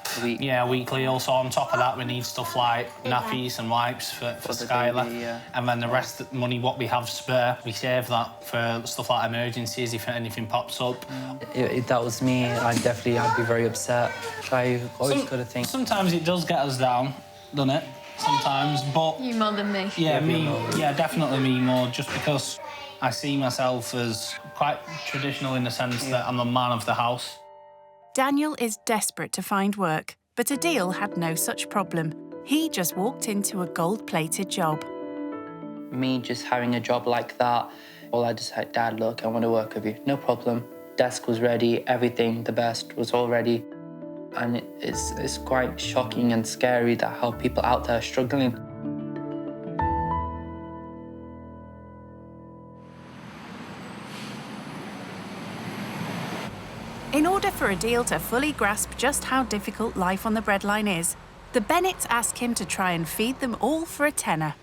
Weekly. Also, on top of that, we need stuff like nappies and wipes for Skylar.
baby, yeah.
And then the rest of the money, what we have spare, we save that for stuff like emergencies if anything pops up.
If that was me, I'd be very upset. I always got to think.
Sometimes it does get us down, doesn't it? Sometimes, but...
You more than me.
Yeah, me. Yeah, definitely me more, just because I see myself as quite traditional in the sense that I'm the man of the house.
Daniel is desperate to find work, but Adil had no such problem. He just walked into a gold-plated job.
Me just having a job like that, well, I just said, Dad, look, I want to work with you. No problem. Desk was ready, everything, the best was all ready. And it's quite shocking and scary that how people out there are struggling.
In order for Adil to fully grasp just how difficult life on the breadline is, the Bennetts ask him to try and feed them all for a tenner.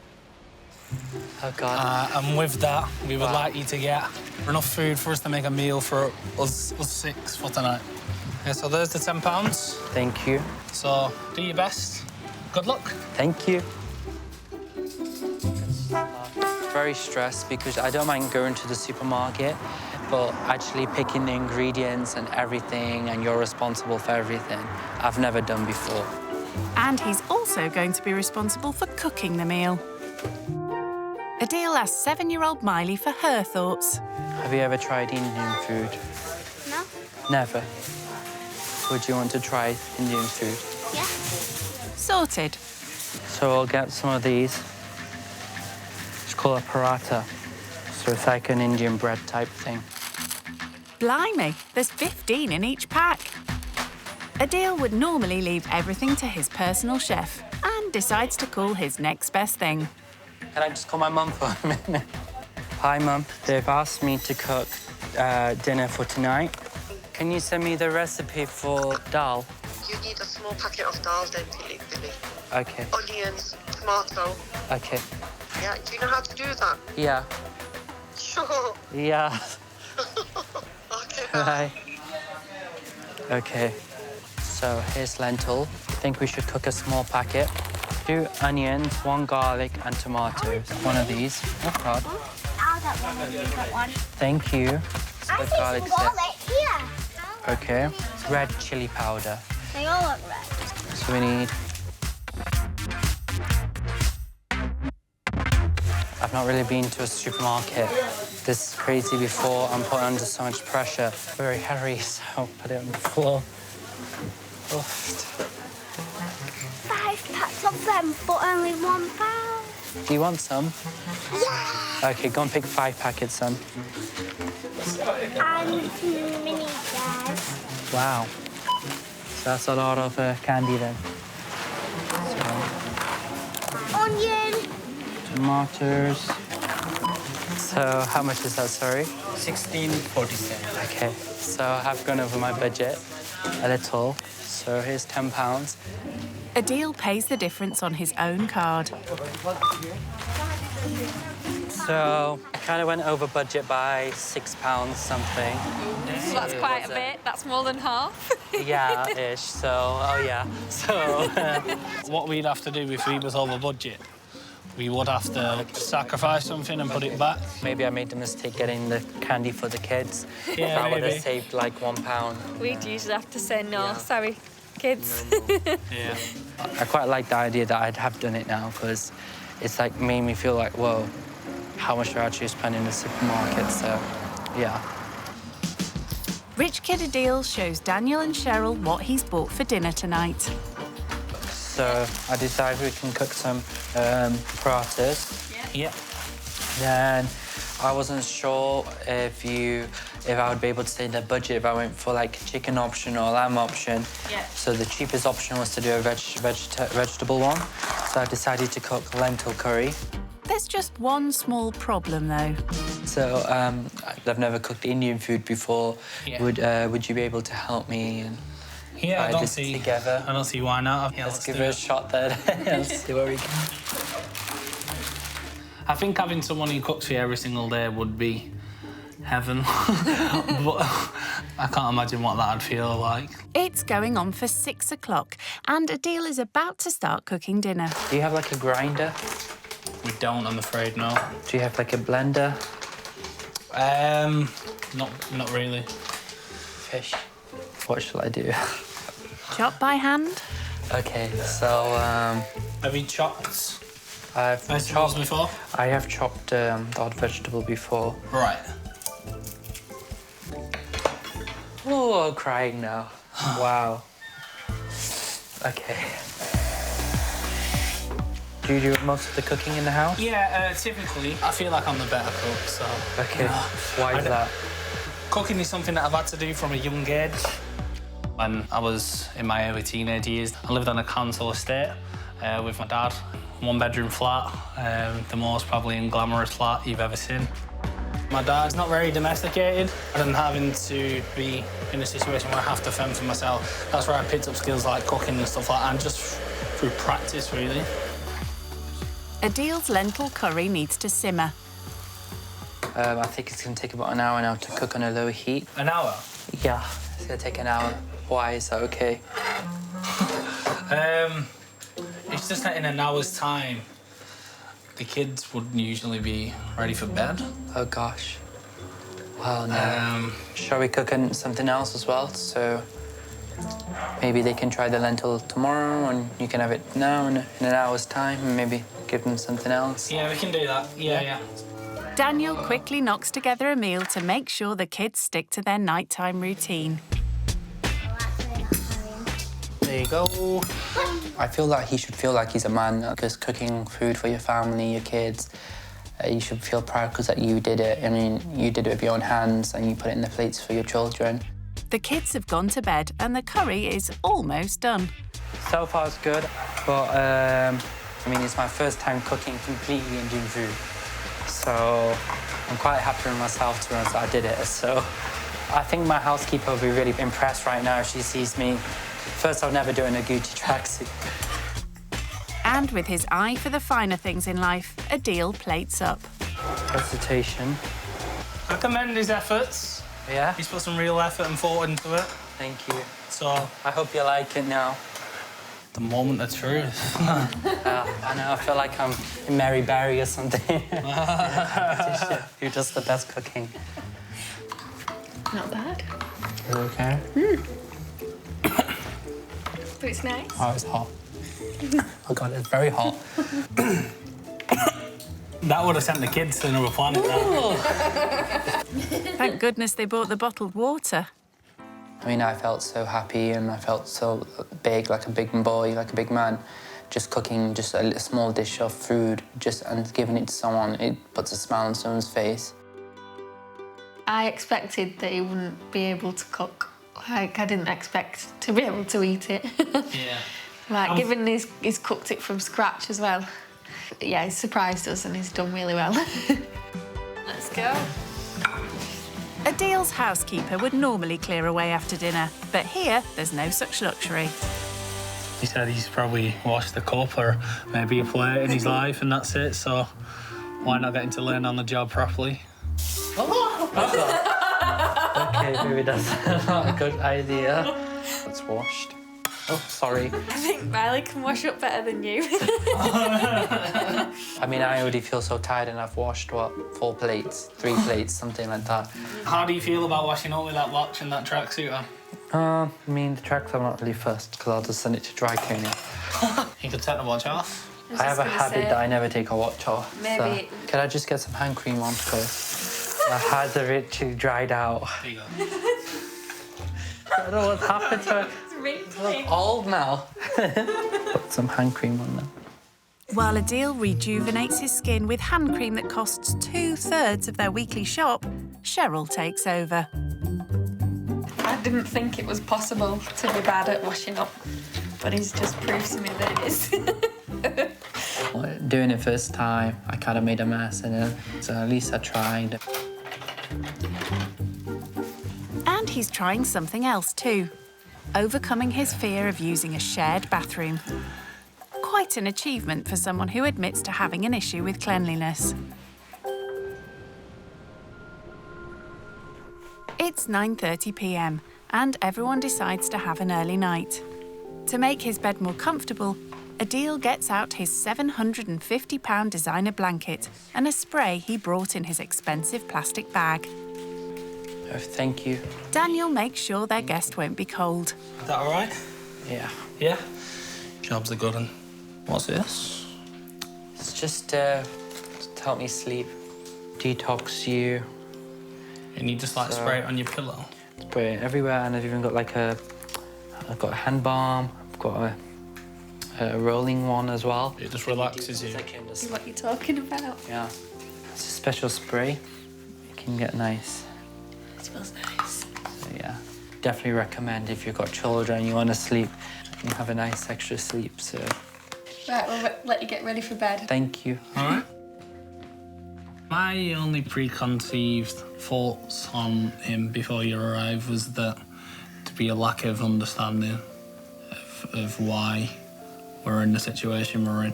Oh, God.
And with that, we would like you to get enough food for us to make a meal for us 6 for tonight. Yeah, so there's the £10.
Thank you.
So do your best. Good luck.
Thank you. Very stressed because I don't mind going to the supermarket, but actually picking the ingredients and everything, and you're responsible for everything, I've never done before.
And he's also going to be responsible for cooking the meal. Adil asks 7-year-old Miley for her thoughts.
Have you ever tried Indian food?
No.
Never. Would you want to try Indian food?
Yeah.
Sorted.
So I'll get some of these. It's called a paratha. So it's like an Indian bread type thing.
Blimey, there's 15 in each pack. Adil would normally leave everything to his personal chef and decides to call his next best thing.
Can I just call my mum for a minute? Hi, Mum. They've asked me to cook dinner for tonight. Can you send me the recipe for dal?
You need a small packet of dal, then Billy.
Okay.
Onions, tomato.
Okay.
Yeah, do you know how to do that?
Yeah.
Sure.
Yeah.
Okay.
Bye. Okay. So here's lentil. I think we should cook a small packet. 2 onions, 1 garlic, and tomatoes. One of these. Oh, God.
I'll get one if you get one.
Thank you.
I see
garlic
some garlic here.
Okay. Red chili powder.
They all look red.
So we need... I've not really been to a supermarket this crazy before. I'm put under so much pressure. Very hairy, so I'll put it on the floor. Oh.
5 packs of them for only £1.
Do you want some?
Yeah.
Okay, go and pick 5 packets, son.
And 2 mini jars.
Wow. So that's a lot of candy then.
Onion.
Tomatoes. So how much is that, sorry?
£16.47.
Okay, so I've gone over my budget. a little. So here's £10.
Adil pays the difference on his own card.
So I kind of went over budget by £6 something.
So that's quite a bit. That's more than half.
Yeah, ish. So, oh yeah. So
what we'd have to do if we was over budget, we would have to sacrifice something and put it back.
Maybe I made the mistake getting the candy for the kids.
Yeah,
I would
maybe.
have saved like £1.
We'd usually have to say no. Sorry, kids.
Yeah.
I quite like the idea that I'd have done it now because it's like made me feel like, whoa, how much do I actually spend in the supermarket? So, yeah.
Rich Kid Adil shows Daniel and Cheryl what he's bought for dinner tonight.
So I decided we can cook some parathas.
Yeah.
Then I wasn't sure if I would be able to stay in the budget if I went for like chicken option or lamb option.
Yeah.
So the cheapest option was to do a vegetable one. So I decided to cook lentil curry.
There's just one small problem, though.
So I've never cooked Indian food before.
Yeah.
Would you be able to help me? And
Yeah, I
try
don't
this
see.
together?
I don't see why not. Yeah,
Let's give it a shot then. Let's see where we go.
I think having someone who cooks for you every single day would be heaven. But I can't imagine what that'd feel like.
It's going on for 6 o'clock, and Adil is about to start cooking dinner.
Do you have like a grinder?
We don't, I'm afraid, no.
Do you have like a blender?
Not really.
Fish. What shall I do?
Chop by hand?
Okay, so
have you chopped
I've
vegetables
chopped
before?
I have chopped the odd vegetable before.
Right.
Oh, I'm crying now. Wow. Okay. Do you do most of the cooking in the house?
Yeah, typically. I feel like I'm the better cook, so...
Okay, why is that?
Cooking is something that I've had to do from a young age. When I was in my early teenage years, I lived on a council estate with my dad. One-bedroom flat, the most probably unglamorous flat you've ever seen. My dad's not very domesticated, and having to be in a situation where I have to fend for myself, that's where I picked up skills like cooking and stuff like that, and just through practice, really.
Adil's lentil curry needs to simmer.
I think it's going to take about an hour now to cook on a low heat.
An hour?
Yeah, it's going to take an hour. Why is that okay?
It's just that in an hour's time, the kids would usually be ready for bed.
Oh, gosh. Well, no. Shall we cook something else as well? So maybe they can try the lentil tomorrow and you can have it now in an hour's time and maybe give them something else.
Yeah, we can do that. Yeah.
Daniel quickly knocks together a meal to make sure the kids stick to their nighttime routine.
There you go.
I feel like he should feel like he's a man, because cooking food for your family, your kids, you should feel proud because that you did it. I mean, you did it with your own hands and you put it in the plates for your children.
The kids have gone to bed and the curry is almost done.
So far, it's good, but I mean, it's my first time cooking completely Indian food. So I'm quite happy with myself to be honest that I did it. So I think my housekeeper will be really impressed right now if she sees me. First, I'll never do it in a Gucci tracksuit.
And with his eye for the finer things in life, Adil plates up.
Presentation.
I commend his efforts.
Yeah?
He's put some real effort and thought into it.
Thank you.
So
I hope you like it now.
The moment of truth.
I know, I feel like I'm in Mary Berry or something. Who does the best cooking?
Not bad.
You okay?
But it's nice.
Oh, it's hot. Oh, God, it's very hot.
That would have sent the kids to another planet.
Thank goodness they bought the bottled water.
I mean, I felt so happy and I felt so big, like a big boy, like a big man. Just cooking just a small dish of food and giving it to someone, it puts a smile on someone's face.
I expected that he wouldn't be able to cook. Like, I didn't expect to be able to eat it.
Yeah.
Like, given he's cooked it from scratch as well. Yeah, he's surprised us and he's done really well. Let's go.
Adil's housekeeper would normally clear away after dinner, but here there's no such luxury.
He said he's probably washed a cup or maybe a plate in his life and that's it, so why not get him to learn on the job properly?
Okay, maybe that's not a good idea. It's washed. Oh, sorry.
I think Riley can wash up better than you.
I mean, I already feel so tired and I've washed, what, 4 plates, 3 plates, something like that.
How do you feel about washing up with that watch and that tracksuit on?
I mean, the tracks I'm not really fussed because I'll just send it to dry cleaning.
You could take the watch off.
I have a habit that I never take a watch off.
Maybe.
So, could I just get some hand cream on first? My hands are literally dried out.
There you go.
I don't know what's happened to it.
It's
look old now. Put some hand cream on now.
While Adil rejuvenates his skin with hand cream that costs 2/3 of their weekly shop, Cheryl takes over.
I didn't think it was possible to be bad at washing up, but he's just proved to me that it is.
Doing it first time, I kind of made a mess, and then, so at least I tried.
And he's trying something else too, overcoming his fear of using a shared bathroom. Quite an achievement for someone who admits to having an issue with cleanliness. It's 9:30 p.m. and everyone decides to have an early night. To make his bed more comfortable, Adil gets out his £750 designer blanket and a spray he brought in his expensive plastic bag.
Oh, thank you.
Daniel makes sure their guest won't be cold.
Is that all right?
Yeah.
Yeah? Jobs are good. And what's this?
It's just to help me sleep, detox you.
And you just like spray it on your pillow?
Spray it everywhere, and I've even got like I've got a hand balm, I've got a rolling one as well.
It just relaxes you.
What you're talking about?
Yeah. It's a special spray. It can get nice.
It smells nice.
So yeah, definitely recommend if you've got children and you want to sleep, you have a nice extra sleep. So.
Right, we'll let you get ready for bed.
Thank you.
All right. My only preconceived thoughts on him before you arrived was that to be a lack of understanding of why we're in the situation we're in.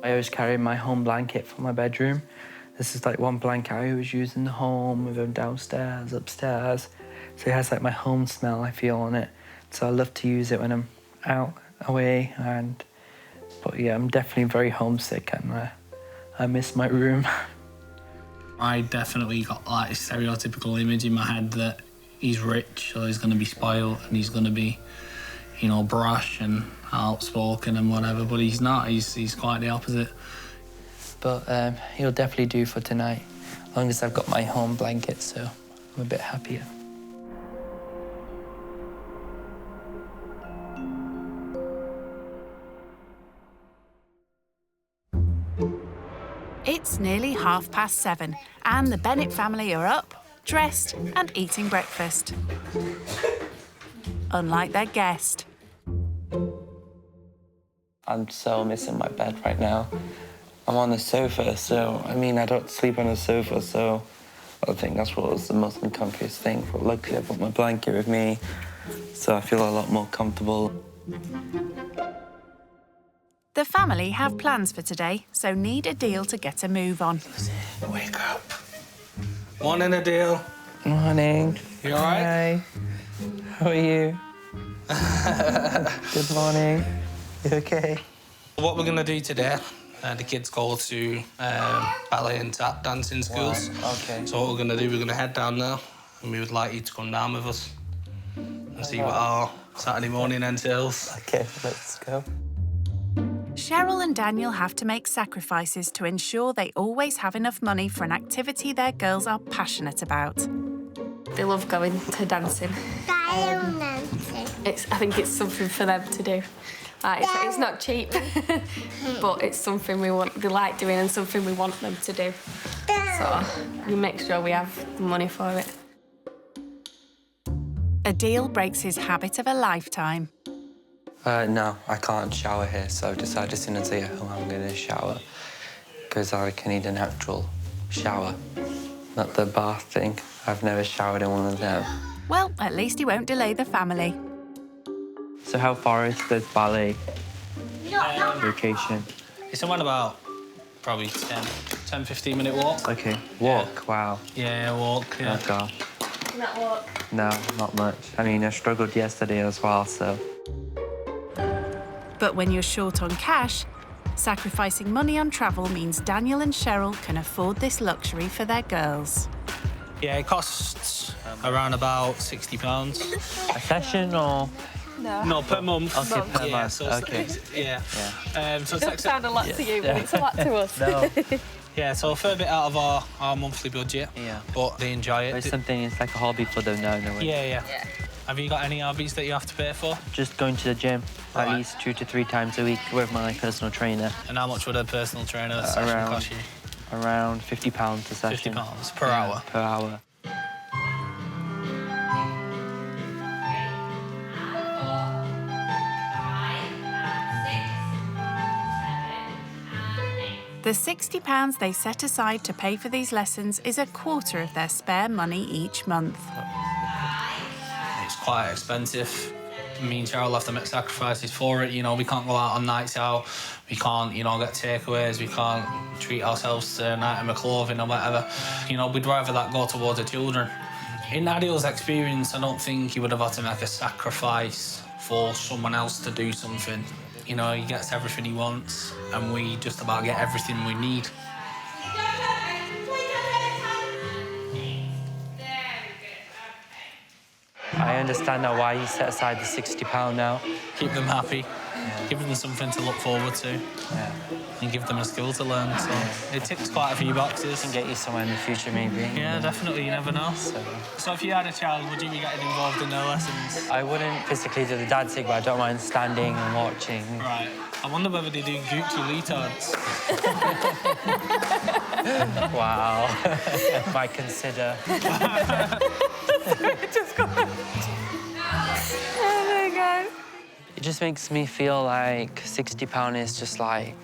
I always carry my home blanket for my bedroom. This is like one blanket I always use in the home, with them downstairs, upstairs. So it has like my home smell I feel on it. So I love to use it when I'm out, away, but yeah, I'm definitely very homesick and I miss my room.
I definitely got like a stereotypical image in my head that he's rich, so he's going to be spoiled and he's going to be, you know, brash and outspoken and whatever, but he's not. He's quite the opposite.
But he'll definitely do for tonight, as long as I've got my home blanket, so I'm a bit happier.
It's nearly 7:30 and the Bennett family are up, dressed and eating breakfast. Unlike their guest.
I'm so missing my bed right now. I'm on the sofa, so, I mean, I don't sleep on the sofa, so I think that's what was the most uncomfiest thing. But luckily, I've got my blanket with me, so I feel a lot more comfortable.
The family have plans for today, so need Adil to get a move on.
Wake up. Morning, Adil.
Morning.
You all right?
Hi. How are you? Good morning. You okay?
What we're going to do today, the kids go to ballet and tap dancing schools.
Wow. Okay.
So what we're going to do, we're going to head down there and we would like you to come down with us and see what our Saturday morning entails.
Okay, let's go.
Cheryl and Daniel have to make sacrifices to ensure they always have enough money for an activity their girls are passionate about.
They love going to dancing. I think it's something for them to do. It's not cheap, but it's something they like doing and something we want them to do. So we make sure we have the money for it.
Adil breaks his habit of a lifetime.
No, I can't shower here, so I've decided as soon as I get home I'm going to shower because I need a natural shower.
Not the bath thing. I've never showered in one of them.
Well, at least he won't delay the family.
So how far is this ballet location?
It's around about probably 10, 15 minute walk.
Okay, walk, wow.
Yeah, walk, yeah.
Oh, God.
Not walk.
No, not much. I mean, I struggled yesterday as well, so.
But when you're short on cash, sacrificing money on travel means Daniel and Cheryl can afford this luxury for their girls.
Yeah, it costs around about £60.
A session or?
No, per month.
Okay, per month.
So
okay.
Yeah. So
It doesn't sound a lot to you, but it's a lot to us.
No.
Yeah, so a fair bit out of our monthly budget.
Yeah.
But they enjoy it.
It's something, it's like a hobby for them now, no way.
Yeah. Have you got any hobbies that you have to pay for?
Just going to the gym at least 2 to 3 times a week with my personal trainer.
And how much would a personal trainer session cost you?
Around £50 a session.
£50 per hour?
Per hour.
The £60 they set aside to pay for these lessons is a quarter of their spare money each month.
It's quite expensive. Me and Cheryl have to make sacrifices for it. You know, we can't go out on nights out. We can't, you know, get takeaways. We can't treat ourselves to an item of clothing or whatever. You know, we'd rather that go towards the children. In Adil's experience, I don't think he would have had to make a sacrifice for someone else to do something. You know, he gets everything he wants, and we just about get everything we need.
I understand now why you set aside the £60 now.
Keep them happy, give them something to look forward to, and give them a skill to learn. So it ticks quite a few boxes.
Can get you somewhere in the future, maybe.
Yeah, definitely. You never know. So if you had a child, would you be getting involved in their lessons?
I wouldn't physically do the dad thing, but I don't mind standing and watching.
Right. I wonder whether they do Gucci leotards.
Wow. Might consider.
Oh my God.
It just makes me feel like £60 is just like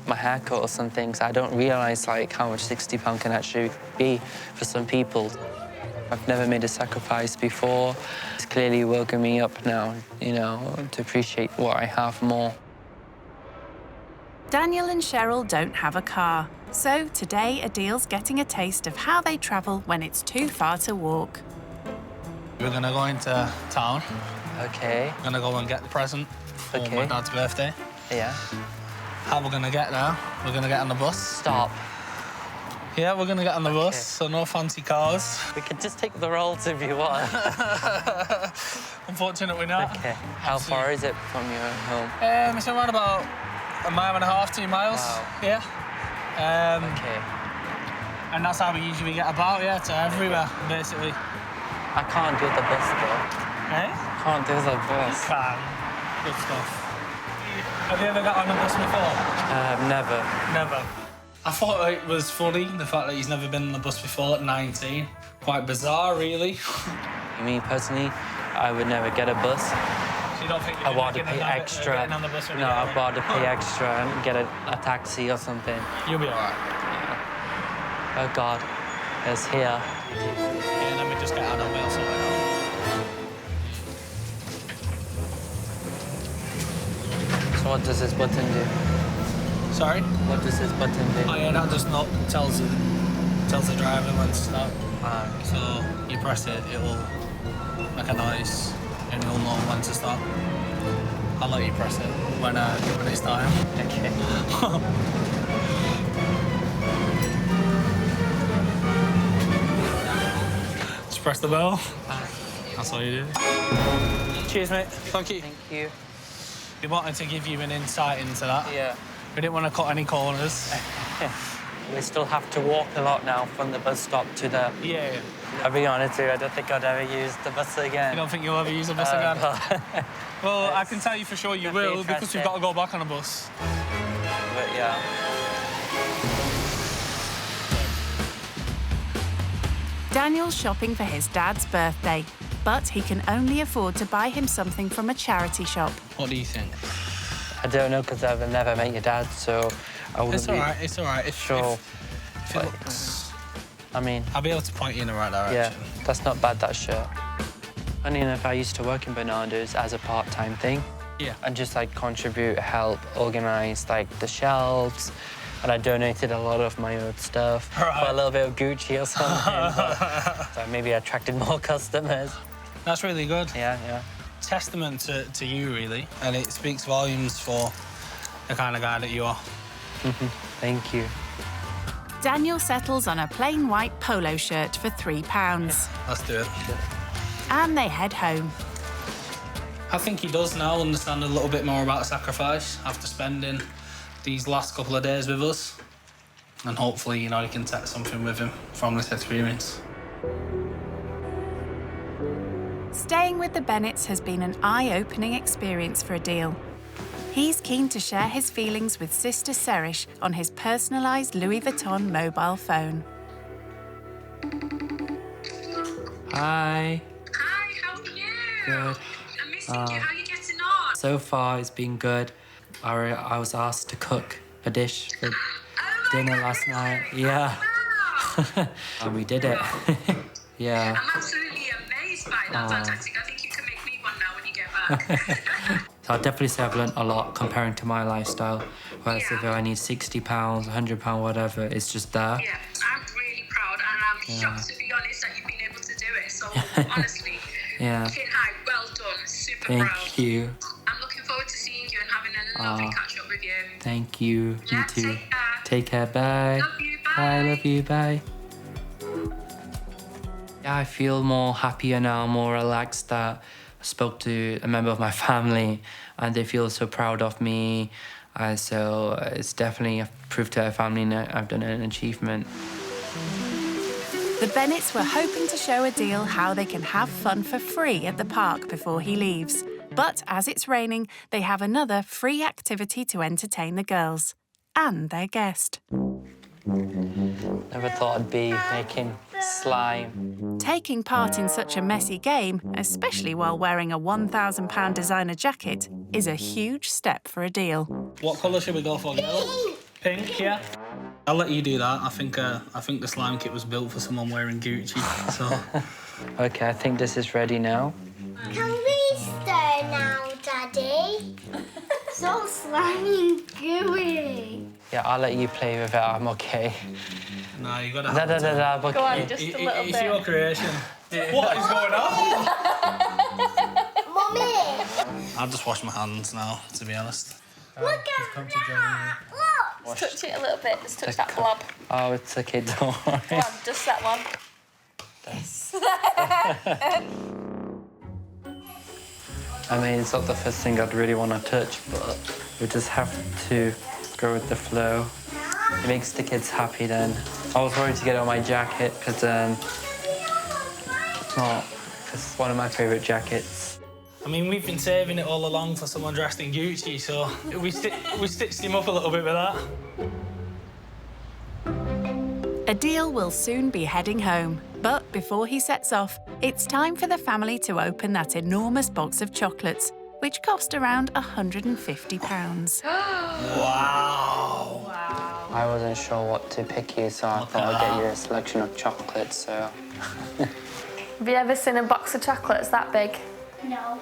my haircut or something. So I don't realise like how much £60 can actually be for some people. I've never made a sacrifice before. It's clearly woken me up now, you know, to appreciate what I have more.
Daniel and Cheryl don't have a car, so today Adil's getting a taste of how they travel when it's too far to walk.
We're gonna go into town.
Okay.
We're gonna go and get the present for my dad's birthday.
Yeah.
How we're gonna get there? We're gonna get on the bus.
Stop.
Yeah, we're gonna get on the bus, so no fancy cars.
We could just take the Rolls if you want.
Unfortunately not.
Okay. How far is it from your home?
It's around about 1.5 miles, 2 miles.
Wow.
Yeah.
Okay.
And that's how we usually get about, to everywhere, basically.
I can't do the bus, though.
Eh?
Can't do the bus.
You can. Good stuff. Have you ever got on a bus before?
Never.
Never. I thought it was funny, the fact that he's never been on the bus before at 19. Quite bizarre, really.
Me, personally, I would never get a bus.
So you don't think you're
I want to pay extra.
on the bus when
No,
you get
I'd
home?
rather pay extra and get a taxi or something.
You'll be all right.
Oh, God. It's here.
Yeah, let me just get out of the wheel sort it out.
So what does this button do?
Sorry?
What does this button do?
Oh, yeah, that just tells the driver when to stop. So you press it, it'll make a noise, and you'll know when to stop. I'll let you press it when it's time.
Okay.
Just press the bell. That's all you do. Cheers, mate. Thank you.
Thank you.
We wanted to give you an insight into that.
Yeah.
We didn't want to cut any corners.
We still have to walk a lot now from the bus stop to the...
Yeah.
I'll be honest with you, I don't think I'd ever use the bus again.
You don't think you'll ever use a bus again? Well, I can tell you for sure you will, because we've got to go back on a bus.
But yeah.
Daniel's shopping for his dad's birthday, but he can only afford to buy him something from a charity shop.
What do you think?
I don't know, because I've never met your dad, so I wouldn't
It's all right, it's all right.
sure. I mean...
I'll be able to point you in the right direction.
Yeah, that's not bad, that shirt. Funny enough, I used to work in Bernardo's as a part-time thing.
Yeah.
And just, like, contribute, help, organise, like, the shelves. And I donated a lot of my own stuff for a little bit of Gucci or something. So maybe I attracted more customers.
That's really good.
Yeah, yeah.
Testament to you, really. And it speaks volumes for the kind of guy that you are.
Thank you.
Daniel settles on a plain white polo shirt for £3.
Let's do it.
And they head home.
I think he does now understand a little bit more about sacrifice after spending these last couple of days with us. And hopefully, you know, he can take something with him from this experience.
Staying with the Bennetts has been an eye-opening experience for Adil. He's keen to share his feelings with Sister Serish on his personalised Louis Vuitton mobile phone.
Hi.
Hi, how are you?
Good.
I'm missing you. How are you getting on?
So far, it's been good. I was asked to cook a dish for dinner last night. Yeah. And we did it. Yeah.
I'm absolutely amazed by that. Fantastic. I think you can make me one now when you get back.
So I'd definitely say I've learned a lot comparing to my lifestyle. Whereas if I need £60, £100, whatever, it's just there.
Yeah, I'm really proud and I'm shocked, to be honest, that you've been able to do it. So, honestly,
Yeah.
chin high, well done, super
Thank
proud.
you.
I'm looking forward to seeing you and having a lovely catch up with you.
Thank you.
Yeah,
You too.
take care.
Take care. Bye.
Love you, bye.
Bye. Love you. Bye. Yeah, I feel more happier now, more relaxed that I spoke to a member of my family and they feel so proud of me. So it's definitely a proof to our family that I've done an achievement.
The Bennetts were hoping to show Adil how they can have fun for free at the park before he leaves. But as it's raining, they have another free activity to entertain the girls and their guest.
Never thought I'd be making slime.
Taking part in such a messy game, especially while wearing a £1,000 designer jacket, is a huge step for Adil.
What colour should we go for, girl? Pink, yeah. I'll let you do that. I think the slime kit was built for someone wearing Gucci, so...
Okay, I think this is ready now.
Can we stir now, Daddy? So slimy and gooey.
Yeah, I'll let you play with it. I'm okay.
No, you gotta
have
it.
Go
on, just a little bit.
It's your creation. What is going on?
Mummy!
I'll just wash my hands now, to be honest.
Look at that! Look!
Just touch it a little bit. Just touch that blob.
Oh, it's okay, don't worry.
Come on, just that one.
I mean, it's not the first thing I'd really want to touch, but we just have to go with the flow. It makes the kids happy then. I was worried to get on my jacket because it's one of my favourite jackets.
I mean, we've been saving it all along for someone dressed in Gucci, so we stitched him up a little bit with that.
Adil will soon be heading home, but before he sets off, it's time for the family to open that enormous box of chocolates, which cost around £150.
Wow!
I wasn't sure what to pick here, so I thought I'd get you a selection of chocolates, so...
Have you ever seen a box of chocolates that big?
No.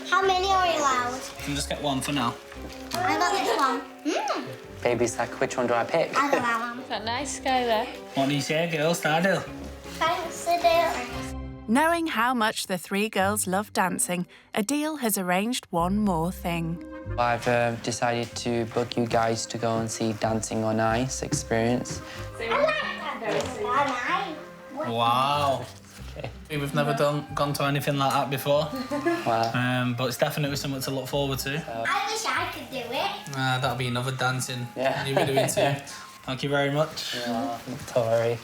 How many are you allowed?
You can just get one for now.
I got this one.
Baby sack, which one do I pick?
I got that one.
That nice guy there.
What do you say, girls? Adil?
Thanks, Adil.
Knowing how much the three girls love dancing, Adil has arranged one more thing.
I've decided to book you guys to go and see Dancing on Ice experience.
I like that.
Wow. Okay. We've never gone to anything like that before.
Wow.
But it's definitely something to look forward to.
I wish I could do it.
That'll be another dancing
Yeah.
you'll be doing too. Thank you very much.
Yeah, don't worry.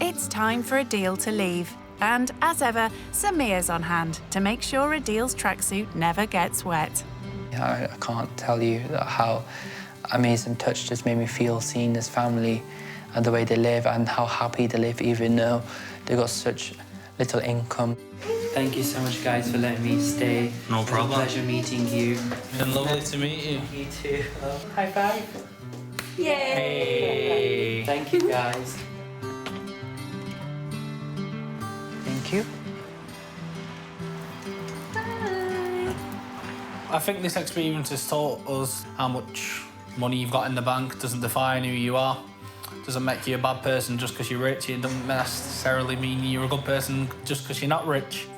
It's time for Adil to leave. And as ever, Samir's on hand to make sure Adil's tracksuit never gets wet.
Yeah, I can't tell you how amazing touch just made me feel seeing this family and the way they live and how happy they live even though they've got such little income. Thank you so much, guys, for letting me stay.
No problem.
It was a pleasure meeting you.
It's been lovely to meet you.
You too. High five.
Yay!
Hey.
Thank you, guys. Thank you.
I think this experience has taught us how much money you've got in the bank doesn't define who you are. Doesn't make you a bad person just because you're rich. It doesn't necessarily mean you're a good person just because you're not rich.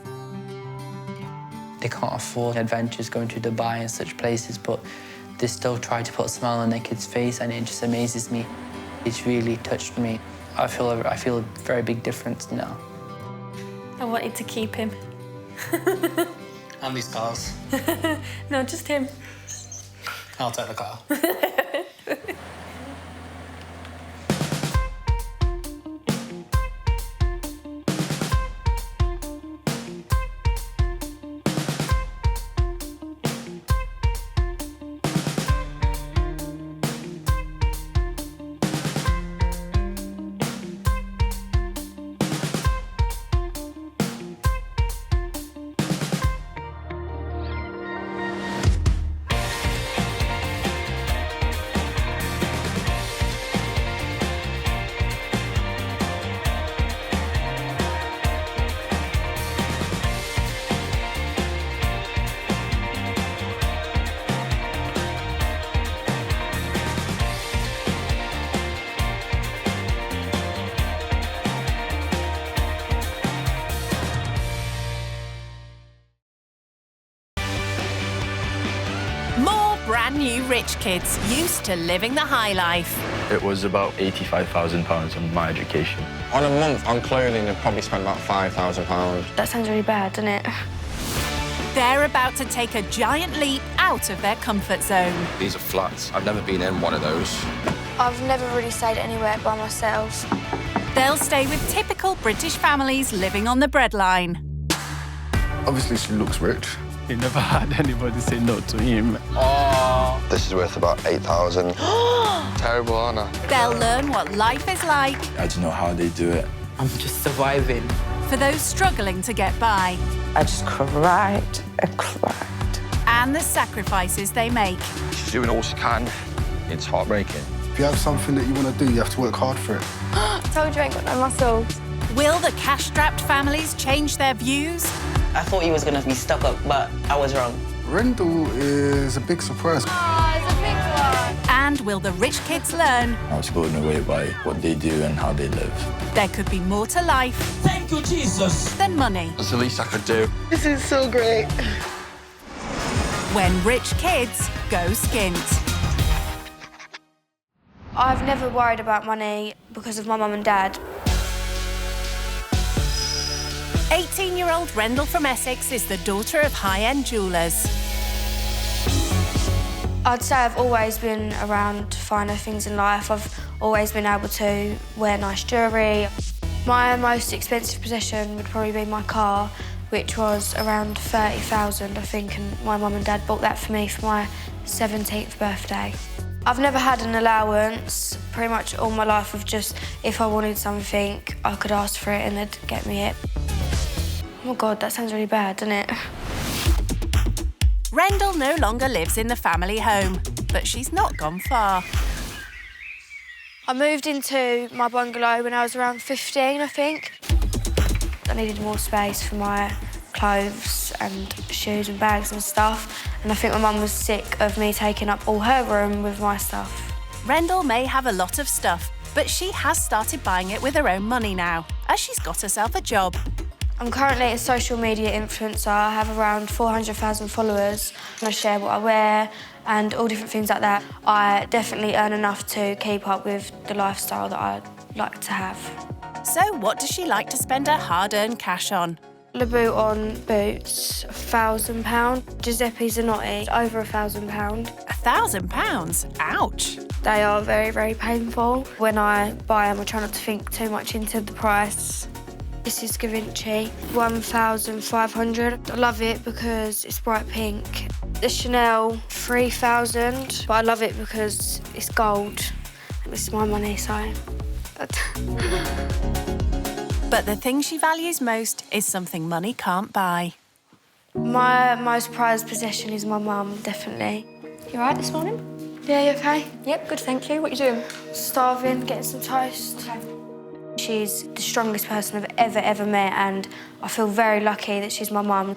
They can't afford adventures going to Dubai and such places, but they still try to put a smile on their kid's face, and it just amazes me. It's really touched me. I feel a very big difference now.
I wanted to keep him.
And these cars.
No, just him.
I'll take the car.
Brand new rich kids used to living the high life.
It was about £85,000 on my education.
On a month on clothing, I'd probably spend about £5,000.
That sounds really bad, doesn't it?
They're about to take a giant leap out of their comfort zone.
These are flats. I've never been in one of those.
I've never really stayed anywhere by myself.
They'll stay with typical British families living on the breadline.
Obviously, she looks rich.
He never had anybody say no to him.
Oh. This is worth about 8,000. Terrible, aren't I?
They'll learn what life is like.
I don't know how they do it.
I'm just surviving.
For those struggling to get by.
I just cried and cried.
And the sacrifices they make.
She's doing all she can. It's heartbreaking.
If you have something that you want to do, you have to work hard for it.
I told you I ain't got no muscles.
Will the cash-strapped families change their views?
I thought he was going to be stuck up, but I was wrong.
Rendle is a big surprise.
Oh, it's a big one.
And will the rich kids learn?
I was blown away by what they do and how they live.
There could be more to life.
Thank you, Jesus.
Than money.
That's the least I could do.
This is so great.
When rich kids go skint.
I've never worried about money because of my mum and dad.
18-year-old Rendle from Essex is the daughter of high-end jewellers.
I'd say I've always been around finer things in life. I've always been able to wear nice jewellery. My most expensive possession would probably be my car, which was around 30,000, I think, and my mum and dad bought that for me for my 17th birthday. I've never had an allowance. Pretty much all my life of just, if I wanted something, I could ask for it and they'd get me it. Oh, God, that sounds really bad, doesn't it?
Rendle no longer lives in the family home, but she's not gone far.
I moved into my bungalow when I was around 15, I think. I needed more space for my clothes and shoes and bags and stuff, and I think my mum was sick of me taking up all her room with my stuff.
Rendle may have a lot of stuff, but she has started buying it with her own money now, as she's got herself a job.
I'm currently a social media influencer. I have around 400,000 followers. I share what I wear and all different things like that. I definitely earn enough to keep up with the lifestyle that I like to have.
So what does she like to spend her hard-earned cash on?
Louboutin boots, £1,000. Giuseppe Zanotti, over £1,000.
£1,000? Ouch.
They are very, very painful. When I buy them, I try not to think too much into the price. This is Givenchy, 1,500. I love it because it's bright pink. The Chanel, 3,000, but I love it because it's gold. This is my money, so...
But the thing she values most is something money can't buy.
My most prized possession is my mum, definitely.
You all right this morning?
Yeah, you okay?
Yep, good, thank you. What are you doing?
Starving, getting some toast.
Okay.
She's the strongest person I've ever met, and I feel very lucky that she's my mum.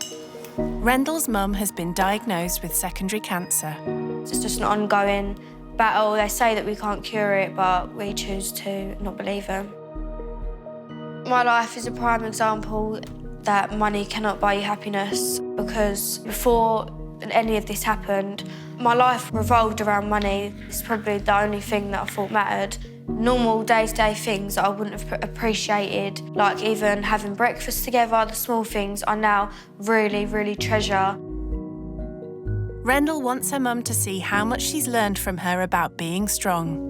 Rendle's mum has been diagnosed with secondary cancer.
It's just an ongoing battle. They say that we can't cure it, but we choose to not believe them. My life is a prime example that money cannot buy you happiness, because before any of this happened, my life revolved around money. It's probably the only thing that I thought mattered. Normal day-to-day things that I wouldn't have appreciated, like even having breakfast together, the small things I now really, really treasure.
Rendle wants her mum to see how much she's learned from her about being strong.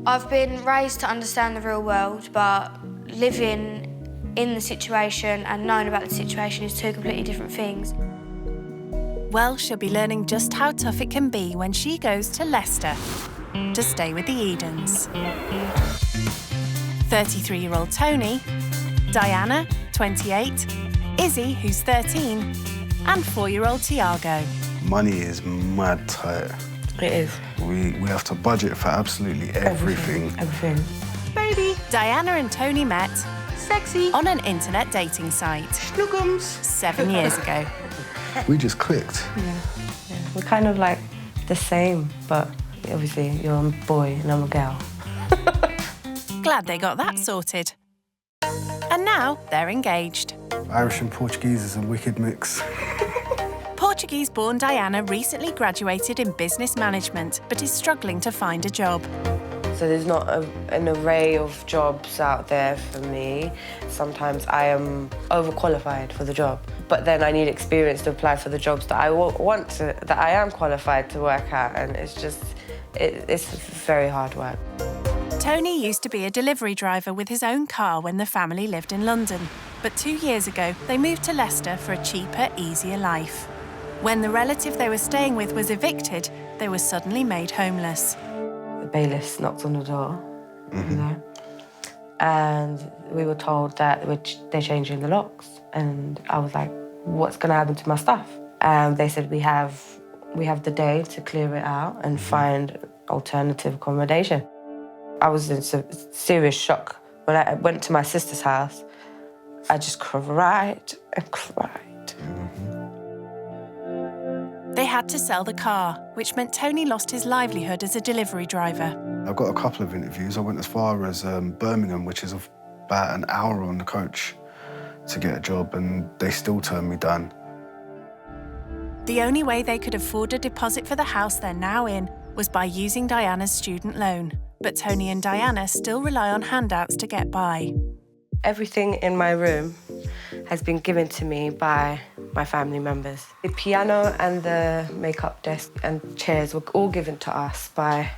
I've been raised to understand the real world, but living in the situation and knowing about the situation is two completely different things.
Well, she'll be learning just how tough it can be when she goes to Leicester to stay with the Edens. 33-year-old Tony, Diana, 28, Izzy, who's 13, and 4-year-old Tiago.
Money is mad tight.
It is.
We have to budget for absolutely everything.
Everything.
Baby. Diana and Tony met
Sexy.
on an internet dating site.
Snookums.
7 years ago.
We just clicked.
Yeah. We're kind of like the same, but obviously you're a boy and I'm a girl.
Glad they got that sorted. And now they're engaged.
Irish and Portuguese is a wicked mix.
Portuguese-born Diana recently graduated in business management, but is struggling to find a job.
So there's not an array of jobs out there for me. Sometimes I am overqualified for the job, but then I need experience to apply for the jobs that I want to, that I am qualified to work at, and it's just, it's very hard work.
Tony used to be a delivery driver with his own car when the family lived in London, but 2 years ago they moved to Leicester for a cheaper, easier life. When the relative they were staying with was evicted, they were suddenly made homeless.
The bailiffs knocked on the door, you know, and we were told that they're changing the locks. And I was like, what's going to happen to my stuff? And they said, we have the day to clear it out and find alternative accommodation. I was in serious shock. When I went to my sister's house, I just cried and cried.
They had to sell the car, which meant Tony lost his livelihood as a delivery driver.
I got a couple of interviews. I went as far as Birmingham, which is about an hour on the coach to get a job, and they still turned me down.
The only way they could afford a deposit for the house they're now in was by using Diana's student loan. But Tony and Diana still rely on handouts to get by.
Everything in my room has been given to me by my family members. The piano and the makeup desk and chairs were all given to us by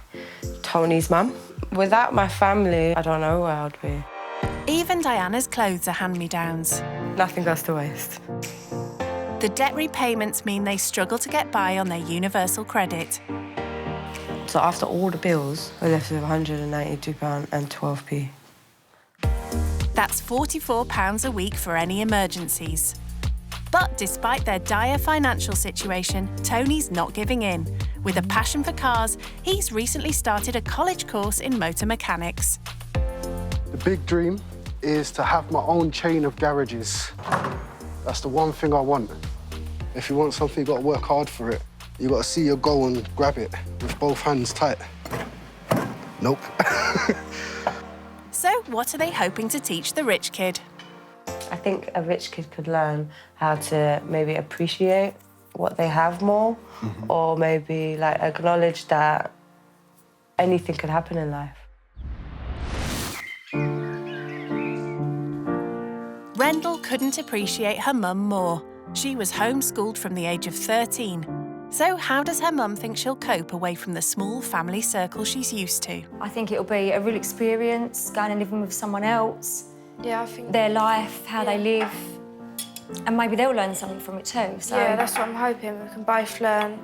Tony's mum. Without my family, I don't know where I'd be.
Even Diana's clothes are hand-me-downs.
Nothing goes to waste.
The debt repayments mean they struggle to get by on their universal credit.
So after all the bills, we're left with £192.12p.
That's £44 a week for any emergencies. But despite their dire financial situation, Tony's not giving in. With a passion for cars, he's recently started a college course in motor mechanics.
The big dream is to have my own chain of garages. That's the one thing I want. If you want something, you've got to work hard for it. You've got to see your goal and grab it with both hands tight. Nope.
So what are they hoping to teach the rich kid?
I think a rich kid could learn how to maybe appreciate what they have more, or maybe like acknowledge that anything could happen in life.
Rendle couldn't appreciate her mum more. She was homeschooled from the age of 13. So how does her mum think she'll cope away from the small family circle she's used to?
I think it'll be a real experience, going and living with someone else.
Yeah, I think...
Their life, how they live, and maybe they'll learn something from it too. So
yeah, that's what I'm hoping. We can both learn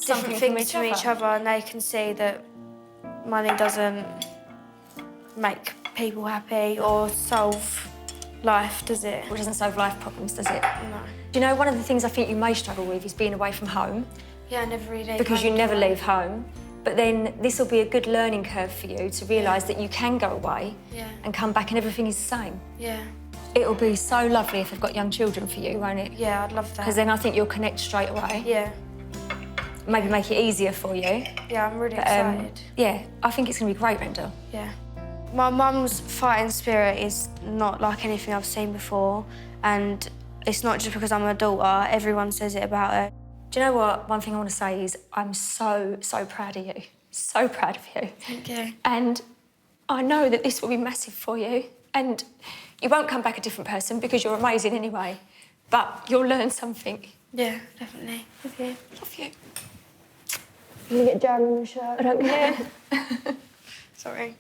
different things from each other, and they can see that money doesn't make
people happy or solve life, does it?
It doesn't solve life problems, does it?
No.
Do you know, one of the things I think you may struggle with is being away from home.
Yeah, I never really leave
because you
home,
never
do I?
leave home. But then this will be a good learning curve for you to realise that you can go away and come back and everything is the same.
Yeah.
It'll be so lovely if they've got young children for you, won't it?
Yeah, I'd love that.
Because then I think you'll connect straight away.
Yeah.
Maybe make it easier for you.
Yeah, I'm really excited.
Yeah, I think it's going to be great, Rendle.
Yeah. My mum's fighting spirit is not like anything I've seen before, and it's not just because I'm a daughter. Everyone says it about her.
Do you know what? One thing I want to say is I'm so proud of you. So proud of you.
Thank you.
And I know that this will be massive for you. And you won't come back a different person because you're amazing anyway. But you'll learn something.
Yeah, definitely.
Love you. Love you.
You get jam in the shirt.
I don't care.
Sorry.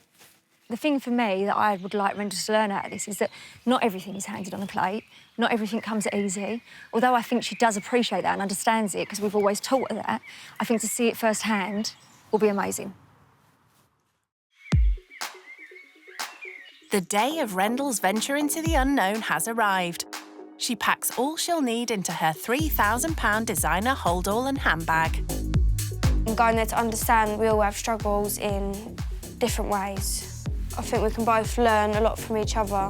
The thing for me that I would like Rendle to learn out of this is that not everything is handed on a plate. Not everything comes easy. Although I think she does appreciate that and understands it because we've always taught her that, I think to see it firsthand will be amazing.
The day of Rendle's venture into the unknown has arrived. She packs all she'll need into her £3,000 designer hold-all and handbag.
And going there to understand we all have struggles in different ways. I think we can both learn a lot from each other.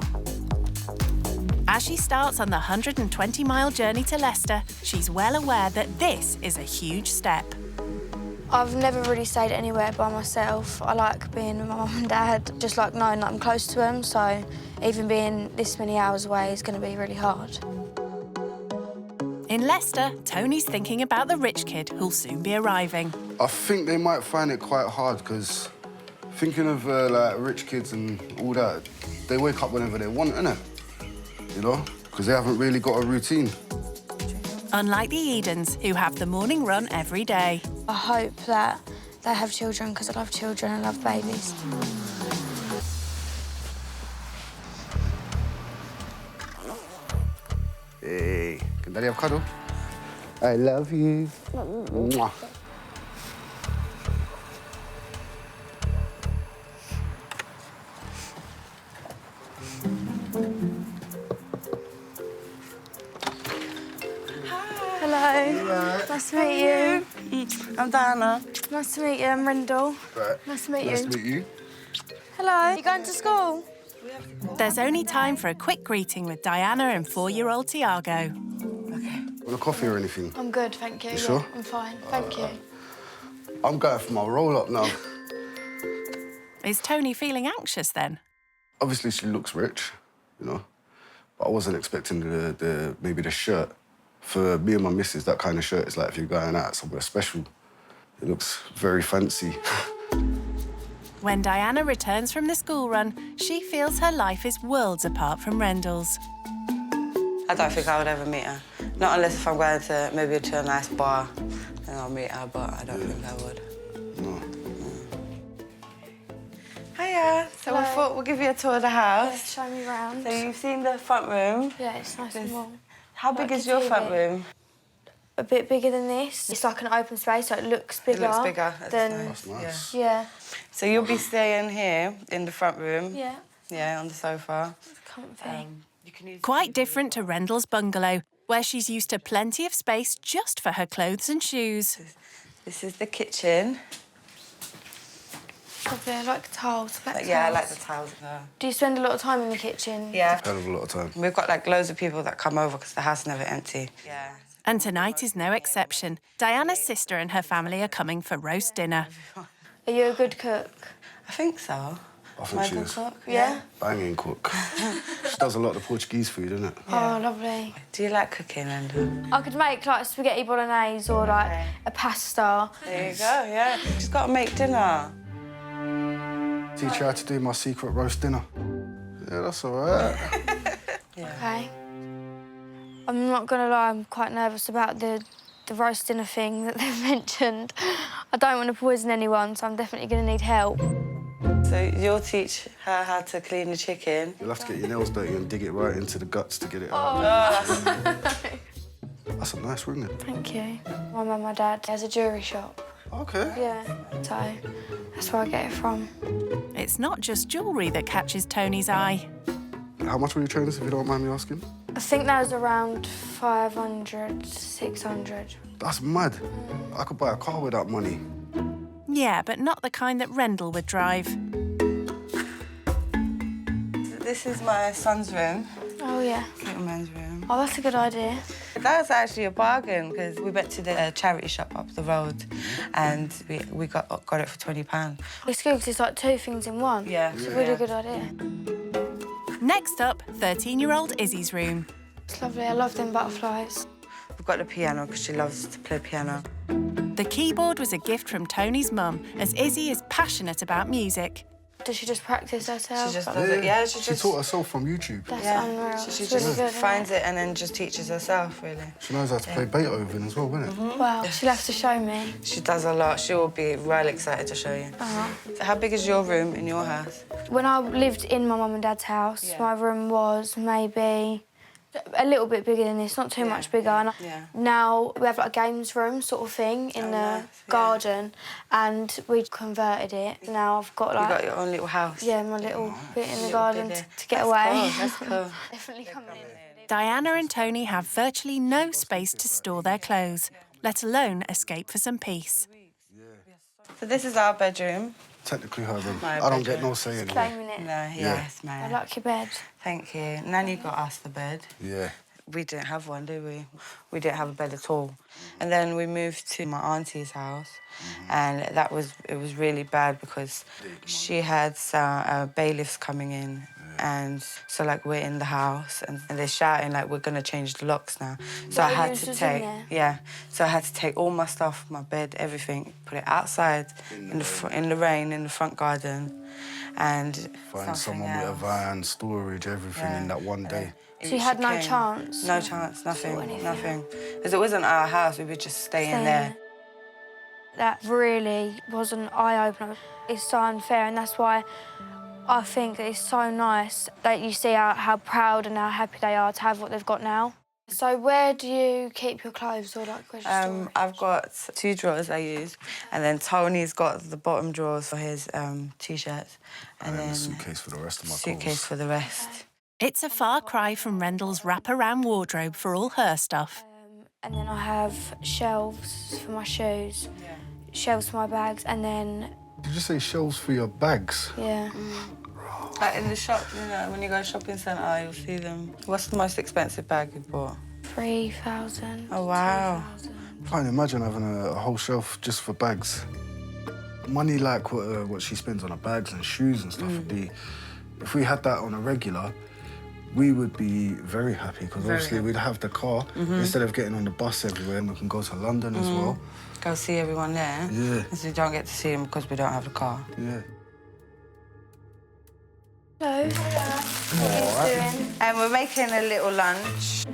As she starts on the 120-mile journey to Leicester, she's well aware that this is a huge step.
I've never really stayed anywhere by myself. I like being with my mum and dad, just like knowing that I'm close to them, so even being this many hours away is going to be really hard.
In Leicester, Tony's thinking about the rich kid who'll soon be arriving.
I think they might find it quite hard because thinking of like rich kids and all that, they wake up whenever they want, innit? You know, because they haven't really got a routine.
Unlike the Edens, who have the morning run every day.
I hope that they have children because I love children and love babies.
Hey, can Daddy have a cuddle? I love you. Mwah.
Hello. Nice to meet you.
I'm Diana.
Nice to meet you. I'm Rendle.
Right.
Nice to meet you.
Nice to meet you.
Hello. You going to school?
There's only time for a quick greeting with Diana and 4-year-old Tiago.
Want a coffee or anything?
I'm good, thank you.
You sure?
I'm fine, thank you.
I'm going for my roll-up now.
Is Tony feeling anxious then?
Obviously, she looks rich, you know, but I wasn't expecting maybe the shirt. For me and my missus, that kind of shirt is like if you're going out somewhere special. It looks very fancy.
When Diana returns from the school run, she feels her life is worlds apart from Rendle's.
I don't think I would ever meet her. Not unless if I'm going to maybe to a nice bar, then I'll meet her, but I don't think I would.
No.
Hiya. So I thought we'll give you a tour of the house.
Yeah, show me around.
So you've seen the front room.
Yeah, it's nice and warm.
How big is your front room?
A bit bigger than this. It's like an open space, so it looks bigger.
It looks bigger.
Than...
That's nice.
Yeah.
So you'll be staying here in the front room.
Yeah.
Yeah, on the sofa.
Comfy.
Quite different to Rendle's bungalow, where she's used to plenty of space just for her clothes and shoes.
This is the kitchen.
Lovely, I like tiles.
Yeah, I like the tiles.
Do you spend a lot of time in the kitchen?
Yeah.
Hell of a lot of time.
We've got like loads of people that come over because the house is never empty. Yeah.
And tonight is no exception. Diana's sister and her family are coming for roast dinner.
Are you a good cook?
I think so.
I think she is.
Cook?
Yeah?
Banging cook. She does a lot of the Portuguese food, isn't it?
Oh, lovely.
Do you like cooking, Rendle?
I could make like spaghetti bolognese or like a pasta.
There you go, yeah. She's got to make dinner.
Teach her how to do my secret roast dinner. Yeah, that's all right.
Okay. I'm not gonna lie, I'm quite nervous about the roast dinner thing that they've mentioned. I don't want to poison anyone, so I'm definitely gonna need help.
So you'll teach her how to clean the chicken.
You'll have to get your nails dirty and dig it right into the guts to get it out.
Oh,
That's a nice room, then.
Thank you. My mum and my dad has a jewellery shop.
Okay.
Yeah, so that's where I get it from.
It's not just jewellery that catches Tony's eye.
How much were your trainers, if you don't mind me asking?
I think that was around 500, 600.
That's mad. I could buy a car with that money.
Yeah, but not the kind that Rendle would drive.
This is my son's room.
Oh, yeah.
Little man's room.
Oh, that's a good idea.
That was actually a bargain because we went to the charity shop up the road and we got it for £20.
It's good because it's like 2 things in one.
Yeah.
It's a really good idea.
Next up, 13-year-old Izzy's room.
It's lovely. I love them butterflies.
We've got the piano because she loves to play piano.
The keyboard was a gift from Tony's mum, as Izzy is passionate about music.
Does she just practice herself?
She just does it, yeah. She
taught herself from YouTube.
That's unreal.
She
It's
just
really good,
finds it and then just teaches herself, really.
She knows how to play Beethoven as well, doesn't it?
Well, she'll have to show me.
She does a lot. She will be really excited to show you. So how big is your room in your house?
When I lived in my mum and dad's house, my room was maybe a little bit bigger than this, not too much bigger. And now we have like a games room sort of thing in the garden, and we converted it. Now I've got like...
You got your own little house?
Yeah, my little bit in the garden to get away.
That's cool.
Definitely coming in.
Diana and Tony have virtually no space to store their clothes, let alone escape for some peace.
So this is our bedroom.
Technically her room. I don't get no say in it.
Claiming it.
No, yes, mate.
I like your bed.
Thank you. Nanny got us the bed.
Yeah.
We didn't have one, did we? We didn't have a bed at all. And then we moved to my auntie's house, and it was really bad because she had bailiffs coming in, and so like we're in the house and they're shouting like we're gonna change the locks now. So I had to take all my stuff, my bed, everything, put it outside in the rain in the front garden, and
find someone with a van, storage, everything in that one day.
So you had no chance?
No chance, nothing, nothing. Because it wasn't our house, we would just stay in there.
That really was an eye-opener. It's so unfair, and that's why I think that it's so nice that you see how proud and how happy they are to have what they've got now. So where do you keep your clothes or like storage?
I've got 2 drawers I use, and then Tony's got the bottom drawers for his T-shirts. And then
a suitcase for the rest of my clothes.
Suitcase for the rest.
It's a far cry from Rendle's wraparound wardrobe for all her stuff.
And then I have shelves for my shoes, shelves for my bags, and then...
Did you say shelves for your bags?
Yeah.
Like in the shop, you know, when you go shopping centre, you'll see them. What's the most expensive bag you bought?
3,000.
Oh, wow.
I can't imagine having a whole shelf just for bags. Money like what she spends on her bags and shoes and stuff would be... If we had that on a regular, we would be very happy because obviously we'd have the car instead of getting on the bus everywhere, and we can go to London as well.
Go see everyone there.
Yeah.
So you don't get to see them because we don't have the car.
Yeah.
Hello. What are you doing?
And we're making a little lunch.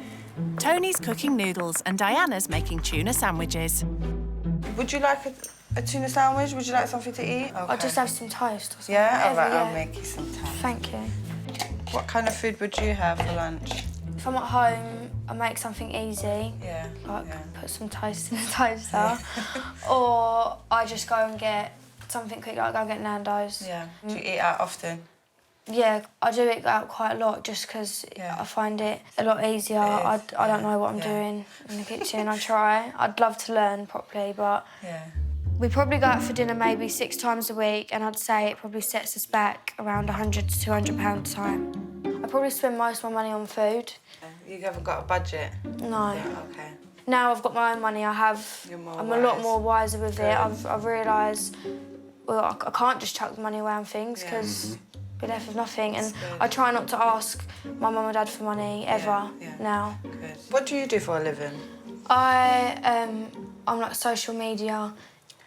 Tony's cooking noodles and Diana's making tuna sandwiches.
Would you like a tuna sandwich? Would you like something to eat? Okay.
I'll just have some toast or something.
Yeah? All right, I'll make you some toast.
Thank you.
What kind of food would you have for lunch?
If I'm at home, I make something easy.
Yeah.
Like put some toast in the toaster. Or I just go and get something quick, like go and get Nando's.
Yeah. Do you eat out often?
Yeah, I do eat out quite a lot just because I find it a lot easier. I don't know what I'm doing in the kitchen. I try. I'd love to learn properly, but we probably go out for dinner maybe 6 times a week, and I'd say it probably sets us back around £100 to £200 a time. I probably spend most of my money on food.
You haven't got a budget?
No.
Yeah, okay.
Now I've got my own money, I'm a lot more wiser with it. I've realised, well, I can't just chuck the money away on things because we're left with nothing. And I try not to ask my mum and dad for money ever now.
Good. What do you do for a living?
I'm like a social media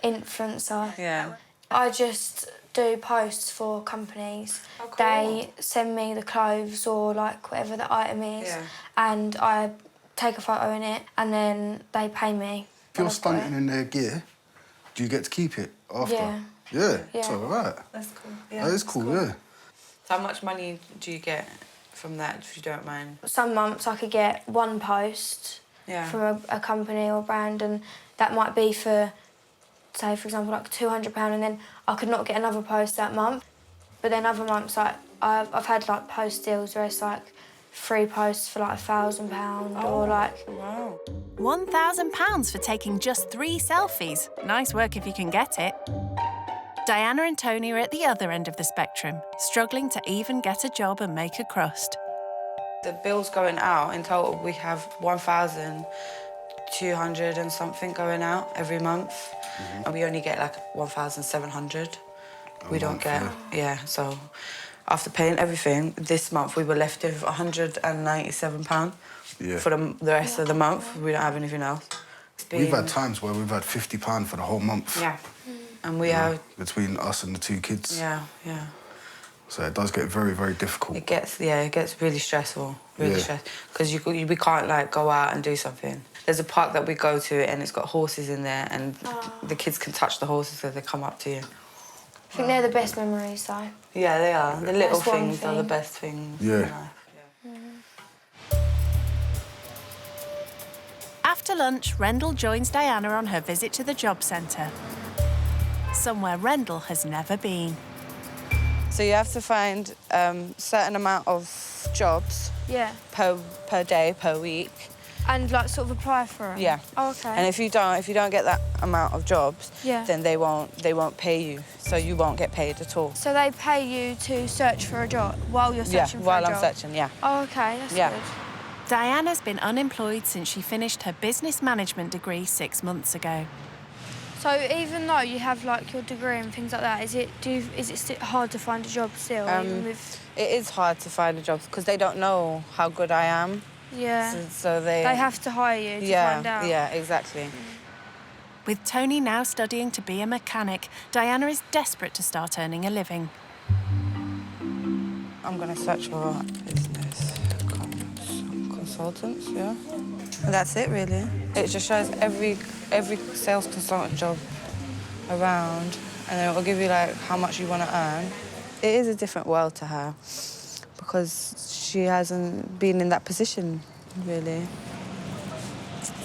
influencer.
Yeah.
I just do posts for companies. Oh, cool. They send me the clothes or like whatever the item is, and I take a photo in it, and then they pay me.
If you're stunting in their gear, do you get to keep it after? Yeah, it's all right.
That's cool. Yeah,
that is cool, yeah.
So how much money do you get from that, if you don't mind?
Some months I could get 1 post from a company or brand, and that might be for, say, for example, like £200, and then I could not get another post that month. But then other months, like, I've had, like, post deals where it's, like, 3 posts for, like, £1,000 or, like...
Wow. £1,000 for taking just 3 selfies. Nice work if you can get it. Diana and Tony are at the other end of the spectrum, struggling to even get a job and make a crust.
The bills going out, in total, we have 1,200 and something going out every month. And we only get, like, 1,700. We don't get, so after paying everything, this month we were left with £197 for the rest of the month. We don't have anything else.
We've had times where we've had £50 for the whole month.
Yeah. And we have...
Between us and the 2 kids.
Yeah, yeah.
So it does get very, very difficult.
It gets really stressful, really stressful. Because we can't, like, go out and do something. There's a park that we go to and it's got horses in there and the kids can touch the horses so they come up to you.
I think they're the best memories, though.
Yeah, they are. The little
That's one
things are the best things in
Yeah.
life.
After lunch, Rendle joins Diana on her visit to the job centre, somewhere Rendle has never been.
So you have to find certain amount of jobs per day, per week.
And, like, sort of apply for them?
Yeah.
Oh, OK.
And if you don't get that amount of jobs, then they won't pay you, so you won't get paid at all.
So they pay you to search for a job while you're searching for a job?
Yeah, while I'm searching, yeah.
Oh, OK, that's good.
Diana's been unemployed since she finished her business management degree 6 months ago.
So even though you have, like, your degree and things like that, is it hard to find a job still? Even with...
It is hard to find a job because they don't know how good I am.
Yeah.
So they
have to hire you to find out.
Yeah, exactly.
With Tony now studying to be a mechanic, Diana is desperate to start earning a living.
I'm going to search for business consultants, yeah. And that's it, really. It just shows every sales consultant job around, and then it will give you, like, how much you want to earn. It is a different world to her because she hasn't been in that position, really.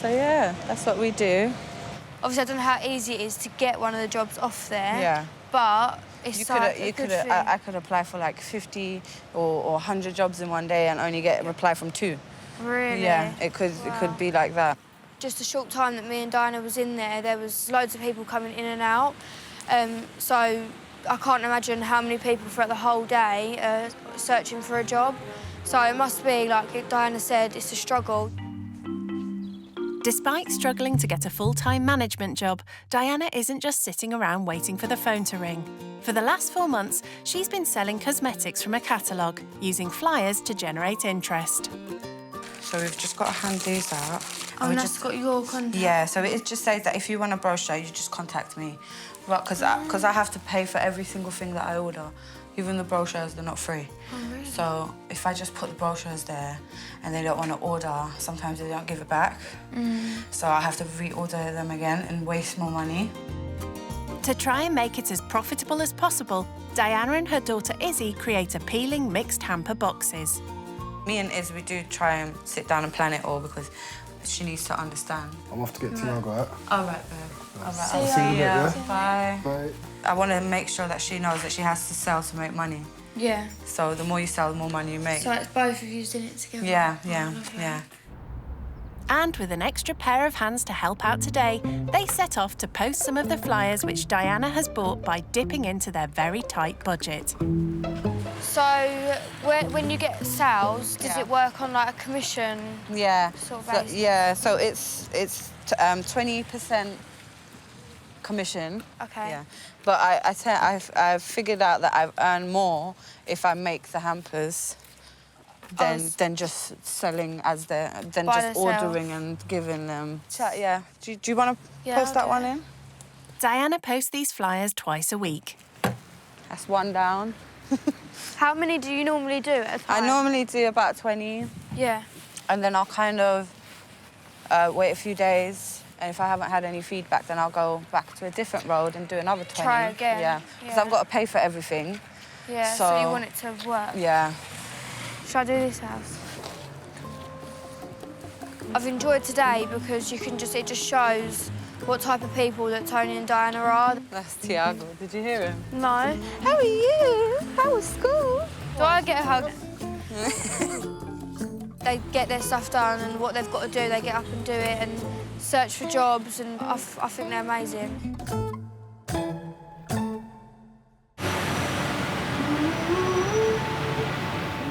So, yeah, that's what we do.
Obviously, I don't know how easy it is to get one of the jobs off there.
Yeah.
But it's
I could apply for, like, 50 or 100 jobs in one day and only get a reply from 2.
Really?
Yeah, it could be like that.
Just a short time that me and Diana was in there was loads of people coming in and out. So I can't imagine how many people throughout the whole day are searching for a job. So it must be, like Diana said, it's a struggle.
Despite struggling to get a full-time management job, Diana isn't just sitting around waiting for the phone to ring. For the last 4 months, she's been selling cosmetics from a catalogue, using flyers to generate interest.
So we've just got to hand these out.
Oh, and that's got your contact?
Yeah, so it just says that if you want a brochure, you just contact me. Because I have to pay for every single thing that I order. Even the brochures, they're not free.
Oh, really?
So if I just put the brochures there and they don't want to order, sometimes they don't give it back. So I have to reorder them again and waste more money.
To try and make it as profitable as possible, Diana and her daughter Izzy create appealing mixed hamper boxes.
Me and Iz, we do try and sit down and plan it all because she needs to understand.
I'm off to get Tiana out.
All right, babe. All right,
See you in a bit, yeah?
Bye.
Bye.
I want to make sure that she knows that she has to sell to make money.
Yeah.
So the more you sell, the more money you make.
So it's both of you doing it together?
Yeah.
And with an extra pair of hands to help out today, they set off to post some of the flyers which Diana has bought by dipping into their very tight budget.
So when you get sales, does it work on, like, a commission sort of basis?
So it's 20% commission.
Okay.
Yeah. But I've figured out that I've earned more if I make the hampers than just selling ordering and giving them. Yeah. Do you want to post that one in?
Diana posts these flyers twice a week.
That's one down.
How many do you normally do at a time?
I normally do about 20.
Yeah.
And then I'll kind of wait a few days, and if I haven't had any feedback, then I'll go back to a different road and do another 20.
Try again.
Yeah, because I've got to pay for everything.
Yeah, so you want it to work.
Yeah.
Should I do this house? I've enjoyed today because it just shows what type of people that Tony and Diana are.
That's Tiago. Did you hear him?
No. How are you? How was school? Do I get a hug? They get their stuff done and what they've got to do, they get up and do it and search for jobs, and I think they're amazing.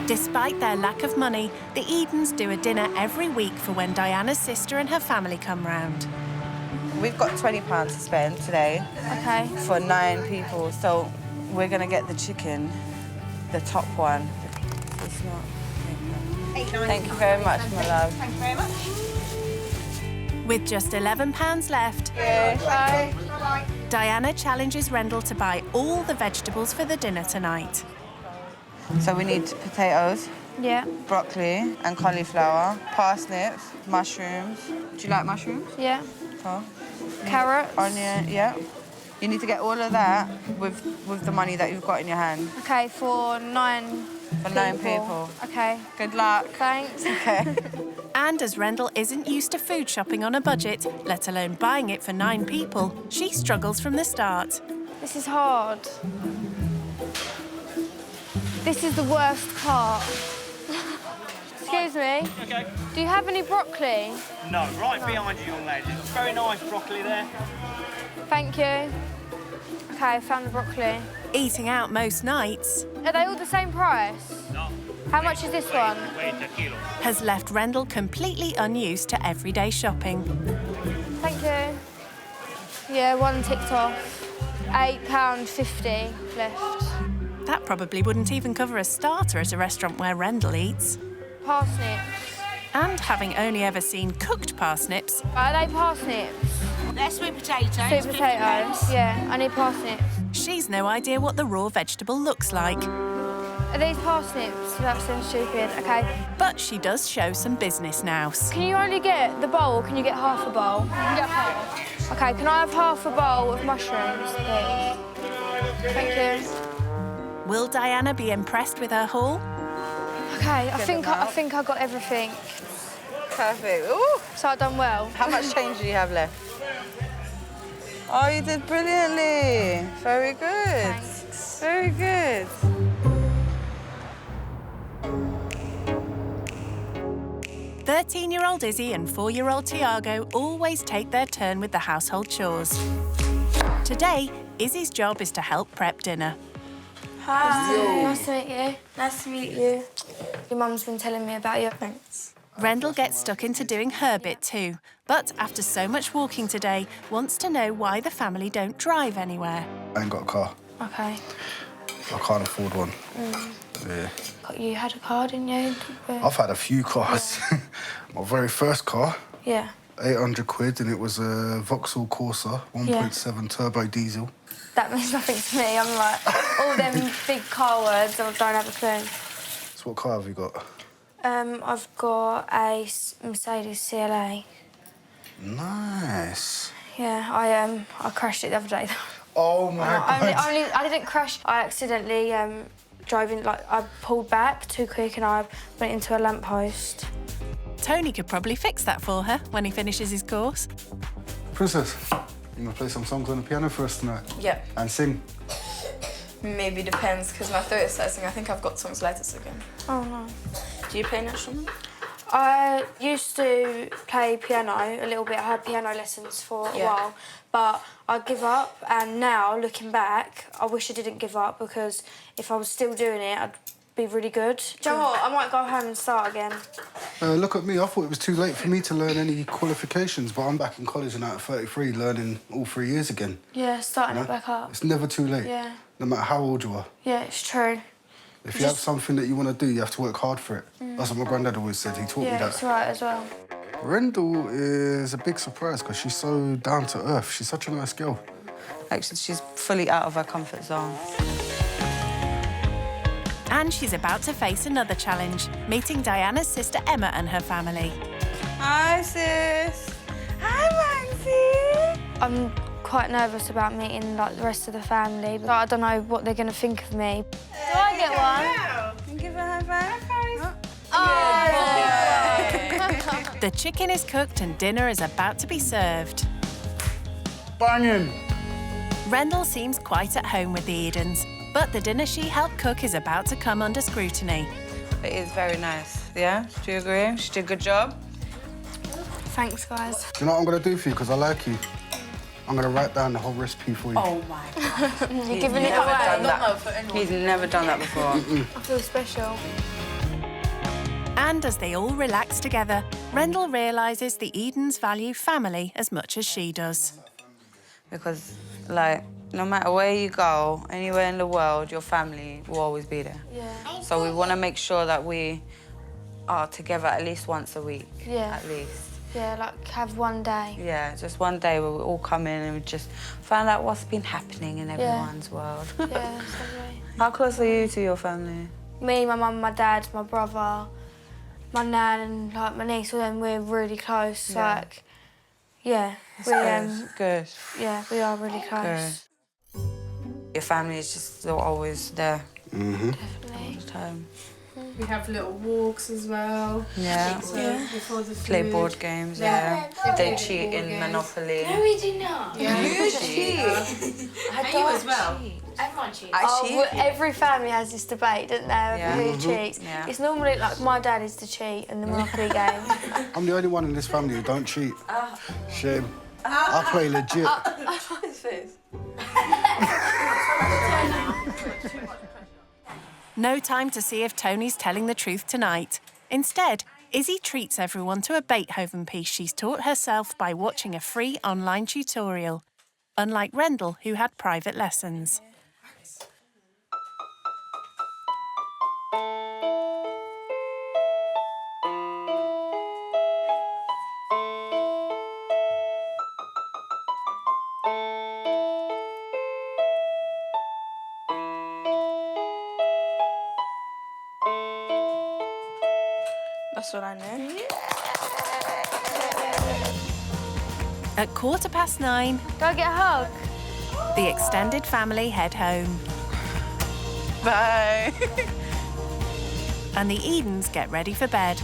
Despite their lack of money, the Edens do a dinner every week for when Diana's sister and her family come round.
We've got £20 to spend today.
Okay.
For 9 people, so we're gonna get the chicken, the top one. It's not. Thank you very much, my love.
Thank you very much.
With just £11 left,
Bye.
Diana challenges Rendle to buy all the vegetables for the dinner tonight.
So we need potatoes,
Yeah.
broccoli and cauliflower, parsnips, mushrooms. Do you like mushrooms?
Yeah.
Oh.
Carrots.
Onion, yeah. You need to get all of that with the money that you've got in your hand.
Okay, for 9
For 9 people.
Okay.
Good luck.
Thanks.
Okay.
And as Rendle isn't used to food shopping on a budget, let alone buying it for 9 people, she struggles from the start.
This is hard. This is the worst part. Excuse me.
Okay.
Do you have any broccoli?
No, right behind you, young lady. Very nice broccoli there.
Thank you. Okay, I found the broccoli.
Eating out most nights
Are they all the same price?
No.
How much is this one?
Wait a kilo.
has left Rendle completely unused to everyday shopping.
Thank you. Yeah, one ticked off. £8.50 left.
That probably wouldn't even cover a starter at a restaurant where Rendle eats.
Parsnips.
And having only ever seen cooked parsnips,
Are they parsnips?
They're sweet potatoes.
Sweet potatoes. Yeah, I need parsnips.
she's no idea what the raw vegetable looks like.
Are these parsnips? That sounds stupid. Okay.
But she does show some business now.
Can you only get the bowl or can you get half a bowl? You can get half. Okay, can I have half a bowl of mushrooms, please? Thank you.
Will Diana be impressed with her haul?
Okay, I think I got everything.
Perfect. Ooh.
So I've done well.
How much change do you have left? Oh, you did brilliantly. Very good.
Thanks.
Very good.
"13-year-old Izzy and 4-year-old Tiago always take their turn with the household chores. Today, Izzy's job is to help prep dinner.
Hi. Nice to meet you. Nice to meet you. Your mum's been telling me about you. Thanks.
Rendle gets stuck into doing her bit too, but after so much walking today, wants to know why the family don't drive anywhere.
I ain't got a car.
Okay.
I can't afford one. Yeah.
You had a car, didn't you?
I've had a few cars. My very first car,
Yeah.
800 quid, and it was a Vauxhall Corsa, 1.7 turbo diesel.
That means nothing to me. I'm like, all them big car words, I don't have a clue.
So what car have you got?
I've got a Mercedes CLA.
Nice.
Yeah, I crashed it the other day.
Oh my God.
I didn't crash. I accidentally driving, like, I pulled back too quick and I went into a lamppost.
Tony could probably fix that for her when he finishes his course.
Princess, you gonna play some songs on the piano for us tonight?
Yep.
And sing?
Maybe depends, because my throat is starting. I think I've got songs later again.
Oh, no.
Do you play an instrument?
I used to play piano a little bit. I had piano lessons for a while, but I give up. And now, looking back, I wish I didn't give up, because if I was still doing it, I'd be really good. Do you know what? I might go home and start again.
Look at me, I thought it was too late for me to learn any qualifications, but I'm back in college and at 33, learning all 3 years again.
Yeah, starting it back up.
It's never too late,
Yeah.
no matter how old you are.
Yeah, it's true.
If you have something that you want to do, you have to work hard for it. That's what my granddad always said, he taught me
Yeah,
that.
it's right as well.
Rendle is a big surprise because she's so down to earth. She's such a nice girl.
Actually, she's fully out of her comfort zone.
And she's about to face another challenge, meeting Diana's sister Emma and her family.
Hi, sis. Hi, Maxie.
I'm quite nervous about meeting, like, the rest of the family, but I don't know what they're going to think of me. Do I get one?
Give her a high five.
The chicken is cooked and dinner is about to be served.
Banging.
Rendle seems quite at home with the Edens, but the dinner she helped cook is about to come under scrutiny.
It is very nice, yeah? Do you agree? She did a good job.
Thanks, guys.
Do you know what I'm going to do for you? Because I like you. I'm going to write down the whole recipe for you.
Oh, my God.
You're giving it away.
He's never done that before.
I feel special.
And as they all relax together, Rendle realises the Edens value family as much as she does.
Because, like, no matter where you go, anywhere in the world, your family will always be there.
Yeah.
So we want to make sure that we are together at least once a week.
Yeah.
At least.
Yeah, like have one day.
Yeah, just one day where we all come in and we just find out what's been happening in everyone's world.
Yeah, that's lovely.
How close are you to your family?
Me, my mum, my dad, my brother, my nan, and like my niece. All them, we're really close.
Yeah.
Like, yeah,
Good.
Yeah, we are really close.
Good. Your family is just always there.
Definitely.
All the time.
We have little walks as well.
Yeah.
So before the food.
Play board games, yeah. They cheat in Monopoly.
No, we do not.
Yeah.
You
cheat.
And you as well. Everyone cheats.
Well, every family has this debate, don't they?
Yeah.
Who cheats?
Yeah.
It's normally like my dad is to cheat in the Monopoly game.
I'm the only one in this family who don't cheat. Shame. I play legit.
No time to see if Tony's telling the truth tonight. Instead, Izzy treats everyone to a Beethoven piece she's taught herself by watching a free online tutorial, unlike Rendle, who had private lessons.
That's what I know.
At 9:15,
go get a hug.
The extended family head home.
Bye.
And the Edens get ready for bed.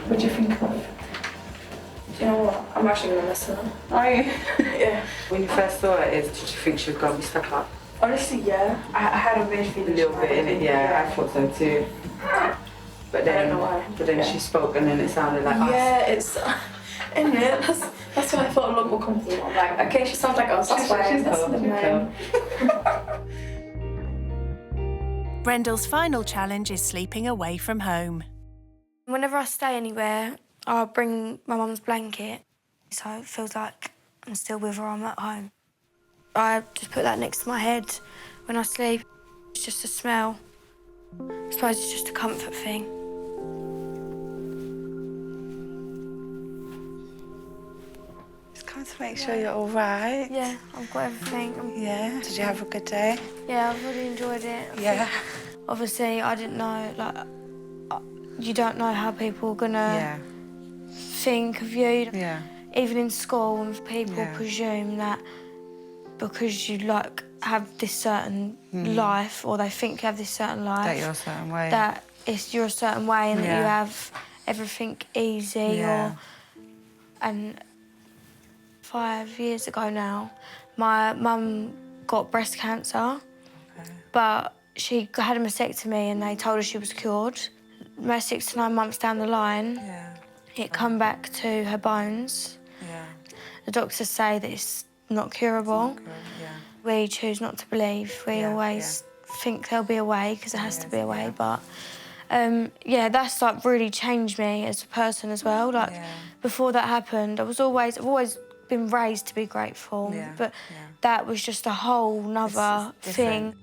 What do you think of? Do you know what? I'm actually gonna miss her. Are you? Yeah.
When you first saw it, did you think she was going to be stuck up?
Honestly, yeah. I had a weird feeling.
A little bit in it, yeah. I thought so too. But then,
I don't know why.
But then she spoke and then it sounded like us.
Yeah, it's... Isn't it? That's why I felt a lot more comfortable. I'm like, okay, she sounds like us. That's why. That's the name.
Rendle's final challenge is sleeping away from home.
Whenever I stay anywhere, I'll bring my mum's blanket, so it feels like I'm still with her, I'm at home. I just put that next to my head when I sleep. It's just a smell. I suppose it's just a comfort thing.
Just come to make sure you're all right.
Yeah, I've got everything.
Yeah. Did you have a good day?
Yeah, I've really enjoyed it.
Yeah.
Obviously, I didn't know, like, you don't know how people are gonna think of you.
Yeah.
Even in school, when people presume that because you like have this certain life, or they think you have this certain life,
That you're a certain way.
that you're a certain way, and that you have everything easy. And 5 years ago now, my mum got breast cancer, but she had a mastectomy, and they told her she was cured. 6 to 9 months down the line, it come back to her bones. The doctors say that it's not curable. We choose not to believe. We always think there'll be a way, because there has to be a way. But yeah, that's like really changed me as a person as well. Like before that happened, I've always been raised to be grateful, but that was just a whole nother thing.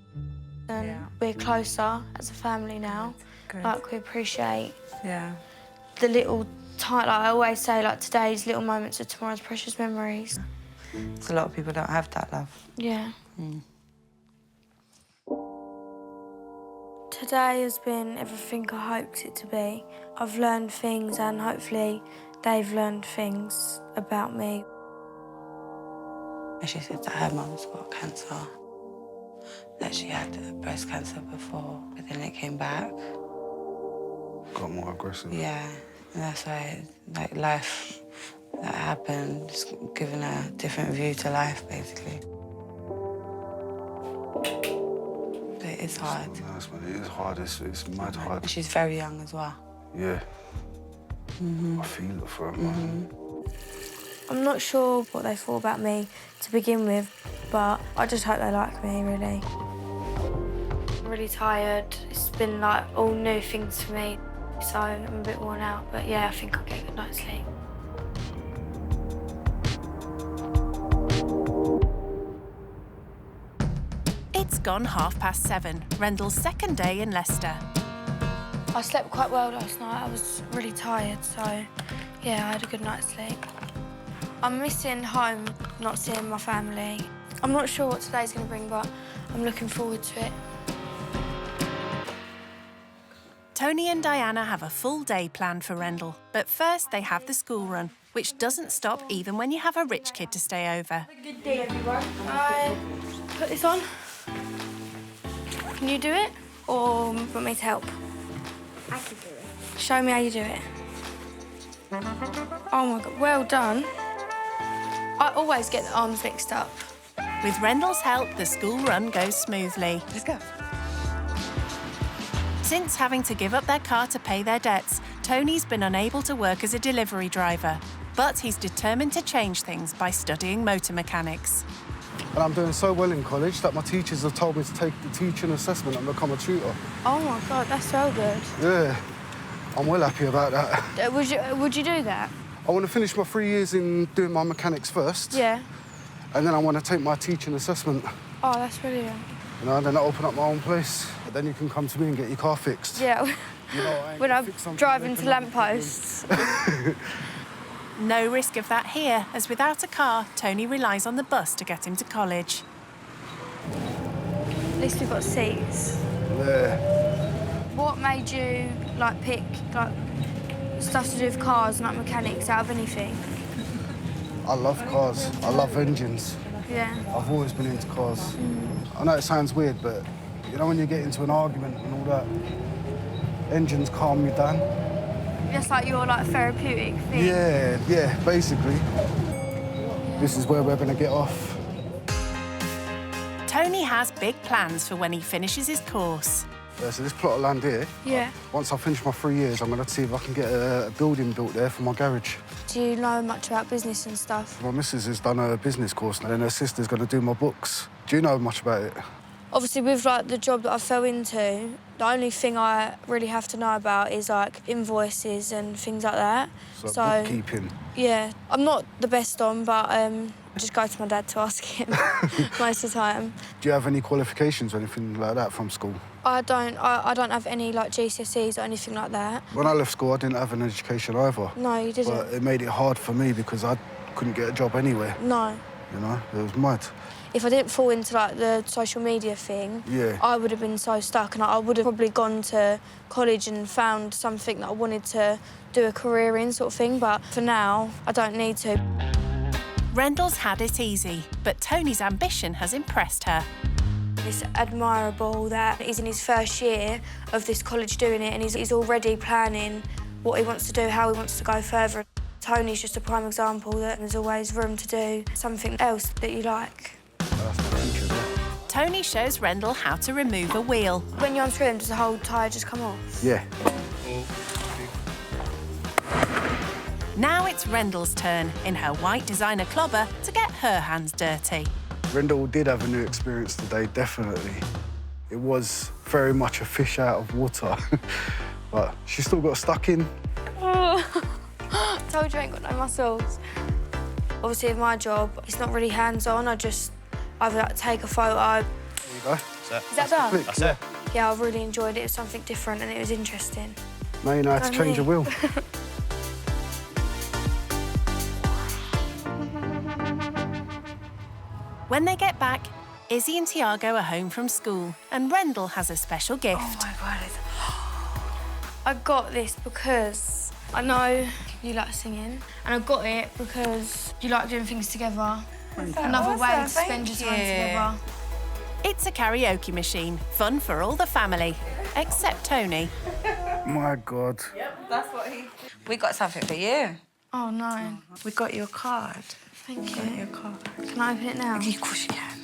And we're closer as a family now. Like we appreciate the little time. Like I always say, like today's little moments are tomorrow's precious memories.
A lot of people don't have that love.
Yeah. Today has been everything I hoped it to be. I've learned things, and hopefully they've learned things about me.
And she said that her mum's got cancer, that she had breast cancer before, but then it came back.
Got more aggressive.
Yeah, and that's why, like, life that happened, just giving a different view to life, basically. But it is hard.
Nice, man. It is hard. It's mad hard.
She's very young as well.
Yeah. I feel it for her, man.
I'm not sure what they thought about me to begin with, but I just hope they like me, really. I'm really tired. It's been like all new things for me, so I'm a bit worn out. But yeah, I think I'll get a good night's sleep.
It's gone 7:30, Rendle's second day in Leicester.
I slept quite well last night. I was really tired, so yeah, I had a good night's sleep. I'm missing home, not seeing my family. I'm not sure what today's going to bring, but I'm looking forward to it.
Tony and Diana have a full day planned for Rendle, but first they have the school run, which doesn't stop even when you have a rich kid to stay over.
Good day, everyone. I put this on. Can you do it, or want me to help? I can do it. Show me how you do it. Oh my God, well done. I always get the arms mixed up.
With Rendle's help, the school run goes smoothly.
Let's go.
Since having to give up their car to pay their debts, Tony's been unable to work as a delivery driver. But he's determined to change things by studying motor mechanics.
And I'm doing so well in college that my teachers have told me to take the teaching assessment and become a tutor.
Oh my God, that's so good.
Yeah, I'm well happy about that.
Would you do that?
I want to finish my 3 years in doing my mechanics first.
Yeah.
And then I want to take my teaching assessment.
Oh, that's brilliant.
You know, then I open up my own place. But then you can come to me and get your car fixed.
Yeah.
You know,
when I'm driving to lampposts.
No risk of that here, as without a car, Tony relies on the bus to get him to college.
At least we've got seats.
Yeah.
What made you, like, pick, like, stuff to do with cars and, like, mechanics out of anything?
I love cars. I love engines.
Yeah.
I've always been into cars. I know it sounds weird, but, you know, when you get into an argument and all that, engines calm you down.
Just like your, like, therapeutic thing?
Yeah, basically. This is where we're going to get off.
Tony has big plans for when he finishes his course.
So this plot of land here,
Yeah.
once I finish my 3 years, I'm going to see if I can get a building built there for my garage.
Do you know much about business and stuff?
My missus has done a business course and then her sister's going to do my books. Do you know much about it?
Obviously, with, like, the job that I fell into, the only thing I really have to know about is, like, invoices and things like that.
So bookkeeping?
Yeah. I'm not the best on, but I just go to my dad to ask him most of the time.
Do you have any qualifications or anything like that from school?
I don't have any, like, GCSEs or anything like that.
When I left school, I didn't have an education either.
No, you didn't?
But it made it hard for me because I couldn't get a job anywhere.
No.
You know, it was mad.
If I didn't fall into, like, the social media thing,
Yeah.
I would have been so stuck, and I would have probably gone to college and found something that I wanted to do a career in, sort of thing, but for now, I don't need to.
Rendle's had it easy, but Tony's ambition has impressed her.
It's admirable that he's in his first year of this college doing it, and he's already planning what he wants to do, how he wants to go further. Tony's just a prime example that there's always room to do something else that you like.
Tony shows Rendle how to remove a wheel.
When you unscrew them, does the whole tyre just come off?
Yeah.
Now it's Rendle's turn, in her white designer clobber, to get her hands dirty.
Rendle did have a new experience today, definitely. It was very much a fish out of water, but she still got stuck in.
Oh. Told you I ain't got no muscles. Obviously, with my job, it's not really hands-on. I just either, like, take a photo.
There you go.
Is that done?
That's it.
Yeah, I really enjoyed it. It was something different and it was interesting.
Now you know how to change a wheel.
When they get back, Izzy and Tiago are home from school, and Rendle has a special gift.
Oh my God. I got this because I know you like singing, and I got it because you like doing things together. Another way to spend your time together.
It's a karaoke machine, fun for all the family, except Tony.
My God.
Yep, that's what he... We got something for you.
Oh, no.
We got your card.
Thank you.
Got your card.
Can I open it now?
Of course you can.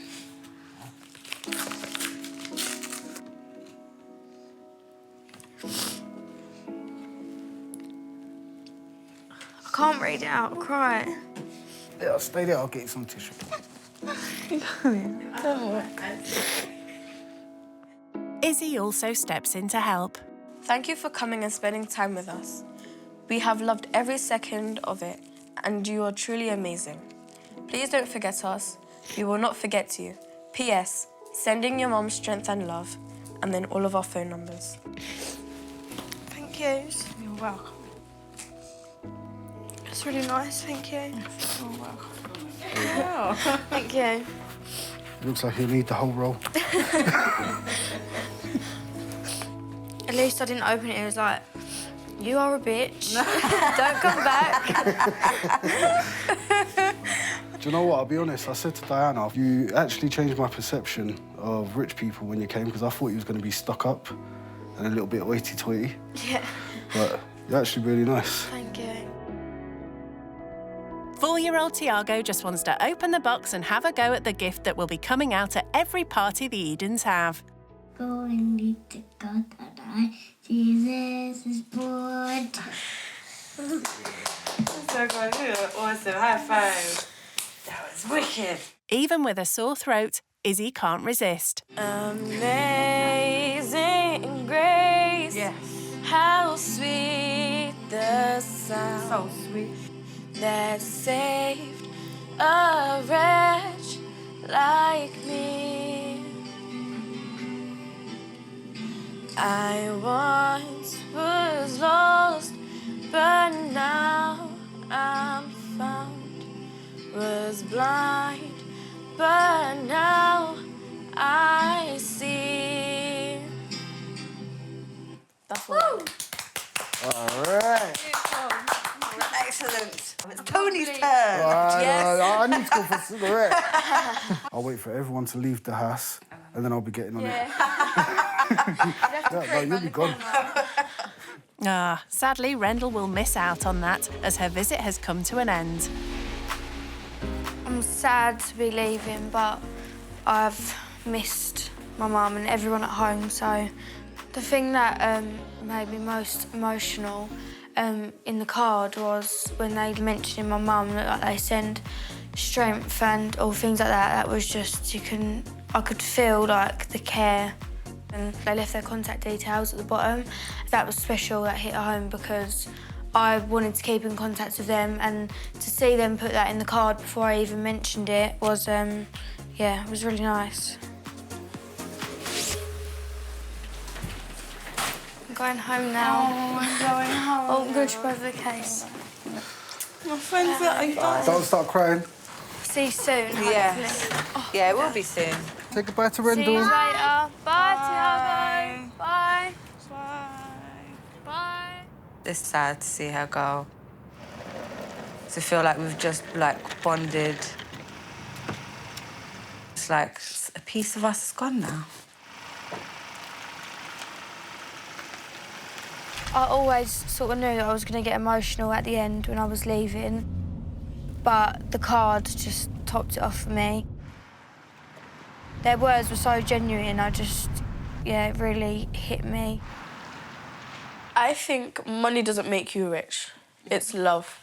I can't read it out. I'll cry.
Yeah, stay there. I'll get you some tissue.
Izzy also steps in to help.
Thank you for coming and spending time with us. We have loved every second of it, and you are truly amazing. Please don't forget us. We will not forget you. P.S. Sending your mum strength and love, and then all of our phone numbers.
Thank you.
You're welcome.
It's really nice, thank you.
You're welcome.
Wow. Thank you.
Looks like you need the whole roll.
At least I didn't open it. It was like, you are a bitch. Don't come back.
Do you know what? I'll be honest. I said to Diana, you actually changed my perception of rich people when you came, because I thought you was going to be stuck up and a little bit hoity-toity.
Yeah.
But you're actually really nice.
Thank you.
4-year-old Tiago just wants to open the box and have a go at the gift that will be coming out at every party the Edens have.
Going to God that Jesus is born.
So good. Awesome. High five. That was wicked.
Even with a sore throat, Izzy can't resist.
Amazing grace.
Yes.
How sweet the sound.
So sweet.
That saved a wretch like me. I once was lost, but now I'm found. Was blind, but now I see. That's all.
All right.
Excellent. It's Tony's turn.
Yes. I need to go for a cigarette. I'll wait for everyone to leave the house, and then I'll be getting on it. No, you'll be gone.
Sadly, Rendle will miss out on that as her visit has come to an end.
I'm sad to be leaving, but I've missed my mum and everyone at home, so the thing that made me most emotional in the card was when they mentioned my mum that like, they send strength and all things like that. That was just, I could feel like the care. And they left their contact details at the bottom. That was special, that hit home, because I wanted to keep in contact with them, and to see them put that in the card before I even mentioned it was, yeah, it was really nice. I'm going home now.
Oh, I'm going home.
Oh, I'm going to trip over the case.
My friends are
Don't start crying.
See you soon,
Yes.
hopefully. Oh,
Yeah, we'll be soon.
Say goodbye to
See you
Rendle.
later. Bye, Tiago. Bye. Bye.
It's sad to see her go. To feel like we've just bonded. It's like a piece of us is gone now.
I always sort of knew that I was going to get emotional at the end when I was leaving, but the card just topped it off for me. Their words were so genuine, it really hit me.
I think money doesn't make you rich. It's love.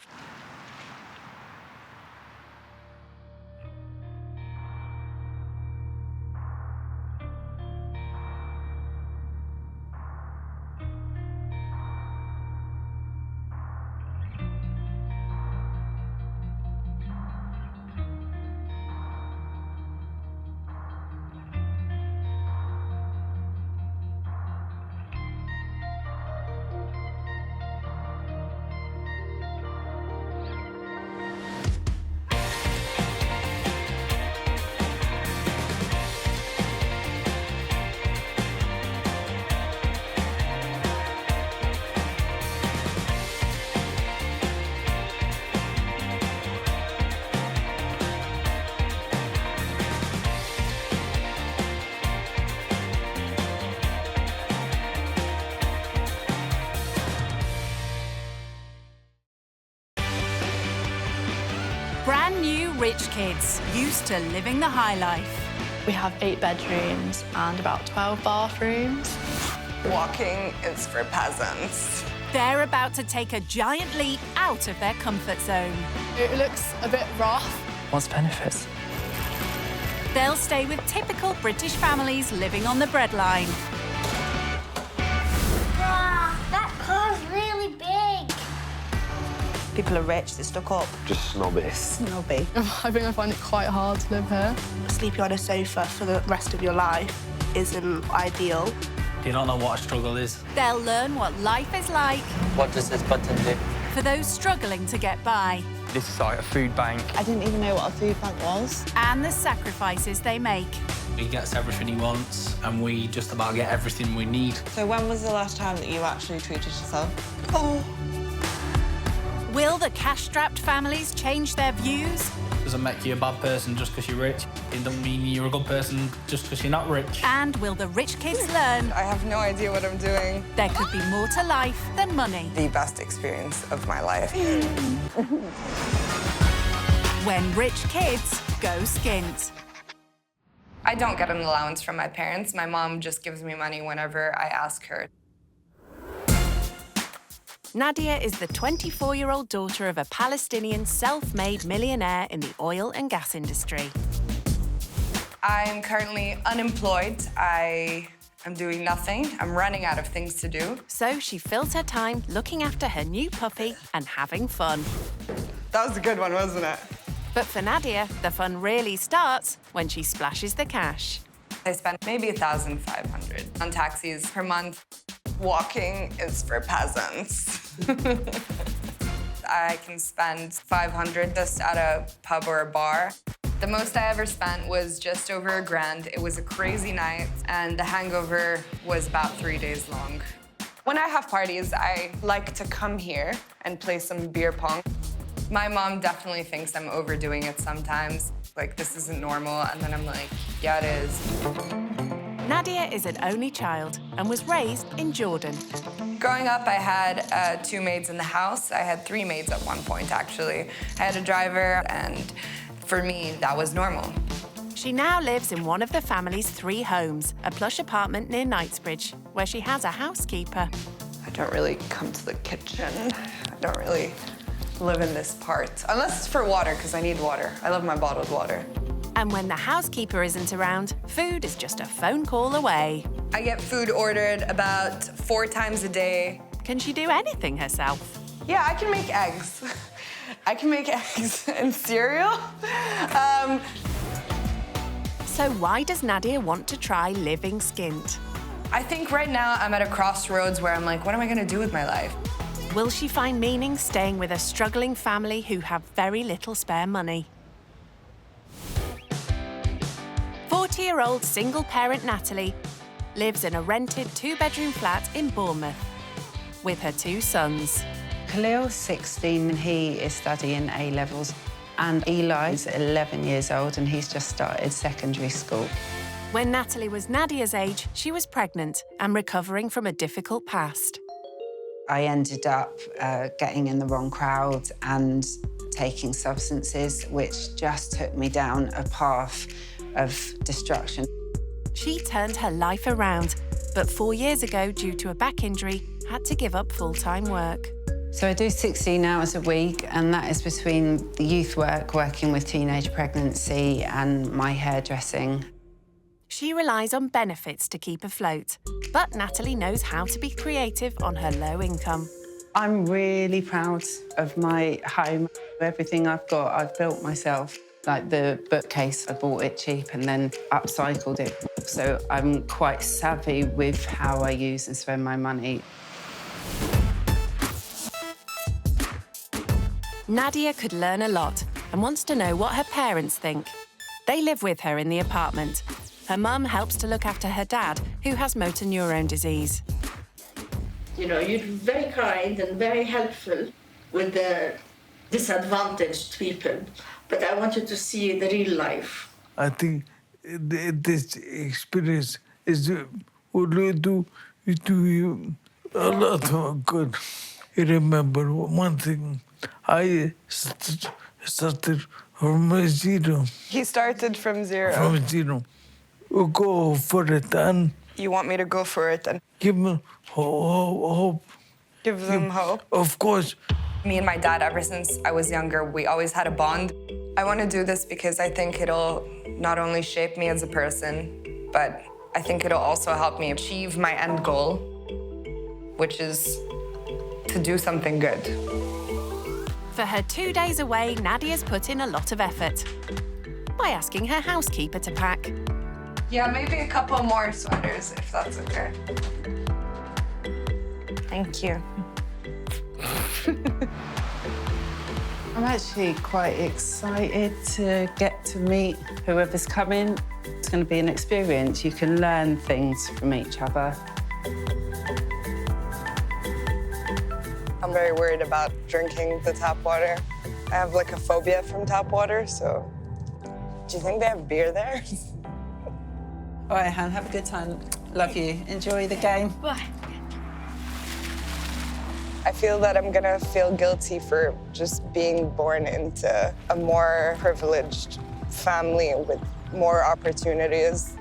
Brand new rich kids, used to living the high life.
We have 8 bedrooms and about 12 bathrooms.
Walking is for peasants.
They're about to take a giant leap out of their comfort zone.
It looks a bit rough.
What's the benefits?
They'll stay with typical British families living on the breadline.
Wow, that car's really big.
People are rich, they're stuck up.
Just snobby.
Snobby.
I think I find it quite hard to live here.
Sleeping on a sofa for the rest of your life isn't ideal.
You don't know what a struggle is.
They'll learn what life is like
What does this button do?
for those struggling to get by.
This is like a food bank.
I didn't even know what a food bank was.
And the sacrifices they make.
He gets everything he wants, and we just about get everything we need.
So when was the last time that you actually treated yourself? Oh.
Will the cash-strapped families change their views?
Doesn't make you a bad person just because you're rich. It doesn't mean you're a good person just because you're not rich.
And will the rich kids learn
I have no idea what I'm doing.
there could be more to life than money?
The best experience of my life.
When rich kids go skint.
I don't get an allowance from my parents. My mom just gives me money whenever I ask her.
Nadia is the 24-year-old daughter of a Palestinian self-made millionaire in the oil and gas industry.
I'm currently unemployed. I am doing nothing. I'm running out of things to do.
So she fills her time looking after her new puppy and having fun.
That was a good one, wasn't it?
But for Nadia, the fun really starts when she splashes the cash.
I spend maybe 1,500 on taxis per month. Walking is for peasants. I can spend 500 just at a pub or a bar. The most I ever spent was just over $1,000. It was a crazy night, and the hangover was about 3 days long. When I have parties, I like to come here and play some beer pong. My mom definitely thinks I'm overdoing it sometimes. Like, this isn't normal, and then I'm like, yeah, it is.
Nadia is an only child and was raised in Jordan.
Growing up, I had 2 maids in the house. I had 3 maids at one point, actually. I had a driver, and for me, that was normal.
She now lives in one of the family's 3 homes, a plush apartment near Knightsbridge, where she has a housekeeper.
I don't really come to the kitchen. I don't really live in this part, unless it's for water, because I need water. I love my bottled water.
And when the housekeeper isn't around, food is just a phone call away.
I get food ordered about 4 times a day.
Can she do anything herself?
Yeah, I can make eggs. I can make eggs and cereal.
So why does Nadia want to try living skint?
I think right now I'm at a crossroads where I'm like, what am I gonna do with my life?
Will she find meaning staying with a struggling family who have very little spare money? 40-year-old single-parent Natalie lives in a rented 2-bedroom flat in Bournemouth with her 2 sons.
Khalil's 16 and he is studying A-levels. And Eli's 11 years old and he's just started secondary school.
When Natalie was Nadia's age, she was pregnant and recovering from a difficult past.
I ended up getting in the wrong crowd and taking substances, which just took me down a path of destruction.
She turned her life around, but 4 years ago, due to a back injury, had to give up full-time work.
So I do 16 hours a week, and that is between the youth work, working with teenage pregnancy, and my hairdressing.
She relies on benefits to keep afloat, but Natalie knows how to be creative on her low income.
I'm really proud of my home. Everything I've got, I've built myself. Like the bookcase, I bought it cheap and then upcycled it. So I'm quite savvy with how I use and spend my money.
Nadia could learn a lot and wants to know what her parents think. They live with her in the apartment. Her mum helps to look after her dad, who has motor neurone disease.
You know, you're very kind and very helpful with the disadvantaged people, but I want you to see the real life.
I think this experience will do you a lot of good. You remember one thing, I started from zero.
He started from zero.
From zero. We'll go for it and
You want me to go for it and
give them hope.
give them hope?
Of course.
Me and my dad, ever since I was younger, we always had a bond. I want to do this because I think it'll not only shape me as a person, but I think it'll also help me achieve my end goal, which is to do something good.
For her 2 days away, Nadia's put in a lot of effort by asking her housekeeper to pack.
Yeah, maybe a couple more sweaters, if that's okay. Thank you.
I'm actually quite excited to get to meet whoever's coming. It's going to be an experience. You can learn things from each other.
I'm very worried about drinking the tap water. I have like a phobia from tap water, so do you think they have beer there?
All right, Han, have a good time. Love you. Enjoy the game.
Bye. I feel that I'm gonna feel guilty for just being born into a more privileged family with more opportunities.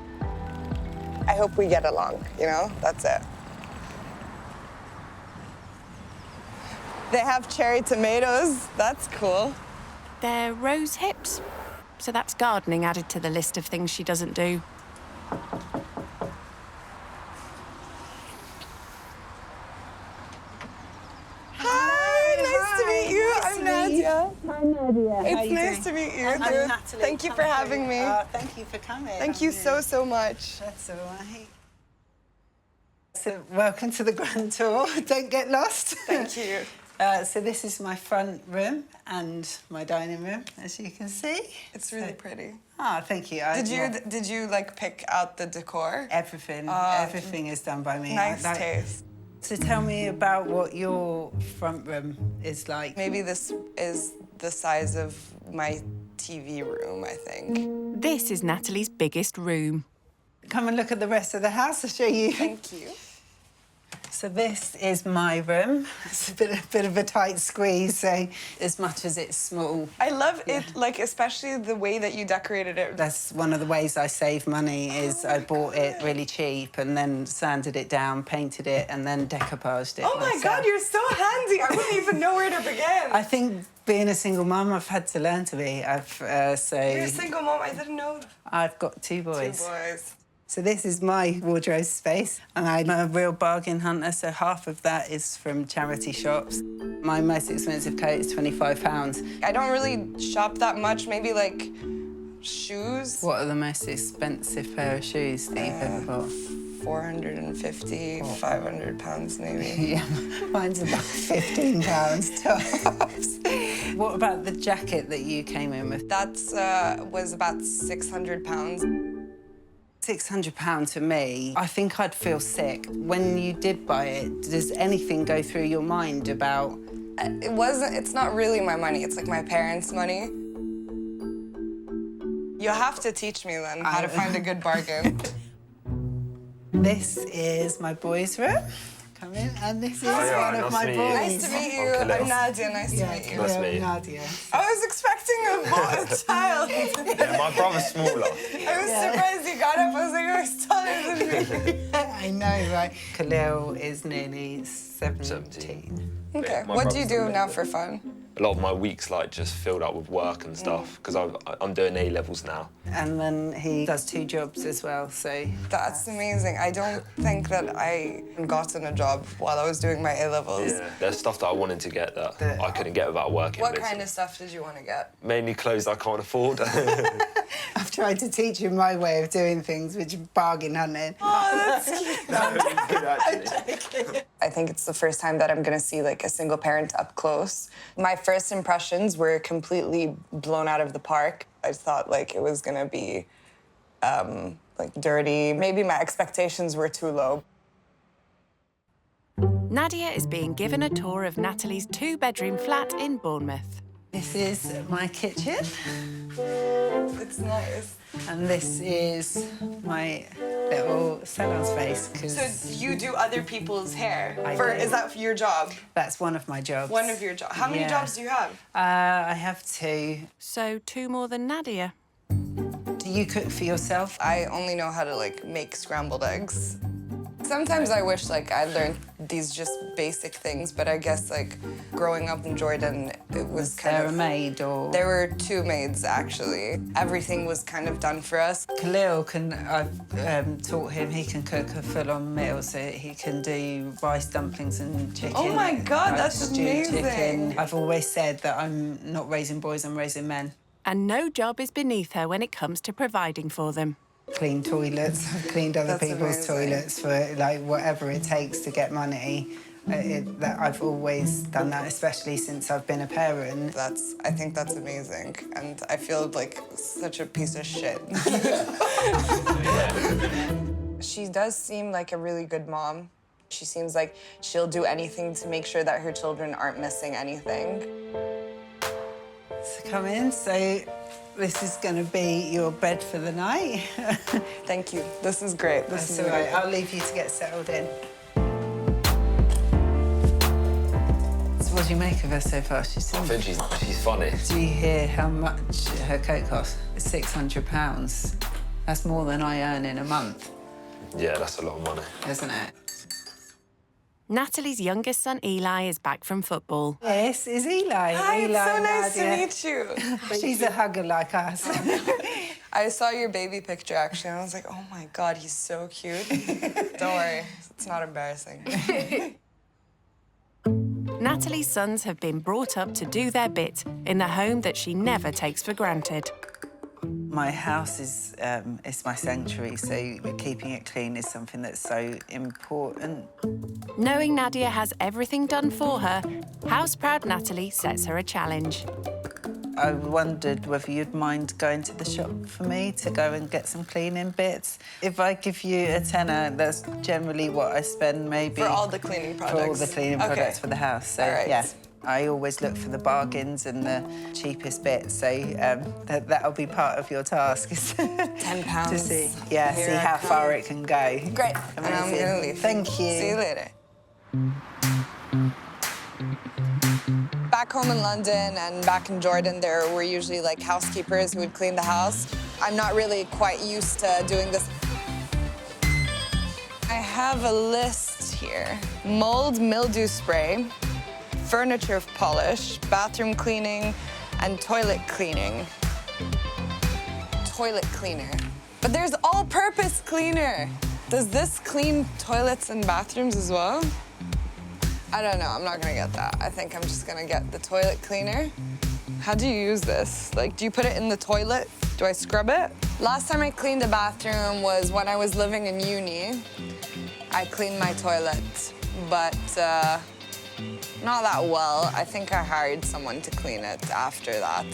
I hope we get along, you know? That's it. They have cherry tomatoes. That's cool.
They're rose hips, so that's gardening added to the list of things she doesn't do.
Hi, nice to meet you. I'm Nadia.
Hi, Nadia.
It's nice to meet you.
I'm Natalie.
Thank you for having me.
Thank you for coming.
Thank you so much.
That's all right. So, welcome to the Grand Tour. Don't get lost.
Thank you.
So this is my front room and my dining room, as you can see.
It's really pretty.
Oh, thank you.
Did you like pick out the decor?
Everything. Everything is done by me.
Nice taste.
So tell me about what your front room is like.
Maybe this is the size of my TV room, I think.
This is Natalie's biggest room.
Come and look at the rest of the house. I'll show you.
Thank you.
So this is my room. It's a bit of a tight squeeze, so as much as it's small.
I love it, like, especially the way that you decorated it.
That's one of the ways I save money, is I bought it really cheap and then sanded it down, painted it, and then decoupaged it.
Oh my God, you're so handy. I wouldn't even know where to begin.
I think being a single mum, I've had to learn to be.
You're a single mom, I didn't know.
I've got 2 boys.
2 boys.
So this is my wardrobe space, and I'm a real bargain hunter, so half of that is from charity shops. My most expensive coat is £25.
I don't really shop that much, maybe like shoes.
What are the most expensive pair of shoes that you've ever bought?
450, 500 pounds maybe.
Yeah, mine's about £15 tops. What about the jacket that you came in with?
That was about 600 pounds.
£600 to me, I think I'd feel sick. When you did buy it, does anything go through your mind about...
It's not really my money, it's like my parents' money. You'll have to teach me then how to find a good bargain.
This is my boys' room. Come in, and this is one of my boys.
Nice to meet you. I'm Nadia. Nice to meet you.
Nice to meet you.
Nadia.
I was expecting a child.
Yeah, my brother's smaller.
I was surprised he got up. I was like, oh, he's taller than me.
I know, right? Khalil is nearly 17.
Okay. What do you do now for fun?
A lot of my week's like just filled up with work and stuff because I'm doing A-levels now.
And then he does 2 jobs as well, so...
That's amazing. I don't think that I gotten a job while I was doing my A-levels.
Yeah, there's stuff that I wanted to get that I couldn't get without working.
What kind of stuff did you want to get?
Mainly clothes I can't afford.
I've tried to teach him my way of doing things, which is bargain hunting.
Oh, that's cute.
Good, actually.
I think it's the first time that I'm going to see, like, a single parent up close. My first impressions were completely blown out of the park. I thought, like, it was going to be, like, dirty. Maybe my expectations were too low.
Nadia is being given a tour of Natalie's 2-bedroom flat in Bournemouth.
This is my kitchen.
It's nice.
And this is my little salon space.
So you do other people's hair?
I do.
Is that your job?
That's one of my jobs.
One of your jobs. How many jobs do you have?
I have 2.
So 2 more than Nadia.
Do you cook for yourself?
I only know how to, like, make scrambled eggs. Sometimes I wish, like, I learned these just basic things, but I guess, like, growing up in Jordan, it was kind of...
Was there a maid or...?
There were 2 maids, actually. Everything was kind of done for us.
Khalil I've taught him, he can cook a full-on meal, so he can do rice dumplings and chicken.
Oh my God,
like
that's
stewed
amazing.
Chicken. I've always said that I'm not raising boys, I'm raising men.
And no job is beneath her when it comes to providing for them.
Clean toilets. I've cleaned other people's toilets for, like, whatever it takes to get money. I've always done that, especially since I've been a parent.
I think that's amazing, and I feel like such a piece of shit. She does seem like a really good mom. She seems like she'll do anything to make sure that her children aren't missing anything.
So come in, so this is going to be your bed for the night.
Thank you. This is great. This is
all right. I'll leave you to get settled in. So what do you make of her so far?
I think she's funny.
Do you hear how much her coat costs? It's £600. That's more than I earn in a month.
Yeah, that's a lot of money.
Isn't it?
Natalie's youngest son, Eli, is back from football.
Yes, is Eli.
Hi,
Eli,
it's so nice
Nadia.
to meet you.
She's a hugger like us.
I saw your baby picture, actually, and I was like, oh my God, he's so cute. Don't worry, it's not embarrassing.
Natalie's sons have been brought up to do their bit in the home that she never takes for granted.
My house is my sanctuary, so keeping it clean is something that's so important.
Knowing Nadia has everything done for her, house-proud Natalie sets her a challenge.
I wondered whether you'd mind going to the shop for me to go and get some cleaning bits. If I give you a tenner, that's generally what I spend, maybe...
For all the cleaning products?
For all the cleaning products for the house, so,
all right.
Yeah. I always look for the bargains and the cheapest bits, so that'll be part of your task.
£10.
To see, see how far it can go.
Great. And I'm gonna leave.
Thank you.
See you later. Back home in London and back in Jordan, there were usually like housekeepers who would clean the house. I'm not really quite used to doing this. I have a list here. Mold mildew spray, furniture polish, bathroom cleaning, and toilet cleaning. Toilet cleaner. But there's all-purpose cleaner. Does this clean toilets and bathrooms as well? I don't know, I'm not gonna get that. I think I'm just gonna get the toilet cleaner. How do you use this? Like, do you put it in the toilet? Do I scrub it? Last time I cleaned a bathroom was when I was living in uni. I cleaned my toilet, but not that well. I think I hired someone to clean it after that.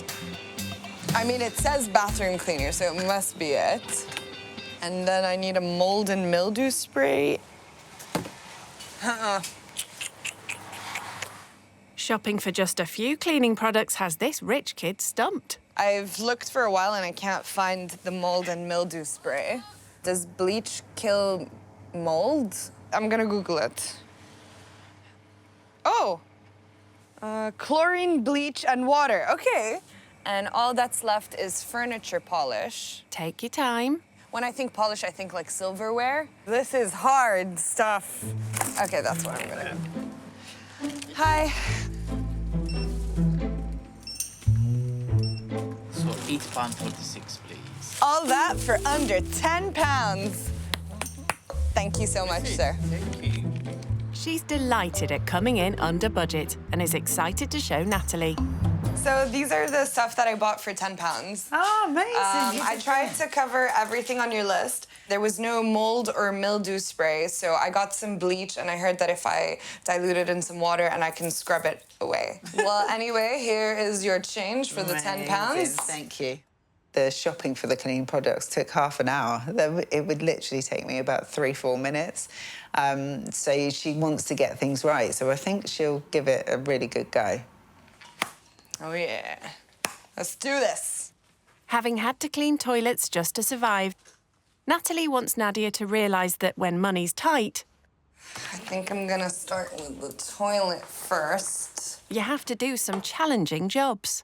I mean, it says bathroom cleaner, so it must be it. And then I need a mold and mildew spray.
Shopping for just a few cleaning products has this rich kid stumped.
I've looked for a while and I can't find the mold and mildew spray. Does bleach kill mold? I'm gonna Google it. Oh, chlorine, bleach, and water. Okay. And all that's left is furniture polish.
Take your time.
When I think polish, I think like silverware. This is hard stuff. Okay, that's what I'm gonna do. Hi.
So £8.46, please.
All that for under £10. Thank you so much, sir.
Thank you.
She's delighted at coming in under budget and is excited to show Natalie.
So these are the stuff that I bought for £10.
Oh, amazing.
I tried to cover everything on your list. There was no mold or mildew spray, so I got some bleach, and I heard that if I dilute it in some water, and I can scrub it away. Well, anyway, here is your change for the £10.
Thank you. The shopping for the cleaning products took half an hour. It would literally take me about 3-4 minutes. So she wants to get things right, so I think she'll give it a really good go.
Oh, yeah. Let's do this.
Having had to clean toilets just to survive, Natalie wants Nadia to realise that when money's tight,
I think I'm gonna start with the toilet first.
you have to do some challenging jobs.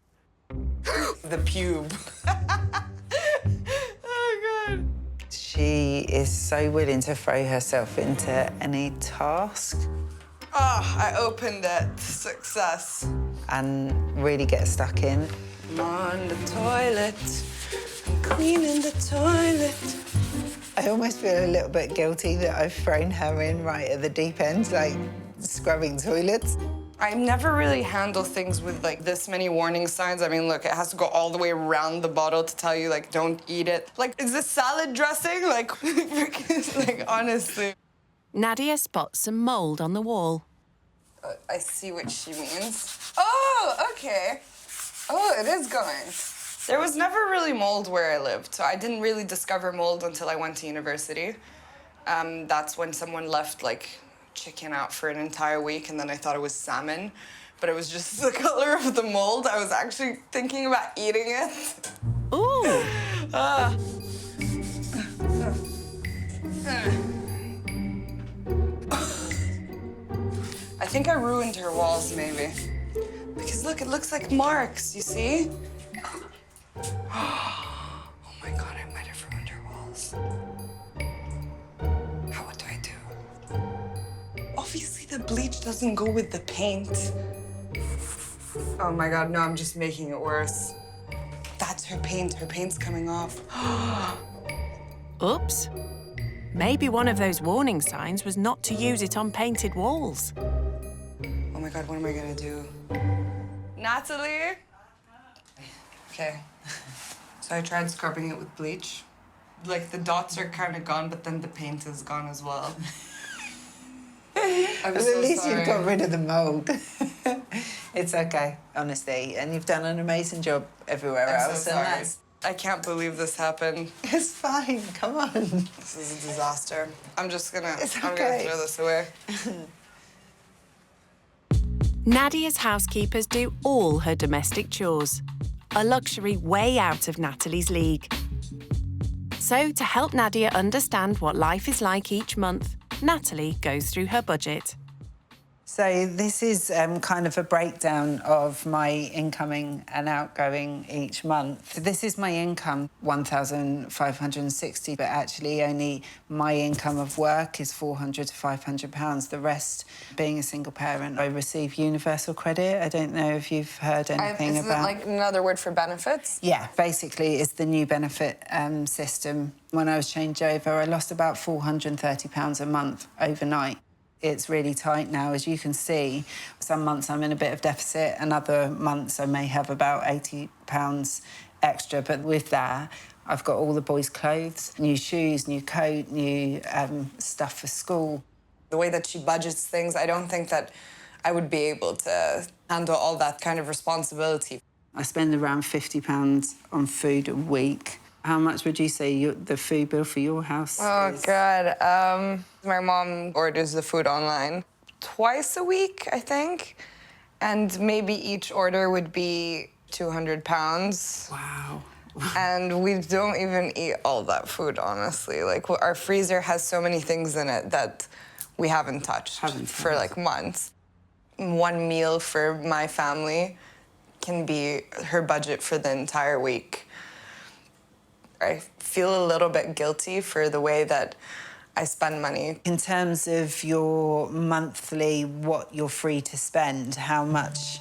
The pube. Oh, God.
She is so willing to throw herself into any task.
Oh, I opened it. Success.
And really get stuck in.
I'm on the toilet. I'm cleaning the toilet.
I almost feel a little bit guilty that I've thrown her in right at the deep end, like scrubbing toilets.
I never really handle things with like this many warning signs. I mean, look, it has to go all the way around the bottle to tell you, like, don't eat it. Like, is this salad dressing? Like, like honestly.
Nadia spots some mould on the wall.
I see what she means. Oh, okay. Oh, it is going. There was never really mold where I lived, so I didn't really discover mold until I went to university. That's when someone left, like, chicken out for an entire week, and then I thought it was salmon, but it was just the color of the mold. I was actually thinking about eating it.
Ooh!
I think I ruined her walls, maybe. Because look, it looks like marks, you see? Oh my God, I might have ruined her walls. What do I do? Obviously, the bleach doesn't go with the paint. Oh my God, no, I'm just making it worse. That's her paint. Her paint's coming off.
Oops. Maybe one of those warning signs was not to use it on painted walls.
Oh my God, what am I gonna do? Natalie? Okay. So I tried scrubbing it with bleach. Like, the dots are kind of gone, but then the paint is gone as well. I'm
But
so
at least
sorry.
you've got rid of the mould. It's okay, honestly. And you've done an amazing job everywhere
I'm
else.
so
and
sorry.
that's-
I can't believe this happened.
It's fine, come on.
This is a disaster. I'm just gonna,
It's
I'm gonna
okay.
throw this away.
Nadia's housekeepers do all her domestic chores, a luxury way out of Natalie's league. So, to help Nadia understand what life is like each month, Natalie goes through her budget.
So this is kind of a breakdown of my incoming and outgoing each month. This is my income, 1,560, but actually only my income of work is £400 to £500. The rest, being a single parent, I receive universal credit. I don't know if you've heard anything
Is
about...
it like another word for benefits?
Yeah, basically it's the new benefit system. When I was changed over, I lost about £430 a month overnight. It's really tight now, as you can see. Some months I'm in a bit of deficit, and other months I may have about £80 extra. But with that, I've got all the boys' clothes, new shoes, new coat, new stuff for school.
The way that she budgets things, I don't think that I would be able to handle all that kind of responsibility.
I spend around £50 on food a week. How much would you say the food bill for your house is?
God. My mom orders the food online twice a week, I think. And maybe each order would be £200.
Wow.
And we don't even eat all that food, honestly. Like, our freezer has so many things in it that we haven't touched for, like, months. One meal for my family can be her budget for the entire week. I feel a little bit guilty for the way that I spend money.
In terms of your monthly, what you're free to spend, how much?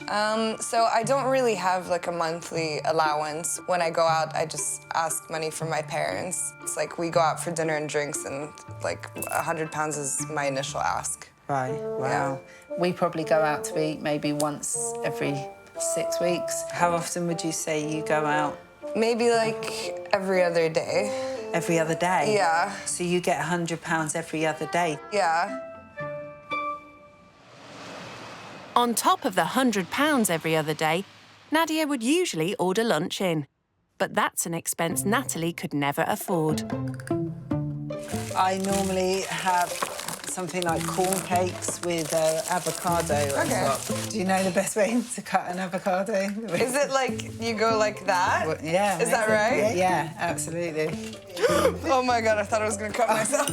So I don't really have like a monthly allowance. When I go out, I just ask money from my parents. It's like we go out for dinner and drinks, and like £100 is my initial ask.
Right, wow. We probably go out to eat maybe once every 6 weeks. How often would you say you go out?
Maybe like every other day.
Every other day?
Yeah.
So you get £100 every other day?
Yeah.
On top of the £100 every other day, Nadia would usually order lunch in. But that's an expense Natalie could never afford.
I normally have something like corn cakes with avocado on top. Do you know the best way to cut an avocado?
Is it like you go like that?
Well, yeah.
Is that right?
Yeah, absolutely.
Oh my God, I thought I was gonna cut myself.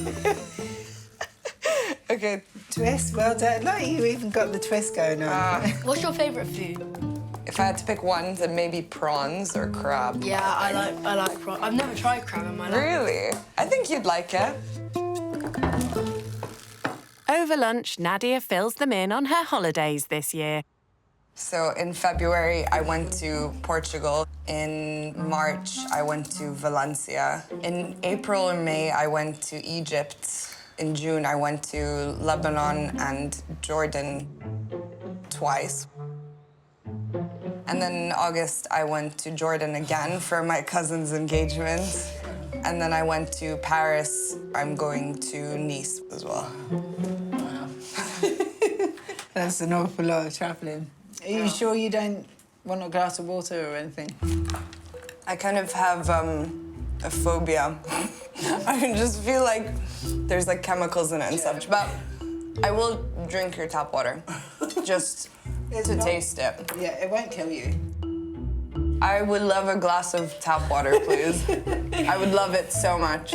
Okay.
Twist, well done. Look, you even got the twist going on.
What's your favourite food?
If I had to pick one, then maybe prawns or crab.
Yeah, I like prawns. I've never tried crab in my life.
Really? I think you'd like it.
Over lunch, Nadia fills them in on her holidays this year.
So in February, I went to Portugal. In March, I went to Valencia. In April and May, I went to Egypt. In June, I went to Lebanon and Jordan twice. And then in August, I went to Jordan again for my cousin's engagement. And then I went to Paris. I'm going to Nice as well.
Wow. That's an awful lot of travelling. Are you sure you don't want a glass of water or anything?
I kind of have a phobia. I just feel like there's like chemicals in it and such, but I will drink your tap water just to taste it.
Yeah, it won't kill you.
I would love a glass of tap water, please. I would love it so much.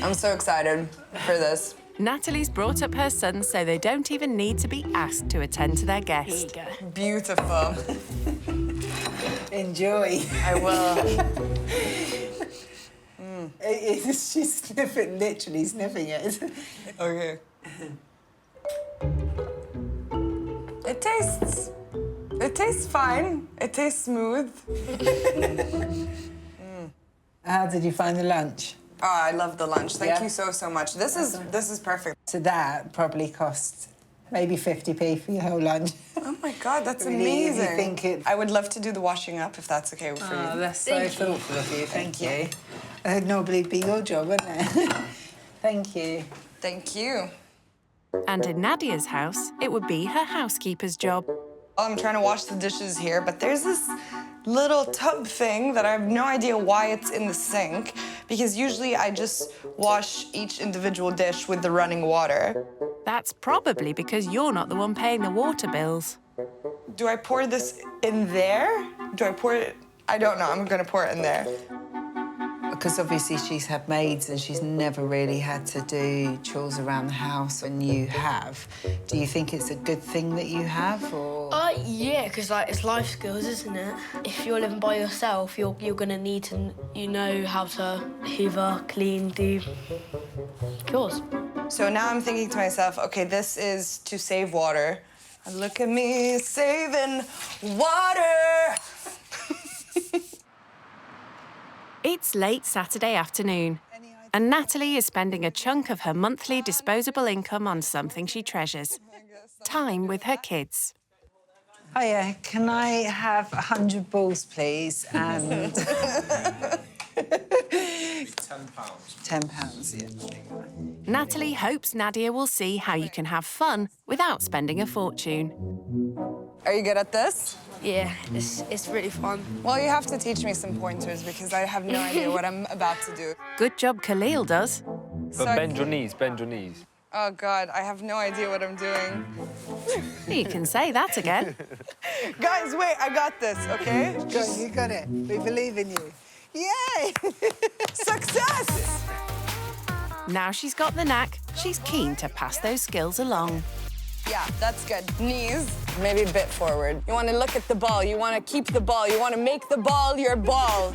I'm so excited for this.
Natalie's brought up her sons so they don't even need to be asked to attend to their guest.
Here you go. Beautiful.
Enjoy.
I will.
She's sniffing, literally sniffing it.
Okay. It tastes fine. It tastes smooth.
How did you find the lunch?
Oh, I love the lunch. Thank you so much. This is perfect.
So that probably cost maybe 50p for your whole lunch.
Oh my God, that's
Really,
amazing.
you think it...
I would love to do the washing up if that's okay for you.
Oh, that's so thoughtful of you. Thank you. That'd normally be your job, wouldn't it? Thank you.
Thank you.
And in Nadia's house, it would be her housekeeper's job.
I'm trying to wash the dishes here, but there's this little tub thing that I have no idea why it's in the sink, because usually I just wash each individual dish with the running water.
That's probably because you're not the one paying the water bills.
Do I pour this in there? Do I pour it? I don't know. I'm gonna pour it in there.
Because obviously she's had maids and she's never really had to do chores around the house, and you have. Do you think it's a good thing that you have, or...?
Yeah, because like it's life skills, isn't it? If you're living by yourself, you're gonna need to know how to hoover, clean, do chores.
So now I'm thinking to myself, okay, this is to save water. And look at me saving water.
It's late Saturday afternoon, and Natalie is spending a chunk of her monthly disposable income on something she treasures: time with her kids.
Hiya, can I have 100 balls, please? And... £10, yeah.
Natalie hopes Nadia will see how you can have fun without spending a fortune.
Are you good at this?
Yeah, it's really fun.
Well, you have to teach me some pointers because I have no idea what I'm about to do.
Good job Khalil does.
But bend your knees, bend your knees.
Oh, God, I have no idea what I'm doing.
You can say that again.
Guys, wait, I got this, okay?
Good, you got it. We believe in you. Yay!
Success!
Now she's got the knack, she's keen to pass those skills along.
Yeah, that's good. Knees, maybe a bit forward. You want to look at the ball. You want to keep the ball. You want to make the ball your ball.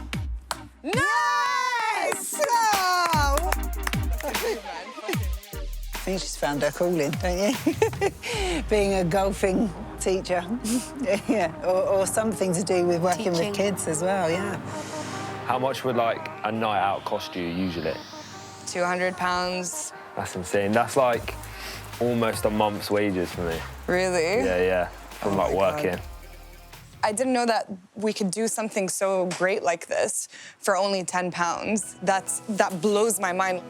Nice!
Oh! I think she's found her calling, don't you? Being a golfing teacher. Yeah, or something to do with working with kids as well, yeah.
How much would, like, a night out cost you usually?
£200.
That's insane. That's, like, almost a month's wages for me.
Really?
Yeah. From, like, working.
God. I didn't know that we could do something so great like this for only £10. That blows my mind.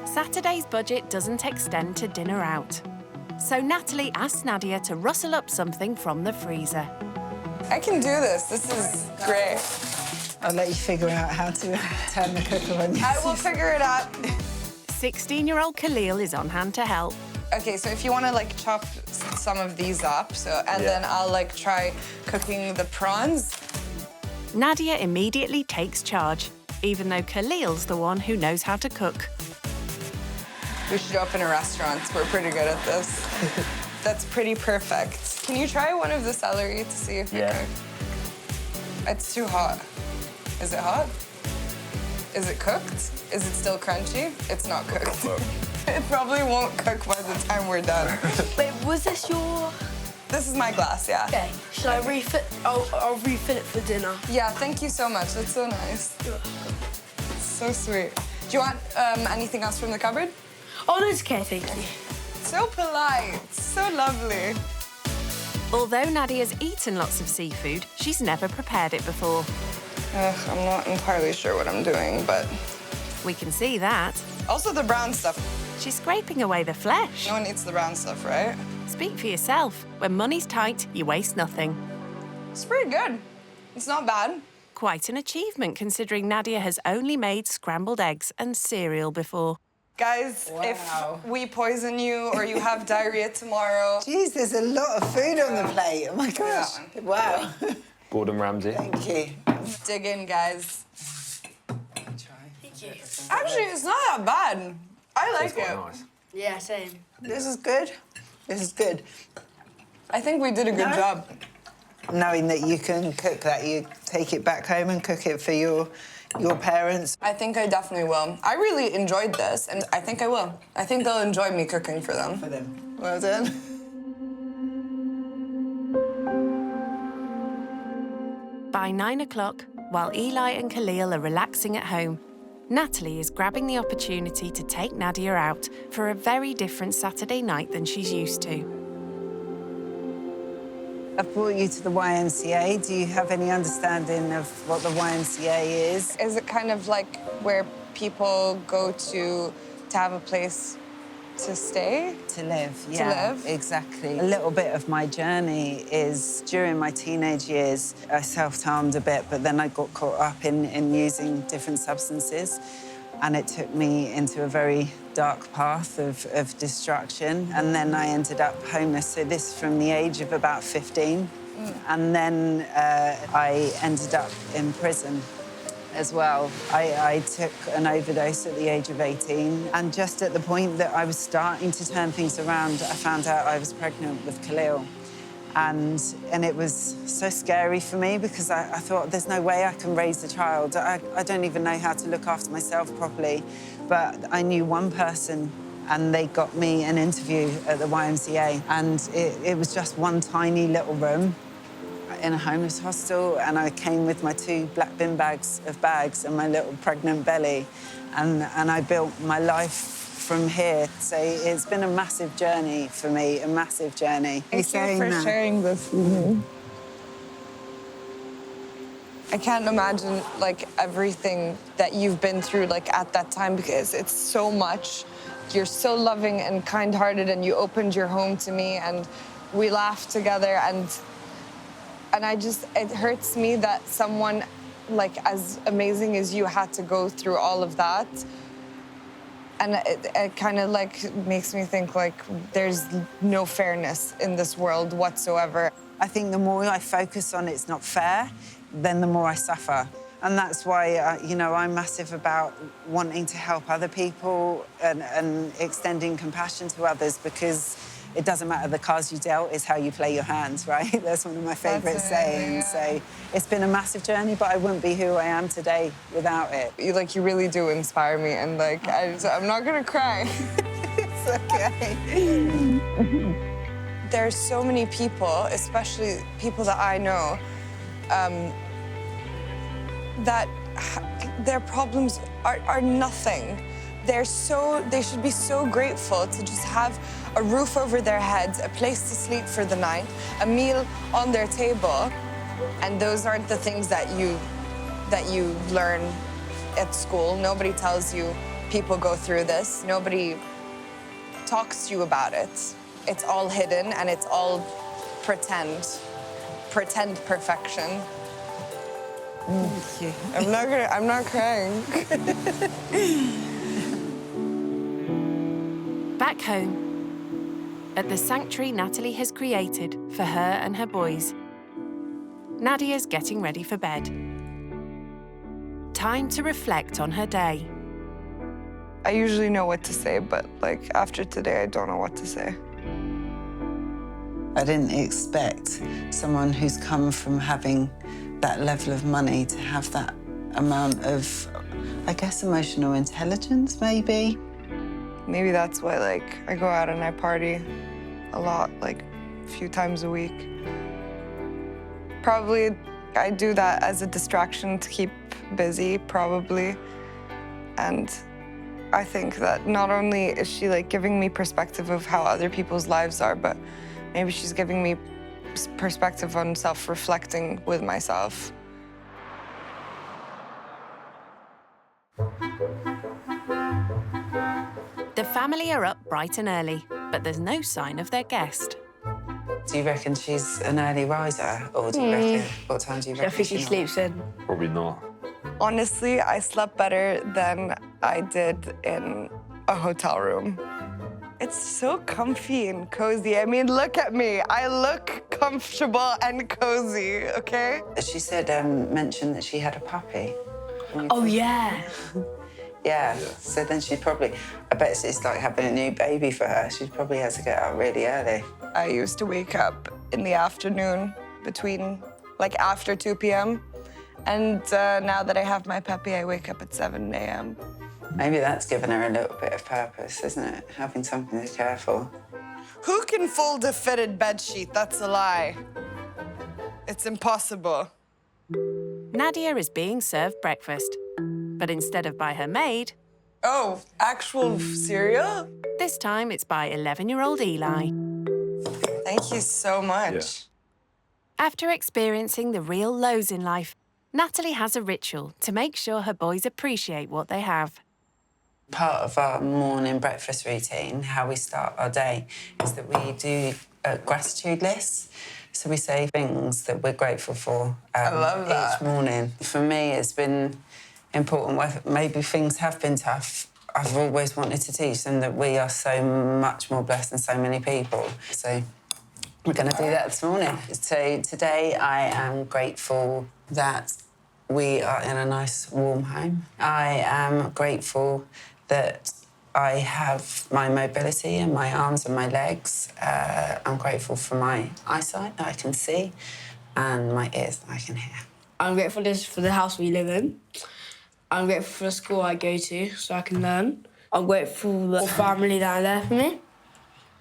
Saturday's budget doesn't extend to dinner out. So Natalie asks Nadia to rustle up something from the freezer.
I can do this. This is great.
I'll let you figure out how to turn the cooker on.
I will figure it out.
16-year-old Khalil is on hand to help.
Okay, so if you want to like chop some of these up, then I'll like try cooking the prawns.
Nadia immediately takes charge, even though Khalil's the one who knows how to cook.
We should open a restaurant. We're pretty good at this. That's pretty perfect. Can you try one of the celery to see if it cooks? It's too hot. Is it hot? Is it cooked? Is it still crunchy? It's not cooked. It probably won't cook by the time we're done.
Wait, was this your...
This is my glass, yeah.
Okay, should I refill? I'll refill it for dinner.
Yeah, thank you so much. That's so nice. It's so sweet. Do you want anything else from the cupboard?
Oh, no, it's okay, thank you.
So polite, so lovely.
Although Nadia's eaten lots of seafood, she's never prepared it before.
I'm not entirely sure what I'm doing, but...
We can see that.
Also the brown stuff.
She's scraping away the flesh.
No one eats the brown stuff, right?
Speak for yourself. When money's tight, you waste nothing.
It's pretty good. It's not bad.
Quite an achievement, considering Nadia has only made scrambled eggs and cereal before.
Guys, if we poison you or you have diarrhea tomorrow...
Jeez, there's a lot of food on the plate. Oh, my gosh. Wow.
Gordon Ramsay.
Thank you.
Dig in, guys.
Thank you.
Actually, it's not that bad. I like it.
Nice.
Yeah, same.
This is good. This is good.
I think we did a good job.
Knowing that you can cook that, you take it back home and cook it for your parents.
I think I definitely will. I really enjoyed this, and I think I will. I think they'll enjoy me cooking for them. Well done.
By 9 o'clock, while Eli and Khalil are relaxing at home, Natalie is grabbing the opportunity to take Nadia out for a very different Saturday night than she's used to.
I've brought you to the YMCA. Do you have any understanding of what the YMCA is?
Is it kind of like where people go to have a place to stay?
To live, yeah.
To live?
Exactly. A little bit of my journey is during my teenage years, I self-harmed a bit, but then I got caught up in using different substances. And it took me into a very dark path of destruction. And then I ended up homeless, so this from the age of about 15. And then I ended up in prison as well. I took an overdose at the age of 18. And just at the point that I was starting to turn things around, I found out I was pregnant with Khalil. And it was so scary for me because I thought, there's no way I can raise a child. I don't even know how to look after myself properly. But I knew one person and they got me an interview at the YMCA. And it was just one tiny little room in a homeless hostel. And I came with my 2 black bin bags of bags and my little pregnant belly. And I built my life from here. So it's been a massive journey for me, a massive journey.
Thank you for sharing this with me. I can't imagine, like, everything that you've been through, like, at that time, because it's so much. You're so loving and kind-hearted, and you opened your home to me, and we laughed together, and it hurts me that someone, like, as amazing as you had to go through all of that. And it kind of, like, makes me think, like, there's no fairness in this world whatsoever.
I think the more I focus on it's not fair, then the more I suffer. And that's why, you know, I'm massive about wanting to help other people and extending compassion to others, because it doesn't matter the cards you dealt, it's how you play your hands, right? That's one of my favourite sayings. So it's been a massive journey, but I wouldn't be who I am today without it.
You really do inspire me, and, like, I'm not gonna cry.
It's okay.
There's so many people, especially people that I know, that their problems are nothing. They should be so grateful to just have a roof over their heads, a place to sleep for the night, a meal on their table. And those aren't the things that you learn at school. Nobody tells you people go through this. Nobody talks to you about it. It's all hidden, and it's all pretend perfection.
Thank you. I'm not crying.
Back home, at the sanctuary Natalie has created for her and her boys, Nadia's getting ready for bed. Time to reflect on her day.
I usually know what to say, but like after today, I don't know what to say.
I didn't expect someone who's come from having that level of money to have that amount of, I guess, emotional intelligence, maybe.
Maybe that's why, like, I go out and I party a lot, like, a few times a week. Probably I do that as a distraction to keep busy, probably. And I think that not only is she, like, giving me perspective of how other people's lives are, but maybe she's giving me perspective on self-reflecting with myself.
The family are up bright and early, but there's no sign of their guest.
Do you reckon she's an early riser, or do you reckon, what time do you reckon?
I think she sleeps in.
Probably not.
Honestly, I slept better than I did in a hotel room. It's so comfy and cozy. I mean, look at me. I look comfortable and cozy, okay?
She said, mentioned that she had a puppy.
Oh, yeah.
Yeah, so then she probably, I bet it's like having a new baby for her. She probably has to get up really early.
I used to wake up in the afternoon between, like, after 2 p.m. And now that I have my puppy, I wake up at 7 a.m.
Maybe that's given her a little bit of purpose, isn't it? Having something to care for.
Who can fold a fitted bedsheet? That's a lie. It's impossible.
Nadia is being served breakfast, but instead of by her maid...
Oh, actual cereal?
This time it's by 11-year-old Eli.
Thank you so much.
Yeah.
After experiencing the real lows in life, Natalie has a ritual to make sure her boys appreciate what they have.
Part of our morning breakfast routine, how we start our day, is that we do a gratitude list. So we say things that we're grateful for
I love that.
each morning. For me, it's been important. Maybe things have been tough. I've always wanted to teach them that we are so much more blessed than so many people. So we're going to do that this morning. So today I am grateful that we are in a nice, warm home. I am grateful that I have my mobility in my arms and my legs. I'm grateful for my eyesight that I can see and my ears that I can hear.
I'm grateful for the house we live in. I'm grateful for the school I go to so I can learn. I'm grateful for the family that are there for me.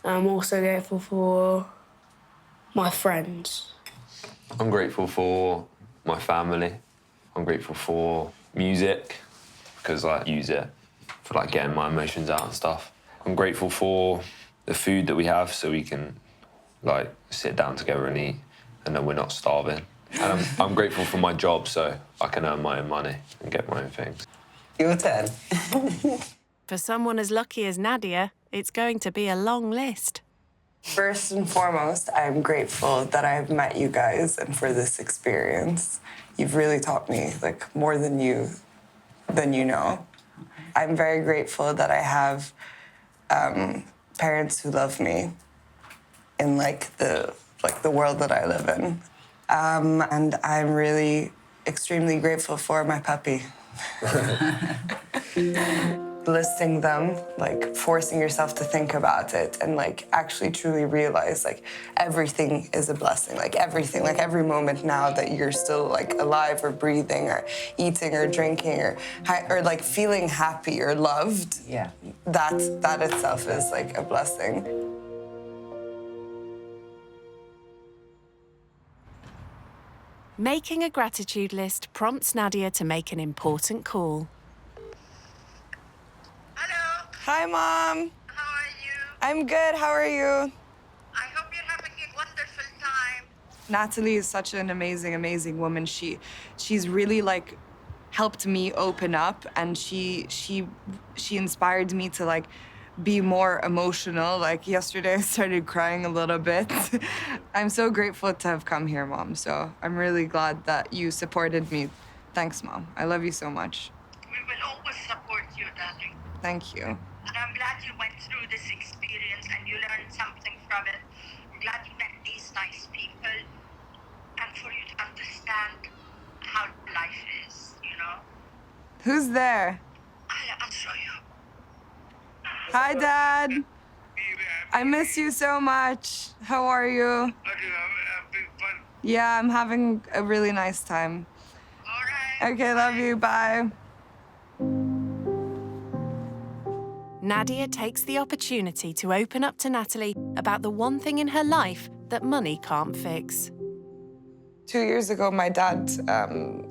I'm also grateful for my friends.
I'm grateful for my family. I'm grateful for music because I use it for like getting my emotions out and stuff. I'm grateful for the food that we have so we can like sit down together and eat and then we're not starving. And I'm grateful for my job so I can earn my own money and get my own things.
Your turn.
For someone as lucky as Nadia, it's going to be a long list.
First and foremost, I'm grateful that I've met you guys and for this experience. You've really taught me, like, more than you know. I'm very grateful that I have parents who love me in, like, the world that I live in. And I'm really extremely grateful for my puppy. Listing them, like forcing yourself to think about it and like actually truly realize like everything is a blessing, like everything, like every moment now that you're still like alive or breathing or eating or drinking or like feeling happy or loved.
Yeah.
That itself is like a blessing.
Making a gratitude list prompts Nadia to make an important call.
Hi, Mom.
How are you?
I'm good. How are you?
I hope you're having a wonderful time.
Natalie is such an amazing, amazing woman. She's really like helped me open up, and she inspired me to like be more emotional. Like yesterday, I started crying a little bit. I'm so grateful to have come here, Mom. So I'm really glad that you supported me
Thanks, Mom. I love you so much.
We will always support you, darling.
Thank you.
And I'm glad you went through this experience and you learned something from it. I'm glad you met these nice people and for you to understand how life is, you know?
Who's there?
I'll show you.
Hi, Dad. I miss you so much. How are you? Yeah, I'm having a really nice time. All right. Okay, love you. Bye.
Nadia takes the opportunity to open up to Natalie about the one thing in her life that money can't fix.
2 years ago, my dad,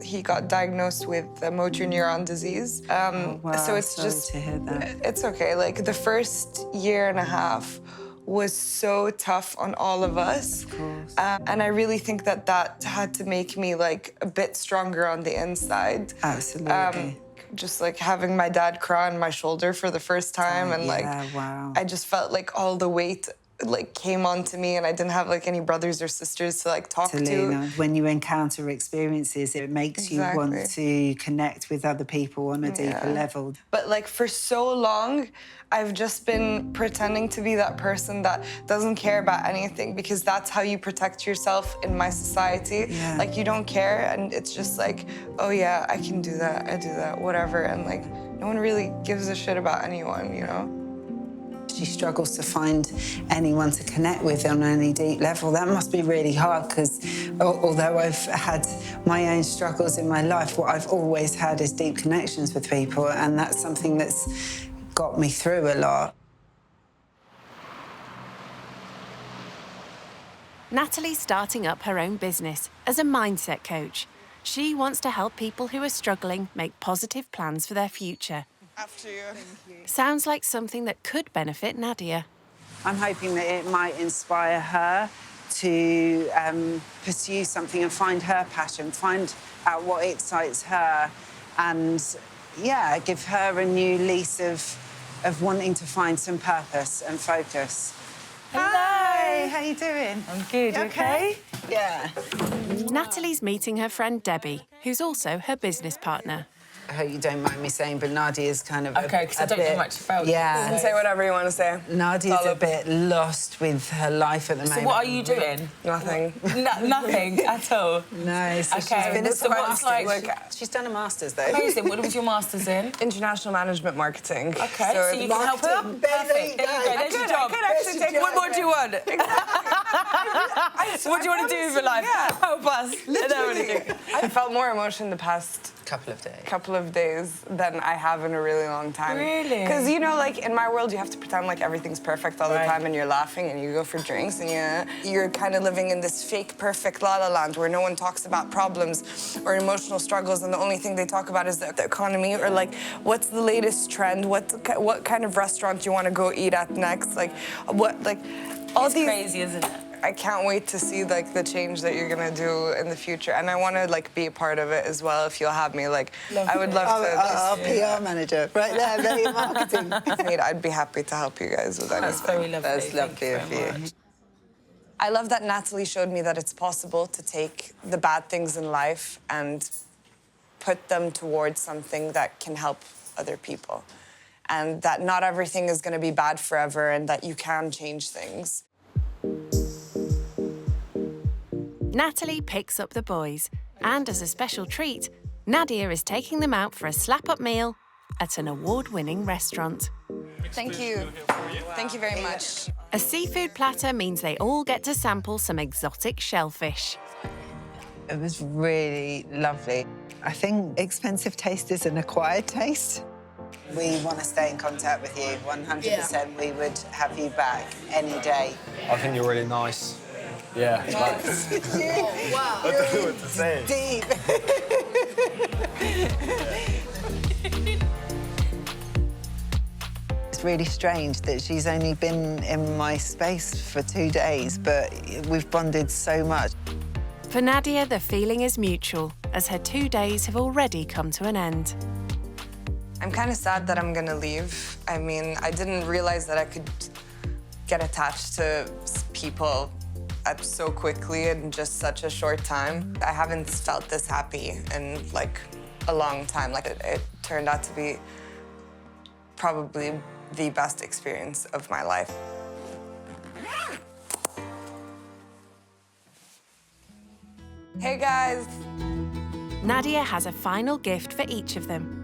he got diagnosed with motor neuron disease. So it's
sorry
just,
to hear that.
It's okay. Like the first year and a half was so tough on all of us.
Of course.
And I really think that that had to make me like a bit stronger on the inside.
Absolutely.
Just like having my dad cry on my shoulder for the first time, and like,
wow.
I just felt like all the weight like came onto me, and I didn't have like any brothers or sisters to like talk to.
When you encounter experiences, it makes you want to connect with other people on a deeper level.
But like for so long, I've just been pretending to be that person that doesn't care about anything, because that's how you protect yourself in my society.
Yeah.
Like you don't care, and it's just like, oh yeah, I can do that, I do that, whatever. And like no one really gives a shit about anyone, you know?
She struggles to find anyone to connect with on any deep level. That must be really hard, because although I've had my own struggles in my life, what I've always had is deep connections with people, and that's something that's got me through a lot.
Natalie's starting up her own business as a mindset coach. She wants to help people who are struggling make positive plans for their future.
After you.
Sounds like something that could benefit Nadia.
I'm hoping that it might inspire her to pursue something and find her passion, find out what excites her, and yeah, give her a new lease of wanting to find some purpose and focus. Hi, how you doing?
I'm good, you okay?
Yeah.
Natalie's meeting her friend Debbie, who's also her business partner.
I hope you don't mind me saying, but Nadia's kind of
okay, because I don't know much about
you can say whatever you want to say.
Nadia's a bit lost with her life at the moment.
So what are you doing?
Nothing.
Nothing at all?
No, so
okay.
she's finished
so what's like...
She's done a master's, though.
Amazing. What was your master's in?
International Management Marketing.
Okay, so you can help them. Perfect. There you go. There's your job.
What more do you want?
What do you want to do with your life? Yeah. Help us.
I felt more emotion the past
couple of
days than I have in a really long time.
Really?
Because, you know, like, in my world, you have to pretend like everything's perfect all the time, and you're laughing, and you go for drinks, and you're kind of living in this fake, perfect la-la land where no one talks about problems or emotional struggles, and the only thing they talk about is the economy, or, like, what's the latest trend, what kind of restaurant you want to go eat at next, like, what, like, all
it's
these...
crazy, isn't it?
I can't wait to see like the change that you're gonna do in the future, and I want to like be a part of it as well. If you'll have me, like I would love to.
Our PR manager, right there, very marketing.
I'd be happy to help you guys with anything.
That's very lovely.
That's lovely of you.
I love that Natalie showed me that it's possible to take the bad things in life and put them towards something that can help other people, and that not everything is going to be bad forever, and that you can change things.
Natalie picks up the boys, and as a special treat, Nadia is taking them out for a slap-up meal at an award-winning restaurant.
Thank you. Thank you very much.
A seafood platter means they all get to sample some exotic shellfish.
It was really lovely. I think expensive taste is an acquired taste. We want to stay in contact with you, 100%. Yeah. We would have you back any day.
I think you're really nice. Yeah. Like,
oh, wow.
I don't know what to say.
Deep. It's really strange that she's only been in my space for 2 days, but we've bonded so much.
For Nadia, the feeling is mutual, as her 2 days have already come to an end.
I'm kind of sad that I'm gonna leave. I mean, I didn't realize that I could get attached to people so quickly in just such a short time. I haven't felt this happy in like a long time. Like it turned out to be probably the best experience of my life. Hey guys!
Nadia has a final gift for each of them.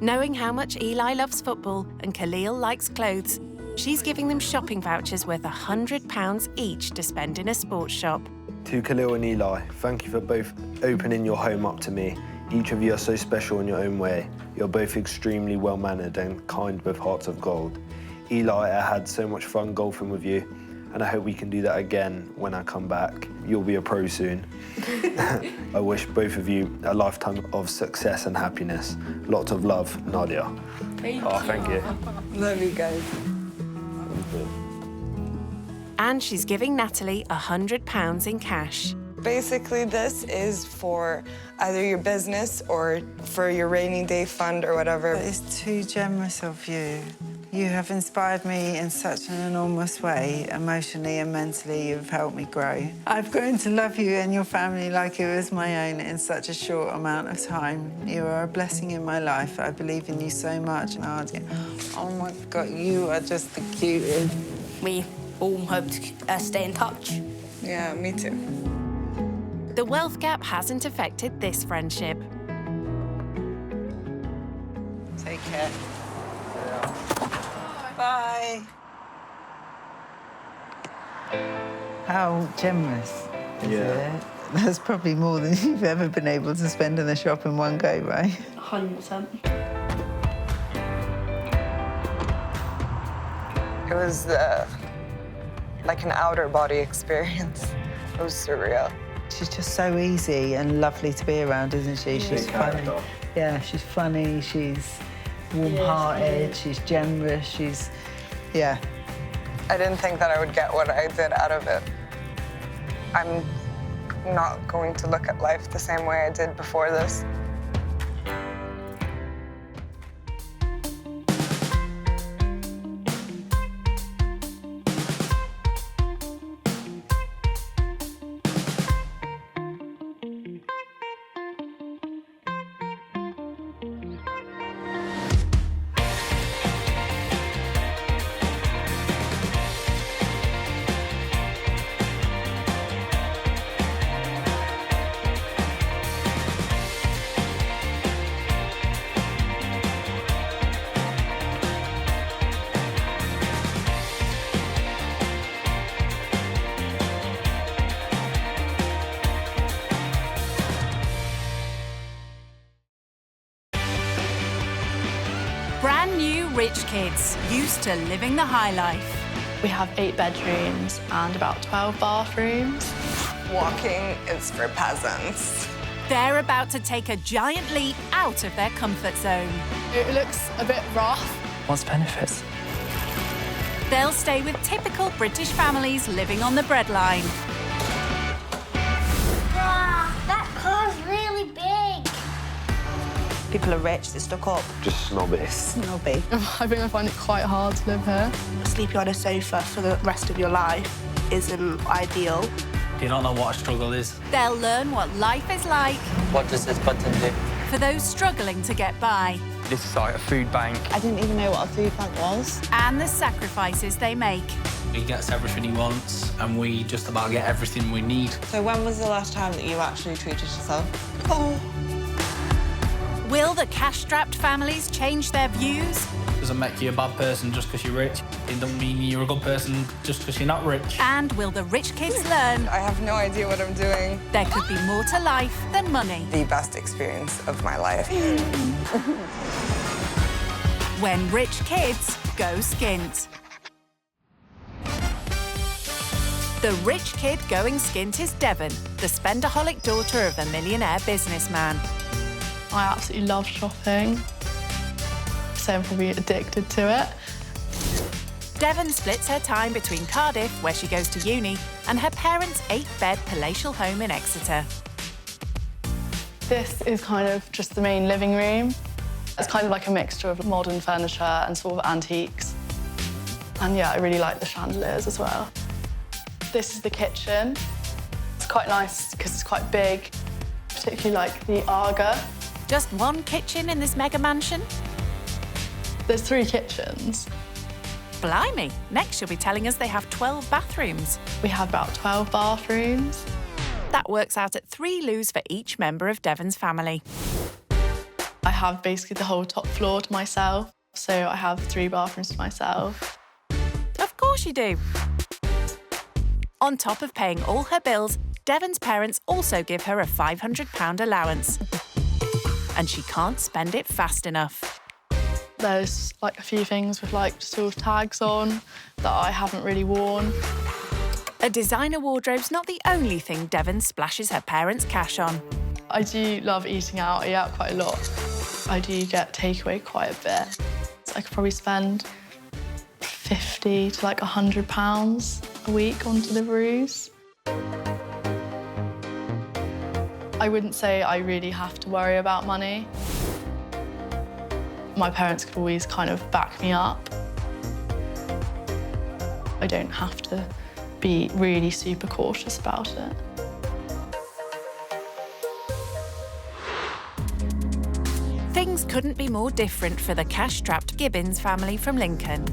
Knowing how much Eli loves football and Khalil likes clothes, she's giving them shopping vouchers worth £100 each to spend in a sports shop.
To Khalil and Eli, thank you for both opening your home up to me. Each of you are so special in your own way. You're both extremely well-mannered and kind with hearts of gold. Eli, I had so much fun golfing with you, and I hope we can do that again when I come back. You'll be a pro soon. I wish both of you a lifetime of success and happiness. Lots of love, Nadia.
Thank
you.
Love you guys.
And she's giving Natalie £100 in cash.
Basically, this is for either your business or for your rainy day fund or whatever.
That is too generous of you. You have inspired me in such an enormous way, emotionally and mentally. You've helped me grow. I've grown to love you and your family like it was my own in such a short amount of time. You are a blessing in my life. I believe in you so much, Nadia. Oh my God, you are just the cutest.
We all hope to stay in touch.
Yeah, me too.
The wealth gap hasn't affected this friendship.
Take care. Bye. How generous is it? That's probably more than you've ever been able to spend in the shop in one go, right?
100%.
It was like an outer body experience. It was surreal.
She's just so easy and lovely to be around, isn't she? She's funny. Yeah, she's funny, she's warm-hearted, she's generous, she's... Yeah.
I didn't think that I would get what I did out of it. I'm not going to look at life the same way I did before this.
Brand new rich kids, used to living the high life.
We have 8 bedrooms and about 12 bathrooms.
Walking is for peasants.
They're about to take a giant leap out of their comfort zone.
It looks a bit rough.
What's the benefits?
They'll stay with typical British families living on the breadline.
Wow, that car's really big.
People are rich, they're stuck up.
Just snobby.
Snobby.
I think I find it quite hard to live here.
Sleeping on a sofa for the rest of your life isn't ideal.
You don't know what a struggle is.
They'll learn what life is like
What does this button do?
for those struggling to get by.
This is like a food bank.
I didn't even know what a food bank was.
And the sacrifices they make.
He gets everything he wants, and we just about get everything we need.
So when was the last time that you actually treated yourself? Oh.
Will the cash-strapped families change their views?
Doesn't make you a bad person just because you're rich. It doesn't mean you're a good person just because you're not rich.
And will the rich kids learn
I have no idea what I'm doing.
there could be more to life than money?
The best experience of my life.
When rich kids go skint. The rich kid going skint is Devon, the spendaholic daughter of a millionaire businessman.
I absolutely love shopping, so I'm probably addicted to it.
Devon splits her time between Cardiff, where she goes to uni, and her parents' 8-bed palatial home in Exeter.
This is kind of just the main living room. It's kind of like a mixture of modern furniture and sort of antiques. And yeah, I really like the chandeliers as well. This is the kitchen. It's quite nice because it's quite big, particularly like the Aga.
Just one kitchen in this mega mansion?
There's 3 kitchens.
Blimey, next you'll be telling us they have 12 bathrooms.
We have about 12 bathrooms.
That works out at 3 loos for each member of Devon's family.
I have basically the whole top floor to myself, so I have 3 bathrooms to myself.
Of course you do. On top of paying all her bills, Devon's parents also give her a £500 allowance. And she can't spend it fast enough.
There's like a few things with like sort of tags on that I haven't really worn.
A designer wardrobe's not the only thing Devon splashes her parents' cash on.
I do love eating out. I eat out quite a lot. I do get takeaway quite a bit. So I could probably spend £50 to like £100 a week on deliveries. I wouldn't say I really have to worry about money. My parents could always kind of back me up. I don't have to be really super cautious about it.
Things couldn't be more different for the cash-strapped Gibbons family from Lincoln.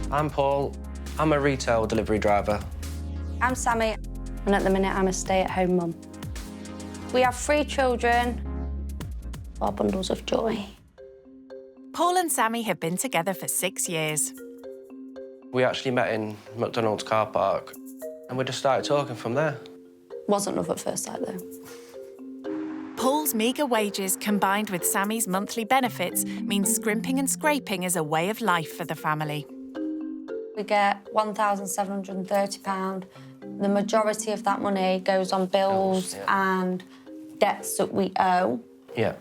I'm Paul. I'm a retail delivery driver.
I'm Sammy, and at the minute I'm a stay-at-home mum. We have 3 children, 4 bundles of joy.
Paul and Sammy have been together for 6 years.
We actually met in McDonald's car park, and we just started talking from there.
Wasn't love at first sight, though.
Paul's meagre wages combined with Sammy's monthly benefits means scrimping and scraping is a way of life for the family.
We get £1,730. The majority of that money goes on bills and debts that we owe.
Yeah.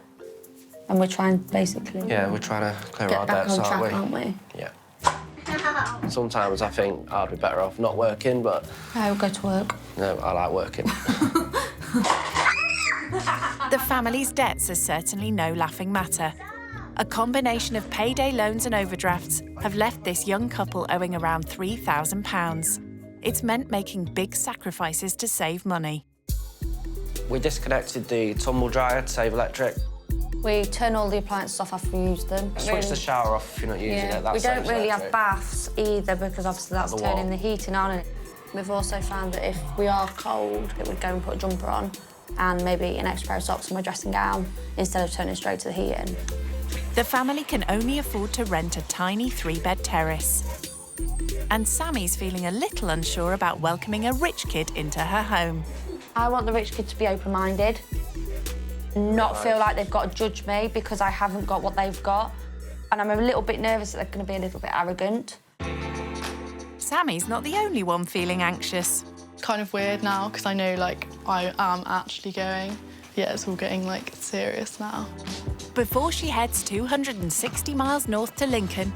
And we're trying, basically...
Yeah, we're trying to clear our
get back
debts,
on track,
aren't we?
aren't we?
Yeah. Sometimes I think I'd be better off not working, but...
I will go to work.
No, I like working.
The family's debts are certainly no laughing matter. A combination of payday loans and overdrafts have left this young couple owing around £3,000. It's meant making big sacrifices to save money.
We disconnected the tumble dryer to save electric.
We turn all the appliances off after we use them.
Switch the shower off if you're not using it. That
we don't
saves
really
electric.
have baths either because obviously that's
The
turning
wall.
the heating on. And we've also found that if we are cold, it would go and put a jumper on and maybe an extra pair of socks and my dressing gown instead of turning straight to the heating.
The family can only afford to rent a tiny 3-bed terrace. And Sammy's feeling a little unsure about welcoming a rich kid into her home.
I want the rich kid to be open-minded, not feel like they've got to judge me because I haven't got what they've got. And I'm a little bit nervous that they're going to be a little bit arrogant.
Sammy's not the only one feeling anxious.
It's kind of weird now because I know, like, I am actually going. Yeah, it's all getting, like, serious now.
Before she heads 260 miles north to Lincoln,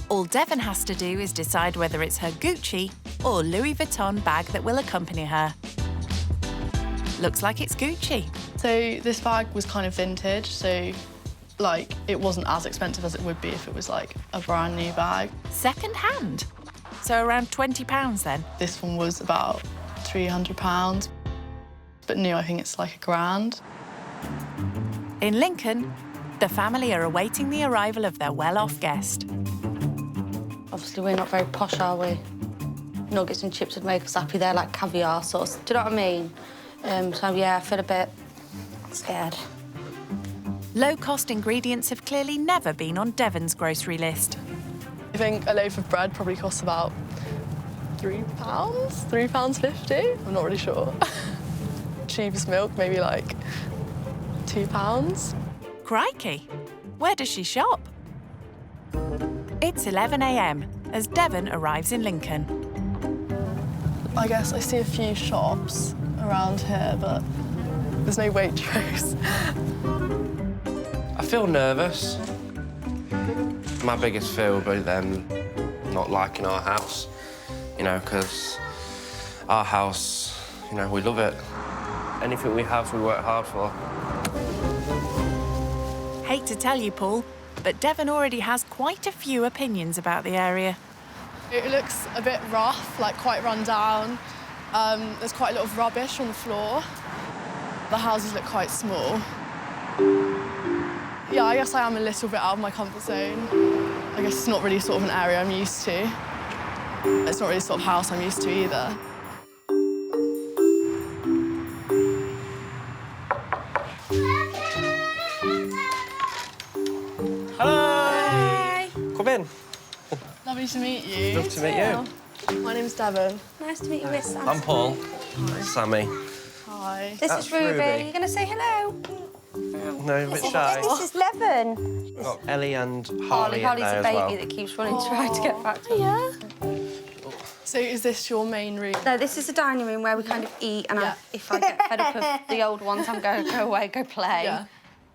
all Devon has to do is decide whether it's her Gucci or Louis Vuitton bag that will accompany her. Looks like it's Gucci.
So this bag was kind of vintage, so, like, it wasn't as expensive as it would be if it was, like, a brand new bag.
Second hand? So around £20 then?
This one was about £300, but new, I think it's like £1,000.
In Lincoln, the family are awaiting the arrival of their well-off guest.
Obviously, we're not very posh, are we? Nuggets and chips would make us happy. They're like caviar sauce. Do you know what I mean? So, yeah, I feel a bit scared.
Low-cost ingredients have clearly never been on Devon's grocery list.
I think a loaf of bread probably costs about £3, £3.50. I'm not really sure. Cheapest milk, maybe like £2.
Crikey! Where does she shop? It's 11 a.m. as Devon arrives in Lincoln.
I guess I see a few shops around here, but there's no Waitrose.
I feel nervous. My biggest fear would be them not liking our house, you know, because our house, you know, we love it. Anything we have, we work hard for.
Hate to tell you, Paul, but Devon already has quite a few opinions about the area.
It looks a bit rough, like quite run down. There's quite a lot of rubbish on the floor. The houses look quite small. Yeah, I guess I am a little bit out of my comfort zone. I guess it's not really sort of an area I'm used to. It's not really the sort of house I'm used to either.
Hi! Come in.
Lovely to meet you.
Love to meet you.
My name's Devon.
Nice to meet you, Miss Sam.
I'm Paul.
Hi.
Sammy.
Hi.
This
That's
is Ruby.
Ruby.
You're going to say hello?
No, a bit shy.
This is Levin.
We've got Ellie and
Harley's
Harley in
a
there
baby
as well.
that keeps running to try to get back to
Yeah. So is this your main room?
No, this is the dining room where we kind of eat, and if I get fed up of the old ones, I'm going to go away, go play.
Yeah.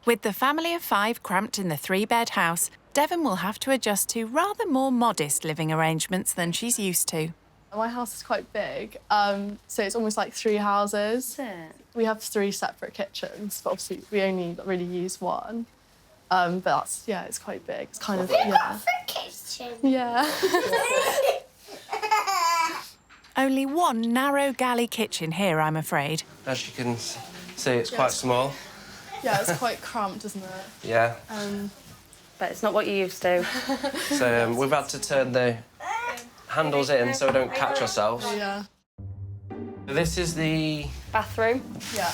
With the family of 5 cramped in the 3-bed house, Devon will have to adjust to rather more modest living arrangements than she's used to.
My house is quite big, so it's almost like 3 houses. We have 3 separate kitchens, but obviously we only really use one. But that's, yeah, it's quite big. It's kind of, yeah.
Kitchen.
Yeah.
Only one narrow galley kitchen here, I'm afraid.
As you can see, it's quite small.
Yeah, it's quite cramped, isn't it?
Yeah.
But it's not what you used to.
So we've had to turn the handles in so we don't catch ourselves.
Yeah.
This is the
bathroom.
Yeah.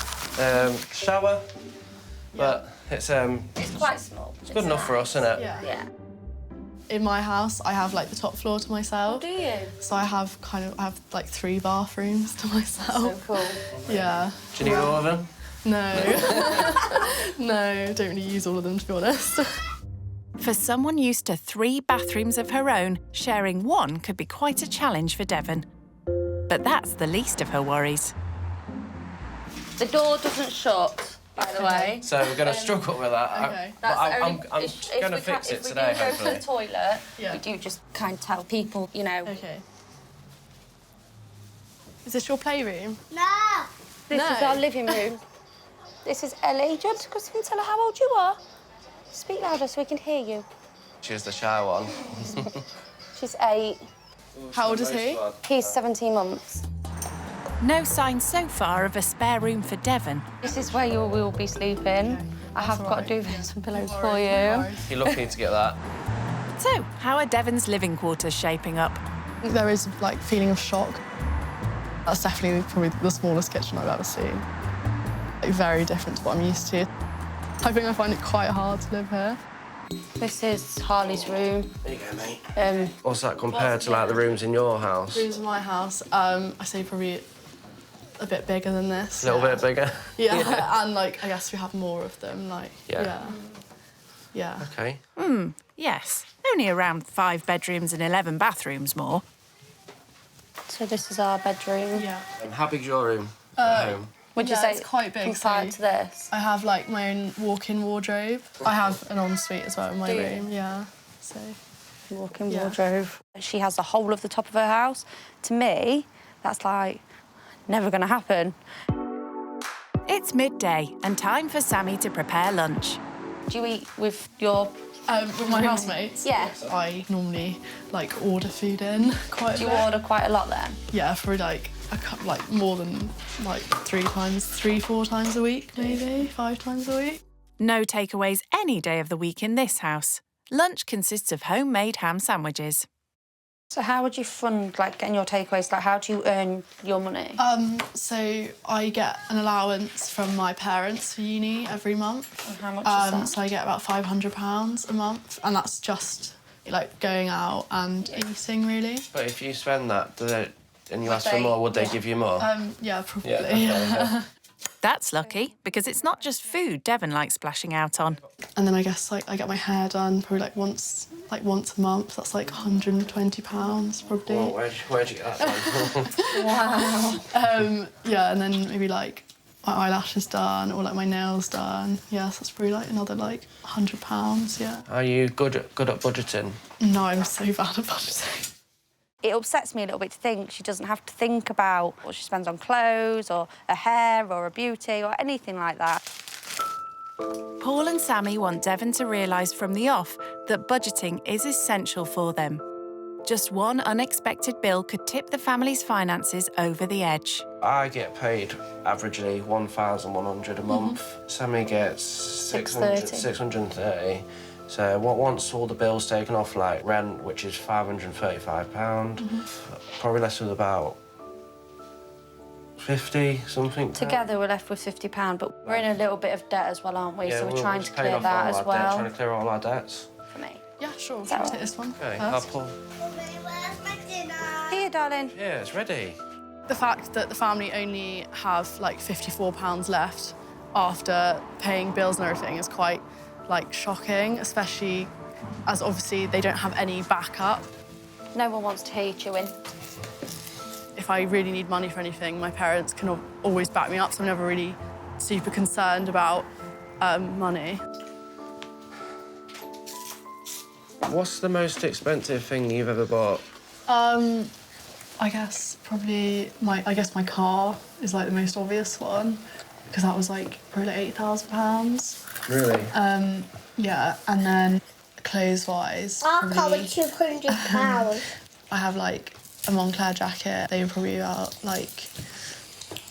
Shower, but it's
quite small.
It's good enough for us, isn't it?
Yeah. In my house, I have like the top floor to myself.
Do you?
So I have like 3 bathrooms to myself.
So cool.
Yeah.
Do you need all of them?
No. No, don't really use all of them, to be honest.
For someone used to 3 bathrooms of her own, sharing one could be quite a challenge for Devon. But that's the least of her worries.
The door doesn't shut, by the way.
So we're going to struggle with that.
Okay.
But I'm going to fix it today,
If we do go to
hopefully.
the toilet,
Yeah.
we do just kind of tell people, you know.
Okay. Is this your playroom?
No.
This is our living room. This is Ellie. Do you want to go and tell her how old you are? Speak louder so we can hear you.
She's the shy one.
She's 8.
How old is he?
He's 17 months.
No sign so far of a spare room for Devon.
This is where you will be sleeping. I have got to do some pillows for you.
You're lucky to get that.
So, how are Devon's living quarters shaping up?
There is like feeling of shock. That's definitely probably the smallest kitchen I've ever seen. Like, very different to what I'm used to. I think I find it quite hard to live here.
This is Harley's room.
There you go, mate. What's that compared to like the rooms in your house?
Rooms in my house, I say probably a bit bigger than this.
A little bit bigger?
Yeah, and like I guess we have more of them. Like yeah.
Okay.
Yes. Only around 5 bedrooms and 11 bathrooms more.
So this is our bedroom.
Yeah.
How big's your room at home?
Would you say
it's quite big
compared to this?
I have like my own walk-in wardrobe. I have an ensuite as well in my
Do you?
room. Yeah. So
walk-in
Yeah.
wardrobe. She has the whole of the top of her house. To me, that's like never going to happen.
It's midday and time for Sammy to prepare lunch.
Do you eat with your...
with my housemates?
Yeah.
I normally like order food in quite
Do
a
you
bit.
order quite a lot then?
Yeah, for like more than like 3, 4 times a week, maybe 5 times a week.
No takeaways any day of the week in this house. Lunch consists of homemade ham sandwiches.
So how would you fund like getting your takeaways? Like how do you earn your money?
So I get an allowance from my parents for uni every month.
And how much is that?
So I get about £500 a month, and that's just like going out and eating, really.
But if you spend that, and you ask for more, would they give you more?
Yeah, probably.
Yeah, okay.
That's lucky, because it's not just food Devon likes splashing out on.
And then I guess like I get my hair done probably like once a month. That's like £120 probably.
Well, where'd you get that from?
Wow. Yeah, and then maybe like my eyelashes done or like my nails done. Yeah, so that's probably like another like £100. Yeah.
Are you good at budgeting?
No, I'm so bad at budgeting.
It upsets me a little bit to think she doesn't have to think about what she spends on clothes or her hair or her beauty or anything like that.
Paul and Sammy want Devon to realise from the off that budgeting is essential for them. Just one unexpected bill could tip the family's finances over the edge.
I get paid averagely $1,100 a month. Sammy gets $630. So once all the bills taken off, like rent, which is £535, probably left with about 50 something.
Together we're left with £50, but we're in a little bit of debt as well, aren't we?
Yeah,
so we're trying to clear
off
that
all
as
our
well.
Debt, trying to clear all our debts.
For me.
Yeah, sure.
So,
take this one.
Okay,
first.
I'll pull.
Here, darling.
Yeah, it's ready.
The fact that the family only have like £54 left after paying bills and everything is quite like shocking, especially as obviously they don't have any backup.
No one wants to hear you chewing.
If I really need money for anything, my parents can always back me up, so I'm never really super concerned about money.
What's the most expensive thing you've ever bought?
I guess probably my car is like the most obvious one, because that was like probably £8,000.
Really?
Yeah, and then clothes-wise,
Our car
probably,
was £200.
I have like a Moncler jacket. They were probably about like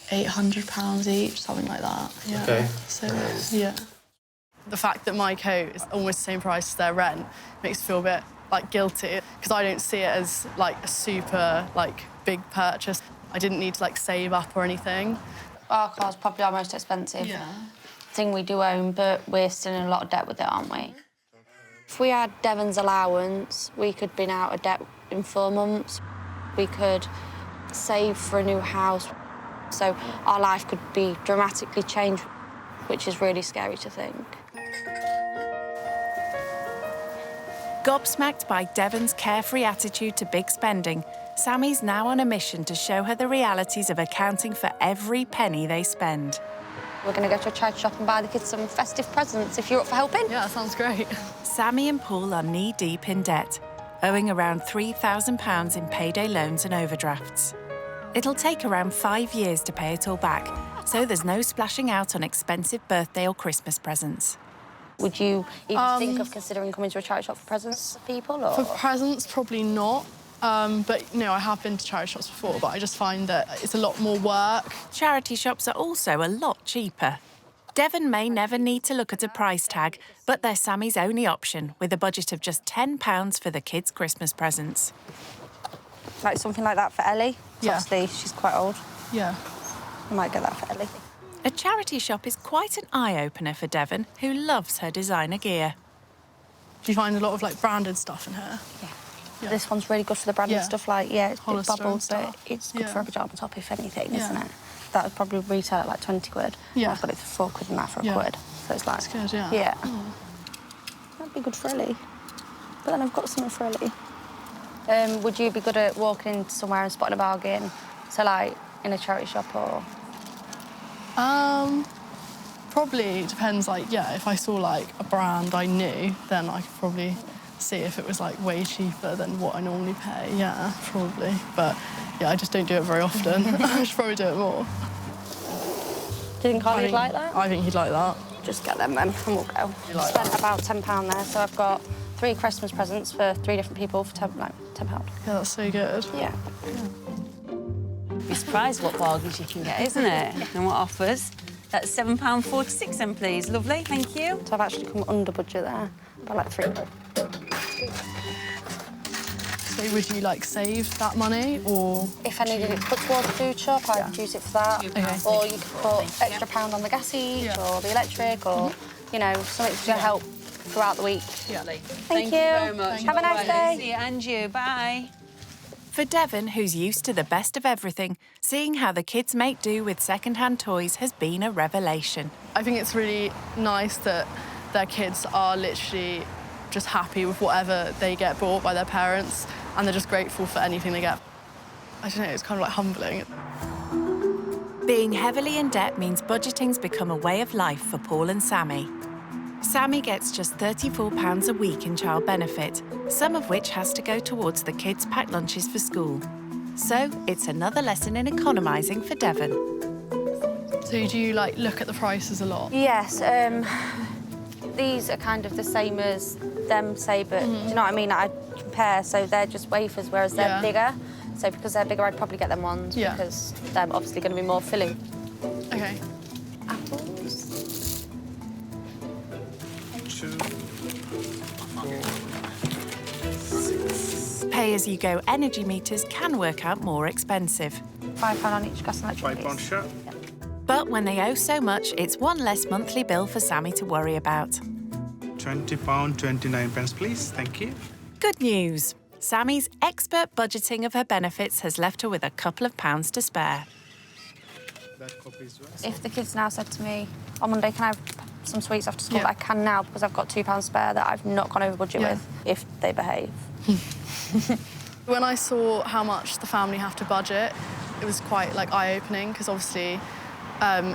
£800 each, something like that. Yeah.
Okay.
So yeah. The fact that my coat is almost the same price as their rent makes me feel a bit like guilty, because I don't see it as like a super like big purchase. I didn't need to like save up or anything.
Our car's probably our most expensive thing we do own, but we're still in a lot of debt with it, aren't we? If we had Devon's allowance, we could have been out of debt in 4 months. We could save for a new house, so our life could be dramatically changed, which is really scary to think.
Gobsmacked by Devon's carefree attitude to big spending, Sammy's now on a mission to show her the realities of accounting for every penny they spend.
We're going to go to a charity shop and buy the kids some festive presents, if you're up for helping.
Yeah, that sounds great.
Sammy and Paul are knee-deep in debt, owing around £3,000 in payday loans and overdrafts. It'll take around 5 years to pay it all back, so there's no splashing out on expensive birthday or Christmas presents.
Would you even think of considering coming to a charity shop for presents for people? Or?
For presents, probably not. But, you know, I have been to charity shops before, but I just find that it's a lot more work.
Charity shops are also a lot cheaper. Devon may never need to look at a price tag, but they're Sammy's only option, with a budget of just £10 for the kids' Christmas presents.
Like something like that for Ellie?
Yeah.
Obviously, she's quite old.
Yeah.
I might get that for Ellie.
A charity shop is quite an eye-opener for Devon, who loves her designer gear.
Do you find a lot of, like, branded stuff in here?
Yeah. This one's really good for the branded stuff, like, it's big
Hollister
bubbles, but
stuff.
it's good for a pyjama top, if anything, isn't
Yeah.
it? That would probably retail at like 20 quid.
Yeah.
I've got it for £4 and that for a quid. So it's like...
That's good, yeah.
Yeah. That'd be good for Ellie. But then I've got something for Ellie. Would you be good at walking into somewhere and spotting a bargain? So, like, in a charity shop or...?
Probably depends, like, yeah, if I saw, like, a brand I knew, then I could probably see if it was, like, way cheaper than what I normally pay. Yeah, probably. But, yeah, I just don't do it very often. I should probably do it more.
Do you think Ollie'd like that?
I think he'd like that.
Just get them then, and we'll go.
Like
Spent about £10 there, so I've got 3 Christmas presents for 3 different people for £10.
Yeah, that's so good.
Yeah.
Be surprised what bargains you can get, isn't it? And what offers. That's £7.46 then, please. Lovely, thank you.
So I've actually come under budget there by like £3.
So would you, like, save that money, or...?
If I needed it put towards the food shop, I would use it for that.
Okay.
Or you could put extra £1 on the gas each, or the electric, or, you know, something to help throughout the week.
Yeah.
Thank you
very much.
Have a nice day.
See you, and you. Bye.
For Devon, who's used to the best of everything, seeing how the kids make do with second-hand toys has been a revelation.
I think it's really nice that their kids are literally just happy with whatever they get bought by their parents, and they're just grateful for anything they get. I don't know, it's kind of like humbling.
Being heavily in debt means budgeting's become a way of life for Paul and Sammy. Sammy gets just £34 a week in child benefit, some of which has to go towards the kids' packed lunches for school. So it's another lesson in economising for Devon.
So do you, like, look at the prices a lot?
Yes, these are kind of the same as them say, but do you know what I mean? I compare care, so they're just wafers, whereas they're bigger. So because they're bigger, I'd probably get them ones because they're obviously going to be more filling.
Okay.
Apples.
2, 4,
Pay-as-you-go energy meters can work out more expensive.
£5 on each gas and electric.
£5 sure.
But when they owe so much, it's one less monthly bill for Sammy to worry about.
£20, 29 pence, please. Thank you.
Good news. Sammy's expert budgeting of her benefits has left her with a couple of pounds to spare.
If the kids now said to me, on Monday, can I have some sweets after school? I can now because I've got £2 spare that I've not gone over budget with, if they behave.
When I saw how much the family have to budget, it was quite like eye-opening because obviously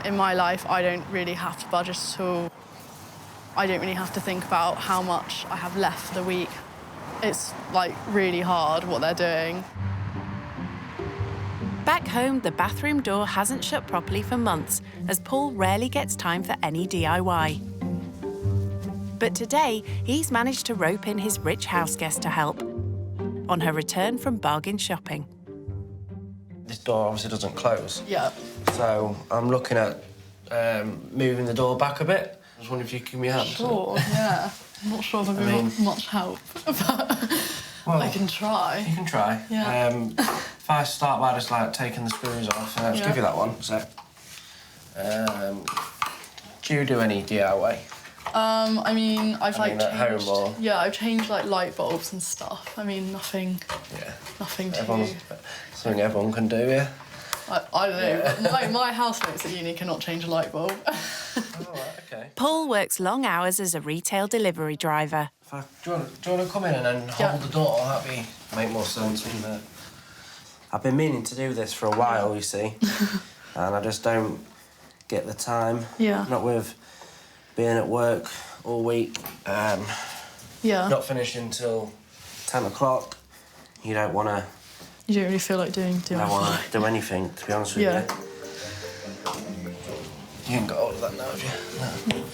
in my life I don't really have to budget at all. I don't really have to think about how much I have left for the week. It's like really hard what they're doing.
Back home, the bathroom door hasn't shut properly for months, as Paul rarely gets time for any DIY. But today, he's managed to rope in his rich house guest to help on her return from bargain shopping.
This door obviously doesn't close.
Yeah.
So I'm looking at moving the door back a bit. I was wondering if you could give me a hand.
Sure, yeah. I'm not sure if I've got much help, but well, I can try.
You can try.
Yeah.
If I start by just like taking the screws off, I'll just give you that one. So, do you do any DIY?
I mean, I've like
at
changed.
home or...
Yeah, I've changed like light bulbs and stuff. I mean, nothing.
Yeah.
Nothing
Something everyone can do, yeah.
I don't know. Yeah. My housemates at uni cannot change a light bulb.
Okay.
Paul works long hours as a retail delivery driver.
Do you want to come in and then hold the door? That'd make more sense, wouldn't it? I've been meaning to do this for a while, you see, and I just don't get the time.
Yeah.
Not with being at work all week. Not finishing till 10 o'clock. You don't want to.
You don't really feel like doing
I don't want to do anything, to be honest with you. You haven't got all of that now, have you? No.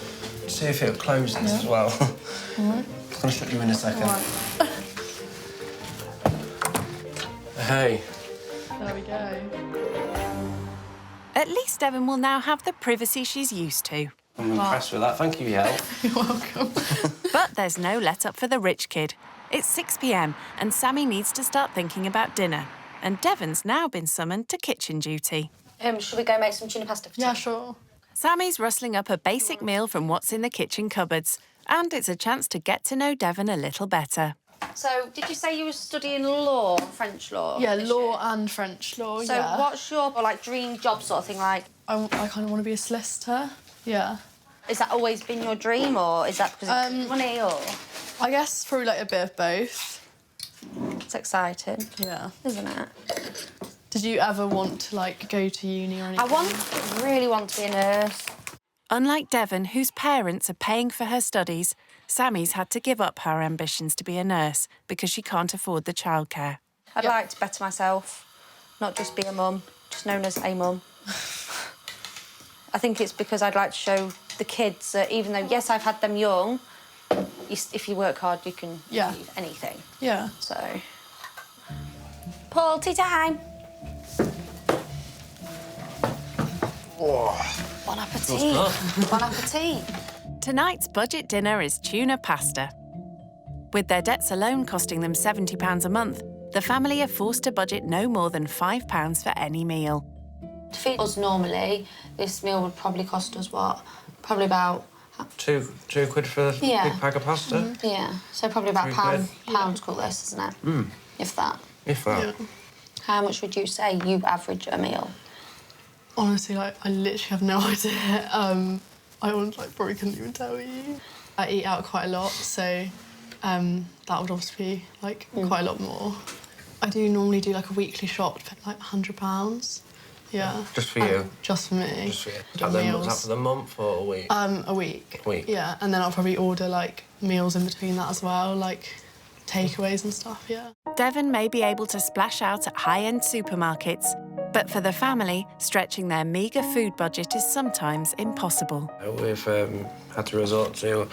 See if it'll close this as well.
All right.
I'm going to shut you in a second.
All right.
Hey.
There we go.
At least Devon will now have the privacy she's used to.
I'm impressed with that. Thank you for your help.
You're welcome.
But there's no let-up for the rich kid. It's 6 p.m. and Sammy needs to start thinking about dinner. And Devon's now been summoned to kitchen duty.
Should we go make some tuna pasta for tea?
Yeah, sure.
Sammy's rustling up a basic meal from what's in the kitchen cupboards. And it's a chance to get to know Devon a little better.
So, did you say you were studying law, French law?
Yeah, law and French law,
So what's your, like, dream job sort of thing, like?
I kind of want to be a solicitor, yeah.
Has that always been your dream, or is that because of money, or...?
I guess probably, like, a bit of both.
It's exciting.
Yeah.
Isn't it?
Did you ever want to, like, go to uni or anything?
I really want to be a nurse.
Unlike Devon, whose parents are paying for her studies, Sammy's had to give up her ambitions to be a nurse because she can't afford the childcare.
I'd like to better myself, not just be a mum, just known as a mum. I think it's because I'd like to show the kids that even though, yes, I've had them young, if you work hard, you can achieve anything.
Yeah.
So... Paul, tea time.
Oh.
Bon appetit. Bon appetit.
Tonight's budget dinner is tuna pasta. With their debts alone costing them £70 a month, the family are forced to budget no more than £5 for any meal.
To feed us normally, this meal would probably cost us, what? Probably about...
Two quid for a big pack of pasta?
Mm-hmm. Yeah, so probably about
£3.
pound to cook this, isn't it?
Mm.
If that.
If that.
Yeah.
How much would you say you average a meal?
Honestly, like, I literally have no idea. I probably couldn't even tell you. I eat out quite a lot, so that would obviously be, like, quite a lot more. I do normally do, like, a weekly shop for, like, £100. Yeah.
Just for you?
Just for me.
Just for you. And then was that for the month or a week?
A week. Yeah, and then I'll probably order, like, meals in between that as well, like takeaways and stuff, yeah.
Devon may be able to splash out at high-end supermarkets, but for the family, stretching their meagre food budget is sometimes impossible.
We've had to resort to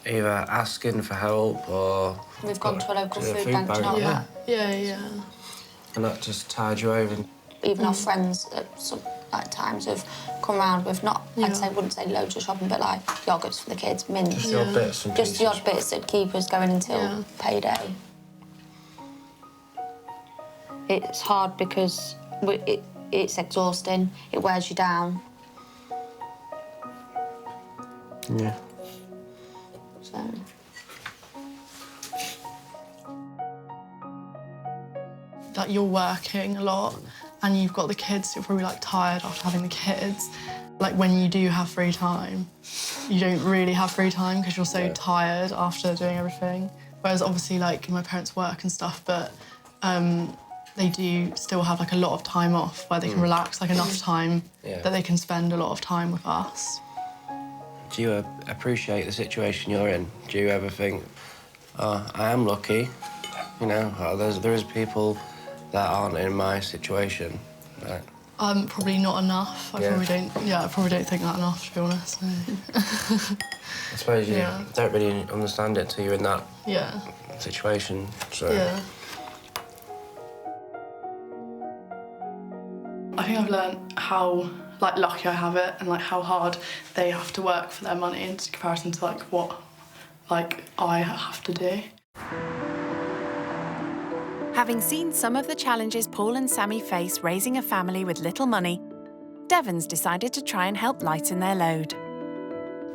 either asking for help or...
We've gone to a local
to the
food bank, do you know
yeah.
that?
Yeah.
And that just tied you over.
Even our friends at some times have come round with not, wouldn't say loads of shopping, but like yogurts for the kids, mints.
Just the odd bits and
Just the odd bits that keep us going until payday. It's hard because it's exhausting. It wears you down.
Yeah.
So.
That you're working a lot and you've got the kids, you're probably like tired after having the kids. Like when you do have free time, you don't really have free time because you're so tired after doing everything. Whereas obviously like my parents work and stuff, but they do still have like a lot of time off where they can relax, like enough time that they can spend a lot of time with us.
Do you appreciate the situation you're in? Do you ever think, oh, I am lucky, you know, there is people that aren't in my situation, right?
Probably not enough. I probably don't think that enough, to be honest. No.
I suppose you don't really understand it until you're in that situation, so...
Yeah. I think I've learned how like lucky I have it and like how hard they have to work for their money in comparison to like what like I have to do.
Having seen some of the challenges Paul and Sammy face raising a family with little money, Devon's decided to try and help lighten their load.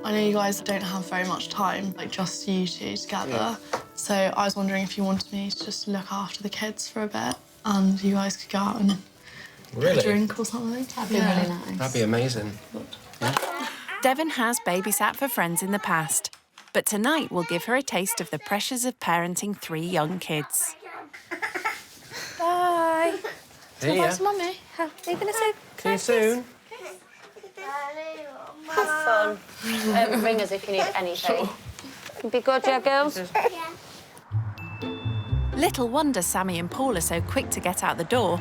I know you guys don't have very much time, like just you two together. So I was wondering if you wanted me to just look after the kids for a bit and you guys could go out and get a drink or something.
That'd be really nice.
That'd be amazing.
Devon has babysat for friends in the past, but tonight will give her a taste of the pressures of parenting 3 young kids.
Bye.
See ya.
Bye to Mummy. Are you going to say?
See you soon.
Have fun. Ring us if you need anything. Be good, yeah, girls?
Little wonder Sammy and Paul are so quick to get out the door.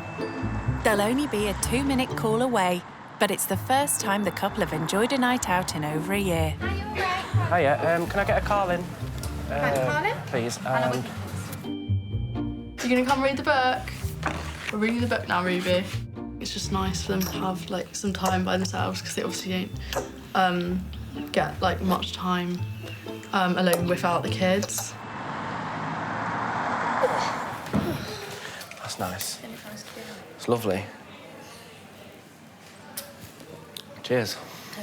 They'll only be a 2-minute call away, but it's the first time the couple have enjoyed a night out in over a year.
Hiya, can I get a Carlin? Please, and...
You're going to come read the book? We're reading the book now, Ruby. It's just nice for them to have like some time by themselves because they obviously don't get like much time alone without the kids.
That's nice. It's lovely. Cheers.
I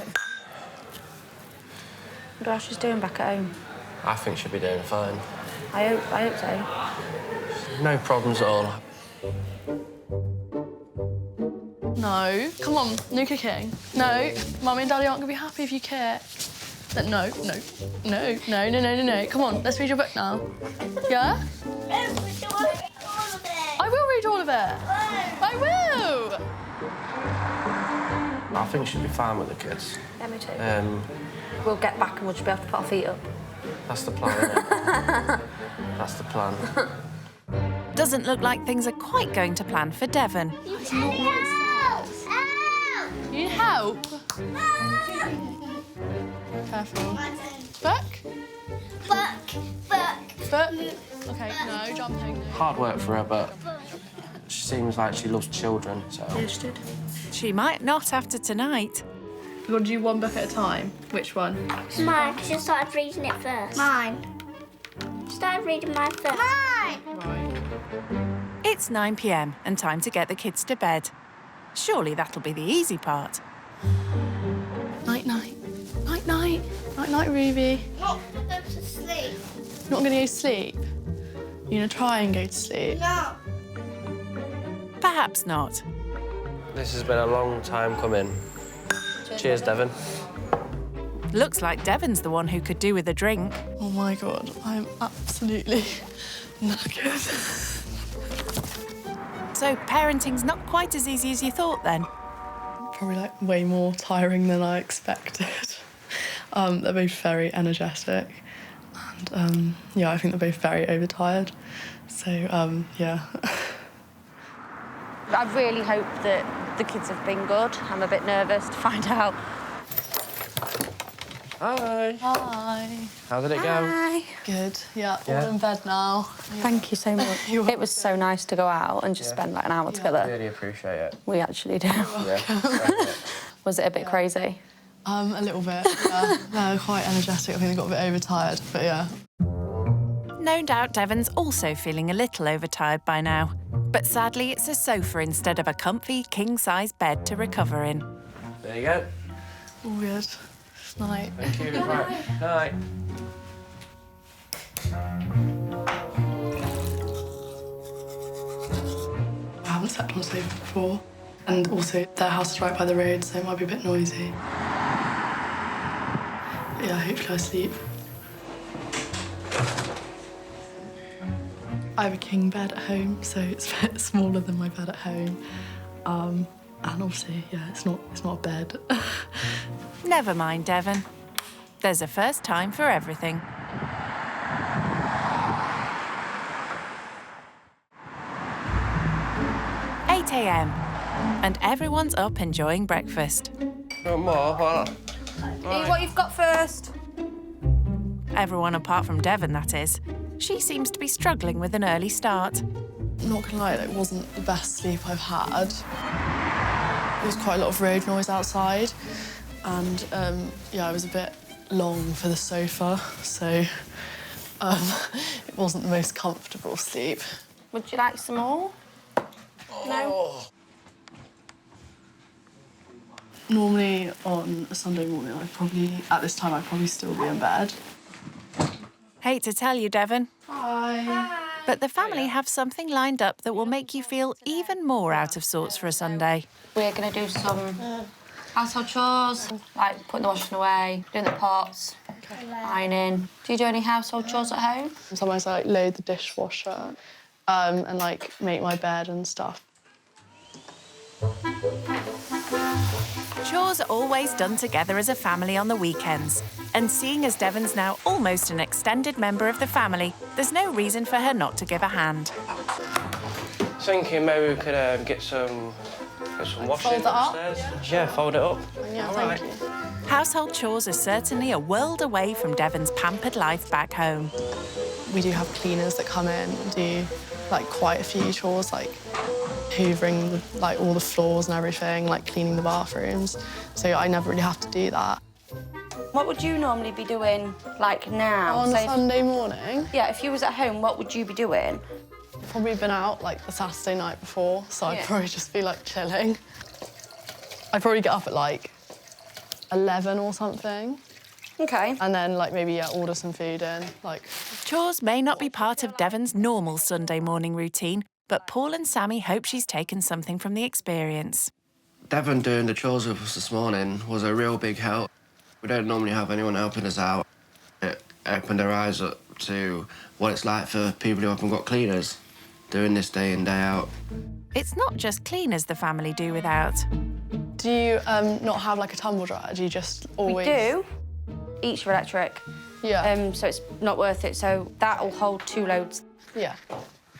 wonder how she's doing back at home.
I think she'll be doing fine.
I hope so.
No problems at all.
No, come on, no kicking. No, Mummy and Daddy aren't going to be happy if you kick. No. Come on, let's read your book now. Yeah? I will read all of it. I will.
I think she'll be fine with the kids.
Yeah, me too. We'll get back and we'll just be able to put our feet up.
That's the plan, isn't it? That's the plan.
Doesn't look like things are quite going to plan for Devon.
You need help? Careful. Book? Book. Okay, no, jumping.
Hard work for her, but she seems like she loves children, so...
She might not after tonight.
You want to do one book at a time? Which one?
Mine, because you started reading it first. Mine. Started reading mine first. Mine!
Right.
It's 9 p.m. and time to get the kids to bed. Surely that'll be the easy part.
Night-night. Night-night. Night-night, Ruby.
Not going to sleep.
Not going to go to sleep? You're going to try and go to sleep?
No.
Perhaps not.
This has been a long time coming. Cheers, Devon.
Looks like Devon's the one who could do with a drink.
Oh, my God. I'm absolutely knackered.
So parenting's not quite as easy as you thought, then?
Probably, like, way more tiring than I expected. They're both very energetic. And, yeah, I think they're both very overtired. So, yeah.
I really hope that the kids have been good. I'm a bit nervous to find out.
Hi.
Hi.
How did it go?
Hi.
Good. Yeah,
Yeah.
all in bed now.
Thank you so much. It was so nice to go out and just spend like an hour together.
Really appreciate it.
We actually do.
Yeah.
Was it a bit crazy?
A little bit, yeah. They're quite energetic. I think they got a bit overtired, but yeah.
No doubt Devon's also feeling a little overtired by now. But sadly, it's a sofa instead of a comfy, king-size bed to recover in.
There you go.
All good. Night.
Thank you. Right. Night.
I haven't slept on a sofa before. And also, their house is right by the road, so it might be a bit noisy. But yeah, hopefully I sleep. I have a king bed at home, so it's a bit smaller than my bed at home. And obviously, yeah, it's not a bed.
Never mind, Devon. There's a first time for everything. "8 a.m. and everyone's up enjoying breakfast.
No more.
Eat what you've got first.
Everyone apart from Devon, that is. She seems to be struggling with an early start.
Not gonna lie, it wasn't the best sleep I've had. There was quite a lot of road noise outside, and yeah, I was a bit long for the sofa, so it wasn't the most comfortable sleep.
Would you like some more? No?
Normally on a Sunday morning, at this time, I'd probably still be in bed.
Hate to tell you, Devon,
Hi.
but the family have something lined up that will make you feel even more out of sorts for a Sunday.
We're going to do some household chores, like putting the washing away, doing the pots, ironing. Do you do any household chores at home?
Sometimes I load the dishwasher and make my bed and stuff.
Chores are always done together as a family on the weekends. And seeing as Devon's now almost an extended member of the family, there's no reason for her not to give a hand.
Thinking maybe we could get some washing upstairs. Yeah, fold it up.
Yeah, thank you.
Household chores are certainly a world away from Devon's pampered life back home.
We do have cleaners that come in and do quite a few chores, like hoovering all the floors and everything, cleaning the bathrooms. So I never really have to do that.
What would you normally be doing, now?
On a Sunday morning?
Yeah, if you was at home, what would you be doing?
I've probably been out, the Saturday night before, so I'd probably just be, chilling. I'd probably get up at, 11 or something.
OK.
And then, maybe, order some food in,
Chores may not be part of Devon's normal Sunday morning routine, but Paul and Sammy hope she's taken something from the experience.
Devon doing the chores with us this morning was a real big help. We don't normally have anyone helping us out. It opened our eyes up to what it's like for people who haven't got cleaners doing this day in, day out.
It's not just cleaners the family do without.
Do you not have, a tumble dryer? Do you just always...
We do. Each are electric.
Yeah.
So it's not worth it. So that'll hold 2 loads.
Yeah.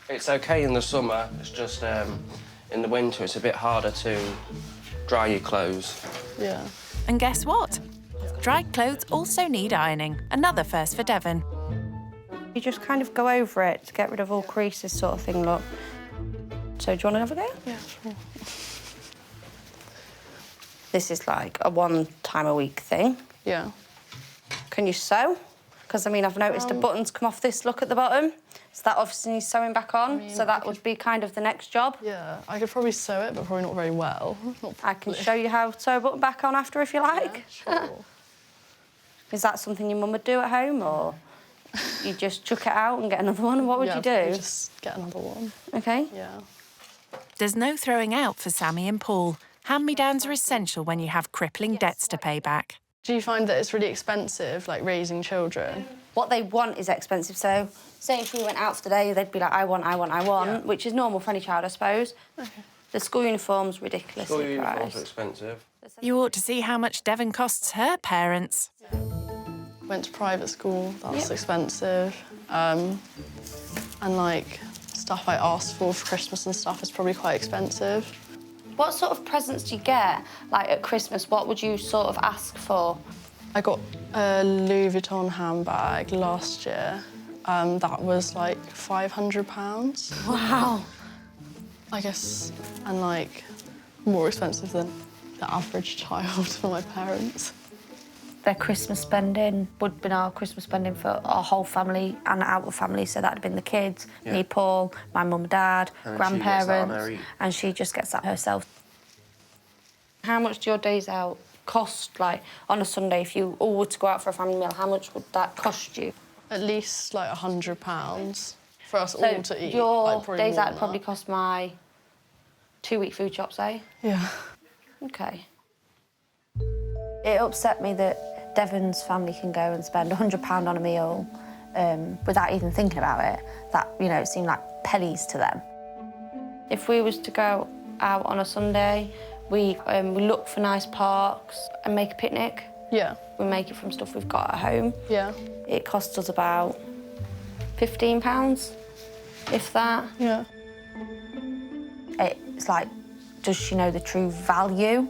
It's OK in the summer. It's just in the winter, it's a bit harder to dry your clothes.
Yeah.
And guess what? Dried clothes also need ironing. Another first for Devon.
You just kind of go over it to get rid of all creases sort of thing, look. So do you want to have a go?
Yeah, sure.
This is a 1 time a week thing.
Yeah.
Can you sew? Because, I've noticed the buttons come off this look at the bottom. So that obviously needs sewing back on. So that would be kind of the next job.
Yeah, I could probably sew it, but probably not very well.
I can show you how to sew a button back on after if you like.
Yeah, sure.
Is that something your mum would do at home, or you just chuck it out and get another one? What would you do?
Just get another one.
OK.
Yeah.
There's no throwing out for Sammy and Paul. Hand-me-downs are essential when you have crippling debts to pay back.
Do you find that it's really expensive, raising children?
What they want is expensive. So, say if we went out today, they'd be like, I want, which is normal for any child, I suppose.
Okay.
The school uniform's ridiculously
School uniforms
priced.
are expensive.
You ought to see how much Devon costs her parents.
Went to private school, that's expensive. And, stuff I asked for Christmas and stuff is probably quite expensive.
What sort of presents do you get? At Christmas, what would you sort of ask for?
I got a Louis Vuitton handbag last year. That was like £500.
Wow.
I guess, and like more expensive than the average child for my parents.
Their Christmas spending would have been our Christmas spending for our whole family and our family, so that'd have been the kids, me, Paul, my mum and dad,
And
grandparents, and she just gets that herself. How much do your days out cost? Like, on a Sunday, if you all were to go out for a family meal, how much would that cost you?
At least like £100 for us
So
all to eat.
your
like, probably
days
more
out
than
would probably
that.
cost my 2-week food shop, say?
Yeah.
OK. It upset me that Devon's family can go and spend £100 on a meal without even thinking about it. That, you know, it seemed like pennies to them. If we was to go out on a Sunday, we look for nice parks and make a picnic.
Yeah.
We make it from stuff we've got at home.
Yeah.
It costs us about £15, if that.
Yeah.
It's like, does she know the true value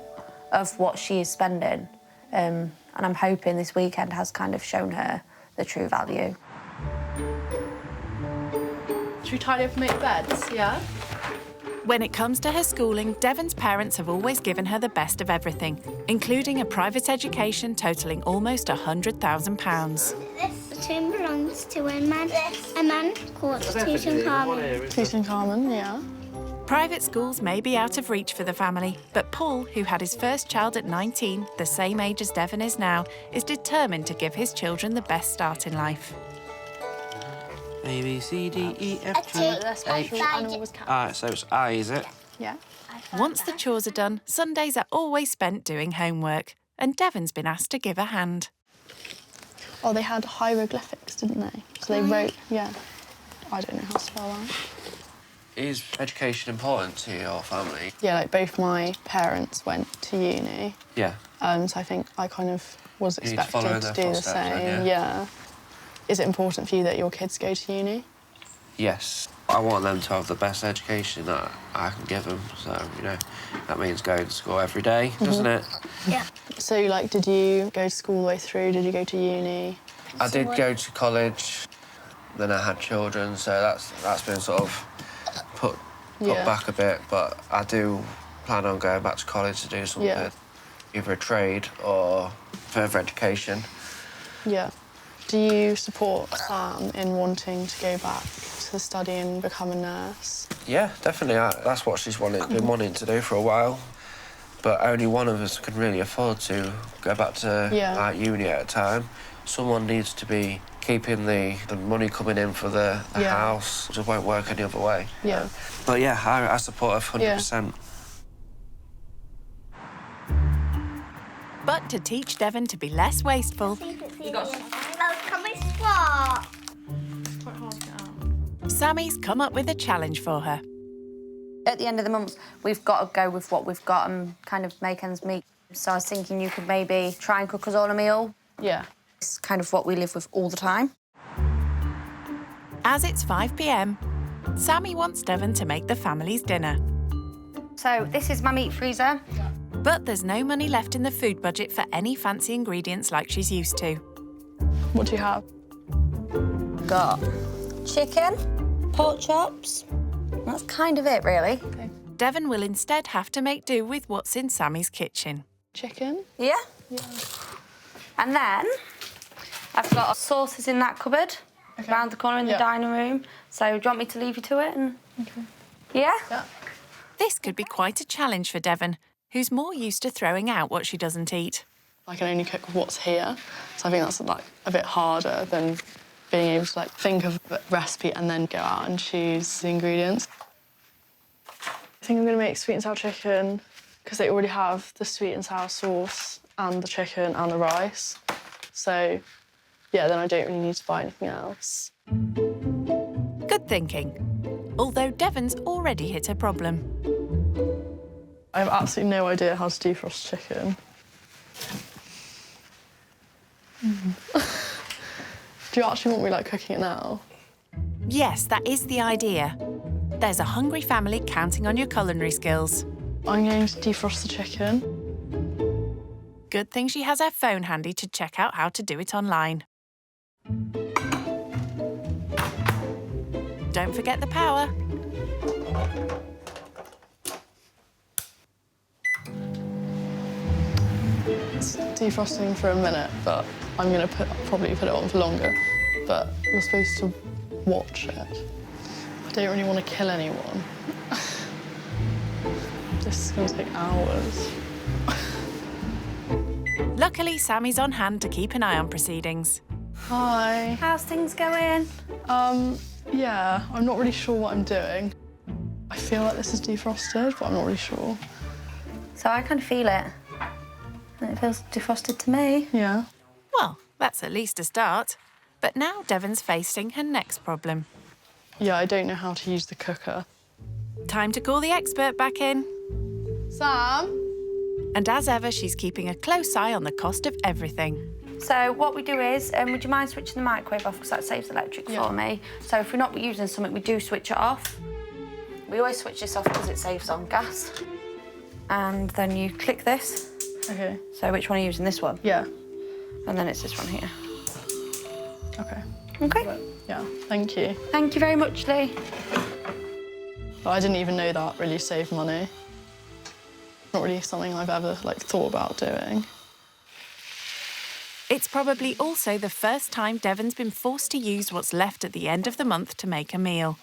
of what she is spending? And I'm hoping this weekend has kind of shown her the true value.
Should we tidy up and make beds? Yeah.
When it comes to her schooling, Devon's parents have always given her the best of everything, including a private education totalling almost £100,000.
This tomb belongs to a man called Tutankhamun.
Tutankhamun, yeah.
Private schools may be out of reach for the family, but Paul, who had his first child at 19, the same age as Devon is now, is determined to give his children the best start in life.
A, B, C, D, E, F, G, H. Alright, so it's I, is it?
Yeah.
Once the chores are done, Sundays are always spent doing homework, and Devon's been asked to give a hand.
Oh, they had hieroglyphics, didn't they? So they wrote, yeah. I don't know how to spell that.
Is education important to your family?
Yeah, like both my parents went to uni.
Yeah.
So I think I kind of was
You need to follow
expected to
their
do the
footsteps
same.
then,
Yeah. Is it important for you that your kids go to uni?
Yes. I want them to have the best education that I can give them. So, you know, that means going to school every day, doesn't it?
Yeah. So, like, did you go to school all the way through? Did you go to uni?
I did go to college, then I had children, so that's been sort of put back a bit, but I do plan on going back to college to do something, either a trade or further education.
Yeah. Do you support Sam in wanting to go back to study and become a nurse?
Yeah, definitely. That's what she's been wanting to do for a while. But only one of us can really afford to go back to like, uni at a time. Someone needs to be keeping the money coming in for the house. It just won't work any other way.
Yeah.
But yeah, I support her 100%.
But to teach Devon to be less wasteful, Sammy's come up with a challenge for her.
At the end of the month, we've got to go with what we've got and kind of make ends meet. So I was thinking you could maybe try and cook us all a meal.
Yeah.
It's kind of what we live with all the time.
As it's 5 p.m, Sammy wants Devon to make the family's dinner.
So this is my meat freezer.
But there's no money left in the food budget for any fancy ingredients like she's used to.
What do you have?
Got chicken, pork chops. That's kind of it, really.
Okay.
Devon will instead have to make do with what's in Sammy's kitchen.
Chicken?
Yeah.
Yeah.
And then I've got sauces in that cupboard around the corner in the dining room. So do you want me to leave you to it? And...
Okay.
Yeah?
Yeah.
This could be quite a challenge for Devon, who's more used to throwing out what she doesn't eat.
I can only cook what's here, so I think that's like a bit harder than being able to like think of a recipe and then go out and choose the ingredients. I think I'm going to make sweet and sour chicken because they already have the sweet and sour sauce and the chicken and the rice. So, yeah, then I don't really need to buy anything else.
Good thinking. Although Devon's already hit a problem.
I have absolutely no idea how to defrost chicken. Do you actually want me like cooking it now?
Yes, that is the idea. There's a hungry family counting on your culinary skills.
I'm going to defrost the chicken.
Good thing she has her phone handy to check out how to do it online. Don't forget the power.
It's defrosting for a minute, but I'm going to probably put it on for longer. But you're supposed to watch it. I don't really want to kill anyone. This is going to take hours.
Luckily, Sammy's on hand to keep an eye on proceedings.
Hi.
How's things going?
Yeah, I'm not really sure what I'm doing. I feel like this is defrosted, but I'm not really sure.
So I kind of feel it. And it feels defrosted to me.
Yeah.
Well, that's at least a start. But now Devon's facing her next problem.
Yeah, I don't know how to use the cooker.
Time to call the expert back in.
Sam?
And as ever, she's keeping a close eye on the cost of everything.
So what we do is, would you mind switching the microwave off, because that saves electric for me? So if we're not using something, we do switch it off. We always switch this off because it saves on gas. And then you click this.
Okay.
So which one are you using? This one?
Yeah.
And then it's this one here.
Okay.
Okay.
Yeah, thank you.
Thank you very much, Lee.
But I didn't even know that really saved money. Not really something I've ever thought about doing.
It's probably also the first time Devon's been forced to use what's left at the end of the month to make a meal.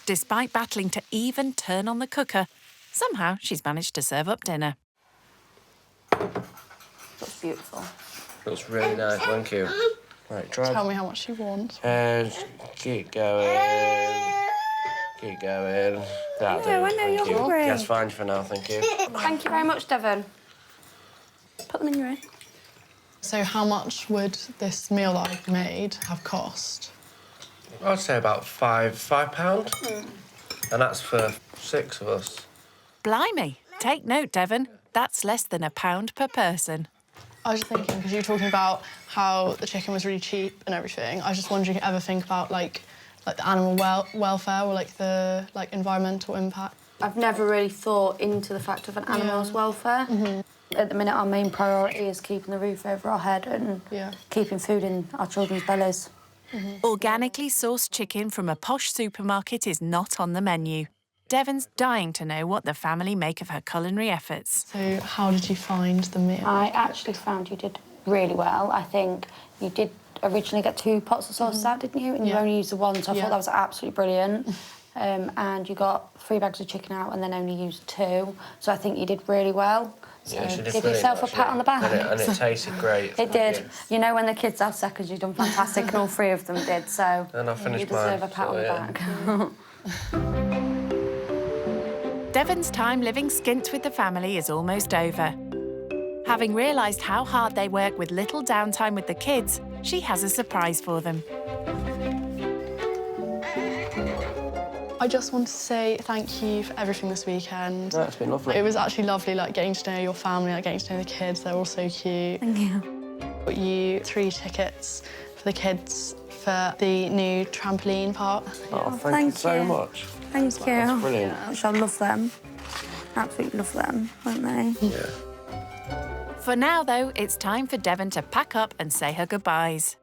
Despite battling to even turn on the cooker, somehow she's managed to serve up dinner.
Looks beautiful.
Looks really nice, thank you. Right, try.
Tell me how much you want.
Keep going. Keep going. That'll do.
I know you're hungry.
That's fine for now, thank you.
Thank you very much, Devon. Put them in your ear.
So how much would this meal that I've made have cost?
I'd say about £5. And that's for 6 of us.
Blimey! Take note, Devon. That's less than £1 per person.
I was just thinking, because you were talking about how the chicken was really cheap and everything, I was just wondering if you ever think about like the animal welfare or the environmental impact.
I've never really thought into the fact of an animal's welfare. At the minute, our main priority is keeping the roof over our head and keeping food in our children's bellies.
Organically sourced chicken from a posh supermarket is not on the menu. Devon's dying to know what the family make of her culinary efforts.
So how did you find the meal?
I actually found you did really well. I think you did originally get 2 pots of sauce out, didn't you? And you only used the one, so I thought that was absolutely brilliant. And you got 3 bags of chicken out and then only used 2. So I think you did really well. So give yourself a pat on the back.
And it tasted great.
It did. You know, when the kids have seconds, you've done fantastic, and all 3 of them did, so
and I finished
you deserve
mine,
a pat on the back.
Devon's time living skint with the family is almost over. Having realised how hard they work with little downtime with the kids, she has a surprise for them.
I just want to say thank you for everything this weekend.
No, it's been lovely.
It was actually lovely, getting to know your family, getting to know the kids. They're all so cute.
Thank you.
Got you 3 tickets for the kids for the new trampoline park.
Oh, thank you so much.
Thank you.
That's brilliant.
I love them. Absolutely love them, won't they?
Yeah.
For now, though, it's time for Devon to pack up and say her goodbyes.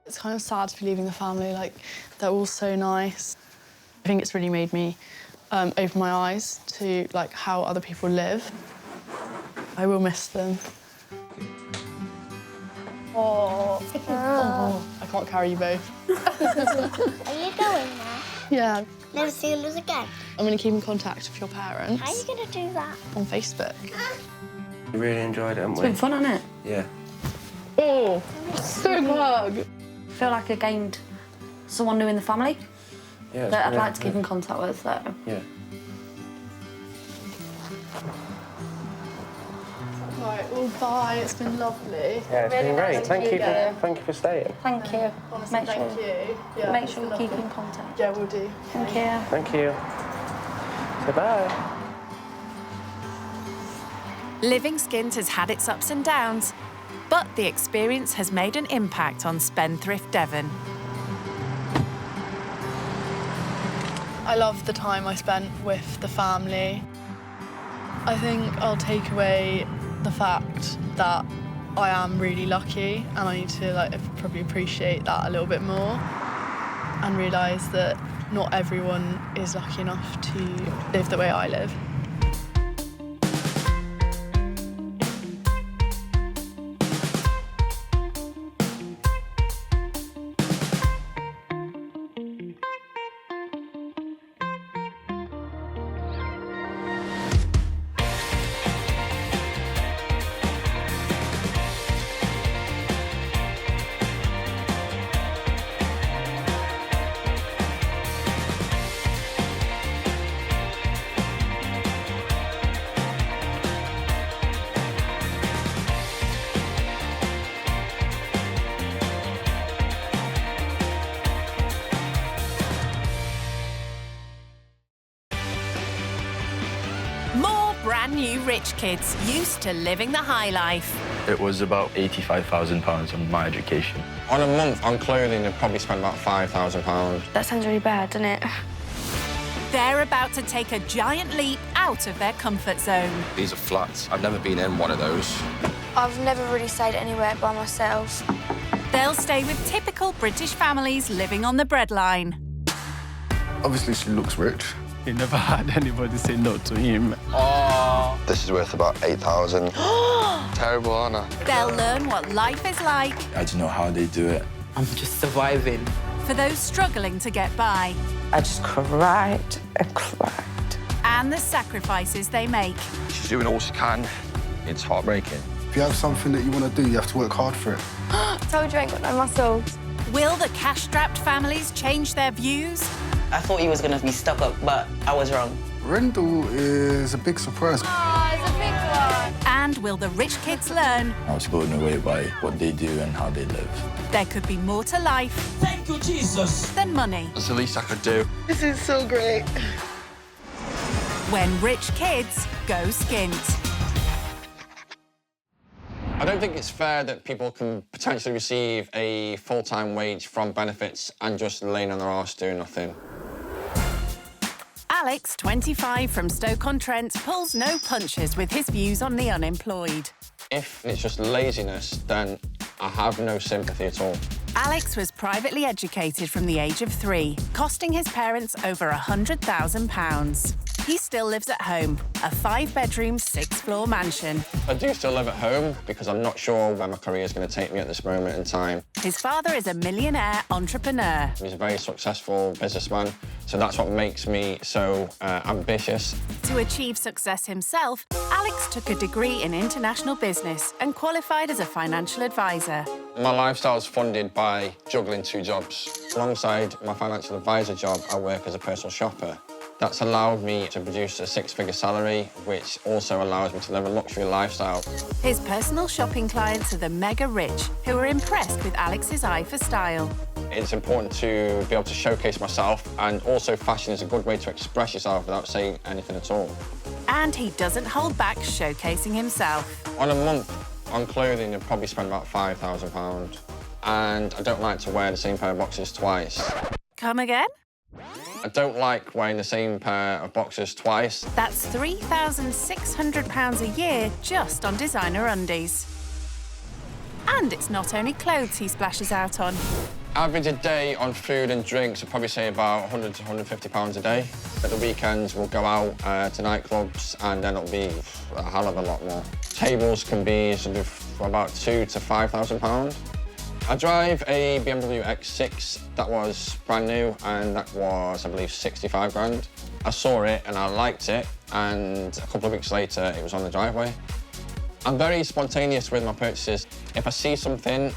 It's kind of sad to be leaving the family. They're all so nice. I think it's really made me open my eyes to how other people live. I will miss them. Oh, I can't carry you both.
Are you going now?
Yeah.
Never seeing us again.
I'm going to keep in contact with your parents.
How are you going to do that?
On Facebook.
We really enjoyed it, haven't
It's
we?
been fun, hasn't it?
Yeah.
Oh, so hug.
I feel like I gained someone new in the family that I'd like to keep in contact with, so.
Yeah.
Right, well, bye. It's been lovely.
Yeah, it's been great. Thank you for staying.
Thank you.
Honestly, thank you. Yeah,
Make sure we keep in contact.
Yeah, we'll do.
Thank you.
Thank you. Goodbye.
Living skint has had its ups and downs, but the experience has made an impact on spendthrift Devon.
I love the time I spent with the family. I think I'll take away the fact that I am really lucky, and I need to probably appreciate that a little bit more and realise that not everyone is lucky enough to live the way I live.
Brand new rich kids used to living the high life.
It was about £85,000 on my education.
On a month on clothing, I'd probably spend about £5,000.
That sounds really bad, doesn't it?
They're about to take a giant leap out of their comfort zone.
These are flats. I've never been in one of those.
I've never really stayed anywhere by myself.
They'll stay with typical British families living on the breadline.
Obviously, she looks rich.
He never had anybody say no to him.
Oh. This is worth about 8,000. Terrible, aren't I?
They'll learn what life is like.
I don't know how they do it.
I'm just surviving.
For those struggling to get by.
I just cried and cried.
And the sacrifices they make.
She's doing all she can. It's heartbreaking.
If you have something that you want to do, you have to work hard for it.
Told you I ain't got no muscles.
Will the cash-strapped families change their views?
I thought he was going to be stuck up, but I was wrong.
Rendle is a big surprise.
Oh, it's a big one.
And will the rich kids learn?
I was blown away by what they do and how they live.
There could be more to life.
Thank you, Jesus.
Than money.
That's the least I could do.
This is so great.
When rich kids go skint.
I don't think it's fair that people can potentially receive a full-time wage from benefits and just laying on their arse doing nothing.
Alex, 25, from Stoke-on-Trent, pulls no punches with his views on the unemployed.
If it's just laziness, then I have no sympathy at all.
Alex was privately educated from the age of 3, costing his parents over £100,000. He still lives at home, a 5-bedroom, 6-floor mansion.
I do still live at home because I'm not sure where my career is going to take me at this moment in time.
His father is a millionaire entrepreneur.
He's a very successful businessman, so that's what makes me so ambitious.
To achieve success himself, Alex took a degree in international business and qualified as a financial advisor.
My lifestyle is funded by juggling 2 jobs. Alongside my financial advisor job, I work as a personal shopper. That's allowed me to produce a 6-figure salary, which also allows me to live a luxury lifestyle.
His personal shopping clients are the mega rich, who are impressed with Alex's eye for style.
It's important to be able to showcase myself, and also fashion is a good way to express yourself without saying anything at all.
And he doesn't hold back showcasing himself.
On a month on clothing, I'd probably spend about £5,000. And I don't like to wear the same pair of boxers twice.
Come again?
I don't like wearing the same pair of boxers twice.
That's £3,600 a year just on designer undies. And it's not only clothes he splashes out on.
Average a day on food and drinks, I'd probably say about £100 to £150 a day. At the weekends, we'll go out to nightclubs, and then it'll be a hell of a lot more. Tables can be sort of about £2,000 to £5,000. I drive a BMW X6 that was brand new, and that was, I believe, 65 grand. I saw it and I liked it, and a couple of weeks later, it was on the driveway. I'm very spontaneous with my purchases. If I see something,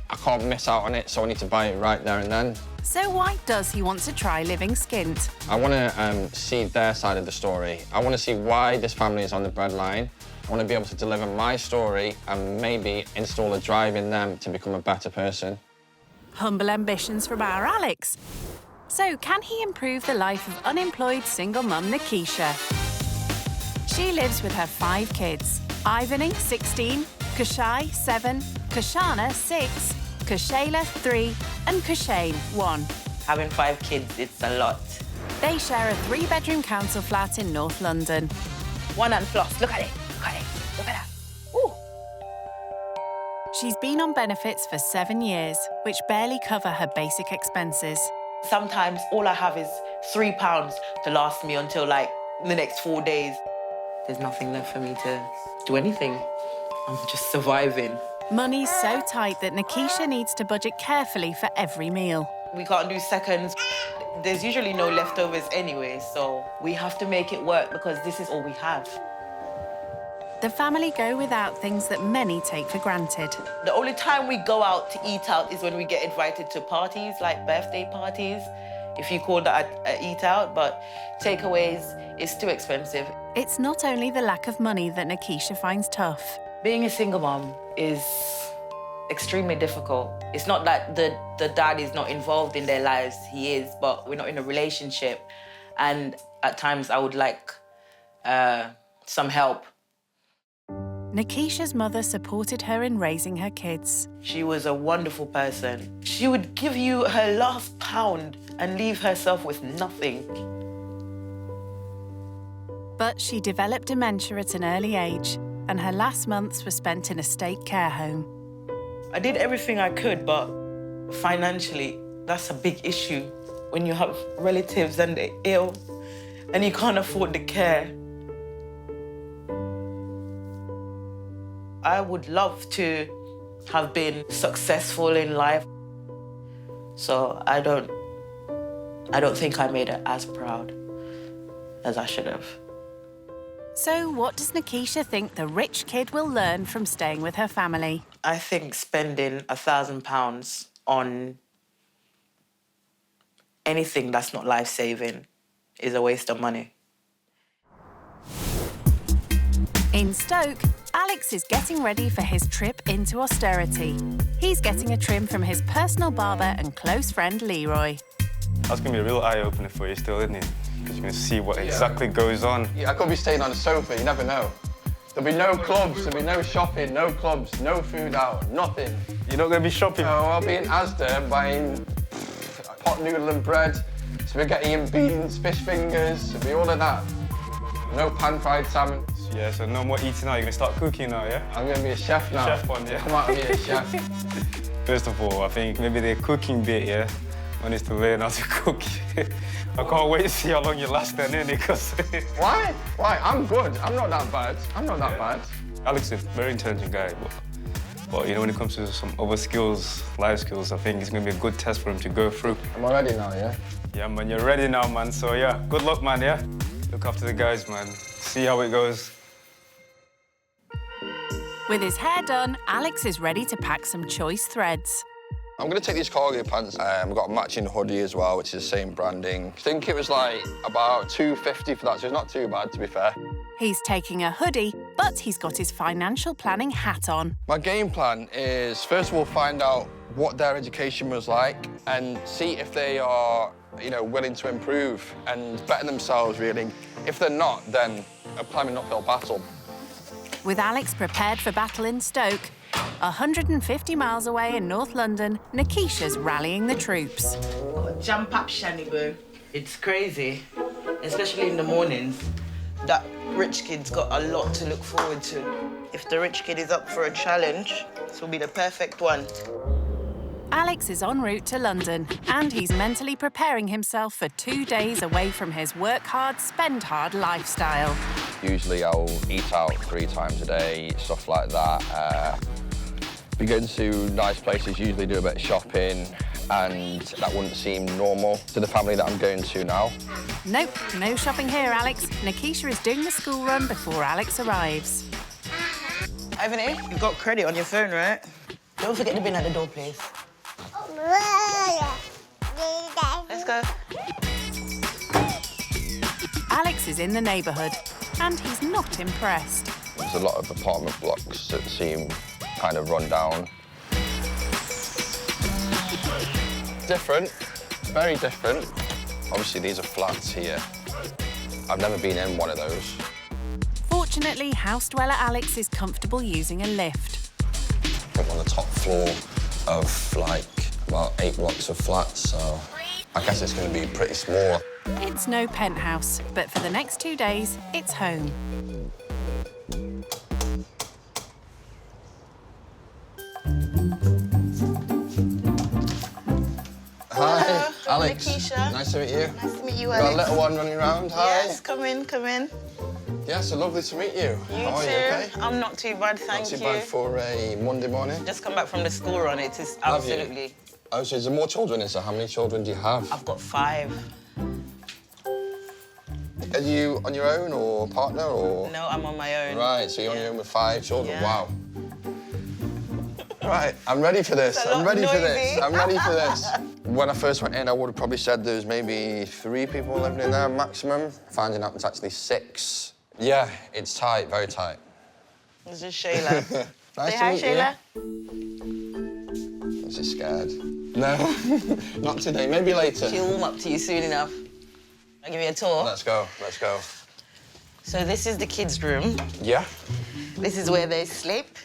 I can't miss out on it, so I need to buy it right there and then.
So why does he want to try living skint?
I want to see their side of the story. I want to see why this family is on the breadline. I want to be able to deliver my story and maybe install a drive in them to become a better person.
Humble ambitions from our Alex. So can he improve the life of unemployed single mum Nikisha? She lives with her 5 kids. Ivany, 16, Kashai, 7, Kashana, 6, Kashayla, 3, and Kashane, 1.
Having 5 kids, it's a lot.
They share a 3-bedroom council flat in North London.
One and floss, look at it, look at it, look at that.
She's been on benefits for 7 years, which barely cover her basic expenses.
Sometimes all I have is £3 to last me until like the next 4 days. There's nothing left for me to do anything. I'm just surviving.
Money's so tight that Nikisha needs to budget carefully for every meal.
We can't do seconds. There's usually no leftovers anyway, so we have to make it work because this is all we have.
The family go without things that many take for granted.
The only time we go out to eat out is when we get invited to parties, like birthday parties, if you call that a eat out, but takeaways is too expensive.
It's not only the lack of money that Nikisha finds tough.
Being a single mom is extremely difficult. It's not that the dad is not involved in their lives, he is, but we're not in a relationship. And at times I would like some help.
Nikisha's mother supported her in raising her kids.
She was a wonderful person. She would give you her last pound and leave herself with nothing.
But she developed dementia at an early age, and her last months were spent in a state care home.
I did everything I could, but financially, that's a big issue when you have relatives and they're ill and you can't afford the care. I would love to have been successful in life, so I don't think I made her as proud as I should have.
So what does Nikisha think the rich kid will learn from staying with her family?
I think spending £1,000 on anything that's not life-saving is a waste of money.
In Stoke, Alex is getting ready for his trip into austerity. He's getting a trim from his personal barber and close friend Leroy.
That's going to be a real eye-opener for you still, isn't it? Because you're going to see what exactly goes on.
Yeah, I could be staying on a sofa, you never know. There'll be no clubs, there'll be no shopping, no clubs, no food out, nothing.
You're not going to be shopping?
No, I'll be in Asda buying pot noodle and bread, spaghetti and beans, fish fingers, it'll be all of that. No pan-fried salmon.
Yeah, so no more eating out, you're going to start cooking now, yeah?
I'm going to be a chef now.
Chef one, yeah.
Come out and be a chef.
First of all, I think maybe the cooking bit, yeah? One is to learn how to cook. I can't wait to see how long you last then, innit? Because
Why? Why? I'm good. I'm not that bad. I'm not that bad.
Alex is a very intelligent guy, but you know, when it comes to some other skills, life skills, I think it's going to be a good test for him to go through.
Am I ready now, yeah?
Yeah, man, you're ready now, man. So, yeah, good luck, man, yeah? Look after the guys, man. See how it goes.
With his hair done, Alex is ready to pack some choice threads.
I'm going to take these cargo pants. We've got a matching hoodie as well, which is the same branding. I think it was like about $250 for that, so it's not too bad, to be fair.
He's taking a hoodie, but he's got his financial planning hat on.
My game plan is, first of all, find out what their education was like and see if they are, you know, willing to improve and better themselves, really. If they're not, then a climbing uphill battle.
With Alex prepared for battle in Stoke, 150 miles away in North London, Nikisha's rallying the troops.
Jump-up Shanibu. It's crazy, especially in the mornings. That rich kid's got a lot to look forward to. If the rich kid is up for a challenge, this will be the perfect one.
Alex is en route to London, and he's mentally preparing himself for 2 days away from his work hard, spend hard lifestyle.
Usually I'll eat out 3 times a day, stuff like that. We go to nice places, usually do a bit of shopping, and that wouldn't seem normal to the family that I'm going to now.
Nope, no shopping here, Alex. Nikisha is doing the school run before Alex arrives.
Ivan, you've got credit on your phone, right? Don't forget the bin at the door, please. Let's go.
Alex is in the neighbourhood, and he's not impressed.
There's a lot of apartment blocks that seem kind of run down. Different, very different. Obviously, these are flats here. I've never been in one of those.
Fortunately, house dweller Alex is comfortable using a lift.
I'm on the top floor of, like, about 8 blocks of flats, so I guess it's going to be pretty small.
It's no penthouse, but for the next 2 days, it's home.
Alex.
Keisha.
Nice to meet you.
Nice to meet you,
Got
Alex.
a little one running around. Hi.
Yes, come in, come in.
Yeah, so lovely to meet you.
You
How are
too.
you, okay?
I'm not too bad, thank you.
Not too bad for a Monday morning.
Just come back from the school run. It is
Have you?
absolutely...
Oh, so is there more children? Is there? How many children do you have?
I've got 5.
Are you on your own or partner or?
No, I'm on my own.
Right, so you're on your own with 5 children.
Yeah.
Wow. Right, I'm ready for this. I'm ready for this. I'm ready for this. When I first went in, I would have probably said there's maybe 3 people living in there maximum. Finding out it's actually 6. Yeah, it's tight, very tight.
This is Shayla.
Nice
Say
to
hi,
meet
Shayla.
you. Is she scared? No, not today. Maybe later.
She'll warm up to you soon enough. I'll give you a tour.
Let's go, let's go.
So this is the kids' room.
Yeah?
This is where they sleep.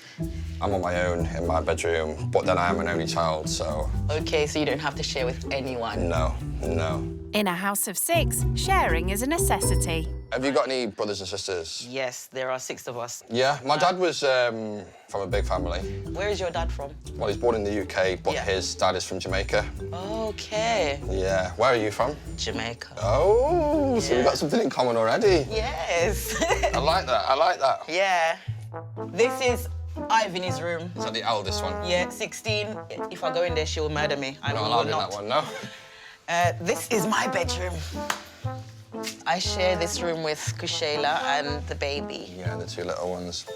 I'm on my own in my bedroom, but then I am an only child, so...
Okay, so you don't have to share with anyone.
No, no.
In a house of 6, sharing is a necessity.
Have you got any brothers and sisters?
Yes, there are 6 of us.
Yeah, my dad was from a big family.
Where is your dad from?
Well, he's born in the UK, but
Yeah.
his dad is from Jamaica.
Okay.
Yeah. Where are you from?
Jamaica.
Oh, so we've got something in common already.
Yes.
I like that, I like that.
Yeah. This is Ivan's room.
Is that the eldest one?
Yeah, 16. If I go in there, she'll murder me. I
Not
will
allowed in
not.
that one, no?
This is my bedroom. I share this room with Kushayla and the baby.
Yeah, the 2 little ones.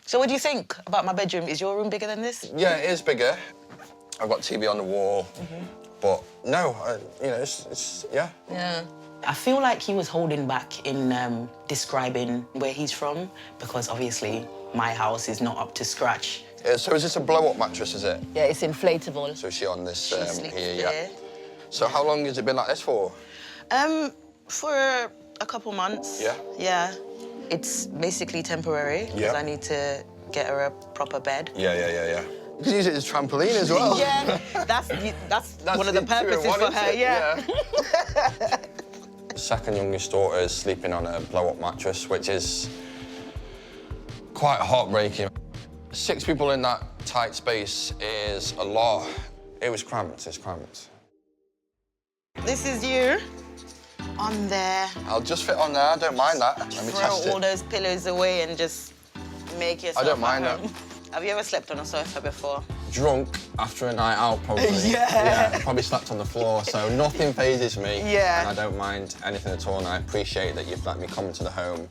So what do you think about my bedroom? Is your room bigger than this?
Yeah, it is bigger. I've got TV on the wall, but no, you know, it's yeah.
Yeah. I feel like he was holding back in describing where he's from because obviously my house is not up to scratch.
So is this a blow-up mattress, is it?
Yeah, it's inflatable.
So is she on this
She sleeps
here,
there.
yeah? So how long has it been like this for?
For a couple months.
Yeah?
Yeah. It's basically temporary because
Yeah.
I need to get her a proper bed.
Yeah. You can use it as a trampoline as well.
Yeah, that's one of the
it, 2 in
purposes
1,
for
isn't
her,
it?
yeah.
Second youngest daughter is sleeping on a blow-up mattress, which is quite heartbreaking. 6 people in that tight space is a lot. It was cramped, it's cramped.
This is you on there.
I'll just fit on there, I don't mind that. Let me test
Throw all
it.
those pillows away and just make yourself
I don't mind
at
that.
home. Have you ever slept on a sofa before?
Drunk after a night out, probably.
Yeah.
Probably slept on the floor, so nothing phases me.
Yeah.
And I don't mind anything at all, and I appreciate that you've let me come into the home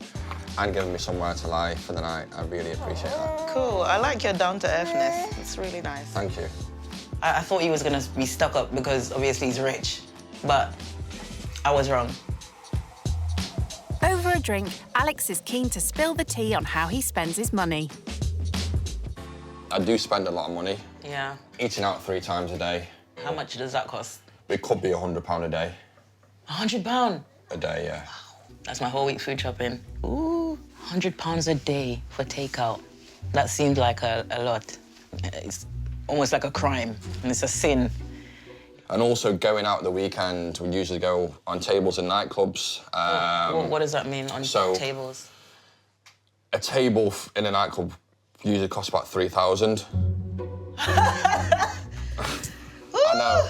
and given me somewhere to lie for the night. I really appreciate that.
Cool. I like your down-to-earthness. It's really nice.
Thank you.
I thought he was going to be stuck up because obviously he's rich, but I was wrong.
Over a drink, Alex is keen to spill the tea on how he spends his money.
I do spend a lot of money.
Yeah.
Eating out 3 times a day.
How much does that cost?
It could be £100 a day.
£100?
A day, yeah.
That's my whole week food shopping. Ooh, £100 a day for takeout. That seems like a lot. It's almost like a crime, and it's a sin.
And also going out at the weekend, we usually go on tables in nightclubs.
What does that mean on tables?
A table in a nightclub usually costs about 3,000. I know.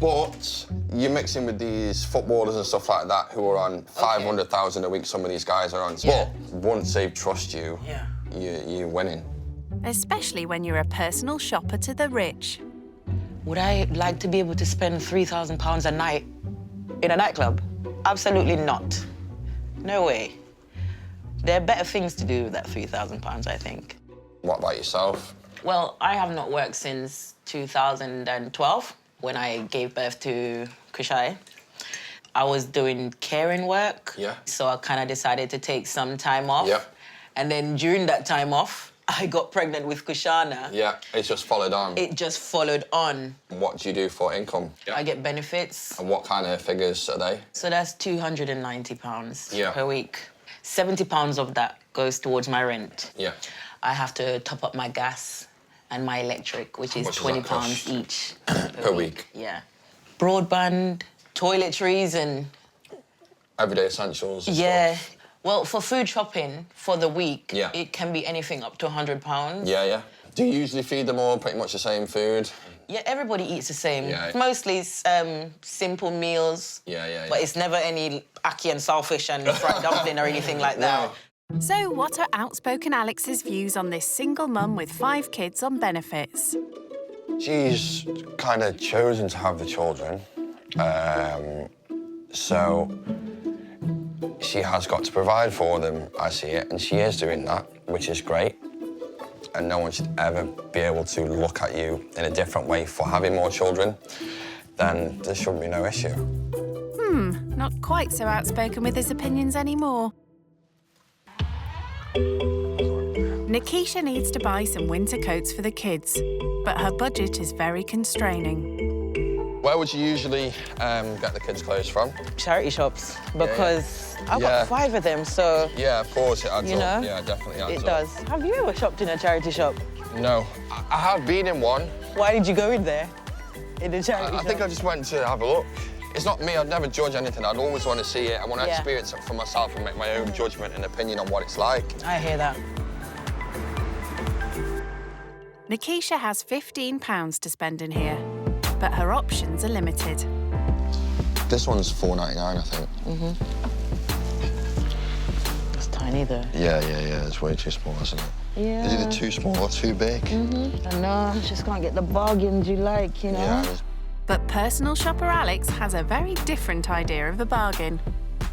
But you mix in with these footballers and stuff like that who are on 500,000 a week, some of these guys are on.
Yeah.
But once they trust you, you're winning.
Especially when you're a personal shopper to the rich.
Would I like to be able to spend £3,000 a night in a nightclub? Absolutely not. No way. There are better things to do with that £3,000, I think.
What about yourself?
Well, I have not worked since 2012 when I gave birth to Kushai. I was doing caring work, so I kind of decided to take some time off. And then during that time off, I got pregnant with Kushana.
Yeah, it's just followed on.
It just followed on.
What do you do for income?
I get benefits.
And what kind of figures are they?
So that's £290 per week. £70 of that goes towards my rent.
Yeah.
I have to top up my gas and my electric, which is
much does that
£20
cost?
each
Per week?
Yeah. Broadband, toiletries and...
Everyday essentials and
Yeah.
stuff.
Well, for food shopping for the week,
Yeah.
it can be anything up to £100.
Yeah. Do you usually feed them all pretty much the same food?
Yeah, everybody eats the same.
Yeah.
Mostly simple meals.
Yeah.
But it's never any ackee and saltfish and fried dumpling or anything like that.
So what are outspoken Alex's views on this single mum with 5 kids on benefits?
She's kind of chosen to have the children. So she has got to provide for them, I see it, and she is doing that, which is great. And no one should ever be able to look at you in a different way for having more children. Then there shouldn't be no issue.
Not quite so outspoken with his opinions anymore. Nikisha needs to buy some winter coats for the kids, but her budget is very constraining.
Where would you usually get the kids' clothes from?
Charity shops, because I've got 5 of them, so...
Yeah, of course, it adds
you know,
up. Yeah, definitely adds
it
up.
does. Have you ever shopped in a charity shop?
No. I have been in one.
Why did you go in there? In a charity shop?
I think I just went to have a look. It's not me, I'd never judge anything. I'd always want to see it. I want to experience it for myself and make my own judgment and opinion on what it's like.
I hear that.
Nikisha has £15 to spend in here, but her options are limited.
This one's $4.99, I think.
It's tiny, though.
Yeah. It's way too small, isn't it?
Yeah.
It's either too small or too big.
I know, I just can't get the bargains you like, you know?
Yeah.
But personal shopper Alex has a very different idea of the bargain.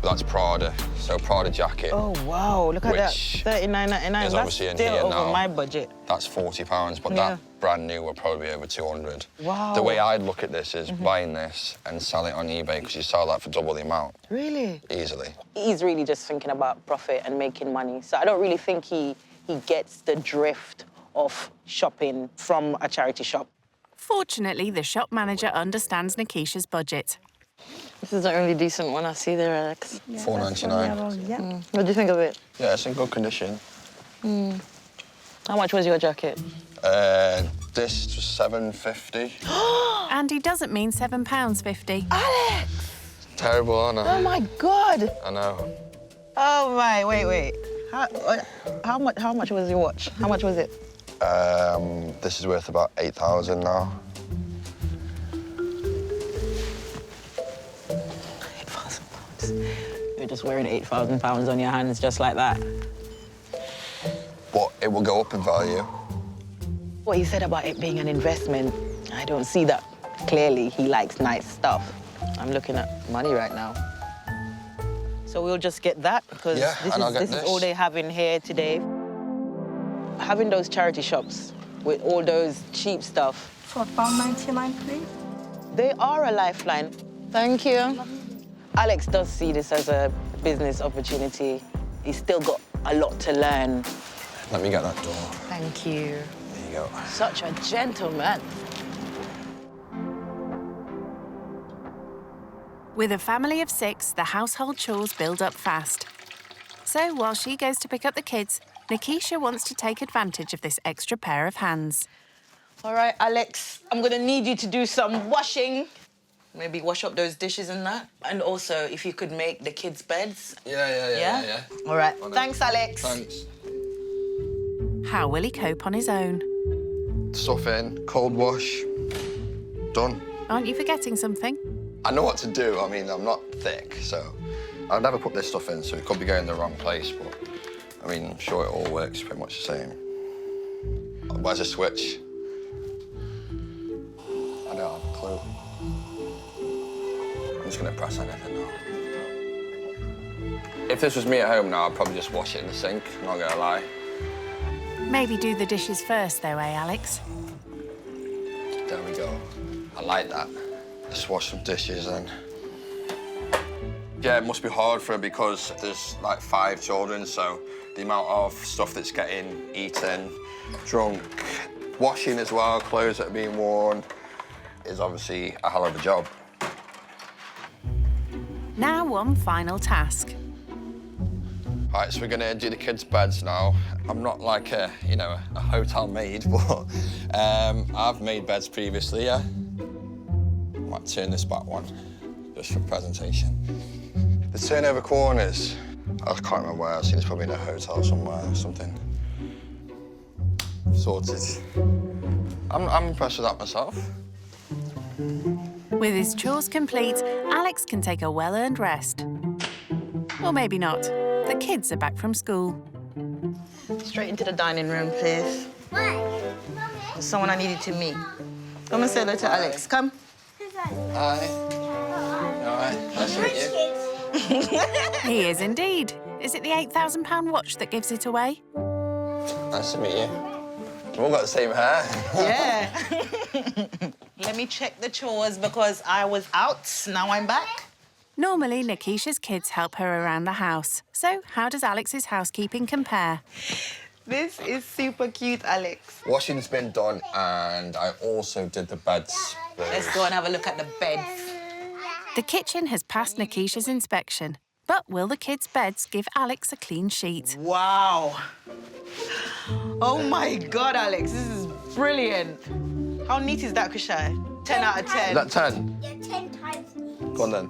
That's Prada, so Prada jacket.
Oh, wow, look at that, $39.99. That's
obviously in
still
here
over
now.
my budget.
That's £40, but that brand new will probably be over 200.
Wow.
The way I'd look at this is buying this and sell it on eBay, because you sell that for double the amount.
Really?
Easily.
He's really just thinking about profit and making money, so I don't really think he gets the drift of shopping from a charity shop.
Fortunately, the shop manager understands Nikisha's budget.
This is the only decent one I see there, Alex.
Yeah, $4.99.
Yeah. What do you think of it?
Yeah, it's in good condition.
How much was your jacket?
This was $7.50.
And he doesn't mean £7.50.
Alex!
Terrible, aren't I?
Oh, my God!
I know.
Oh, my, wait. How much was your watch? How much was it?
This is worth about $8,000 now.
You're just wearing £8,000 on your hands just like that.
But it will go up in value.
What he said about it being an investment, I don't see that clearly. He likes nice stuff. I'm looking at money right now. So we'll just get that, because this is all they have in here today. Having those charity shops with all those cheap stuff.
For £1.99, please.
They are a lifeline. Thank you. Alex does see this as a business opportunity. He's still got a lot to learn.
Let me get that door.
Thank you.
There you go.
Such a gentleman.
With a family of 6, the household chores build up fast. So while she goes to pick up the kids, Nikisha wants to take advantage of this extra pair of hands.
All right, Alex, I'm gonna need you to do some washing. Maybe wash up those dishes and that. And also, if you could make the kids' beds.
Yeah.
All right. Thanks, Alex.
Thanks.
How will he cope on his own?
Stuff in, cold wash, done.
Aren't you forgetting something?
I know what to do. I mean, I'm not thick, so I'd never put this stuff in, so it could be going in the wrong place, but I mean, I'm sure it all works pretty much the same. Where's the switch? I don't have a clue. I'm just gonna press anything now. If this was me at home now, I'd probably just wash it in the sink, I'm not gonna lie.
Maybe do the dishes first, though, Alex?
There we go. I like that. Just wash some dishes then. Yeah, it must be hard for her because there's like 5 children, so the amount of stuff that's getting eaten, drunk, washing as well, clothes that are being worn, is obviously a hell of a job.
Now one final task.
All right, so we're gonna do the kids' beds now. I'm not like a hotel maid, but I've made beds previously, yeah. I might turn this back one, just for presentation. The turnover corners, I can't remember where I've seen this, probably in a hotel somewhere or something. Sorted. I'm impressed with that myself.
With his chores complete, Alex can take a well-earned rest. Or maybe not. The kids are back from school.
Straight into the dining room, please.
Why?
There's someone I needed to meet. Come and say hello to Alex. Come.
Hi. All right. Nice to meet you.
He is indeed. Is it the £8,000 watch that gives it away?
Nice to meet you. We've all got the same hair.
Yeah. Let me check the chores because I was out. Now I'm back.
Normally, Nikisha's kids help her around the house. So how does Alex's housekeeping compare?
This is super cute, Alex.
Washing's been done, and I also did the beds.
Let's go and have a look at the beds.
The kitchen has passed Nikisha's inspection. But will the kids' beds give Alex a clean sheet?
Wow. Oh my God, Alex, this is brilliant. How neat is that, Kushai? 10 out of 10.
Is that 10?
Yeah, 10 times neat.
Go on then.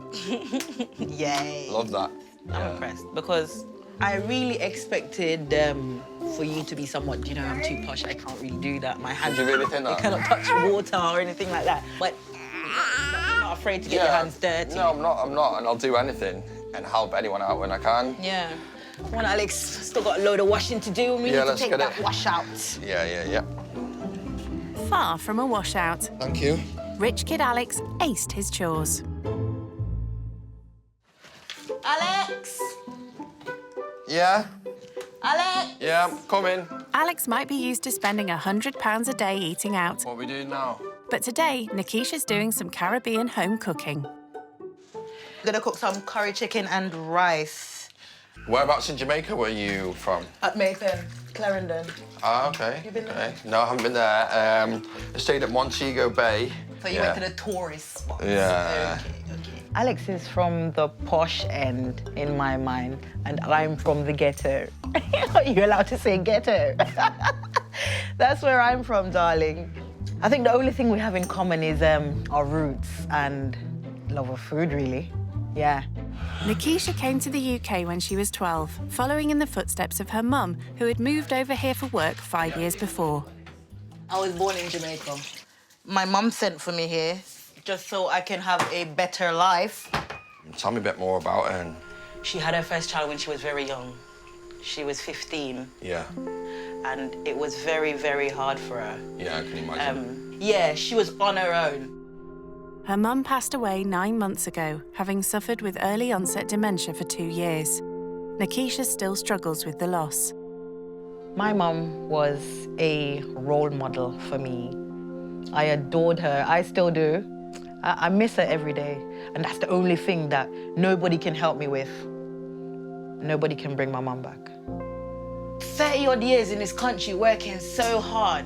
Yay.
Love that.
I'm impressed because I really expected for you to be somewhat, you know, I'm too posh, I can't really do that. My hands,
Did you really think that?
I cannot touch water or anything like that. But you're not afraid to get your hands dirty.
No, I'm not, and I'll do anything and help anyone out when I can.
Yeah. Come on, Alex, still got a load of washing to do and we need to take that wash out.
Yeah.
Far from a washout.
Thank you.
Rich kid Alex aced his chores.
Alex!
Yeah?
Alex!
Yeah, I'm coming.
Alex might be used to spending £100 a day eating out.
What are we doing now?
But today, Nikisha's doing some Caribbean home cooking.
I'm gonna cook some curry chicken and rice.
Whereabouts in Jamaica were you from?
At Mayfair, Clarendon.
Ah, okay.
You been there?
Okay. No, I haven't been there. I stayed at Montego Bay.
So you went to the tourist spots?
Yeah.
Okay. Alex is from the posh end, in my mind, and I'm from the ghetto. Are you allowed to say ghetto? That's where I'm from, darling. I think the only thing we have in common is our roots and love of food, really. Yeah.
Nikisha came to the UK when she was 12, following in the footsteps of her mum, who had moved over here for work 5 years before.
I was born in Jamaica. My mum sent for me here just so I can have a better life.
Tell me a bit more about her.
She had her first child when she was very young. She was 15.
Yeah.
And it was very, very hard for her.
Yeah, I can imagine.
Yeah, she was on her own.
Her mum passed away 9 months ago, having suffered with early onset dementia for 2 years. Nikisha still struggles with the loss.
My mum was a role model for me. I adored her, I still do. I miss her every day. And that's the only thing that nobody can help me with. Nobody can bring my mum back. 30-odd years in this country working so hard.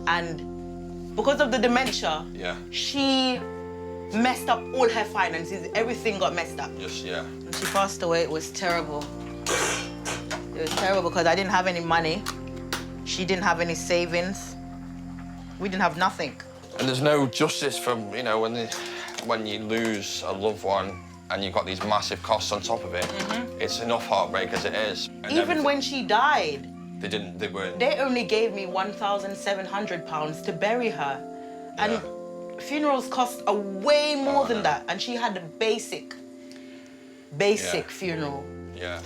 And because of the dementia, she messed up all her finances. Everything got messed up.
Yes, yeah.
When she passed away, it was terrible. It was terrible because I didn't have any money. She didn't have any savings. We didn't have nothing.
And there's no justice from, you know, when you lose a loved one and you've got these massive costs on top of it. It's enough heartbreak as it is. And
even when she died,
they
only gave me £1,700 to bury her. And funerals cost way more than that. And she had a basic funeral.
Yeah.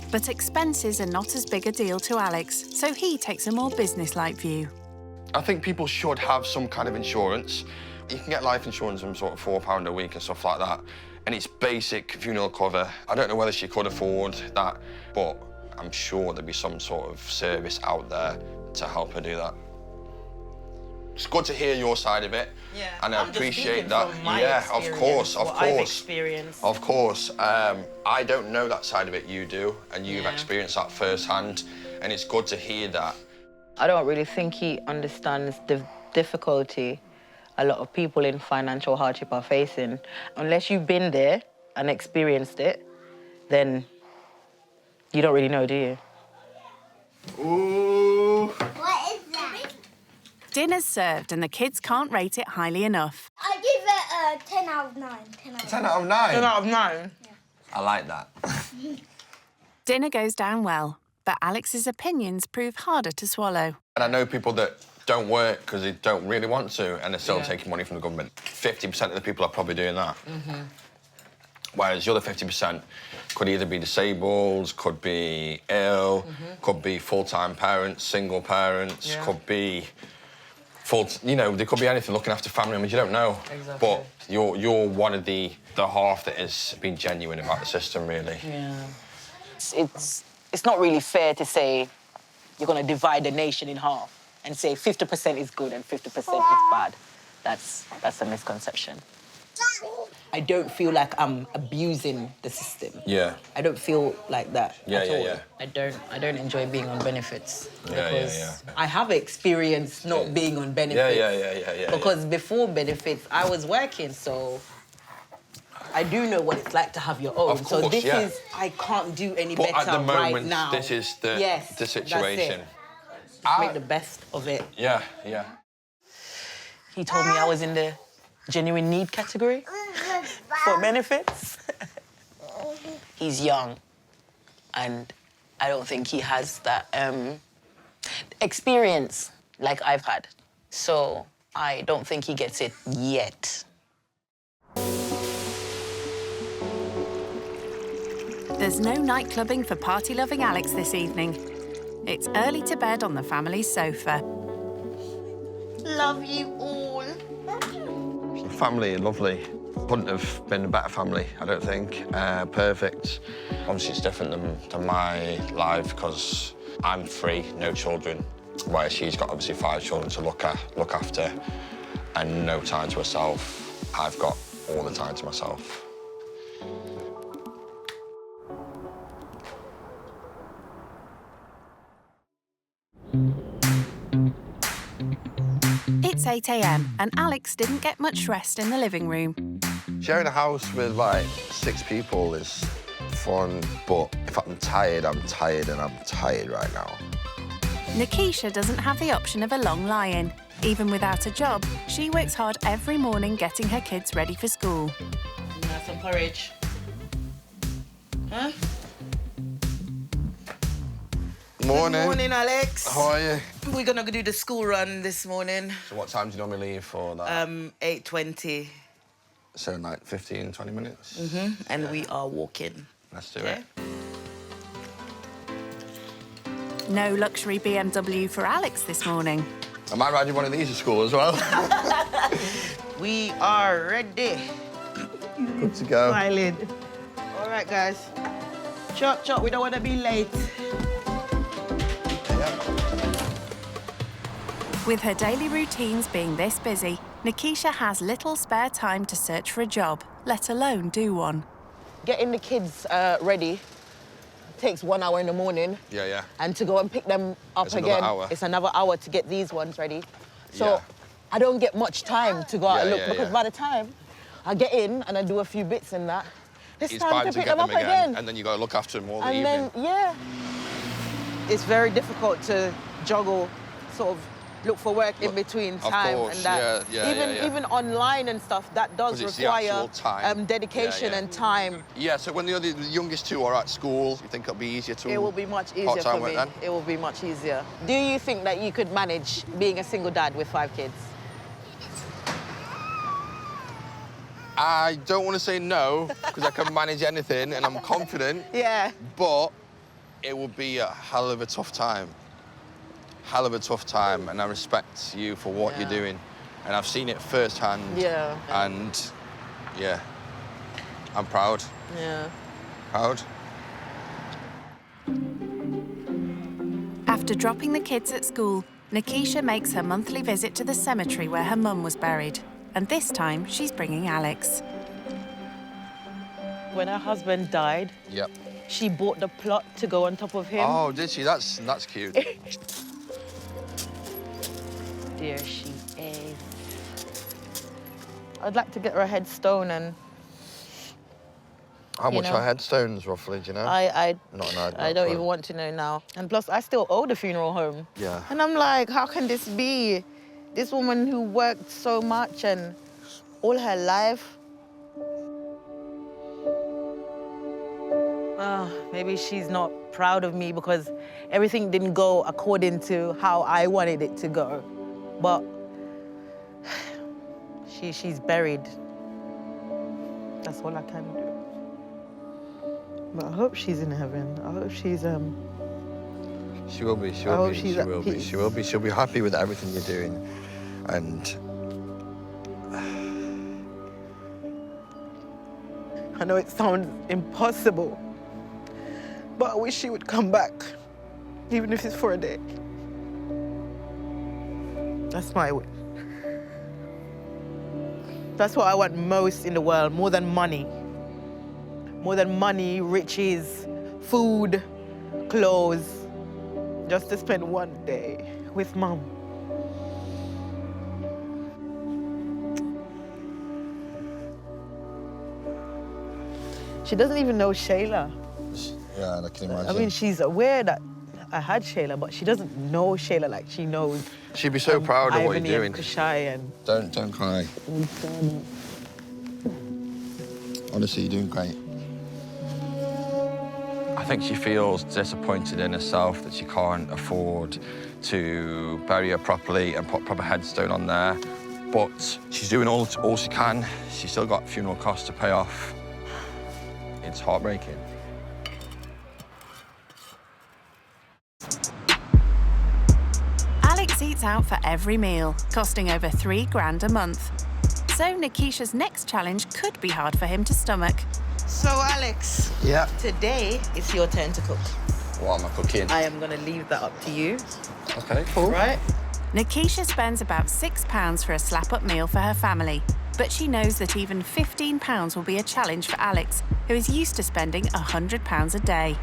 But expenses are not as big a deal to Alex, so he takes a more business-like view.
I think people should have some kind of insurance. You can get life insurance from sort of £4 a week and stuff like that, and it's basic funeral cover. I don't know whether she could afford that, but I'm sure there'd be some sort of service out there to help her do that. It's good to hear your side of it, and I appreciate that. Of course.
I've experienced.
Of course. I don't know that side of it. You do, and you've experienced that firsthand, and it's good to hear that.
I don't really think he understands the difficulty a lot of people in financial hardship are facing. Unless you've been there and experienced it, then you don't really know, do you?
Ooh.
What is that?
Dinner's served and the kids can't rate it highly enough.
I give it a 10 out of 9.
10 out of 9?
10 out of 9?
Yeah.
I like that.
Dinner goes down well, but Alex's opinions prove harder to swallow.
And I know people that don't work because they don't really want to, and they're still taking money from the government. 50% of the people are probably doing that. Whereas the other 50% could either be disabled, could be ill, could be full-time parents, single parents, could be you know, there could be anything, looking after family members, you don't know.
Exactly.
But you're one of the half that has been genuine about the system, really.
Yeah. It's not really fair to say you're going to divide the nation in half and say 50% is good and 50% is bad. That's a misconception. I don't feel like I'm abusing the system.
Yeah.
I don't feel like that at all.
Yeah.
I don't enjoy being on benefits
Yeah.
because I have experienced not being on benefits.
Yeah.
Because before benefits, I was working, so I do know what it's like to have your own.
Of course,
so this is, I can't do any better
at the moment,
right now.
this is the situation.
Just make the best of it.
Yeah.
He told me I was in the genuine need category for benefits. He's young, and I don't think he has that experience like I've had. So I don't think he gets it yet.
There's no nightclubbing for party-loving Alex this evening. It's early to bed on the family's sofa.
Love you all.
Family, lovely. Couldn't have been a better family, I don't think. Perfect. Obviously, it's different than my life because I'm free, no children, whereas she's got obviously 5 children to look after and no time to herself. I've got all the time to myself.
It's 8 a.m. and Alex didn't get much rest in the living room.
Sharing a house with, like, 6 people is fun, but if I'm tired and I'm tired right now.
Nikisha doesn't have the option of a long lie-in. Even without a job, she works hard every morning getting her kids ready for school.
Have some porridge. Huh?
Morning.
Good morning, Alex.
How are you?
We're gonna go do the school run this morning.
So what time do you normally leave for that?
8:20.
So like 15, 20 minutes?
And we are walking.
Let's do it.
No luxury BMW for Alex this morning.
I might ride you one of these at school as well.
We are ready.
Good to go.
Smiling. All right, guys. Chop, we don't want to be late.
With her daily routines being this busy, Nikisha has little spare time to search for a job, let alone do one.
Getting the kids ready takes 1 hour in the morning.
Yeah.
And to go and pick them up
It's
again,
another hour.
it's another hour to get these ones ready. So I don't get much time to go out and look because by the time I get in and I do a few bits and that, it's time to pick them up again.
And then you got to look after them all the
and
evening.
then, it's very difficult to juggle, sort of look for work in between time
course,
and that. Even online and stuff, that does require dedication and time.
Yeah, so when the youngest 2 are at school, you think it'll be easier to...
It will be much easier for me.
Then?
It will be much easier. Do you think that you could manage being a single dad with 5 kids?
I don't want to say no, because I can manage anything and I'm confident.
Yeah.
But it will be a hell of a tough time. Hell of a tough time, and I respect you for what you're doing. And I've seen it firsthand.
Yeah.
And, I'm proud.
Yeah.
Proud.
After dropping the kids at school, Nikisha makes her monthly visit to the cemetery where her mum was buried. And this time, she's bringing Alex.
When her husband died, she bought the plot to go on top of him.
Oh, did she? That's cute.
There she is. I'd like to get her a headstone and...
How much are headstones, roughly, do you know?
I
I
don't even want to know now. And plus, I still owe the funeral home.
Yeah.
And I'm like, how can this be? This woman who worked so much and all her life. Maybe she's not proud of me because everything didn't go according to how I wanted it to go.
but she's buried. That's all I can do. But I hope she's in heaven. I hope she's
She will be. She will be. She will be. She will be. She'll be happy with everything you're doing, and
I know it sounds impossible, but I wish she would come back, even if it's for a day. That's my wish. That's what I want most in the world, more than money. More than money, riches, food, clothes. Just to spend one day with Mum. She doesn't even know Shayla.
yeah, I can imagine.
I mean, she's aware that I had Shayla, but she doesn't know Shayla like she knows.
She'd be so proud of what
Ivany
you're doing.
And Kushai and...
Don't cry. Honestly, you're doing great. I think she feels disappointed in herself that she can't afford to bury her properly and put a proper headstone on there. But she's doing all she can. She's still got funeral costs to pay off. It's heartbreaking.
Alex eats out for every meal, costing over $3 grand a month. So Nikisha's next challenge could be hard for him to stomach.
So, Alex.
Yeah.
Today, it's your turn to cook.
What am I cooking?
I am going to leave that up to you.
Okay, cool.
Right?
Nikisha spends about £6 for a slap-up meal for her family, but she knows that even £15 will be a challenge for Alex, who is used to spending £100 a day.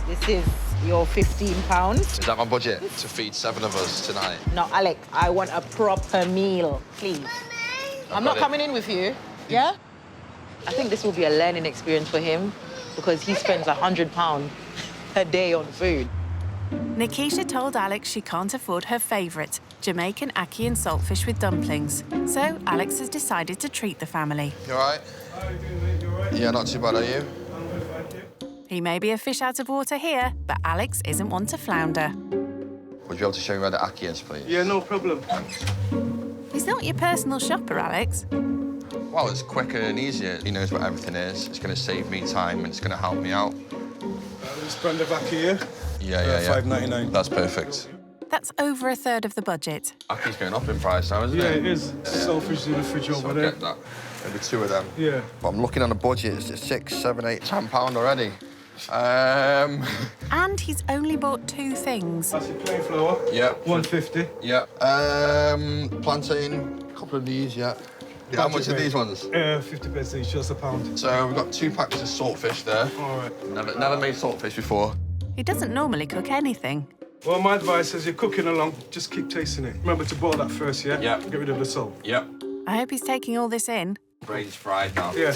This is your £15.
Is that my budget to feed 7 of us tonight?
No, Alex, I want a proper meal, please. I'm not coming in with you, yeah?
I think this will be a learning experience for him because he spends £100 a day on food.
Nikisha told Alex she can't afford her favourite, Jamaican ackee and saltfish with dumplings. So Alex has decided to treat the family.
You all right? Yeah, not too bad, are you?
He may be a fish out of water here, but Alex isn't one to flounder.
Would you be able to show me where the ackee is, please?
Yeah, no problem.
He's not your personal shopper, Alex.
Well, it's quicker and easier. He knows what everything is. It's going to save me time and it's going to help me out.
This brand of ackee here?
Yeah.
$5.99.
That's perfect.
That's over a third of the budget.
Ackee's going up in price now, isn't it?
Yeah, it is. Selfish in the fridge over there.
Get that. Maybe 2 of them.
Yeah.
But I'm looking on a budget. It's $6, $7, $8, £10 already.
And he's only bought 2 things.
That's it, plain flour.
Yeah.
$1.50.
Yeah. Plantain, a couple of these, yeah. How much are these ones?
50p each, just £1.
So we've got 2 packs of saltfish there.
All right.
Never made saltfish before.
He doesn't normally cook anything.
Well, my advice is you're cooking along, just keep tasting it. Remember to boil that first, yeah?
Yeah.
Get rid of the salt.
Yep.
I hope he's taking all this in.
Brain's fried now.
Yeah.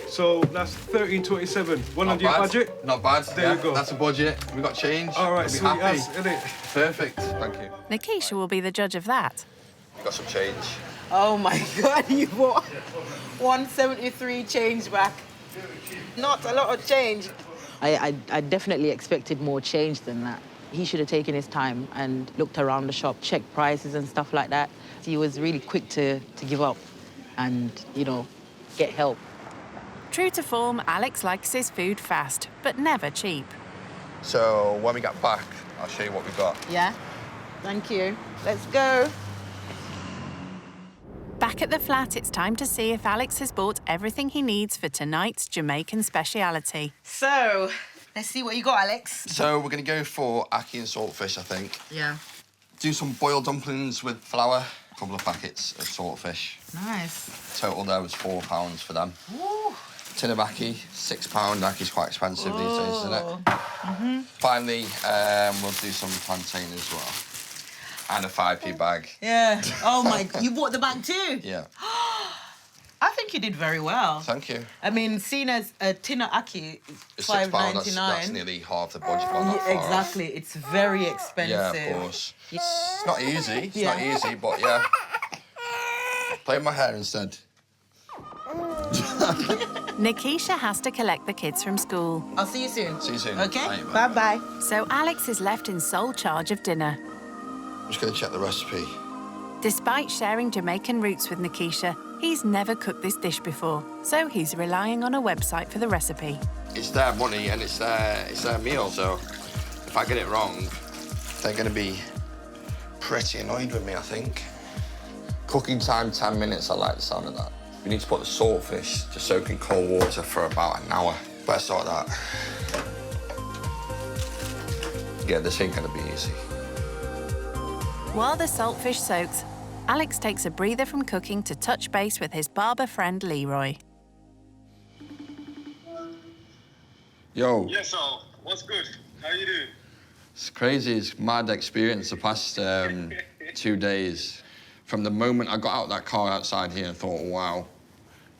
So that's $13.27. One under your budget?
Not bad.
There you go.
That's a budget. We got change.
All right,
We'll be
sweet
happy.
as, innit?
Perfect. Thank you.
Nikisha will be the judge of that.
We got some change.
Oh, my God, you bought 173 change back. Not a lot of change.
I definitely expected more change than that. He should have taken his time and looked around the shop, checked prices and stuff like that. He was really quick to give up and, get help.
True to form, Alex likes his food fast, but never cheap.
So when we get back, I'll show you what we've got.
Yeah? Thank you. Let's go.
Back at the flat, it's time to see if Alex has bought everything he needs for tonight's Jamaican speciality.
So, let's see what you got, Alex.
So we're going to go for ackee and saltfish, I think.
Yeah.
Do some boiled dumplings with flour, a couple of packets of saltfish.
Nice.
Total there was £4 for them.
Ooh.
Tin of ackee, £6. Ackie's quite expensive these days, isn't it?
Mm-hmm.
Finally, we'll do some plantain as well. And a 5p bag.
Yeah. Oh, my... You bought the bag too?
Yeah.
I think you did very well.
Thank you.
I mean, seen as a tin of ackee,
It's
$5.99.
That's nearly half the budget. Well, not far off.
Exactly. It's very expensive.
Yeah, of course. It's not easy. It's not easy, but yeah. Play with my hair instead.
Nikisha has to collect the kids from school.
I'll see you soon.
See you soon.
Okay?
Bye.
Bye-bye.
So Alex is left in sole charge of dinner.
I'm just going to check the recipe.
Despite sharing Jamaican roots with Nikisha, he's never cooked this dish before, so he's relying on a website for the recipe.
It's their money and it's their meal, so if I get it wrong, they're going to be pretty annoyed with me, I think. Cooking time, 10 minutes, I like the sound of that. We need to put the saltfish to soak in cold water for about an hour. Better sort that. Yeah, this ain't going to be easy.
While the saltfish soaks, Alex takes a breather from cooking to touch base with his barber friend Leroy.
Yo.
Yes, Al. What's good? How you doing?
It's crazy. It's mad experience the past 2 days. From the moment I got out of that car outside here and thought, wow,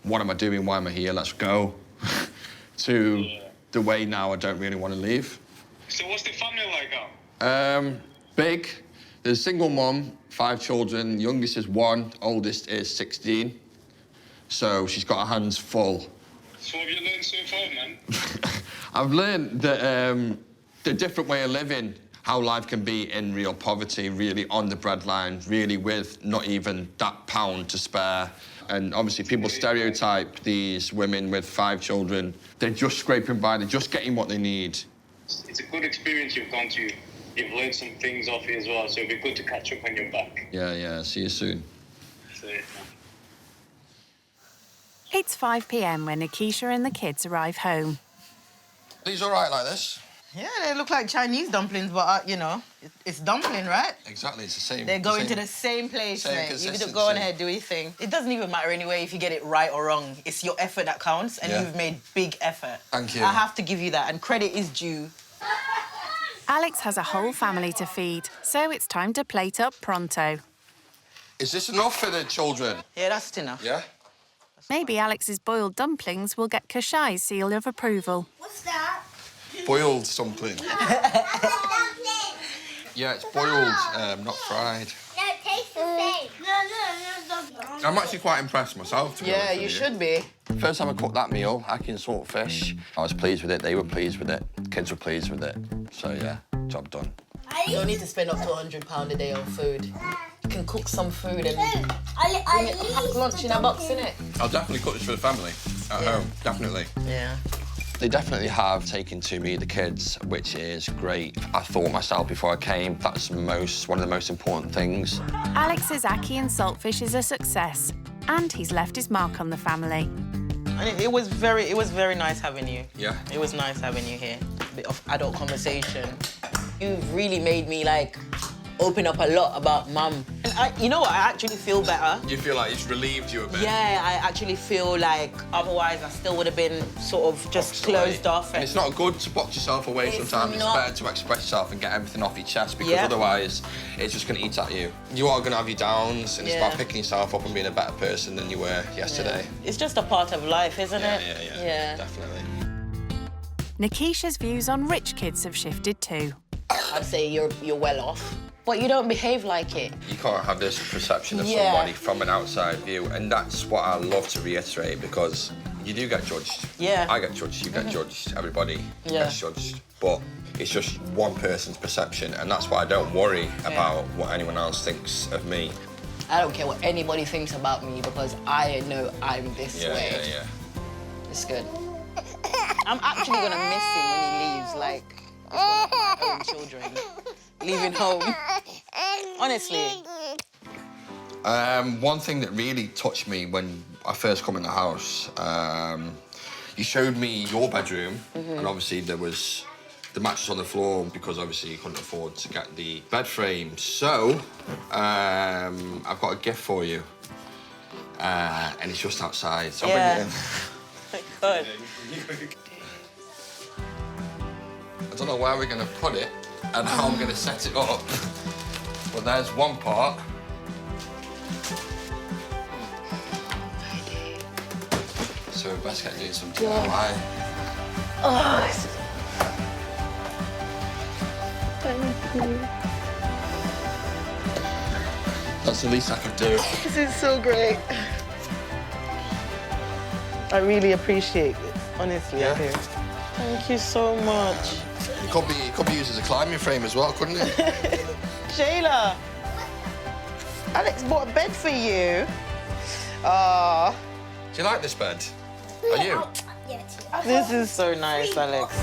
what am I doing? Why am I here? Let's go. To the way now I don't really want to leave.
So what's the family like, Al?
Big. There's a single mum, 5 children. Youngest is 1, oldest is 16. So she's got her hands full.
So what have you learned so far, man?
I've learned that the different way of living, how life can be in real poverty, really on the breadline, really with not even that pound to spare. And obviously people stereotype these women with 5 children. They're just scraping by, they're just getting what they need.
It's a good experience you've gone to. You've learned some things off it as well, so it'd be good to catch up when you're back.
Yeah, see you soon.
See you.
It's 5 p.m. when Nikisha and the kids arrive home.
These all right like this?
Yeah, they look like Chinese dumplings, but, you know, it's dumpling, right?
Exactly, it's the same.
They're going to the same place, mate. You can go on ahead, do your thing.
It doesn't even matter anyway if you get it right or wrong. It's your effort that counts, and you've made big effort.
Thank you.
I have to give you that, and credit is due.
Alex has a whole family to feed, so it's time to plate up pronto.
Is this enough for the children?
Yeah, that's enough.
Yeah?
Maybe Alex's boiled dumplings will get Kashai's seal of approval.
What's that?
Boiled something. Yeah, it's boiled, not fried.
No, it tastes the same. No.
I'm actually quite impressed myself, to be honest with
you should be.
First time I cooked that meal, ackee and saltfish, I was pleased with it, they were pleased with it, kids were pleased with it. So, yeah, job done.
You don't need to spend up to £100 a day on food. You can cook some food and pack lunch in a box, innit?
I'll definitely cook this for the family at home, definitely.
Yeah.
They definitely have taken to me, the kids, which is great. I thought myself before I came, that's one of the most important things.
Alex's ackee and saltfish is a success, and he's left his mark on the family.
And it was very nice having you.
Yeah.
It was nice having you here. A bit of adult conversation. You've really made me, like, open up a lot about Mum. And you know what? I actually feel better.
You feel like it's relieved you a bit?
Yeah, I actually feel like otherwise I still would have been sort of just closed off.
And it's not good to box yourself away sometimes. It's better to express yourself and get everything off your chest because otherwise it's just going to eat at you. You are going to have your downs and it's about picking yourself up and being a better person than you were yesterday.
Yeah. It's just a part of life, isn't it?
Yeah, definitely.
Nikisha's views on rich kids have shifted too.
I'd say you're well off, but you don't behave like it.
You can't have this perception of somebody from an outside view, and that's what I love to reiterate because you do get judged.
Yeah.
I get judged, you get judged, everybody gets judged, but it's just one person's perception, and that's why I don't worry about what anyone else thinks of me.
I don't care what anybody thinks about me because I know I'm this way.
Yeah.
It's good. I'm actually gonna miss him when he leaves, like, it's one of my own children leaving home. Honestly.
One thing that really touched me when I first come in the house, you showed me your bedroom, and obviously there was the mattress on the floor because obviously you couldn't afford to get the bed frame. So, I've got a gift for you, and it's just outside, so I'll bring it in.
Good.
I don't know where we're going to put it and how I'm going to set it up, but there's one part. So we best get doing some DIY.
Oh, thank you.
That's the least I could do.
This is so great. I really appreciate it, honestly, I do. Thank you so much.
It could be used as a climbing frame as well, couldn't it?
Shayla, Alex bought a bed for you. Oh.
Do you like this bed? Are you?
This is so nice, Alex.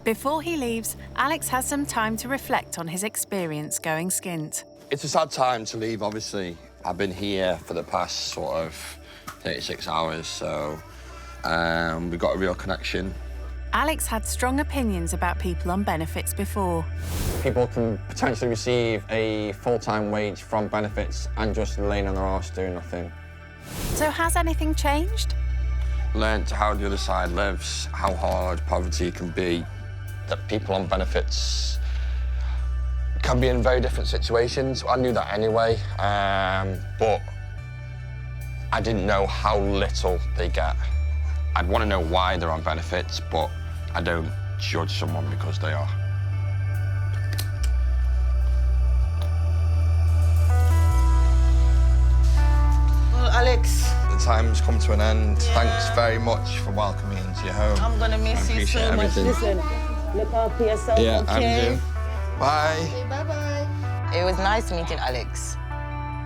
Before he leaves, Alex has some time to reflect on his experience going skint.
It's a sad time to leave, obviously. I've been here for the past sort of 36 hours, so we've got a real connection.
Alex had strong opinions about people on benefits before.
People can potentially receive a full-time wage from benefits and just laying on their arse doing nothing.
So has anything changed?
Learned how the other side lives, how hard poverty can be, that people on benefits can be in very different situations. I knew that anyway, but I didn't know how little they get. I'd want to know why they're on benefits, but I don't judge someone because they are.
Well, Alex.
The time's come to an end. Yeah. Thanks very much for welcoming me into your home.
I'm gonna miss you so much. Listen, look after yourself,
yeah,
okay?
Andrew. Bye.
Okay, bye-bye. It was nice meeting Alex.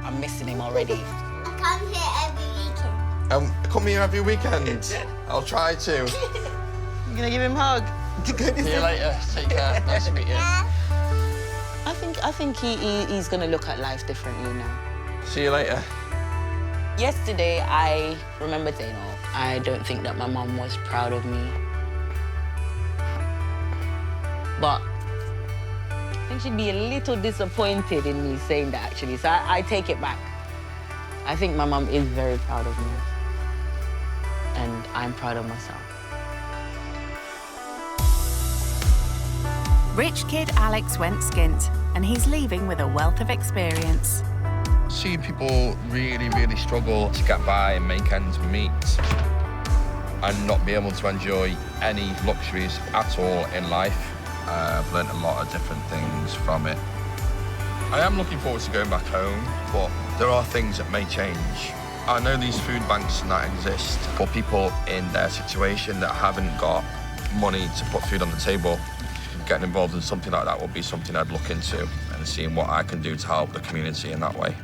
I'm missing him already.
I come here every weekend.
Come here every weekend. I'll try to.
You gonna give him a hug?
See you later. Take care. Nice to meet you.
I think he's gonna look at life differently now.
See you later.
Yesterday, I remembered saying, "Oh, I don't think that my mum was proud of me." But I think she'd be a little disappointed in me saying that, actually. So I take it back. I think my mum is very proud of me. And I'm proud of myself.
Rich kid Alex went skint, and he's leaving with a wealth of experience.
Seeing people really, really struggle to get by and make ends meet and not be able to enjoy any luxuries at all in life. I've learnt a lot of different things from it. I am looking forward to going back home, but there are things that may change. I know these food banks and that exist for people in their situation that haven't got money to put food on the table. Getting involved in something like that will be something I'd look into and seeing what I can do to help the community in that way.